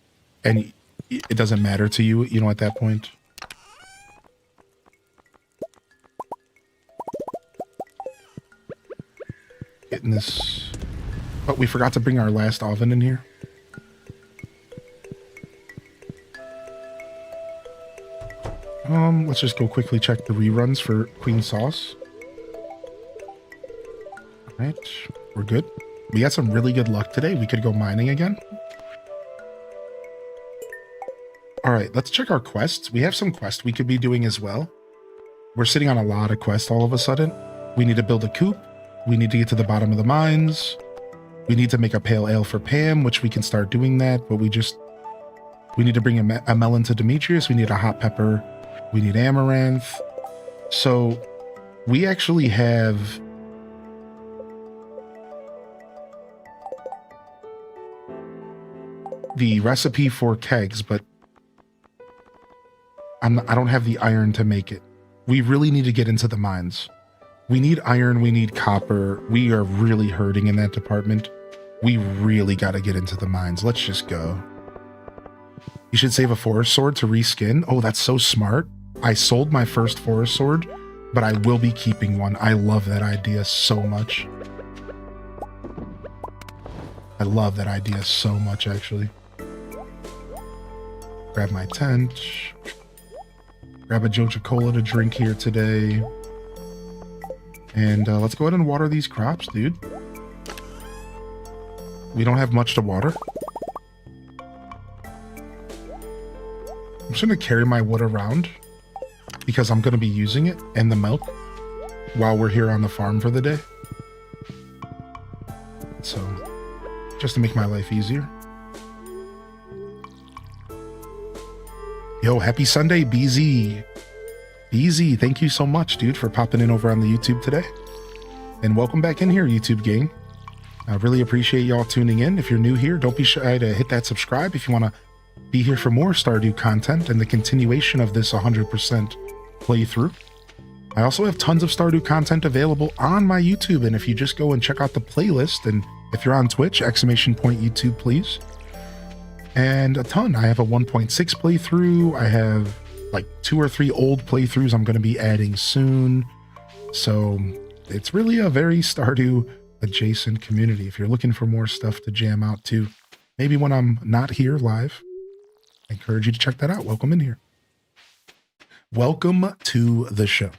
and it doesn't matter to you, you know, at that point. Getting this... Oh, we forgot to bring our last oven in here. Let's just go quickly check the reruns for Queen Sauce. All right, we're good. We got some really good luck today. We could go mining again. All right, let's check our quests. We have some quests we could be doing as well. We're sitting on a lot of quests all of a sudden. We need to build a coop. We need to get to the bottom of the mines. We need to make a pale ale for Pam, which we can start doing that, but we need to bring a melon to Demetrius. We need a hot pepper. We need amaranth. So we actually have the recipe for kegs, but I don't have the iron to make it. We really need to get into the mines. We need iron. We need copper. We are really hurting in that department. We really got to get into the mines. Let's just go. You should save a forest sword to reskin. Oh, that's so smart. I sold my first forest sword, but I will be keeping one. I love that idea so much. I love that idea so much, actually. Grab my tent. Grab a Joja Cola to drink here today. And let's go ahead and water these crops, dude. We don't have much to water. I'm just going to carry my wood around because I'm going to be using it and the milk while we're here on the farm for the day. So, just to make my life easier. Yo, happy Sunday, BZ. BZ, thank you so much, dude, for popping in over on the YouTube today. And welcome back in here, YouTube gang. I really appreciate y'all tuning in. If you're new here, don't be shy to hit that subscribe if you want to be here for more Stardew content and the continuation of this 100% playthrough. I also have tons of Stardew content available on my YouTube, and if you just go and check out the playlist, and if you're on Twitch, !YouTube, please. And a ton. I have a 1.6 playthrough. I have like 2 or 3 old playthroughs I'm going to be adding soon. So it's really a very Stardew adjacent community. If you're looking for more stuff to jam out to, maybe when I'm not here live, I encourage you to check that out. Welcome in here. Welcome to the show.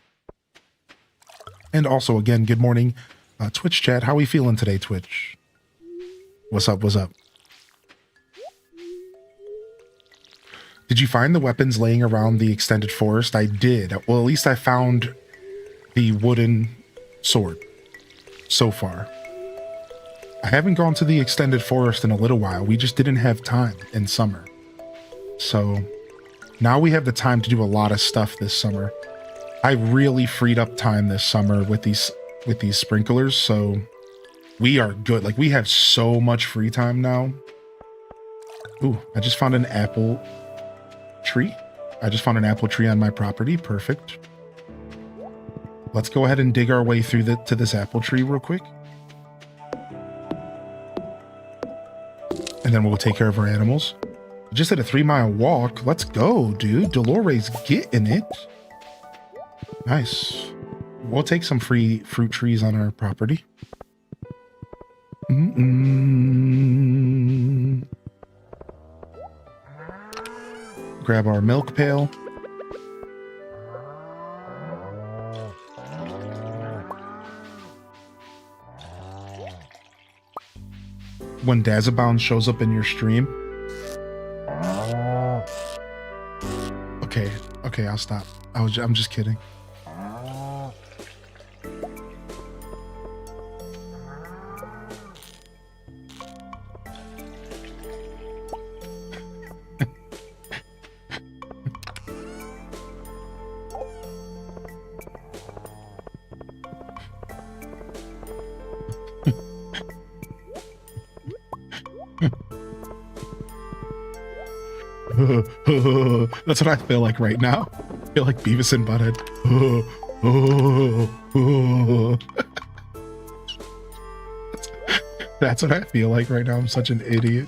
And also, again, good morning, Twitch chat. How we feeling today, Twitch? What's up? What's up? Did you find the weapons laying around the extended forest? I did. Well, at least I found the wooden sword so far. I haven't gone to the extended forest in a little while. We just didn't have time in summer. So now we have the time to do a lot of stuff this summer. I really freed up time this summer with these sprinklers, so we are good. Like, we have so much free time now. Ooh, I just found an apple tree. I just found an apple tree on my property. Perfect. Let's go ahead and dig our way through to this apple tree real quick. And then we'll take care of our animals. Just did a 3-mile walk. Let's go, dude. Dolores, get in it. Nice. We'll take some free fruit trees on our property. Grab our milk pail. When Dazabound shows up in your stream. Okay, I'll stop. I'm just kidding. That's what I feel like right now. I feel like Beavis and Butthead. That's what I feel like right now. I'm such an idiot.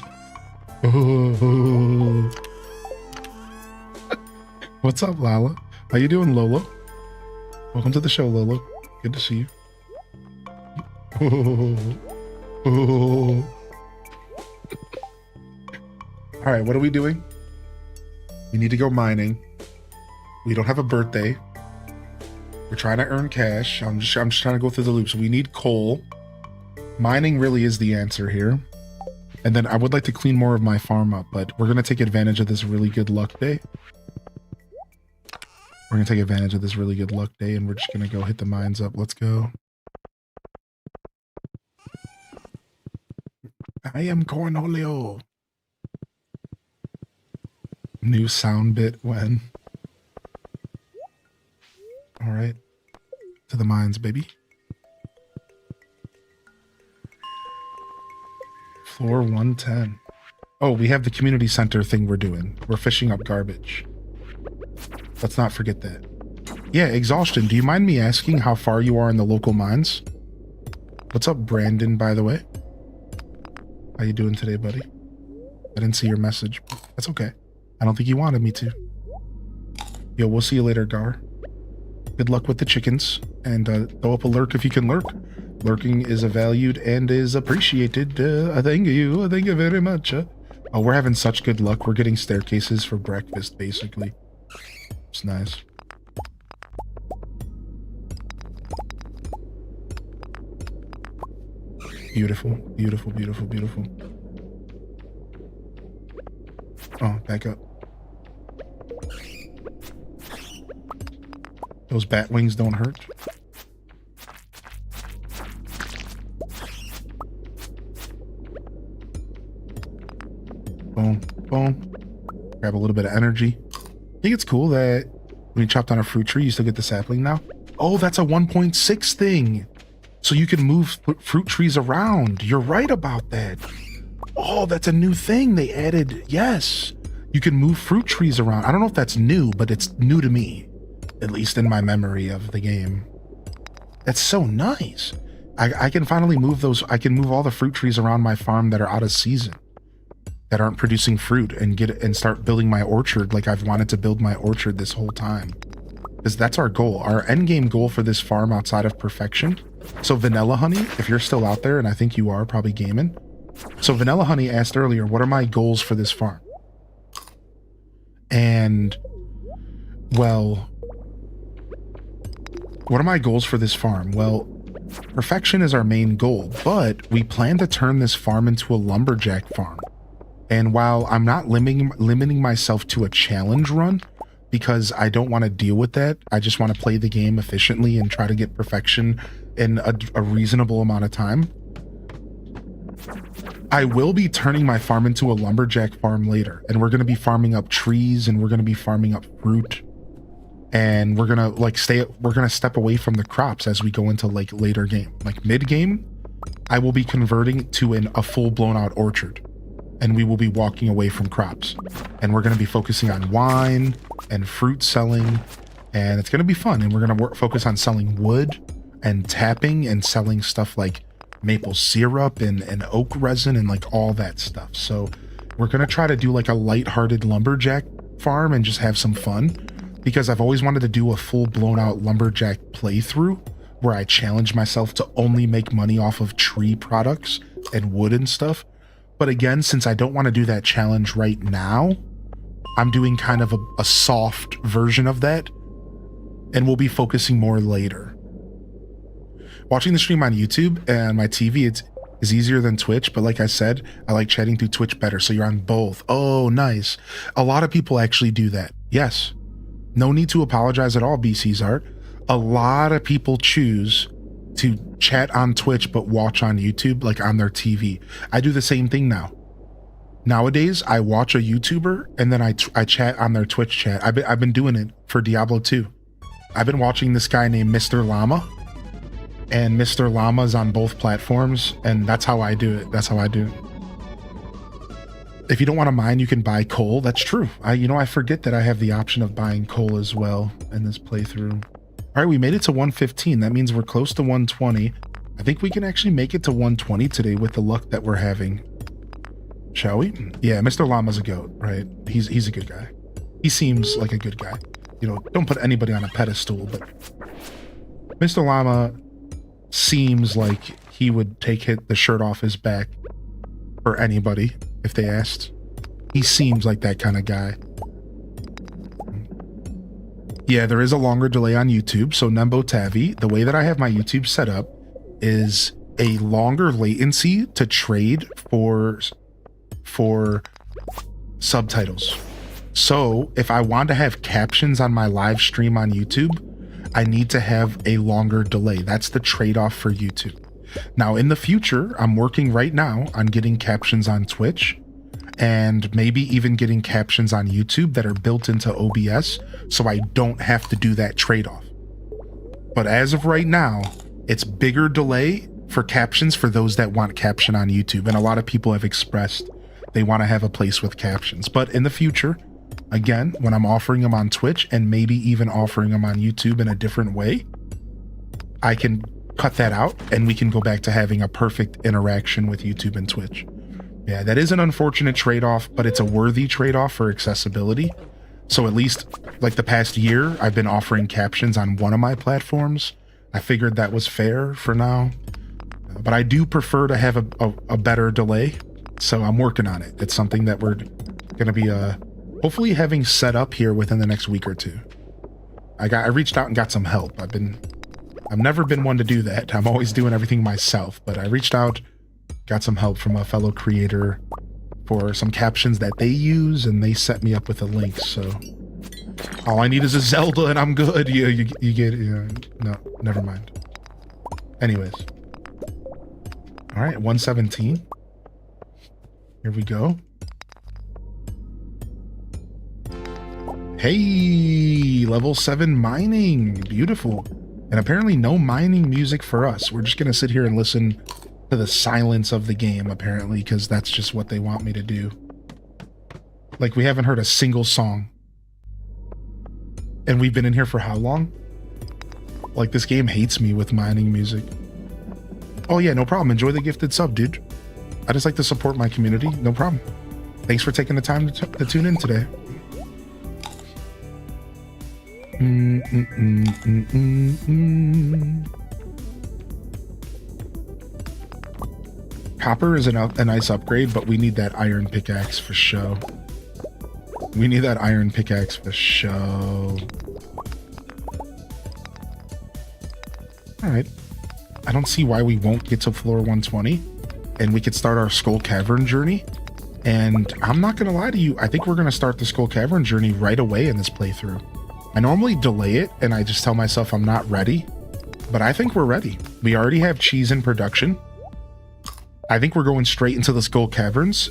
What's up, Lala? How you doing, Lolo? Welcome to the show, Lolo. Good to see you. All right, what are we doing? We need to go mining. We don't have a birthday. We're trying to earn cash. I'm just trying to go through the loops. We need coal. Mining really is the answer here. And then I would like to clean more of my farm up, but we're going to take advantage of this really good luck day. We're going to take advantage of this really good luck day, and we're just going to go hit the mines up. Let's go. I am Cornholio. New sound bit when. All right. To the mines, baby. Floor 110. Oh, we have the community center thing we're doing. We're fishing up garbage. Let's not forget that. Yeah, Exhaustion, do you mind me asking how far you are in the local mines? What's up, Brandon, by the way? How you doing today, buddy? I didn't see your message. That's okay. I don't think you wanted me to. Yo, we'll see you later, Gar. Good luck with the chickens, and throw up a lurk if you can lurk. Lurking is valued and is appreciated. Thank you very much. Oh, we're having such good luck. We're getting staircases for breakfast, basically. It's nice. Beautiful, beautiful, beautiful, beautiful. Oh, back up. Those bat wings don't hurt. Boom, boom. Grab a little bit of energy. I think it's cool that when you chop down a fruit tree, you still get the sapling now. Oh, that's a 1.6 thing. So you can move fruit trees around. You're right about that. Oh, that's a new thing they added. Yes. You can move fruit trees around. I don't know if that's new, but it's new to me. At least in my memory of the game. That's so nice. I can finally move those. I can move all the fruit trees around my farm that are out of season, that aren't producing fruit, and start building my orchard like I've wanted to build my orchard this whole time. Because that's our goal. Our end game goal for this farm outside of perfection. So Vanilla Honey, if you're still out there, and I think you are probably gaming. So Vanilla Honey asked earlier, what are my goals for this farm? And, well, what are my goals for this farm? Well, perfection is our main goal, but we plan to turn this farm into a lumberjack farm. And while I'm not limiting myself to a challenge run, because I don't want to deal with that, I just want to play the game efficiently and try to get perfection in a reasonable amount of time. I will be turning my farm into a lumberjack farm later, and we're going to be farming up trees, and we're going to be farming up fruit. And we're gonna we're gonna step away from the crops as we go into like later game. Like mid game, I will be converting to a full blown out orchard, and we will be walking away from crops. And we're gonna be focusing on wine and fruit selling and it's going to be fun. And we're going to focus on selling wood and tapping and selling stuff like maple syrup and oak resin and like all that stuff. So we're going to try to do like a lighthearted lumberjack farm and just have some fun, because I've always wanted to do a full blown out lumberjack playthrough where I challenge myself to only make money off of tree products and wood and stuff. But again, since I don't want to do that challenge right now, I'm doing kind of a soft version of that, and we'll be focusing more later. Watching the stream on YouTube and my TV, is easier than Twitch, but like I said, I like chatting through Twitch better, so you're on both. Oh, nice. A lot of people actually do that. Yes. No need to apologize at all, BC's Art. A lot of people choose to chat on Twitch but watch on YouTube, like on their TV. I do the same thing now. Nowadays, I watch a YouTuber and then I chat on their Twitch chat. I've been doing it for Diablo 2. I've been watching this guy named Mr. Llama, and Mr. Llama's on both platforms, and that's how I do it. That's how I do it. If you don't want to mine, you can buy coal. That's true. I forget that I have the option of buying coal as well in this playthrough. All right, we made it to 115. That means we're close to 120. I think we can actually make it to 120 today with the luck that we're having. Shall we? Yeah, Mr. Llama's a goat, right? He's a good guy. He seems like a good guy. Don't put anybody on a pedestal, but Mr. Llama seems like he would take the shirt off his back for anybody if they asked. He seems like that kind of guy. Yeah, there is a longer delay on YouTube. So Nembo Tavi, the way that I have my YouTube set up is a longer latency to trade for subtitles. So if I want to have captions on my live stream on YouTube, I need to have a longer delay. That's the trade-off for YouTube. Now in the future, I'm working right now on getting captions on Twitch and maybe even getting captions on YouTube that are built into OBS, so I don't have to do that trade-off. But as of right now, it's bigger delay for captions for those that want caption on YouTube, and a lot of people have expressed they want to have a place with captions. But in the future, again, when I'm offering them on Twitch and maybe even offering them on YouTube in a different way, I can cut that out and we can go back to having a perfect interaction with YouTube and Twitch. Yeah, that is an unfortunate trade-off, but it's a worthy trade-off for accessibility. So at least like the past year, I've been offering captions on one of my platforms. I figured that was fair for now, but I do prefer to have a better delay. So I'm working on it. It's something that we're going to be hopefully having set up here within the next week or two. I reached out and got some help. I've never been one to do that. I'm always doing everything myself, but I reached out, got some help from a fellow creator for some captions that they use, and they set me up with a link. So all I need is a Zelda and I'm good. You get no, never mind. Anyways. All right, 117. Here we go. Hey, level 7 mining. Beautiful. And apparently no mining music for us. We're just going to sit here and listen to the silence of the game, apparently, because that's just what they want me to do. Like, we haven't heard a single song. And we've been in here for how long? Like, this game hates me with mining music. Oh yeah, no problem. Enjoy the gifted sub, dude. I just like to support my community. No problem. Thanks for taking the time to tune in today. Copper is a nice upgrade, but we need that iron pickaxe for show. We need that iron pickaxe for show. Alright. I don't see why we won't get to floor 120 and we could start our Skull Cavern journey. And I'm not going to lie to you, I think we're going to start the Skull Cavern journey right away in this playthrough. I normally delay it and I just tell myself I'm not ready, but I think we're ready. We already have cheese in production. I think we're going straight into the Skull Caverns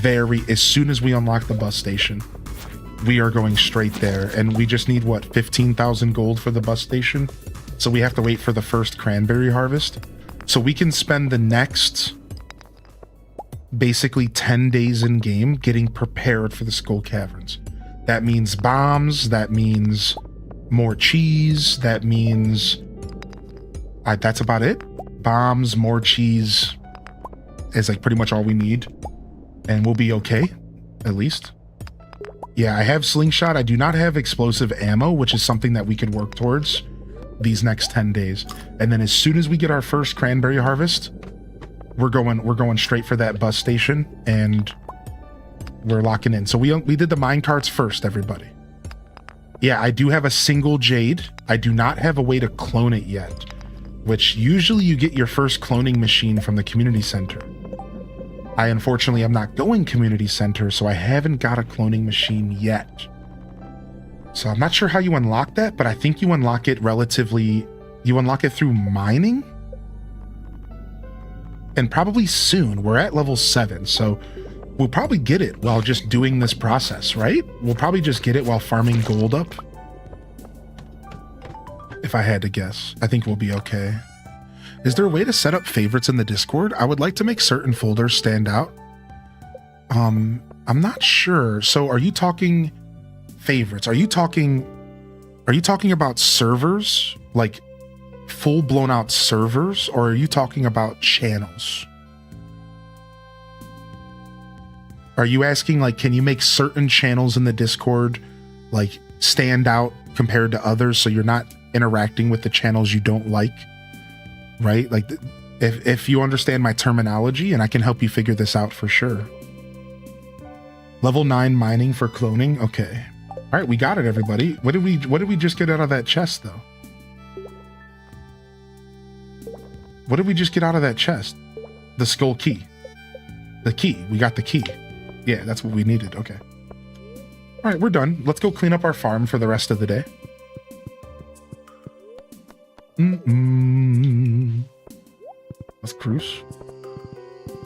as soon as we unlock the bus station. We are going straight there, and we just need, what, 15,000 gold for the bus station? So we have to wait for the first cranberry harvest. So we can spend the next basically 10 days in game getting prepared for the Skull Caverns. That means bombs, that means more cheese. That means that's about it. Bombs, more cheese is like pretty much all we need. And we'll be okay, at least. Yeah, I have slingshot. I do not have explosive ammo, which is something that we could work towards these next 10 days. And then as soon as we get our first cranberry harvest, we're going straight for that bus station and we're locking in. So we did the mine carts first, everybody. Yeah, I do have a single jade. I do not have a way to clone it yet, which usually you get your first cloning machine from the community center. I unfortunately am not going community center, so I haven't got a cloning machine yet. So I'm not sure how you unlock that, but I think you unlock it you unlock it through mining? And probably soon. We're at level 7, so we'll probably get it while just doing this process, right? We'll probably just get it while farming gold up. If I had to guess, I think we'll be okay. Is there a way to set up favorites in the Discord? I would like to make certain folders stand out. I'm not sure. So are you talking favorites? Are you talking about servers? Like full blown out servers? Or are you talking about channels? Are you asking like, can you make certain channels in the Discord like stand out compared to others so you're not interacting with the channels you don't like? Right? Like if you understand my terminology, and I can help you figure this out for sure. Level 9 mining for cloning. Okay. All right, we got it, everybody. What did we just get out of that chest though? What did we just get out of that chest? The skull key. The key. We got the key. Yeah, that's what we needed. Okay. All right, we're done. Let's go clean up our farm for the rest of the day. Let's cruise.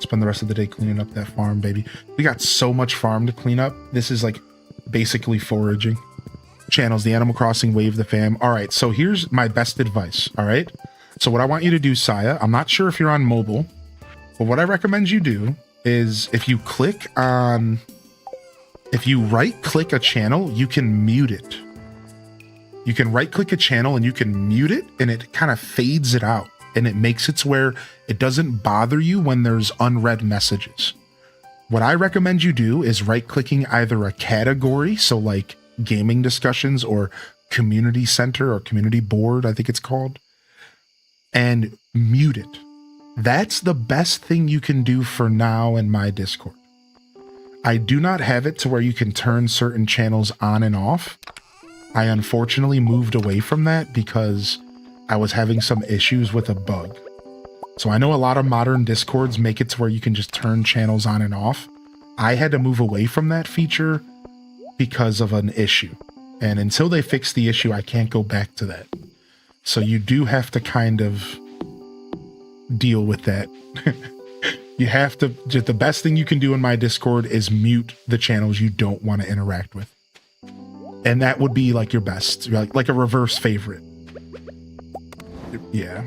Spend the rest of the day cleaning up that farm, baby. We got so much farm to clean up. This is like basically foraging. Channels, the Animal Crossing, Wave the Fam. All right, so here's my best advice, all right? So what I want you to do, Saya, I'm not sure if you're on mobile, but what I recommend you do is if you right click a channel, you can mute it. You can right click a channel and you can mute it, and it kind of fades it out, and it makes it to where it doesn't bother you when there's unread messages. What I recommend you do is right clicking either a category, so like gaming discussions or community center or community board, I think it's called, and mute it. That's the best thing you can do for now in my Discord. I do not have it to where you can turn certain channels on and off. I unfortunately moved away from that because I was having some issues with a bug. So I know a lot of modern Discords make it to where you can just turn channels on and off. I had to move away from that feature because of an issue. And until they fix the issue, I can't go back to that. So you do have to kind of deal with that. You have to, just the best thing you can do in my Discord is mute the channels you don't want to interact with. And that would be like your best, like a reverse favorite. Yeah.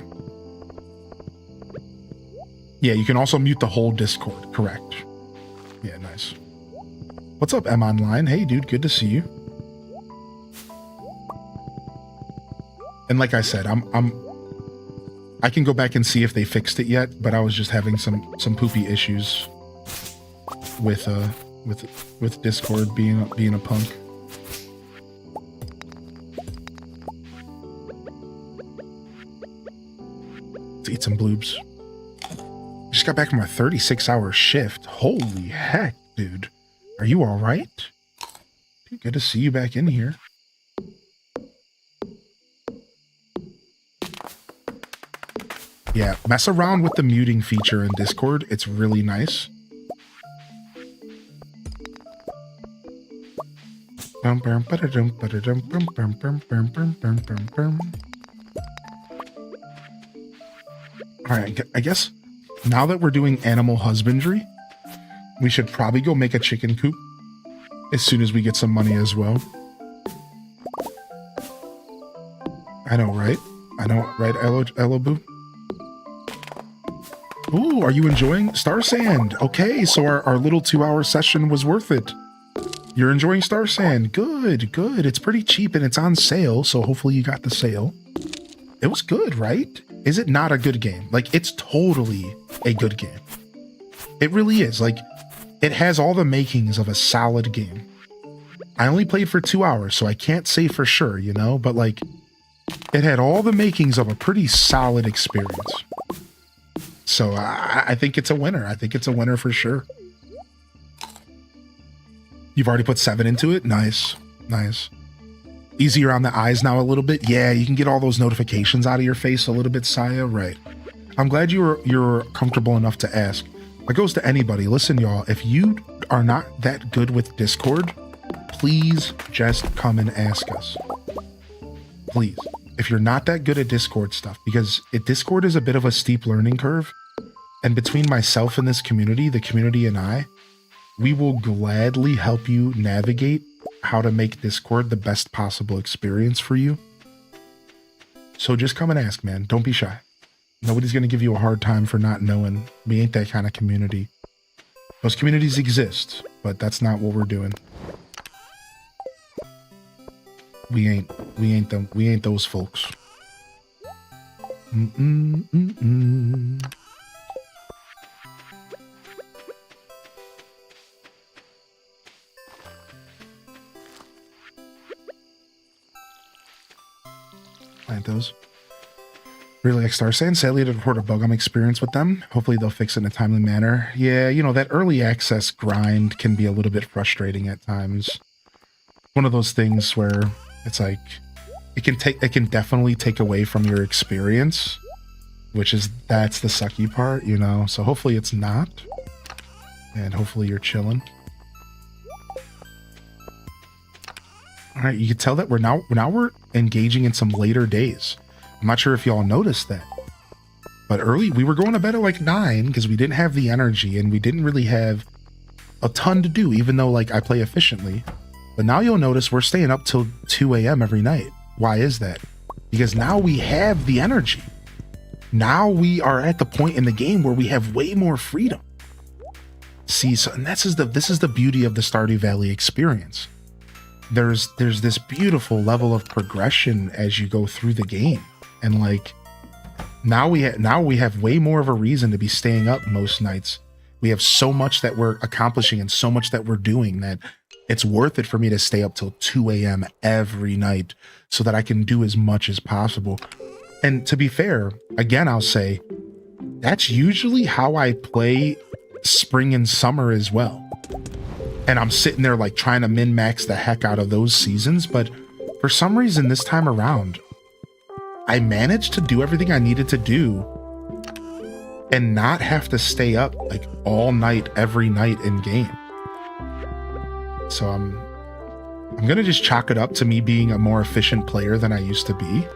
Yeah, you can also mute the whole Discord, correct. Yeah, nice. What's up, M Online? Hey, dude, good to see you. And like I said, I can go back and see if they fixed it yet, but I was just having some poopy issues with Discord being a punk. Let's eat some bloobs. Just got back from a 36-hour shift. Holy heck, dude. Are you all right? Dude, good to see you back in here. Yeah, mess around with the muting feature in Discord. It's really nice. Alright, I guess now that we're doing animal husbandry, we should probably go make a chicken coop as soon as we get some money as well. I know, right? I know, right, Eloboo? Ooh, are you enjoying Star Sand? Okay, so our little 2-hour session was worth it. You're enjoying Star Sand. Good, good. It's pretty cheap and it's on sale, so hopefully you got the sale. It was good, right? Is it not a good game? Like, it's totally a good game. It really is. Like, it has all the makings of a solid game. I only played for 2 hours, so I can't say for sure, you know? But, like, it had all the makings of a pretty solid experience. So, I think it's a winner. I think it's a winner for sure. You've already put 7 into it? Nice. Nice. Easier on the eyes now a little bit? Yeah, you can get all those notifications out of your face a little bit, Saya. Right. I'm glad you're comfortable enough to ask. It goes to anybody. Listen, y'all, if you are not that good with Discord, please just come and ask us. Please. If you're not that good at Discord stuff, because Discord is a bit of a steep learning curve, and between myself and this community, the community and I, we will gladly help you navigate how to make Discord the best possible experience for you. So just come and ask, man. Don't be shy. Nobody's going to give you a hard time for not knowing. We ain't that kind of community. Those communities exist, but that's not what we're doing. We ain't those folks. Plant those. Really like Star Sand. Sadly, to report a bug I'm experienced with them. Hopefully they'll fix it in a timely manner. Yeah, you know, that early access grind can be a little bit frustrating at times. One of those things where it's like, it can definitely take away from your experience, that's the sucky part, you know? So hopefully it's not. And hopefully you're chilling. All right, you can tell that we're engaging in some later days. I'm not sure if y'all noticed that, but early we were going to bed at like 9 because we didn't have the energy and we didn't really have a ton to do, even though like I play efficiently. But now you'll notice we're staying up till 2 a.m. every night. Why is that? Because now we have the energy. Now we are at the point in the game where we have way more freedom. See, so and this is the beauty of the Stardew Valley experience. There's this beautiful level of progression as you go through the game, and like now we have way more of a reason to be staying up most nights. We have so much that we're accomplishing and so much that we're doing that it's worth it for me to stay up till 2 a.m. every night so that I can do as much as possible. And to be fair, again, I'll say that's usually how I play spring and summer as well. And I'm sitting there like trying to min-max the heck out of those seasons. But for some reason this time around, I managed to do everything I needed to do and not have to stay up like all night, every night in game. So I'm going to just chalk it up to me being a more efficient player than I used to be.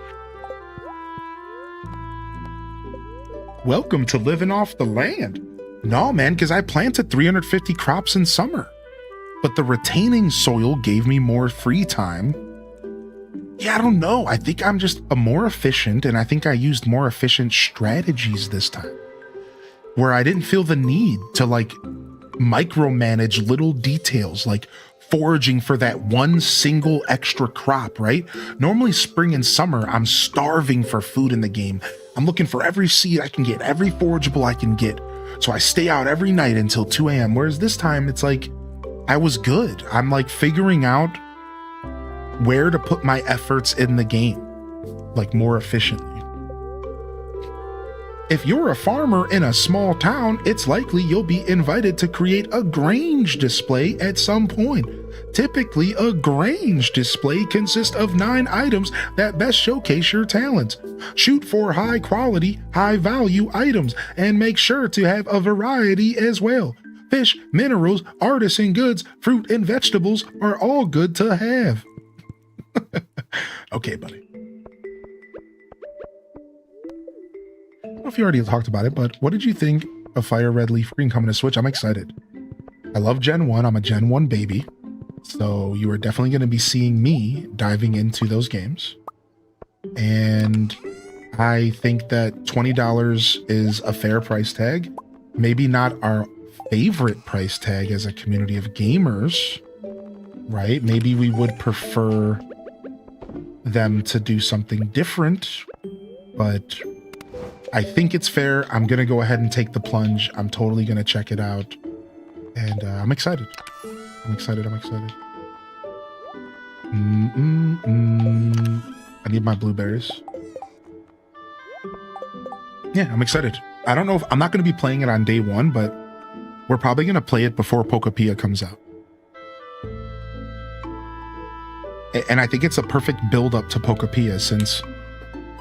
Welcome to living off the land. No, man, because I planted 350 crops in summer. But the retaining soil gave me more free time. Yeah, I don't know. I think I'm just a more efficient, and I think I used more efficient strategies this time. Where I didn't feel the need to like micromanage little details like foraging for that one single extra crop, right? Normally spring and summer, I'm starving for food in the game. I'm looking for every seed I can get, every forageable I can get. So I stay out every night until 2 a.m. Whereas this time it's like, I was good. I'm like figuring out where to put my efforts in the game, like more efficiently. If you're a farmer in a small town, it's likely you'll be invited to create a grange display at some point. Typically, a grange display consists of 9 items that best showcase your talents. Shoot for high quality, high value items, and make sure to have a variety as well. Fish, minerals, artisan goods, fruit, and vegetables are all good to have. Okay, buddy. I don't know if you already talked about it, but what did you think of Fire Red Leaf Green coming to Switch? I'm excited. I love Gen 1. I'm a Gen 1 baby. So you are definitely going to be seeing me diving into those games. And I think that $20 is a fair price tag. Maybe not our favorite price tag as a community of gamers, right? Maybe we would prefer them to do something different, but I think it's fair. I'm going to go ahead and take the plunge. I'm totally going to check it out. And I'm excited. I'm excited. I need my blueberries. Yeah, I'm excited. I don't know if I'm not going to be playing it on day one, but we're probably going to play it before Pokepia comes out. And I think it's a perfect build up to Pokepia, since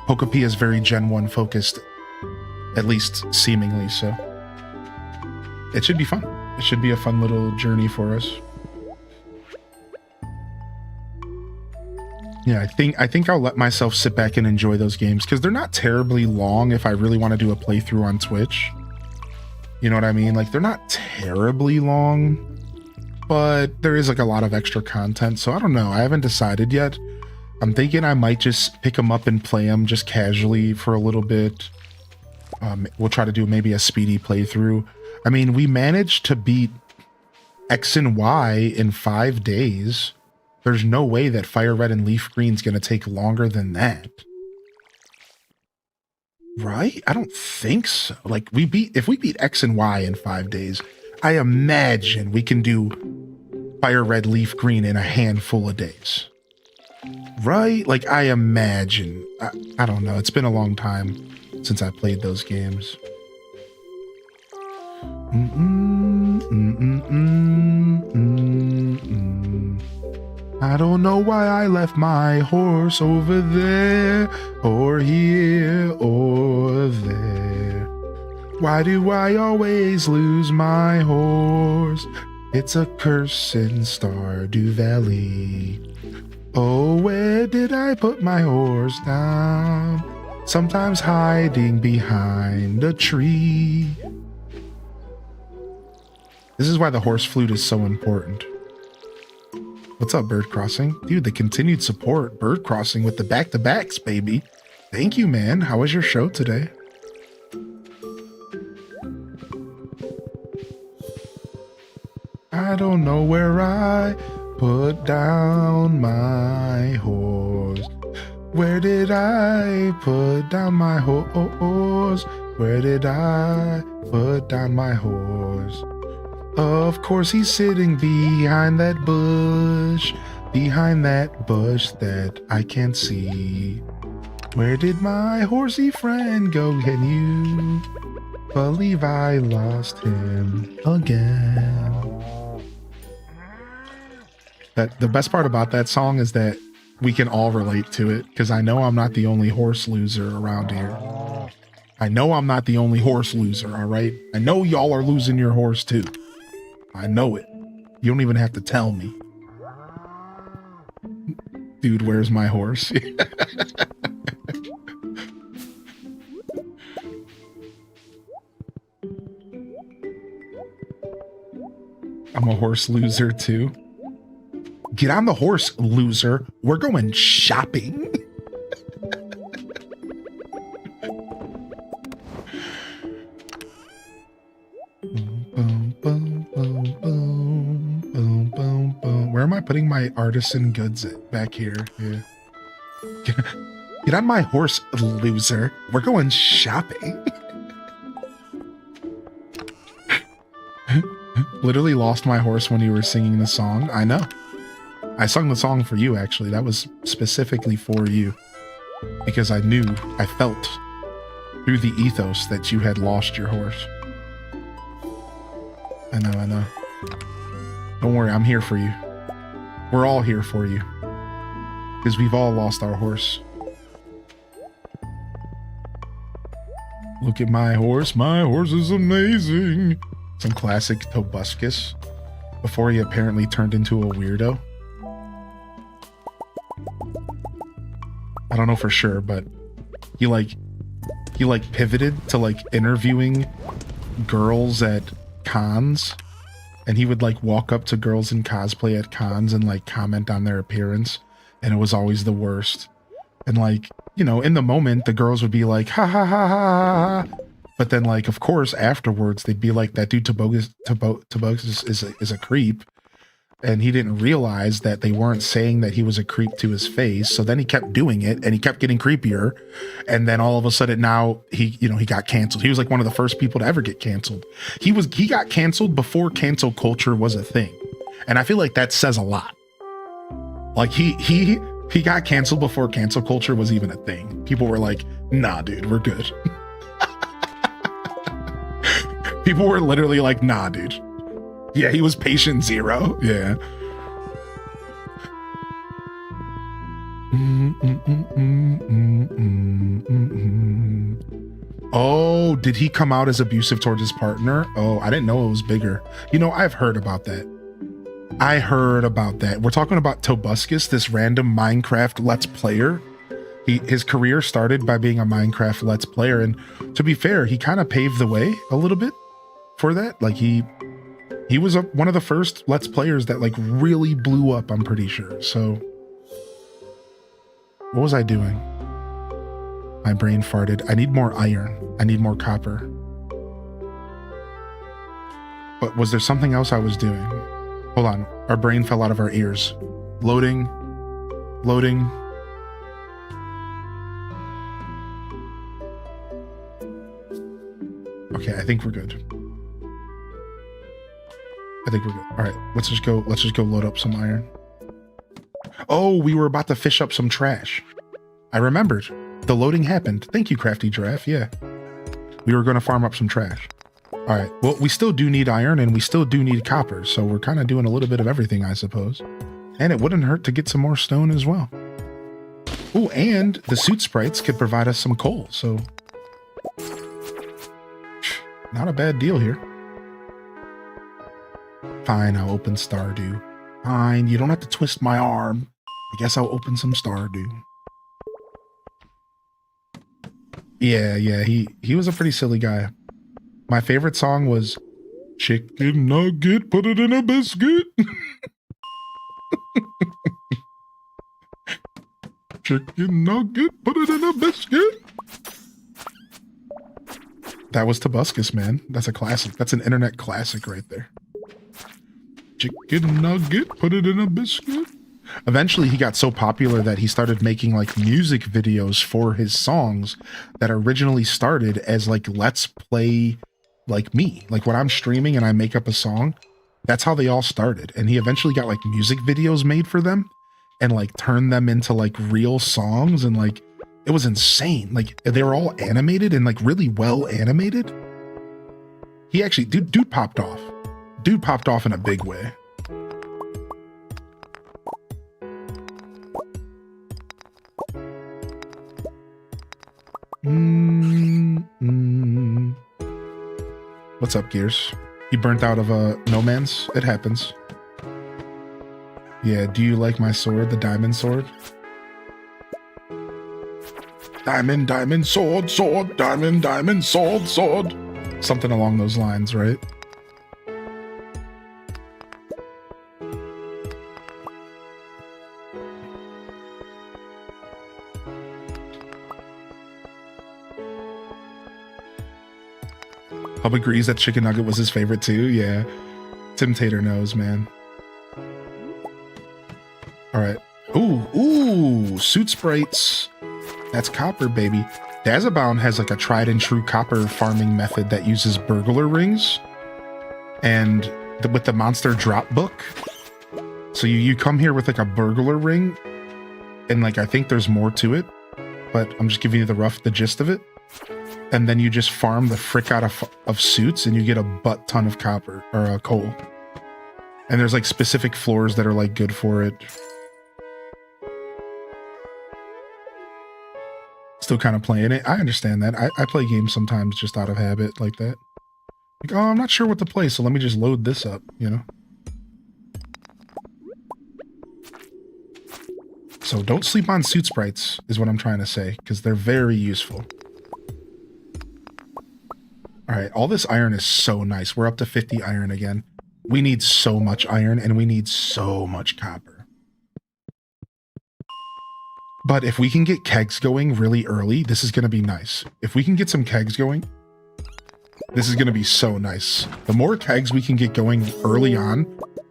Pokepia is very Gen 1 focused, at least seemingly. So it should be fun. It should be a fun little journey for us. Yeah, I think I'll let myself sit back and enjoy those games, because they're not terribly long if I really want to do a playthrough on Twitch. You know what I mean? Like, they're not terribly long, but there is like a lot of extra content. So I don't know. I haven't decided yet. I'm thinking I might just pick them up and play them just casually for a little bit. We'll try to do maybe a speedy playthrough. I mean, we managed to beat X and Y in 5 days. There's no way that Fire Red and Leaf Green's going to take longer than that. Right? I don't think so. Like, if we beat X and Y in 5 days, I imagine we can do Fire Red, Leaf Green in a handful of days. Right? Like, I imagine. I don't know. It's been a long time since I played those games. I don't know why I left my horse over there, or here, or there. Why do I always lose my horse? It's a curse in Stardew Valley. Oh, where did I put my horse down? Sometimes hiding behind a tree. This is why the horse flute is so important. What's up, Bird Crossing? Dude, the continued support. Bird Crossing with the back-to-backs, baby. Thank you, man. How was your show today? I don't know where I put down my horse. Where did I put down my horse? Where did I put down my horse? Of course he's sitting behind that bush that I can't see. Where did my horsey friend go? Can you believe I lost him again? The best part about that song is that we can all relate to it, because I know I'm not the only horse loser around here. I know I'm not the only horse loser, all right? I know y'all are losing your horse too. I know it. You don't even have to tell me. Dude, where's my horse? I'm a horse loser too. Get on the horse, loser. We're going shopping. Where am I putting my artisan goods back here? Yeah. Get on my horse, loser. We're going shopping. Literally lost my horse when you were singing the song. I know. I sung the song for you, actually. That was specifically for you. Because I knew, I felt through the ethos that you had lost your horse. I know. Don't worry, I'm here for you. We're all here for you. Because we've all lost our horse. Look at my horse. My horse is amazing. Some classic Tobuscus. Before he apparently turned into a weirdo. I don't know for sure, but he pivoted to like interviewing girls at cons, and he would like walk up to girls in cosplay at cons and like comment on their appearance, and it was always the worst. And like, you know, in the moment the girls would be like ha ha ha ha ha, but then like of course afterwards they'd be like, that dude Tobuscus is a creep. and he didn't realize that they weren't saying that he was a creep to his face. So then he kept doing it and he kept getting creepier. And then all of a sudden now he got canceled. He was like one of the first people to ever get canceled. He got canceled before cancel culture was a thing. And I feel like that says a lot. Like he got canceled before cancel culture was even a thing. People were like, nah, dude, we're good. People were literally like, nah, dude. Yeah, he was patient zero. Yeah. Oh, did he come out as abusive towards his partner? Oh, I didn't know it was bigger. You know, I've heard about that. I heard about that. We're talking about Tobuscus, this random Minecraft Let's Player. His career started by being a Minecraft Let's Player, and to be fair, he kind of paved the way a little bit for that. Like he was one of the first Let's Players that like really blew up, I'm pretty sure. So what was I doing? My brain farted. I need more iron. I need more copper. But was there something else I was doing? Hold on. Our brain fell out of our ears. Loading. Okay, I think we're good. All right, let's just go load up some iron. Oh, we were about to fish up some trash. I remembered. The loading happened. Thank you, Crafty Giraffe. Yeah. We were going to farm up some trash. All right. Well, we still do need iron and we still do need copper. So we're kind of doing a little bit of everything, I suppose. And it wouldn't hurt to get some more stone as well. Oh, and the suit sprites could provide us some coal. So not a bad deal here. Fine, I'll open Stardew. Fine, you don't have to twist my arm. I guess I'll open some Stardew. Yeah, he was a pretty silly guy. My favorite song was Chicken Nugget, put it in a biscuit. Chicken Nugget, put it in a biscuit. That was Tobuscus, man. That's a classic. That's an internet classic right there. Chicken nugget, put it in a biscuit. Eventually, he got so popular that he started making like music videos for his songs that originally started as like Let's Play like me. Like when I'm streaming and I make up a song, that's how they all started. And he eventually got like music videos made for them and like turned them into like real songs. And like, it was insane. Like they were all animated and like really well animated. He actually, dude popped off. Dude popped off in a big way. What's up, Gears? You burnt out of No Man's? It happens. Yeah, do you like my sword, the diamond sword? Diamond, sword, diamond, sword. Something along those lines, right? Hub agrees that chicken nugget was his favorite too. Yeah. Tim Tater knows, man. All right. Ooh, suit sprites. That's copper, baby. Dazabound has like a tried and true copper farming method that uses burglar rings and with the monster drop book. So you come here with like a burglar ring and like, I think there's more to it, but I'm just giving you the gist of it. And then you just farm the frick out of suits and you get a butt ton of copper or coal. And there's like specific floors that are like good for it. Still kind of playing it. I understand that. I play games sometimes just out of habit like that. Like, oh, I'm not sure what to play, so let me just load this up, you know? So don't sleep on suit sprites is what I'm trying to say, because they're very useful. All right, all this iron is so nice. We're up to 50 iron again. We need so much iron and we need so much copper. But if we can get kegs going really early, this is going to be nice. If we can get some kegs going, this is going to be so nice. The more kegs we can get going early on,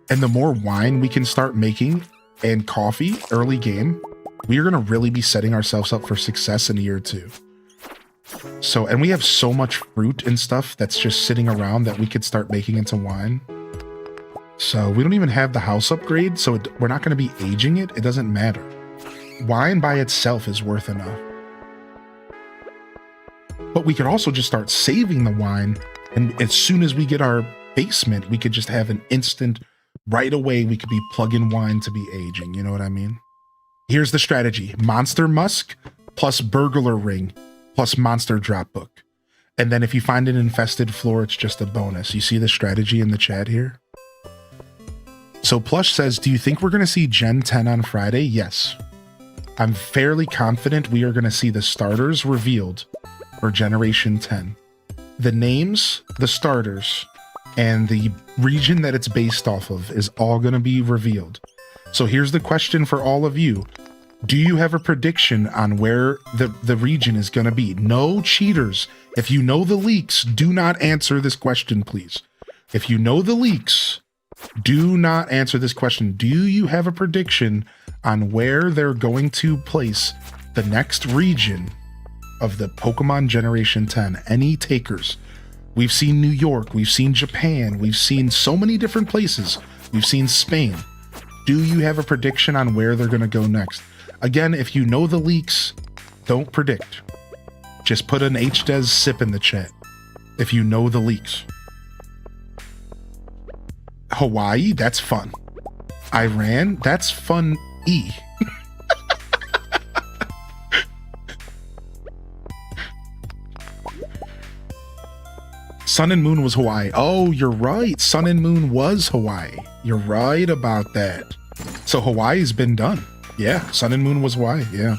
And the more wine we can start making and coffee early game, we are going to really be setting ourselves up for success in year 2. So, and we have so much fruit and stuff that's just sitting around that we could start making into wine. So we don't even have the house upgrade, so we're not going to be aging it. It doesn't matter. Wine by itself is worth enough. But we could also just start saving the wine, and as soon as we get our basement, we could just have an instant, right away, we could be plugging wine to be aging. You know what I mean? Here's the strategy. Monster Musk plus Burglar Ring plus Monster Drop Book. And then if you find an infested floor, it's just a bonus. You see the strategy in the chat here? So Plush says, do you think we're going to see Gen 10 on Friday? Yes. I'm fairly confident we are going to see the starters revealed for Generation 10. The names, the starters, and the region that it's based off of is all going to be revealed. So here's the question for all of you. Do you have a prediction on where the region is going to be? No cheaters. If you know the leaks, do not answer this question, please. If you know the leaks, do not answer this question. Do you have a prediction on where they're going to place the next region of the Pokemon Generation 10? Any takers? We've seen New York. We've seen Japan. We've seen so many different places. We've seen Spain. Do you have a prediction on where they're going to go next? Again, if you know the leaks, don't predict. Just put an HDES sip in the chat if you know the leaks. Hawaii, that's fun. Iran, that's fun. Sun and Moon was Hawaii. Oh, you're right. Sun and Moon was Hawaii. You're right about that. So Hawaii's been done. Yeah, Sun and Moon was Hawaii. Yeah.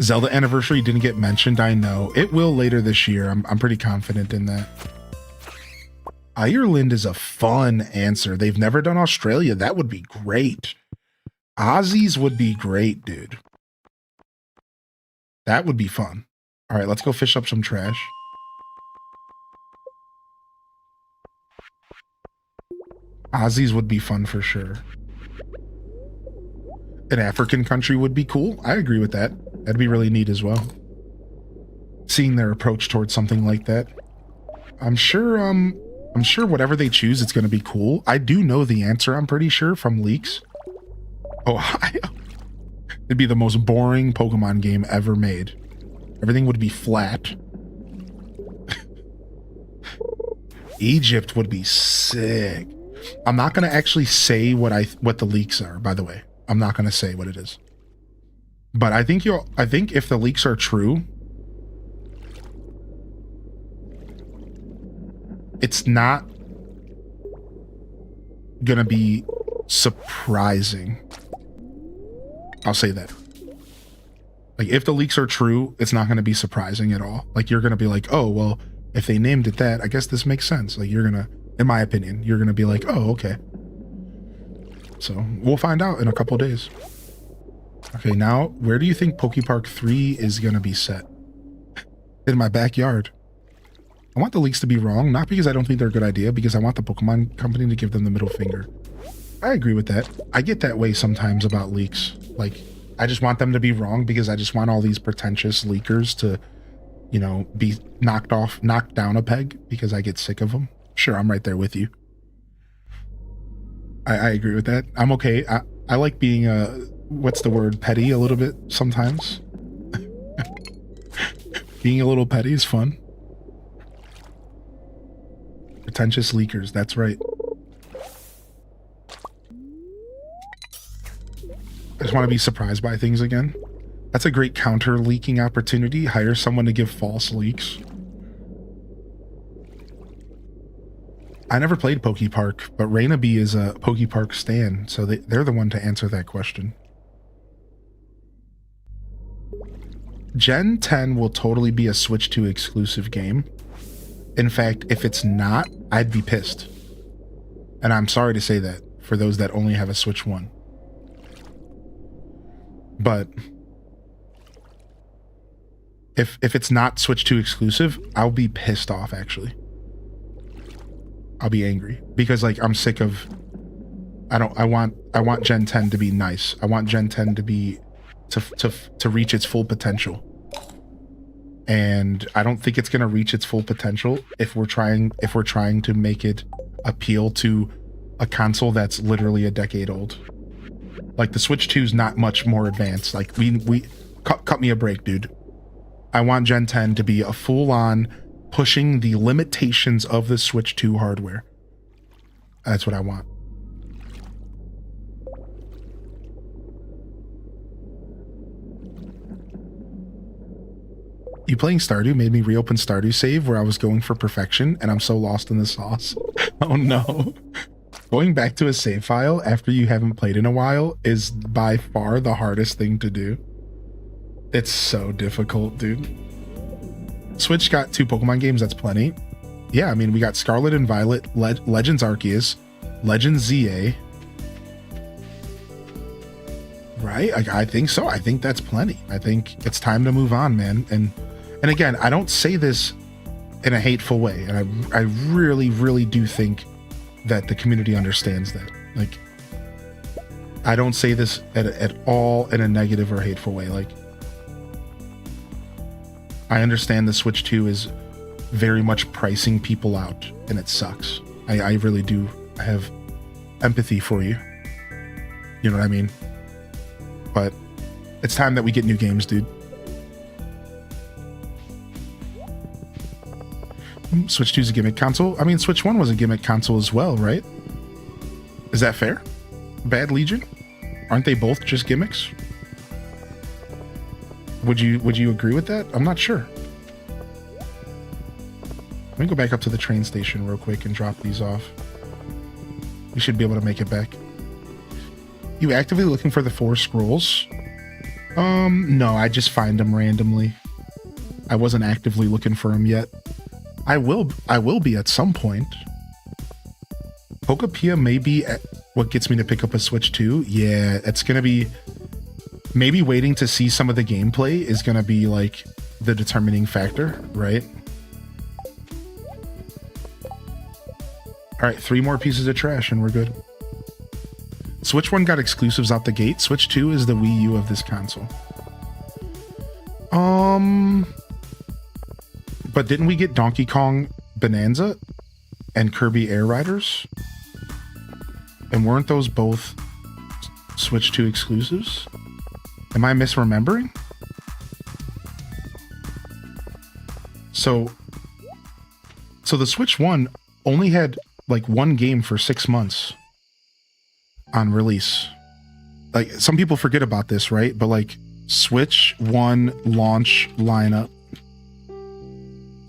Zelda Anniversary didn't get mentioned. I know. It will later this year. I'm pretty confident in that. Ireland is a fun answer. They've never done Australia. That would be great. Aussies would be great, dude. That would be fun. All right, let's go fish up some trash. Aussies would be fun for sure. An African country would be cool. I agree with that. That'd be really neat as well. Seeing their approach towards something like that. I'm sure whatever they choose, it's going to be cool. I do know the answer, I'm pretty sure, from leaks. Ohio. It'd be the most boring Pokemon game ever made. Everything would be flat. Egypt would be sick. I'm not going to actually say what the leaks are, by the way. I'm not going to say what it is. But I think if the leaks are true, it's not going to be surprising. I'll say that. Like, if the leaks are true, it's not going to be surprising at all. Like, you're going to be like, oh, well, if they named it that, I guess this makes sense. Like, you're going to, in my opinion, you're going to be like, oh, okay. So we'll find out in a couple days. Okay, now, where do you think Pokepark 3 is going to be set? In my backyard. I want the leaks to be wrong, not because I don't think they're a good idea, because I want the Pokemon company to give them the middle finger. I agree with that. I get that way sometimes about leaks. Like, I just want them to be wrong because I just want all these pretentious leakers to, you know, be knocked down a peg because I get sick of them. Sure, I'm right there with you. I agree with that. I'm okay. I like being what's the word, petty a little bit sometimes. Being a little petty is fun. Pretentious leakers, that's right. I just want to be surprised by things again. That's a great counter leaking opportunity. Hire someone to give false leaks. I never played Pokepark, but Rainabee is a Pokepark stan, so they're the one to answer that question. Gen 10 will totally be a Switch 2 exclusive game. In fact, if it's not, I'd be pissed. And I'm sorry to say that for those that only have a Switch 1. But if it's not Switch 2 exclusive, I'll be pissed off, actually. I'll be angry because like I'm sick of. I want Gen 10 to be nice. I want Gen 10 to be to reach its full potential. And I don't think it's going to reach its full potential if we're trying to make it appeal to a console that's literally a decade old. Like the Switch 2 is not much more advanced. Like we cut me a break, dude. I want Gen 10 to be a full-on pushing the limitations of the Switch 2 hardware. That's what I want. You playing Stardew made me reopen Stardew save where I was going for perfection, and I'm so lost in the sauce. Oh no. Going back to a save file after you haven't played in a while is by far the hardest thing to do. It's so difficult, dude. Switch got 2 Pokemon games, that's plenty. Yeah, I mean, we got Scarlet and Violet, Legends Arceus, Legends ZA. Right? I think so. I think that's plenty. I think it's time to move on, man. And again, I don't say this in a hateful way, and I really, really do think that the community understands that. Like, I don't say this at all in a negative or hateful way. Like, I understand the Switch 2 is very much pricing people out, and it sucks. I really do. I have empathy for you. You know what I mean? But it's time that we get new games, dude. Switch 2 is a gimmick console. I mean, Switch 1 was a gimmick console as well, right? Is that fair? Bad Legion? Aren't they both just gimmicks? Would you agree with that? I'm not sure. Let me go back up to the train station real quick and drop these off. We should be able to make it back. You actively looking for the 4 scrolls? No, I just find them randomly. I wasn't actively looking for them yet. I will be at some point. Pokepia may be what gets me to pick up a Switch 2. Yeah, it's gonna be maybe waiting to see some of the gameplay is gonna be like the determining factor, right? All right, 3 more pieces of trash and we're good. Switch 1 got exclusives out the gate. Switch 2 is the Wii U of this console. But didn't we get Donkey Kong Bonanza and Kirby Air Riders? And weren't those both Switch 2 exclusives? Am I misremembering? So the Switch 1 only had like 1 game for 6 months on release. Like, some people forget about this, right? But like, Switch 1 launch lineup.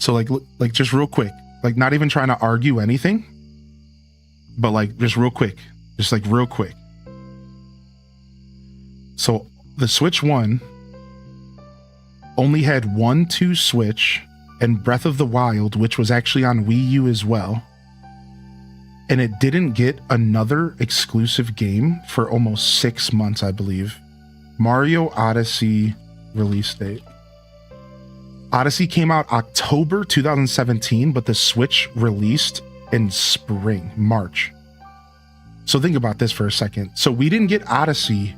So like just real quick, like not even trying to argue anything, but like just real quick, real quick. So the Switch 1 only had 1-2 Switch and Breath of the Wild, which was actually on Wii U as well. And it didn't get another exclusive game for almost 6 months, I believe. Mario Odyssey release date. Odyssey came out October 2017, but the Switch released in spring, March. So think about this for a second. So we didn't get Odyssey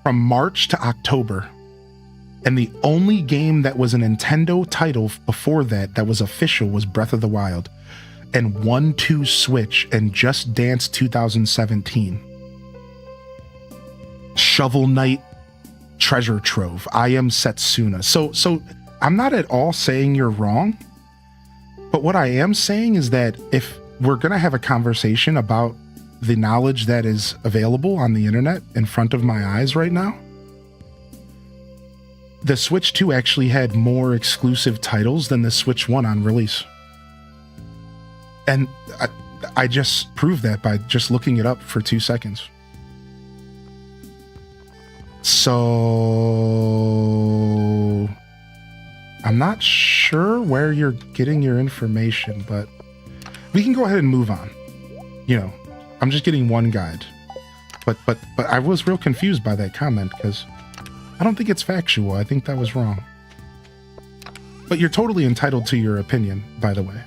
from March to October. And the only game that was a Nintendo title before that was official was Breath of the Wild. And 1-2 Switch and Just Dance 2017. Shovel Knight Treasure Trove. I Am Setsuna. So I'm not at all saying you're wrong, but what I am saying is that if we're going to have a conversation about the knowledge that is available on the internet in front of my eyes right now, the Switch 2 actually had more exclusive titles than the Switch 1 on release. And I just proved that by just looking it up for 2 seconds. So I'm not sure where you're getting your information, but we can go ahead and move on. You know, I'm just getting one guide. But I was real confused by that comment because I don't think it's factual. I think that was wrong. But you're totally entitled to your opinion, by the way.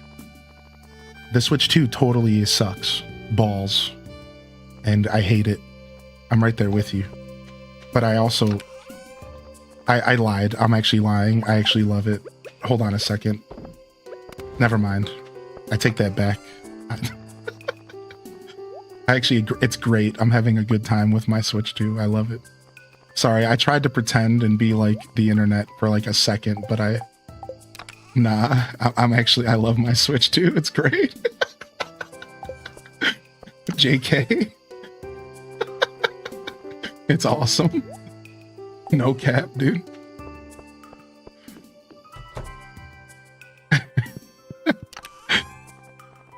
The Switch 2 totally sucks. Balls. And I hate it. I'm right there with you. But I also... I lied. I'm actually lying. I actually love it. Hold on a second. Never mind. I take that back. It's great. I'm having a good time with my Switch 2. I love it. Sorry, I tried to pretend and be like the internet for like a second, but I love my Switch 2. It's great. JK. It's awesome. No cap, dude.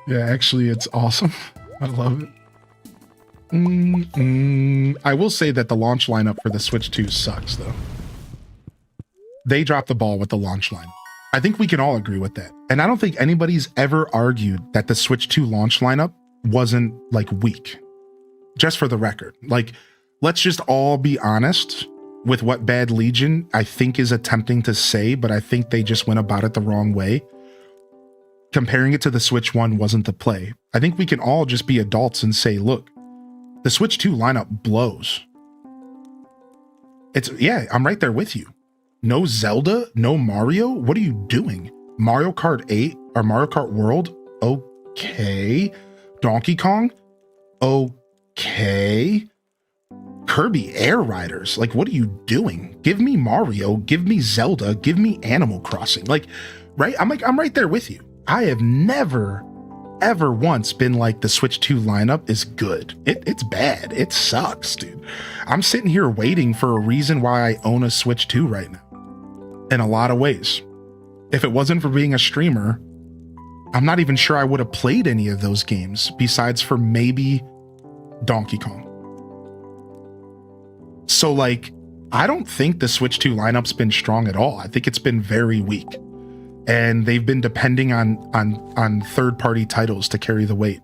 Yeah, actually, it's awesome. I love it. I will say that the launch lineup for the Switch 2 sucks, though. They dropped the ball with the launch lineup. I think we can all agree with that. And I don't think anybody's ever argued that the Switch 2 launch lineup wasn't, like, weak. Just for the record. Like, let's just all be honest with what Bad Legion, I think, is attempting to say, but I think they just went about it the wrong way. Comparing it to the Switch 1 wasn't the play. I think we can all just be adults and say, look, the Switch 2 lineup blows. Yeah, I'm right there with you. No Zelda, no Mario. What are you doing? Mario Kart 8 or Mario Kart World? Okay. Donkey Kong? Okay. Kirby Air Riders. Like, what are you doing? Give me Mario, give me Zelda, give me Animal Crossing. Like, right? I'm right there with you. I have never, ever once been like the Switch 2 lineup is good. It's bad. It sucks, dude. I'm sitting here waiting for a reason why I own a Switch 2 right now. In a lot of ways. If it wasn't for being a streamer, I'm not even sure I would have played any of those games besides for maybe Donkey Kong. So, like, I don't think the Switch 2 lineup's been strong at all. I think it's been very weak. And they've been depending on third-party titles to carry the weight.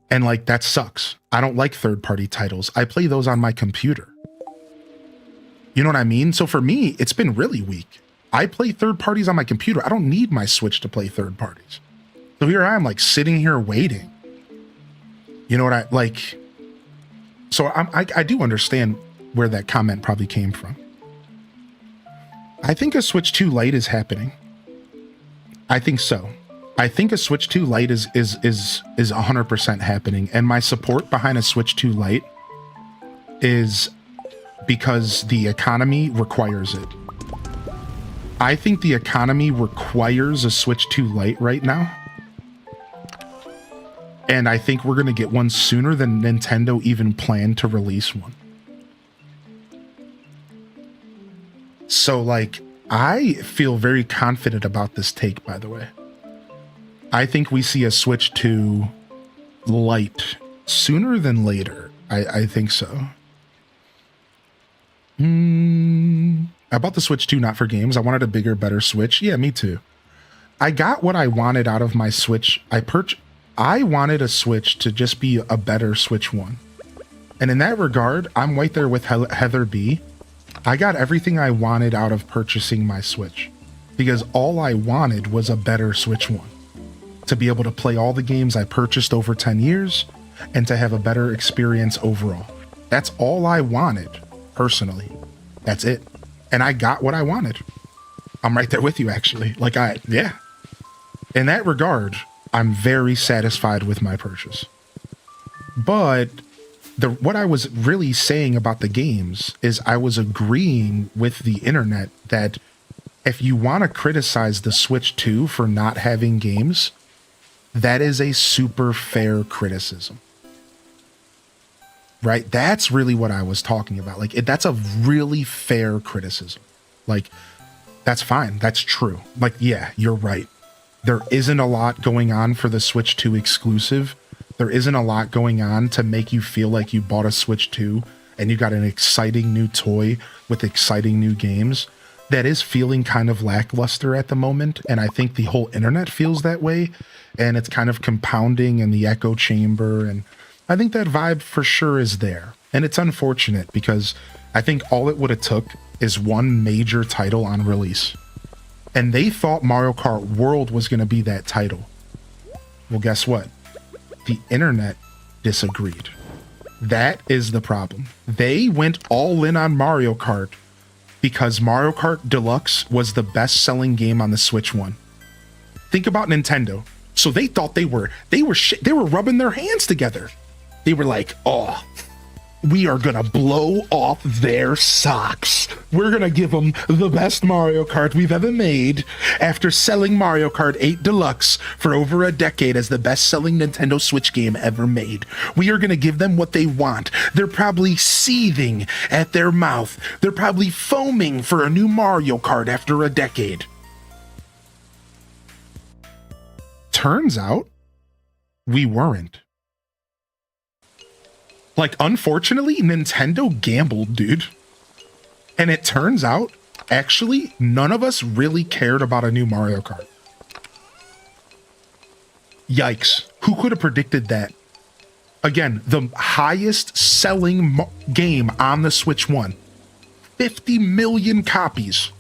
And, like, that sucks. I don't like third-party titles. I play those on my computer. You know what I mean? So for me, it's been really weak. I play third parties on my computer. I don't need my Switch to play third parties. So here I am, like, sitting here waiting. You know what I like? So I do understand where that comment probably came from. I think a Switch 2 Lite is happening. I think so. I think a Switch 2 Lite is 100% happening, and my support behind a Switch 2 Lite is because the economy requires it. I think the economy requires a Switch 2 Lite right now. And I think we're going to get one sooner than Nintendo even planned to release one. So, like, I feel very confident about this take, by the way. I think we see a Switch 2 Lite sooner than later. I think so. I bought the Switch 2 not for games. I wanted a bigger, better Switch. Yeah, me too. I got what I wanted out of my Switch. I wanted a Switch to just be a better Switch 1. And in that regard, I'm right there with Heather B. I got everything I wanted out of purchasing my Switch. Because all I wanted was a better Switch 1. To be able to play all the games I purchased over 10 years, and to have a better experience overall. That's all I wanted, personally. That's it. And I got what I wanted. I'm right there with you, actually. Yeah. In that regard, I'm very satisfied with my purchase. But what I was really saying about the games is I was agreeing with the internet that if you want to criticize the Switch 2 for not having games, that is a super fair criticism. Right? That's really what I was talking about. Like, that's a really fair criticism. Like, that's fine. That's true. Like, yeah, you're right. There isn't a lot going on for the Switch 2 exclusive. There isn't a lot going on to make you feel like you bought a Switch 2 and you got an exciting new toy with exciting new games. That is feeling kind of lackluster at the moment, and I think the whole internet feels that way, and it's kind of compounding in the echo chamber, and I think that vibe for sure is there. And it's unfortunate because I think all it would have took is one major title on release. And they thought Mario Kart World was going to be that title. Well, guess what? The internet disagreed. That is the problem. They went all in on Mario Kart because Mario Kart Deluxe was the best-selling game on the Switch One. Think about Nintendo. So they thought they were rubbing their hands together. They were like, "Oh, we are gonna blow off their socks. We're gonna give them the best Mario Kart we've ever made after selling Mario Kart 8 Deluxe for over a decade as the best-selling Nintendo Switch game ever made. We are gonna give them what they want. They're probably seething at their mouth. They're probably foaming for a new Mario Kart after a decade." Turns out, we weren't. Like, unfortunately, Nintendo gambled, dude. And it turns out, actually, none of us really cared about a new Mario Kart. Yikes. Who could have predicted that? Again, the highest selling game on the Switch One. 50 million copies.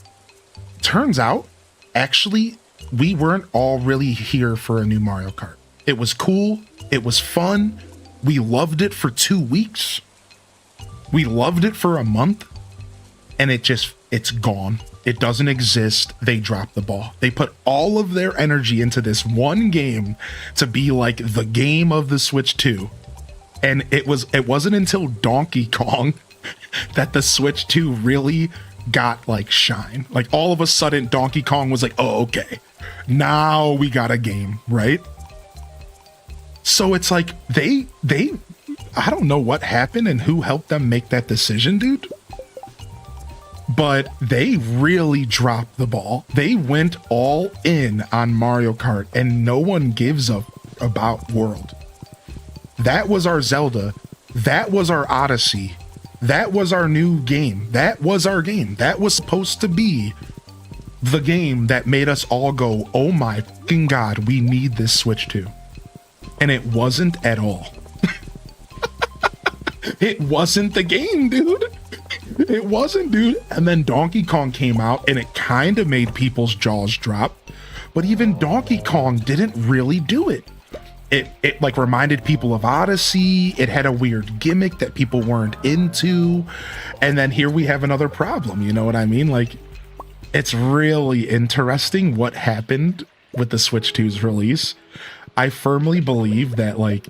Turns out, actually, we weren't all really here for a new Mario Kart. It was cool. It was fun. We loved it for 2 weeks. We loved it for a month. And it's gone. It doesn't exist. They dropped the ball. They put all of their energy into this one game to be like the game of the Switch 2. And it wasn't until Donkey Kong that the Switch 2 really got like shine. Like all of a sudden Donkey Kong was like, "Oh, okay. Now we got a game," right? So it's like they I don't know what happened and who helped them make that decision, dude. But they really dropped the ball. They went all in on Mario Kart and no one gives about World. That was our Zelda. That was our Odyssey. That was our new game. That was our game. That was supposed to be the game that made us all go, "Oh my fucking God, we need this Switch 2. And it wasn't at all. It wasn't the game, dude. It wasn't, dude. And then Donkey Kong came out and it kind of made people's jaws drop. But even Donkey Kong didn't really do it. It like reminded people of Odyssey. It had a weird gimmick that people weren't into. And then here we have another problem. You know what I mean? Like, it's really interesting what happened with the Switch 2's release. I firmly believe that, like,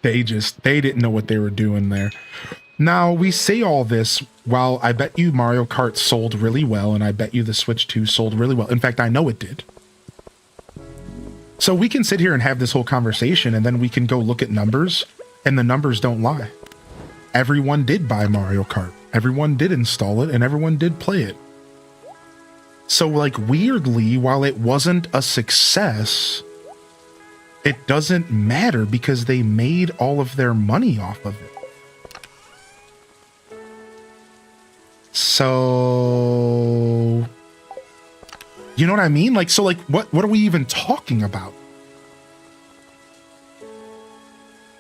they didn't know what they were doing there. Now, we say all this while I bet you Mario Kart sold really well, and I bet you the Switch 2 sold really well. In fact, I know it did. So we can sit here and have this whole conversation, and then we can go look at numbers, and the numbers don't lie. Everyone did buy Mario Kart. Everyone did install it, and everyone did play it. So, like, weirdly, while it wasn't a success, it doesn't matter because they made all of their money off of it. So, you know what I mean? Like, so like, what are we even talking about?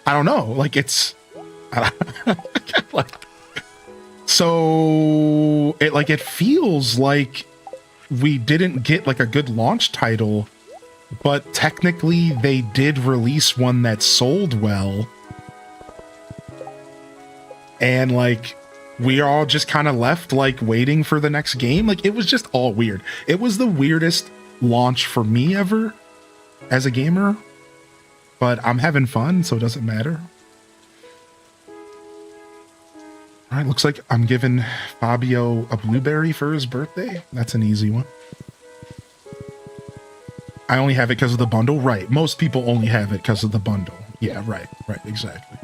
I don't know. Like, it's, like, so it feels like we didn't get like a good launch title, but technically they did release one that sold well. And like, we are all just kind of left like waiting for the next game. Like, it was just all weird. It was the weirdest launch for me ever as a gamer, but I'm having fun, so it doesn't matter. All right, looks like I'm giving Fabio a blueberry for his birthday. That's an easy one. I only have it because of the bundle. Right. Most people only have it because of the bundle. Yeah, right, exactly.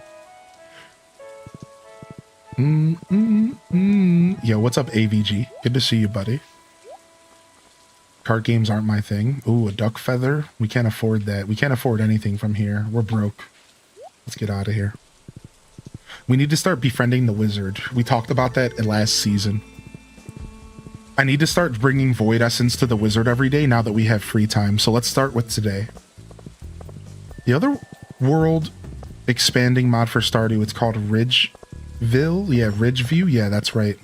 Yo, what's up, AVG? Good to see you, buddy. Card games aren't my thing. Ooh, a duck feather. We can't afford that. We can't afford anything from here. We're broke. Let's get out of here. We need to start befriending the wizard. We talked about that in last season. I need to start bringing Void Essence to the wizard every day now that we have free time. So let's start with today. The other world expanding mod for Stardew, it's called Ridgeville. Yeah, Ridgeview. Yeah, that's right.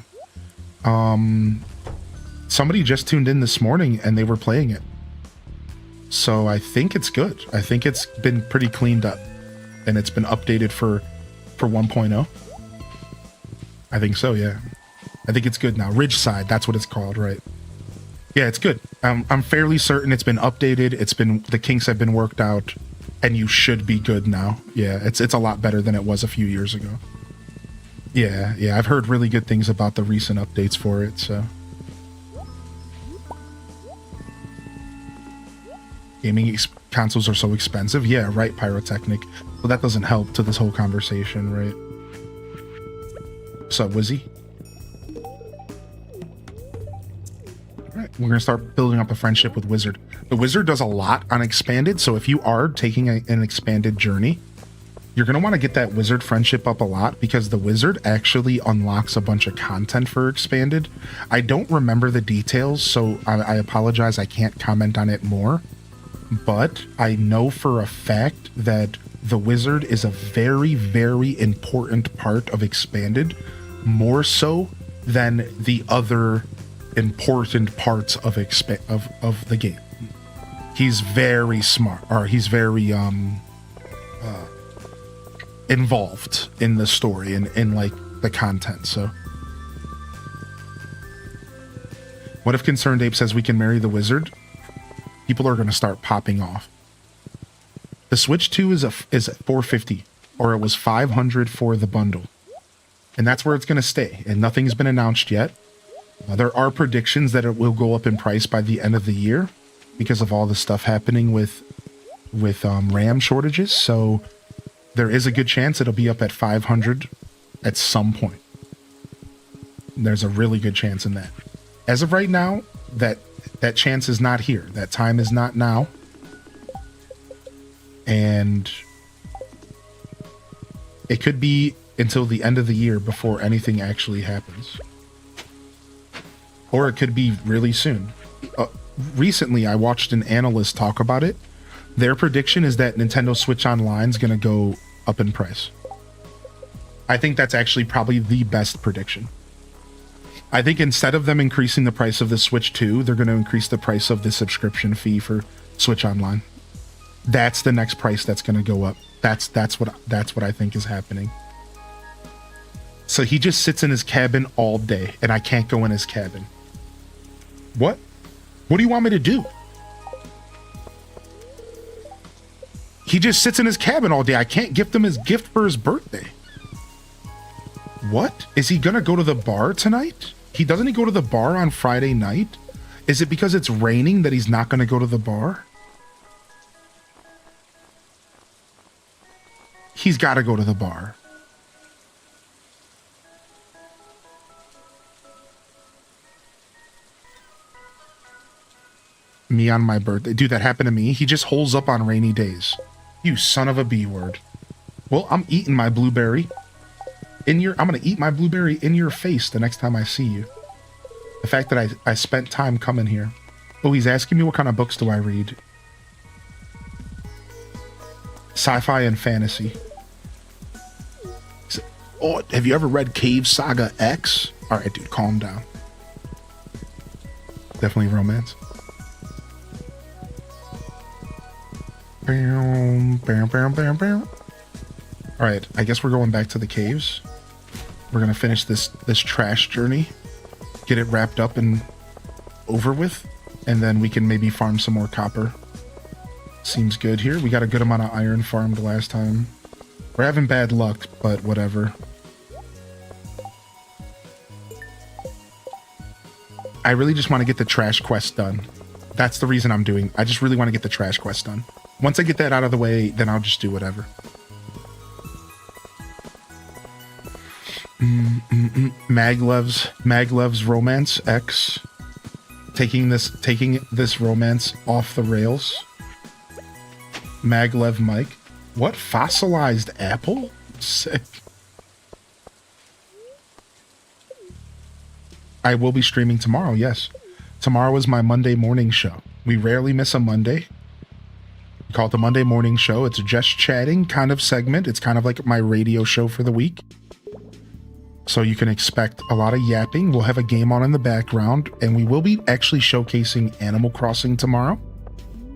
Somebody just tuned in this morning and they were playing it. So I think it's good. I think it's been pretty cleaned up, and it's been updated for 1.0. I think so, yeah. I think it's good now. Ridgeside, that's what it's called, right? Yeah, it's good. I'm fairly certain it's been updated. The kinks have been worked out, and you should be good now. Yeah, it's a lot better than it was a few years ago. Yeah, I've heard really good things about the recent updates for it, so. Gaming consoles are so expensive. Yeah, right, Pyrotechnic. Well, that doesn't help to this whole conversation, right? What's up, Wizzy? Alright, we're gonna start building up a friendship with Wizard. The Wizard does a lot on Expanded, so if you are taking an Expanded journey, you're gonna want to get that Wizard friendship up a lot, because the Wizard actually unlocks a bunch of content for Expanded. I don't remember the details, so I apologize, I can't comment on it more. But I know for a fact that the Wizard is a very, very important part of Expanded, more so than the other important parts of the game. He's very smart, or he's very involved in the story and in like the content. So what if Concerned Ape says we can marry the Wizard? People are going to start popping off. The Switch 2 is $450, or it was $500 for the bundle. And that's where it's going to stay, and nothing's been announced yet. There are predictions that it will go up in price by the end of the year because of all the stuff happening with RAM shortages, so there is a good chance it'll be up at $500 at some point. There's a really good chance in that. As of right now, that chance is not here. That time is not now. And it could be until the end of the year before anything actually happens. Or it could be really soon. Recently, I watched an analyst talk about it. Their prediction is that Nintendo Switch Online is going to go up in price. I think that's actually probably the best prediction. I think instead of them increasing the price of the Switch 2, they're going to increase the price of the subscription fee for Switch Online. That's the next price that's going to go up. That's what I think is happening. So he just sits in his cabin all day, and I can't go in his cabin. What? What do you want me to do? He just sits in his cabin all day. I can't gift him his gift for his birthday. What? Is he gonna go to the bar tonight? Doesn't he go to the bar on Friday night? Is it because it's raining that he's not gonna go to the bar? He's gotta go to the bar. Me on my birthday. Dude, that happened to me. He just holds up on rainy days. You son of a B word. Well, I'm eating my blueberry. I'm gonna eat my blueberry in your face the next time I see you. The fact that I spent time coming here. Oh, he's asking me what kind of books do I read. Sci-fi and fantasy. Oh, have you ever read Cave Saga X? Alright, dude, calm down. Definitely romance. Alright, I guess we're going back to the caves. We're gonna finish this trash journey, get it wrapped up and over with, and then we can maybe farm some more copper. Seems good here. We got a good amount of iron farmed last time. We're having bad luck, but whatever. I really just want to get the trash quest done. That's the reason I'm doing. I just really want to get the trash quest done. Once I get that out of the way, then I'll just do whatever. Mag loves Romance X. Taking this romance off the rails. Maglev Mike. What? Fossilized apple? Sick. I will be streaming tomorrow, yes. Tomorrow is my Monday morning show. We rarely miss a Monday. We call it the Monday morning show. It's a just chatting kind of segment. It's kind of like my radio show for the week. So you can expect a lot of yapping. We'll have a game on in the background, and we will be actually showcasing Animal Crossing tomorrow.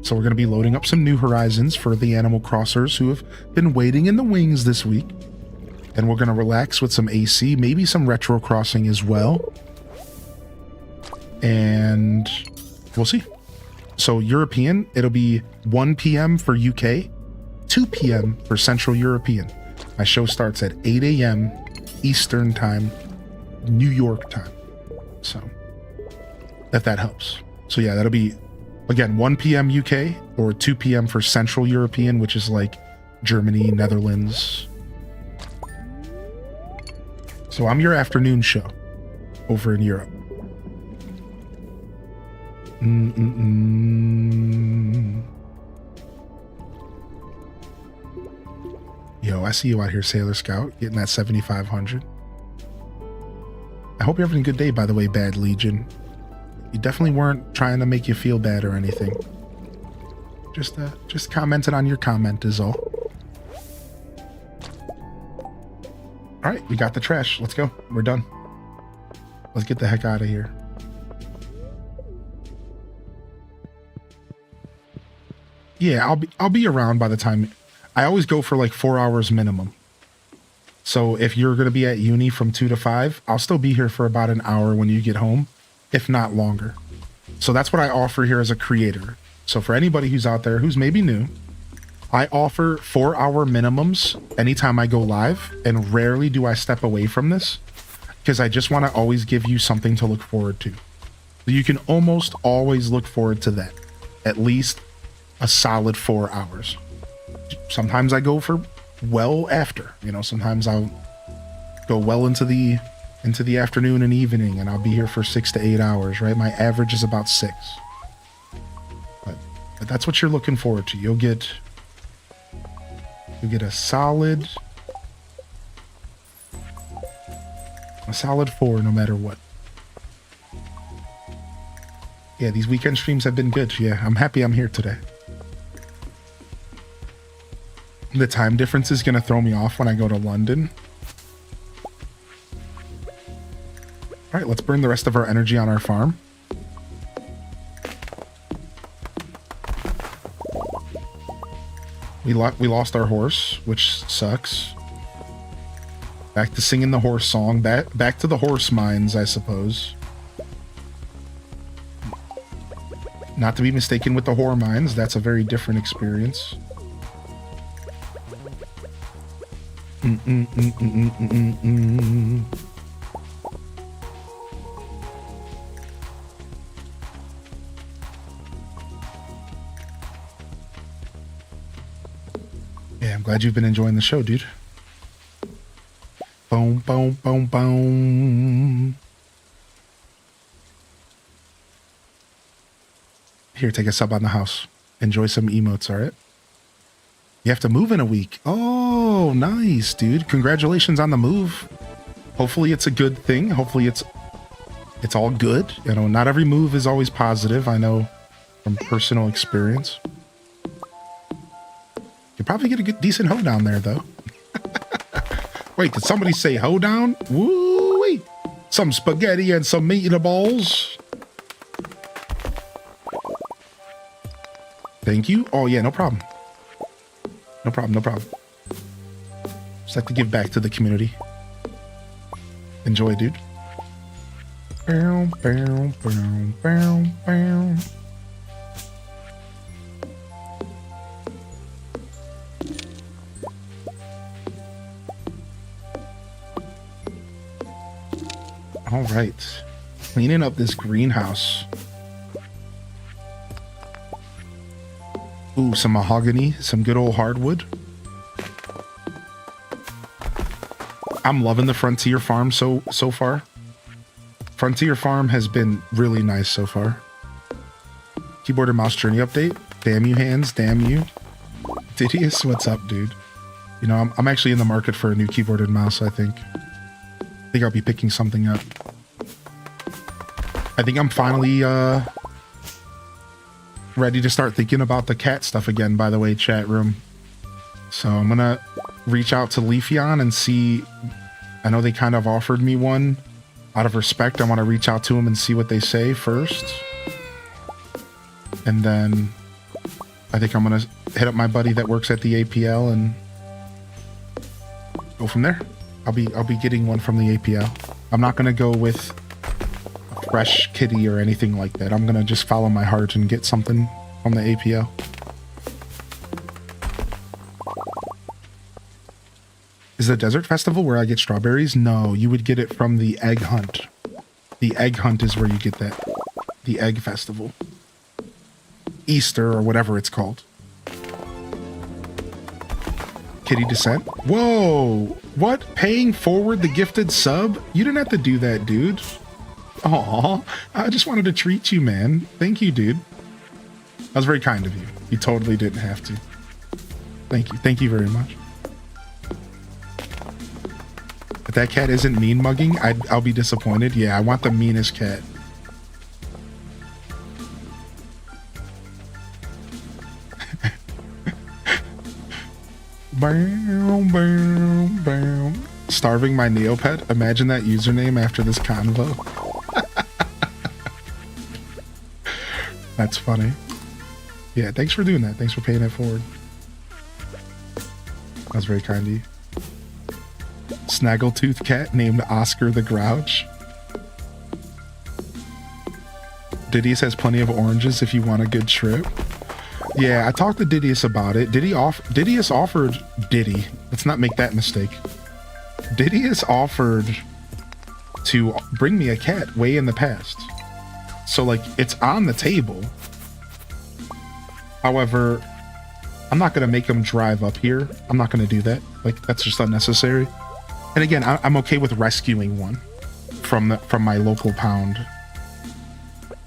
So we're going to be loading up some new horizons for the Animal Crossers who have been waiting in the wings this week. And we're going to relax with some AC, maybe some retro crossing as well. And we'll see. So European, it'll be 1 p.m. for UK, 2 p.m. for Central European. My show starts at 8 a.m. Eastern time, New York time. So if that helps. So yeah, that'll be, again, 1 p.m. UK or 2 p.m. for Central European, which is like Germany, Netherlands. So I'm your afternoon show over in Europe. Yo, I see you out here, Sailor Scout, getting that 7,500. I hope you're having a good day, by the way, Bad Legion. You definitely weren't trying to make you feel bad or anything. Just commented on your comment is all. All right, we got the trash. Let's go. We're done. Let's get the heck out of here. Yeah, I'll be around by the time. I always go for like 4 hours minimum. So if you're going to be at uni from 2 to 5, I'll still be here for about an hour when you get home, if not longer. So that's what I offer here as a creator. So for anybody who's out there who's maybe new, I offer 4-hour minimums anytime I go live, and rarely do I step away from this because I just want to always give you something to look forward to. So you can almost always look forward to that. At least a solid 4 hours. Sometimes I go for well after, sometimes I'll go well into the afternoon and evening, and I'll be here for 6 to 8 hours, right? My average is about 6. But that's what you're looking forward to. You'll get a solid 4 no matter what. Yeah, these weekend streams have been good. Yeah, I'm happy I'm here today. The time difference is going to throw me off when I go to London. All right, let's burn the rest of our energy on our farm. We lost our horse, which sucks. Back to singing the horse song. Back to the horse mines, I suppose. Not to be mistaken with the whore mines. That's a very different experience. Yeah, I'm glad you've been enjoying the show, dude. Boom, boom, boom, boom. Here, take a sub on the house. Enjoy some emotes, all right? You have to move in a week. Oh, nice, dude. Congratulations on the move. Hopefully it's a good thing. Hopefully it's all good. Not every move is always positive. I know from personal experience. You probably get a good, decent hoedown there, though. Wait, did somebody say hoedown? Woo-wee. Some spaghetti and some meatballs. Thank you. Oh, yeah, no problem. No problem, no problem. Just like to give back to the community. Enjoy, dude. Bow, bow, bow, bow, bow. All right. Cleaning up this greenhouse. Ooh, some mahogany, some good old hardwood. I'm loving the Frontier Farm so far. Frontier Farm has been really nice so far. Keyboard and mouse journey update. Damn you, hands. Damn you. Didius, what's up, dude? I'm actually in the market for a new keyboard and mouse, I think. I think I'll be picking something up. I think I'm finally ready to start thinking about the cat stuff again, by the way, chat room. So I'm going to reach out to Leafeon and see. I know they kind of offered me one. Out of respect, I want to reach out to them and see what they say first. And then I think I'm gonna hit up my buddy that works at the APL and go from there. I'll be getting one from the APL. I'm not gonna go with a fresh kitty or anything like that. I'm gonna just follow my heart and get something from the APL. Is the desert festival where I get strawberries? No, you would get it from the egg hunt. The egg hunt is where you get that. The egg festival. Easter or whatever it's called. Kitty descent. Whoa! What? Paying forward the gifted sub? You didn't have to do that, dude. Aw, I just wanted to treat you, man. Thank you, dude. That was very kind of you. You totally didn't have to. Thank you. Thank you very much. If that cat isn't mean mugging, I'll be disappointed. Yeah, I want the meanest cat. Bam, bam, bam. Starving my Neopet. Imagine that username after this convo. That's funny. Yeah, thanks for doing that. Thanks for paying it forward. That was very kind of you. Snaggletooth cat named Oscar the Grouch. Didius has plenty of oranges if you want a good trip. Yeah, I talked to Didius about it. Didius offered Diddy. Let's not make that mistake. Didius offered to bring me a cat way in the past. So like it's on the table. However, I'm not gonna make him drive up here. I'm not gonna do that. Like that's just unnecessary. And again, I'm okay with rescuing one from my local pound.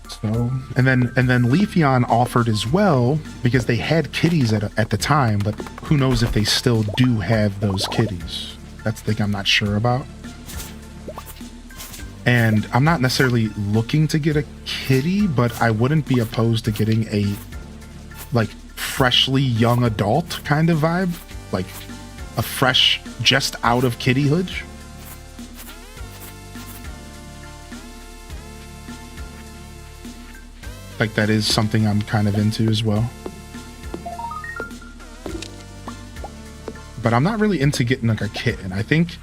So, and then Leafeon offered as well because they had kitties at the time, but who knows if they still do have those kitties. That's the thing I'm not sure about. And I'm not necessarily looking to get a kitty, but I wouldn't be opposed to getting a like freshly young adult kind of vibe, like a fresh, just out of kittyhood. Like that is something I'm kind of into as well. But I'm not really into getting like a kitten. I think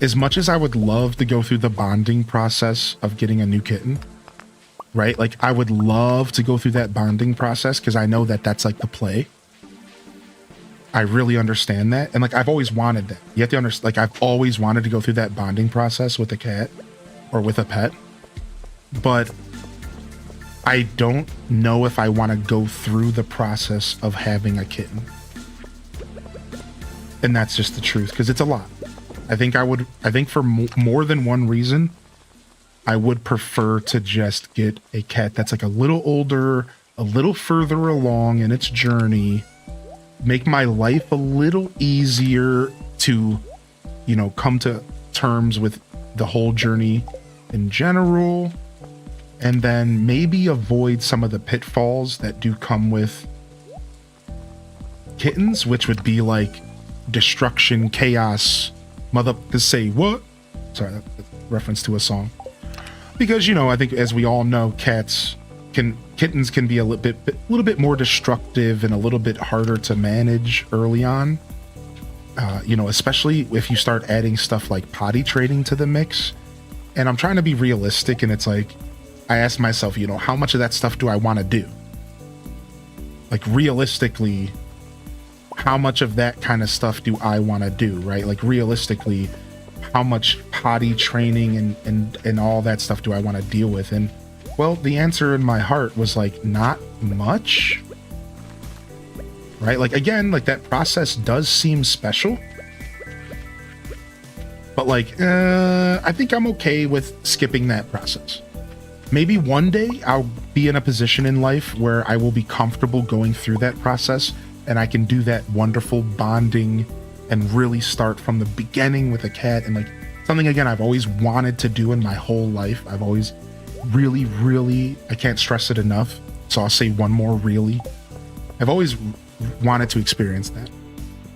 as much as I would love to go through the bonding process of getting a new kitten, right? Like I would love to go through that bonding process because I know that that's like the play. I really understand that. And like, I've always wanted that. You have to understand, like, I've always wanted to go through that bonding process with a cat or with a pet. But I don't know if I want to go through the process of having a kitten. And that's just the truth, because it's a lot. I think for more than one reason, I would prefer to just get a cat that's like a little older, a little further along in its journey, make my life a little easier to, you know, come to terms with the whole journey in general, and then maybe avoid some of the pitfalls that do come with kittens, which would be like destruction, chaos, motherfuckers say what? Sorry, that's a reference to a song. Because, you know, I think as we all know, kittens can be a little bit more destructive and a little bit harder to manage early on. You know, especially if you start adding stuff like potty training to the mix. And I'm trying to be realistic, and it's like, I ask myself, you know, how much of that stuff do I want to do? Like realistically, how much of that kind of stuff do I want to do, right? Like realistically, how much potty training and all that stuff do I want to deal with? And well, the answer in my heart was like, not much, right? Like, again, like that process does seem special, but like, I think I'm okay with skipping that process. Maybe one day I'll be in a position in life where I will be comfortable going through that process and I can do that wonderful bonding and really start from the beginning with a cat, and like something, again, I've always wanted to do in my whole life. I've always really, I can't stress it enough, so I'll say one more really. I've always wanted to experience that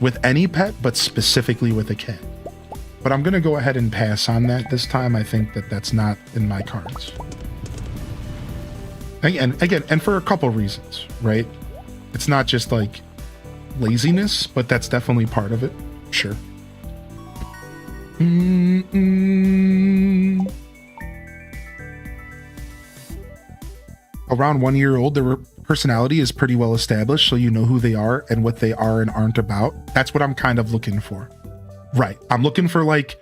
with any pet, but specifically with a cat. But I'm gonna go ahead and pass on that this time. I think that that's not in my cards. Again, and for a couple reasons, right? It's not just like laziness, but that's definitely part of it. Sure. Around 1 year old, their personality is pretty well established, so you know who they are and what they are and aren't about. That's what I'm kind of looking for. Right. I'm looking for like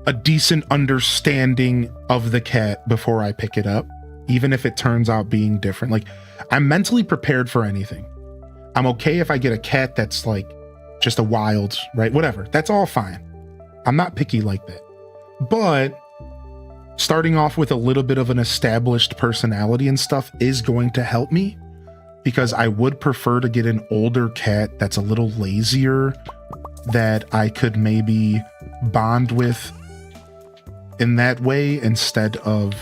a decent understanding of the cat before I pick it up, even if it turns out being different. Like, I'm mentally prepared for anything. I'm okay if I get a cat that's like just a wild, right? Whatever. That's all fine. I'm not picky like that. But starting off with a little bit of an established personality and stuff is going to help me, because I would prefer to get an older cat that's a little lazier, that I could maybe bond with in that way, instead of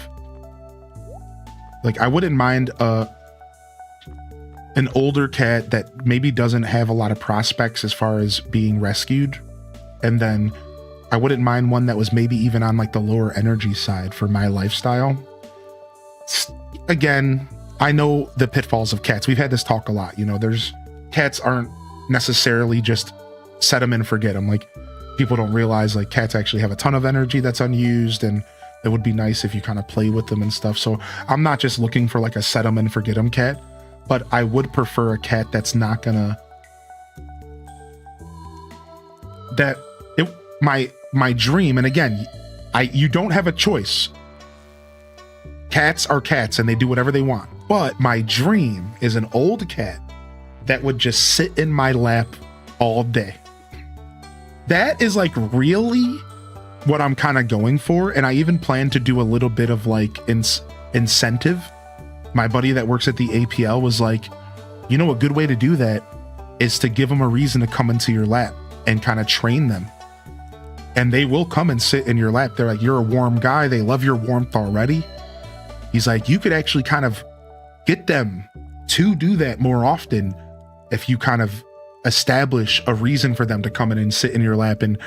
like, I wouldn't mind an older cat that maybe doesn't have a lot of prospects as far as being rescued, and then I wouldn't mind one that was maybe even on like the lower energy side for my lifestyle. Again, I know the pitfalls of cats. We've had this talk a lot. You know, cats aren't necessarily just set them and forget them. Like, people don't realize like cats actually have a ton of energy that's unused, and it would be nice if you kind of play with them and stuff. So I'm not just looking for like a set them and forget them cat, but I would prefer a cat that's not gonna, my dream, and again, you don't have a choice. Cats are cats and they do whatever they want. But my dream is an old cat that would just sit in my lap all day. That is like really what I'm kind of going for. And I even plan to do a little bit of like incentive. My buddy that works at the APL was like, you know, a good way to do that is to give them a reason to come into your lap and kind of train them. And they will come and sit in your lap. They're like, you're a warm guy. They love your warmth already. He's like, you could actually kind of get them to do that more often if you kind of establish a reason for them to come in and sit in your lap. And,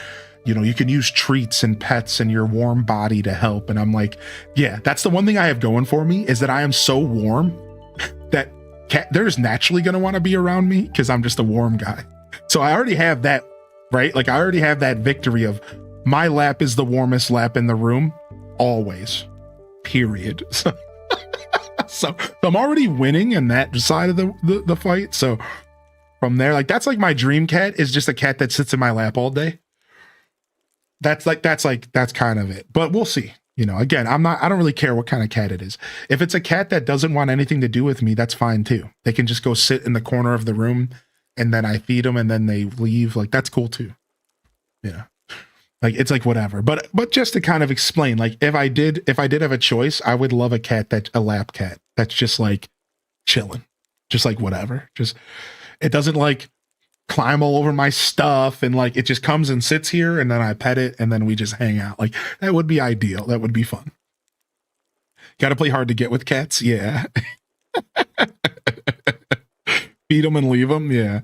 you know, you can use treats and pets and your warm body to help. And I'm like, yeah, that's the one thing I have going for me, is that I am so warm that they're just naturally going to want to be around me because I'm just a warm guy. So I already have that, right? Like, I already have that victory of my lap is the warmest lap in the room, always, period. So I'm already winning in that side of the fight. So from there, like, that's like my dream cat is just a cat that sits in my lap all day. That's kind of it. But we'll see. You know, again, I don't really care what kind of cat it is. If it's a cat that doesn't want anything to do with me, that's fine too. They can just go sit in the corner of the room and then I feed them and then they leave. Like, that's cool too. Yeah. Like, it's like whatever. But just to kind of explain, like, if I did have a choice, I would love a lap cat that's just like chilling, just like whatever. Just, it doesn't like climb all over my stuff, and like, it just comes and sits here and then I pet it and then we just hang out. Like, that would be ideal. That would be fun. Got to play hard to get with cats. Yeah. Feed them and leave them. Yeah.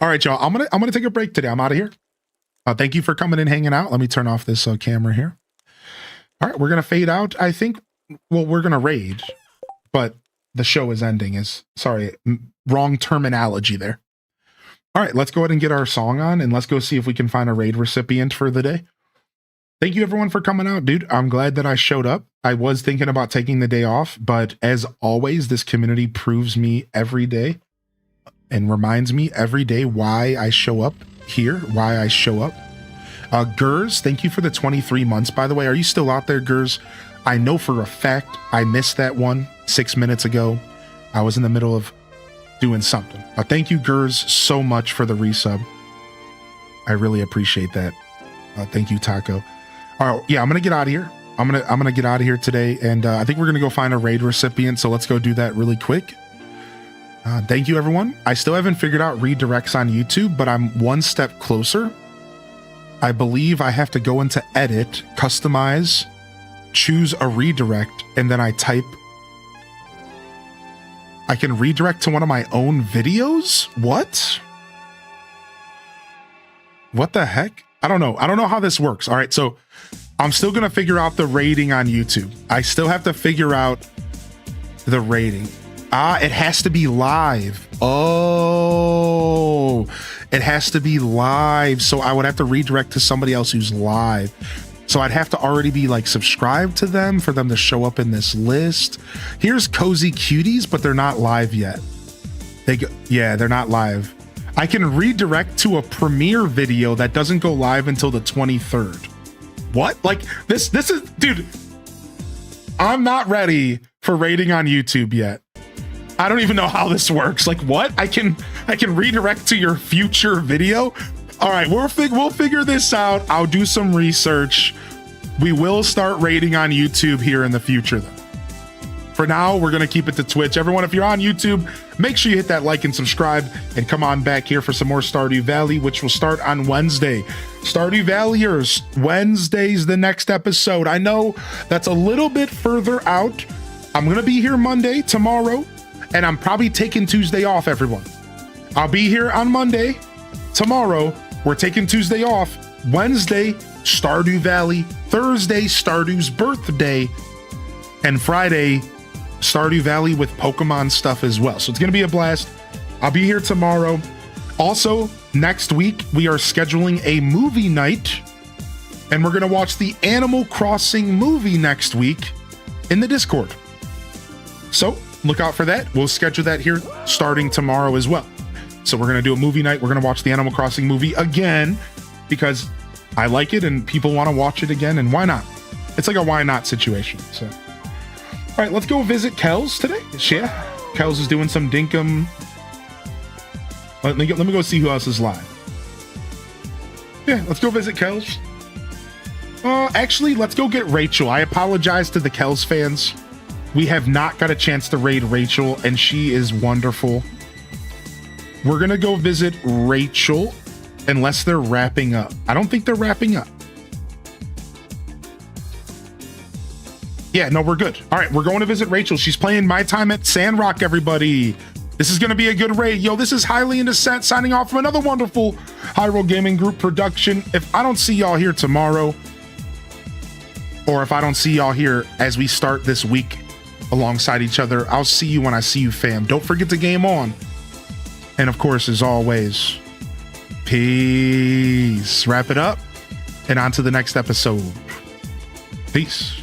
All right, y'all. I'm gonna take a break today. I'm out of here. Thank you for coming and hanging out. Let me turn off this camera here. All right, we're gonna fade out. I think. Well, we're gonna raid, but the show is ending. Sorry, wrong terminology there. All right, let's go ahead and get our song on, and let's go see if we can find a raid recipient for the day. Thank you everyone for coming out, dude. I'm glad that I showed up. I was thinking about taking the day off, but as always, this community proves me every day and reminds me every day why I show up here, why I show up. Gers, thank you for the 23 months, by the way. Are you still out there, Gers? I know for a fact I missed that one 6 minutes ago. I was in the middle of doing something. Thank you, Gers, so much for the resub. I really appreciate that. Thank you, Taco. All right, yeah, I'm gonna get out of here. I'm gonna get out of here today, and I think we're gonna go find a raid recipient. So let's go do that really quick. Thank you, everyone. I still haven't figured out redirects on YouTube, but I'm one step closer. I believe I have to go into edit, customize, choose a redirect, and then I can redirect to one of my own videos? What the heck? I don't know. I don't know how this works. All right, so I'm still going to figure out the rating on YouTube. I still have to figure out the rating. it has to be live. Oh, it has to be live. So I would have to redirect to somebody else who's live. So I'd have to already be like subscribed to them for them to show up in this list. Here's Cozy Cuties, but they're not live yet. Yeah, they're not live. I can redirect to a premiere video that doesn't go live until the 23rd. What? Like this is, dude, I'm not ready for rating on YouTube yet. I don't even know how this works. Like what? I can redirect to your future video. All right, we'll figure this out. I'll do some research. We will start rating on YouTube here in the future though. For now, we're going to keep it to Twitch. Everyone, if you're on YouTube, make sure you hit that like and subscribe and come on back here for some more Stardew Valley, which will start on Wednesday. Stardew Valleyers, Wednesday's the next episode. I know that's a little bit further out. I'm going to be here Monday, tomorrow, and I'm probably taking Tuesday off, everyone. I'll be here on Monday. Tomorrow, we're taking Tuesday off. Wednesday, Stardew Valley. Thursday, Stardew's birthday. And Friday, Stardew Valley with Pokemon stuff as well. So it's going to be a blast. I'll be here tomorrow. Also, next week, we are scheduling a movie night. And we're going to watch the Animal Crossing movie next week in the Discord. So look out for that. We'll schedule that here starting tomorrow as well. So we're going to do a movie night. We're going to watch the Animal Crossing movie again because I like it and people want to watch it again. And why not? It's like a why not situation. So, all right, let's go visit Kels today. Yeah, Kels is doing some dinkum. Let me go see who else is live. Yeah, let's go visit Kels. Actually, let's go get Rachel. I apologize to the Kels fans. We have not got a chance to raid Rachel, and she is wonderful. We're going to go visit Rachel unless they're wrapping up. I don't think they're wrapping up. Yeah, no, we're good. All right, we're going to visit Rachel. She's playing My Time at Sandrock, everybody. This is going to be a good raid. Yo, this is Highly in Descent signing off from another wonderful Hyrule Gaming Group production. If I don't see y'all here tomorrow, or if I don't see y'all here as we start this week alongside each other, I'll see you when I see you, fam. Don't forget to game on. And of course, as always, peace. Wrap it up and on to the next episode. Peace.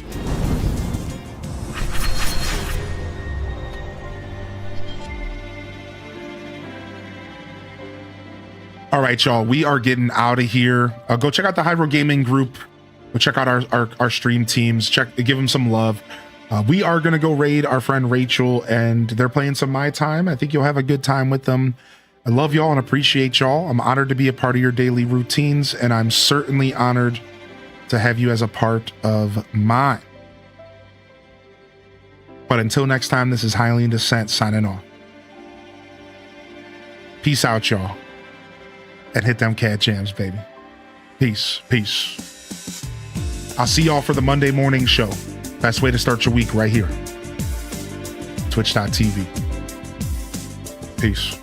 All right, y'all, we are getting out of here. Go check out the Hyrule Gaming Group. Go check out our stream teams. Give them some love. We are going to go raid our friend Rachel, and they're playing some My Time. I think you'll have a good time with them. I love y'all and appreciate y'all. I'm honored to be a part of your daily routines, and I'm certainly honored to have you as a part of mine. But until next time, this is Highly in Descent signing off. Peace out, y'all. And hit them cat jams, baby. Peace. Peace. I'll see y'all for the Monday morning show. Best way to start your week right here. Twitch.tv. Peace.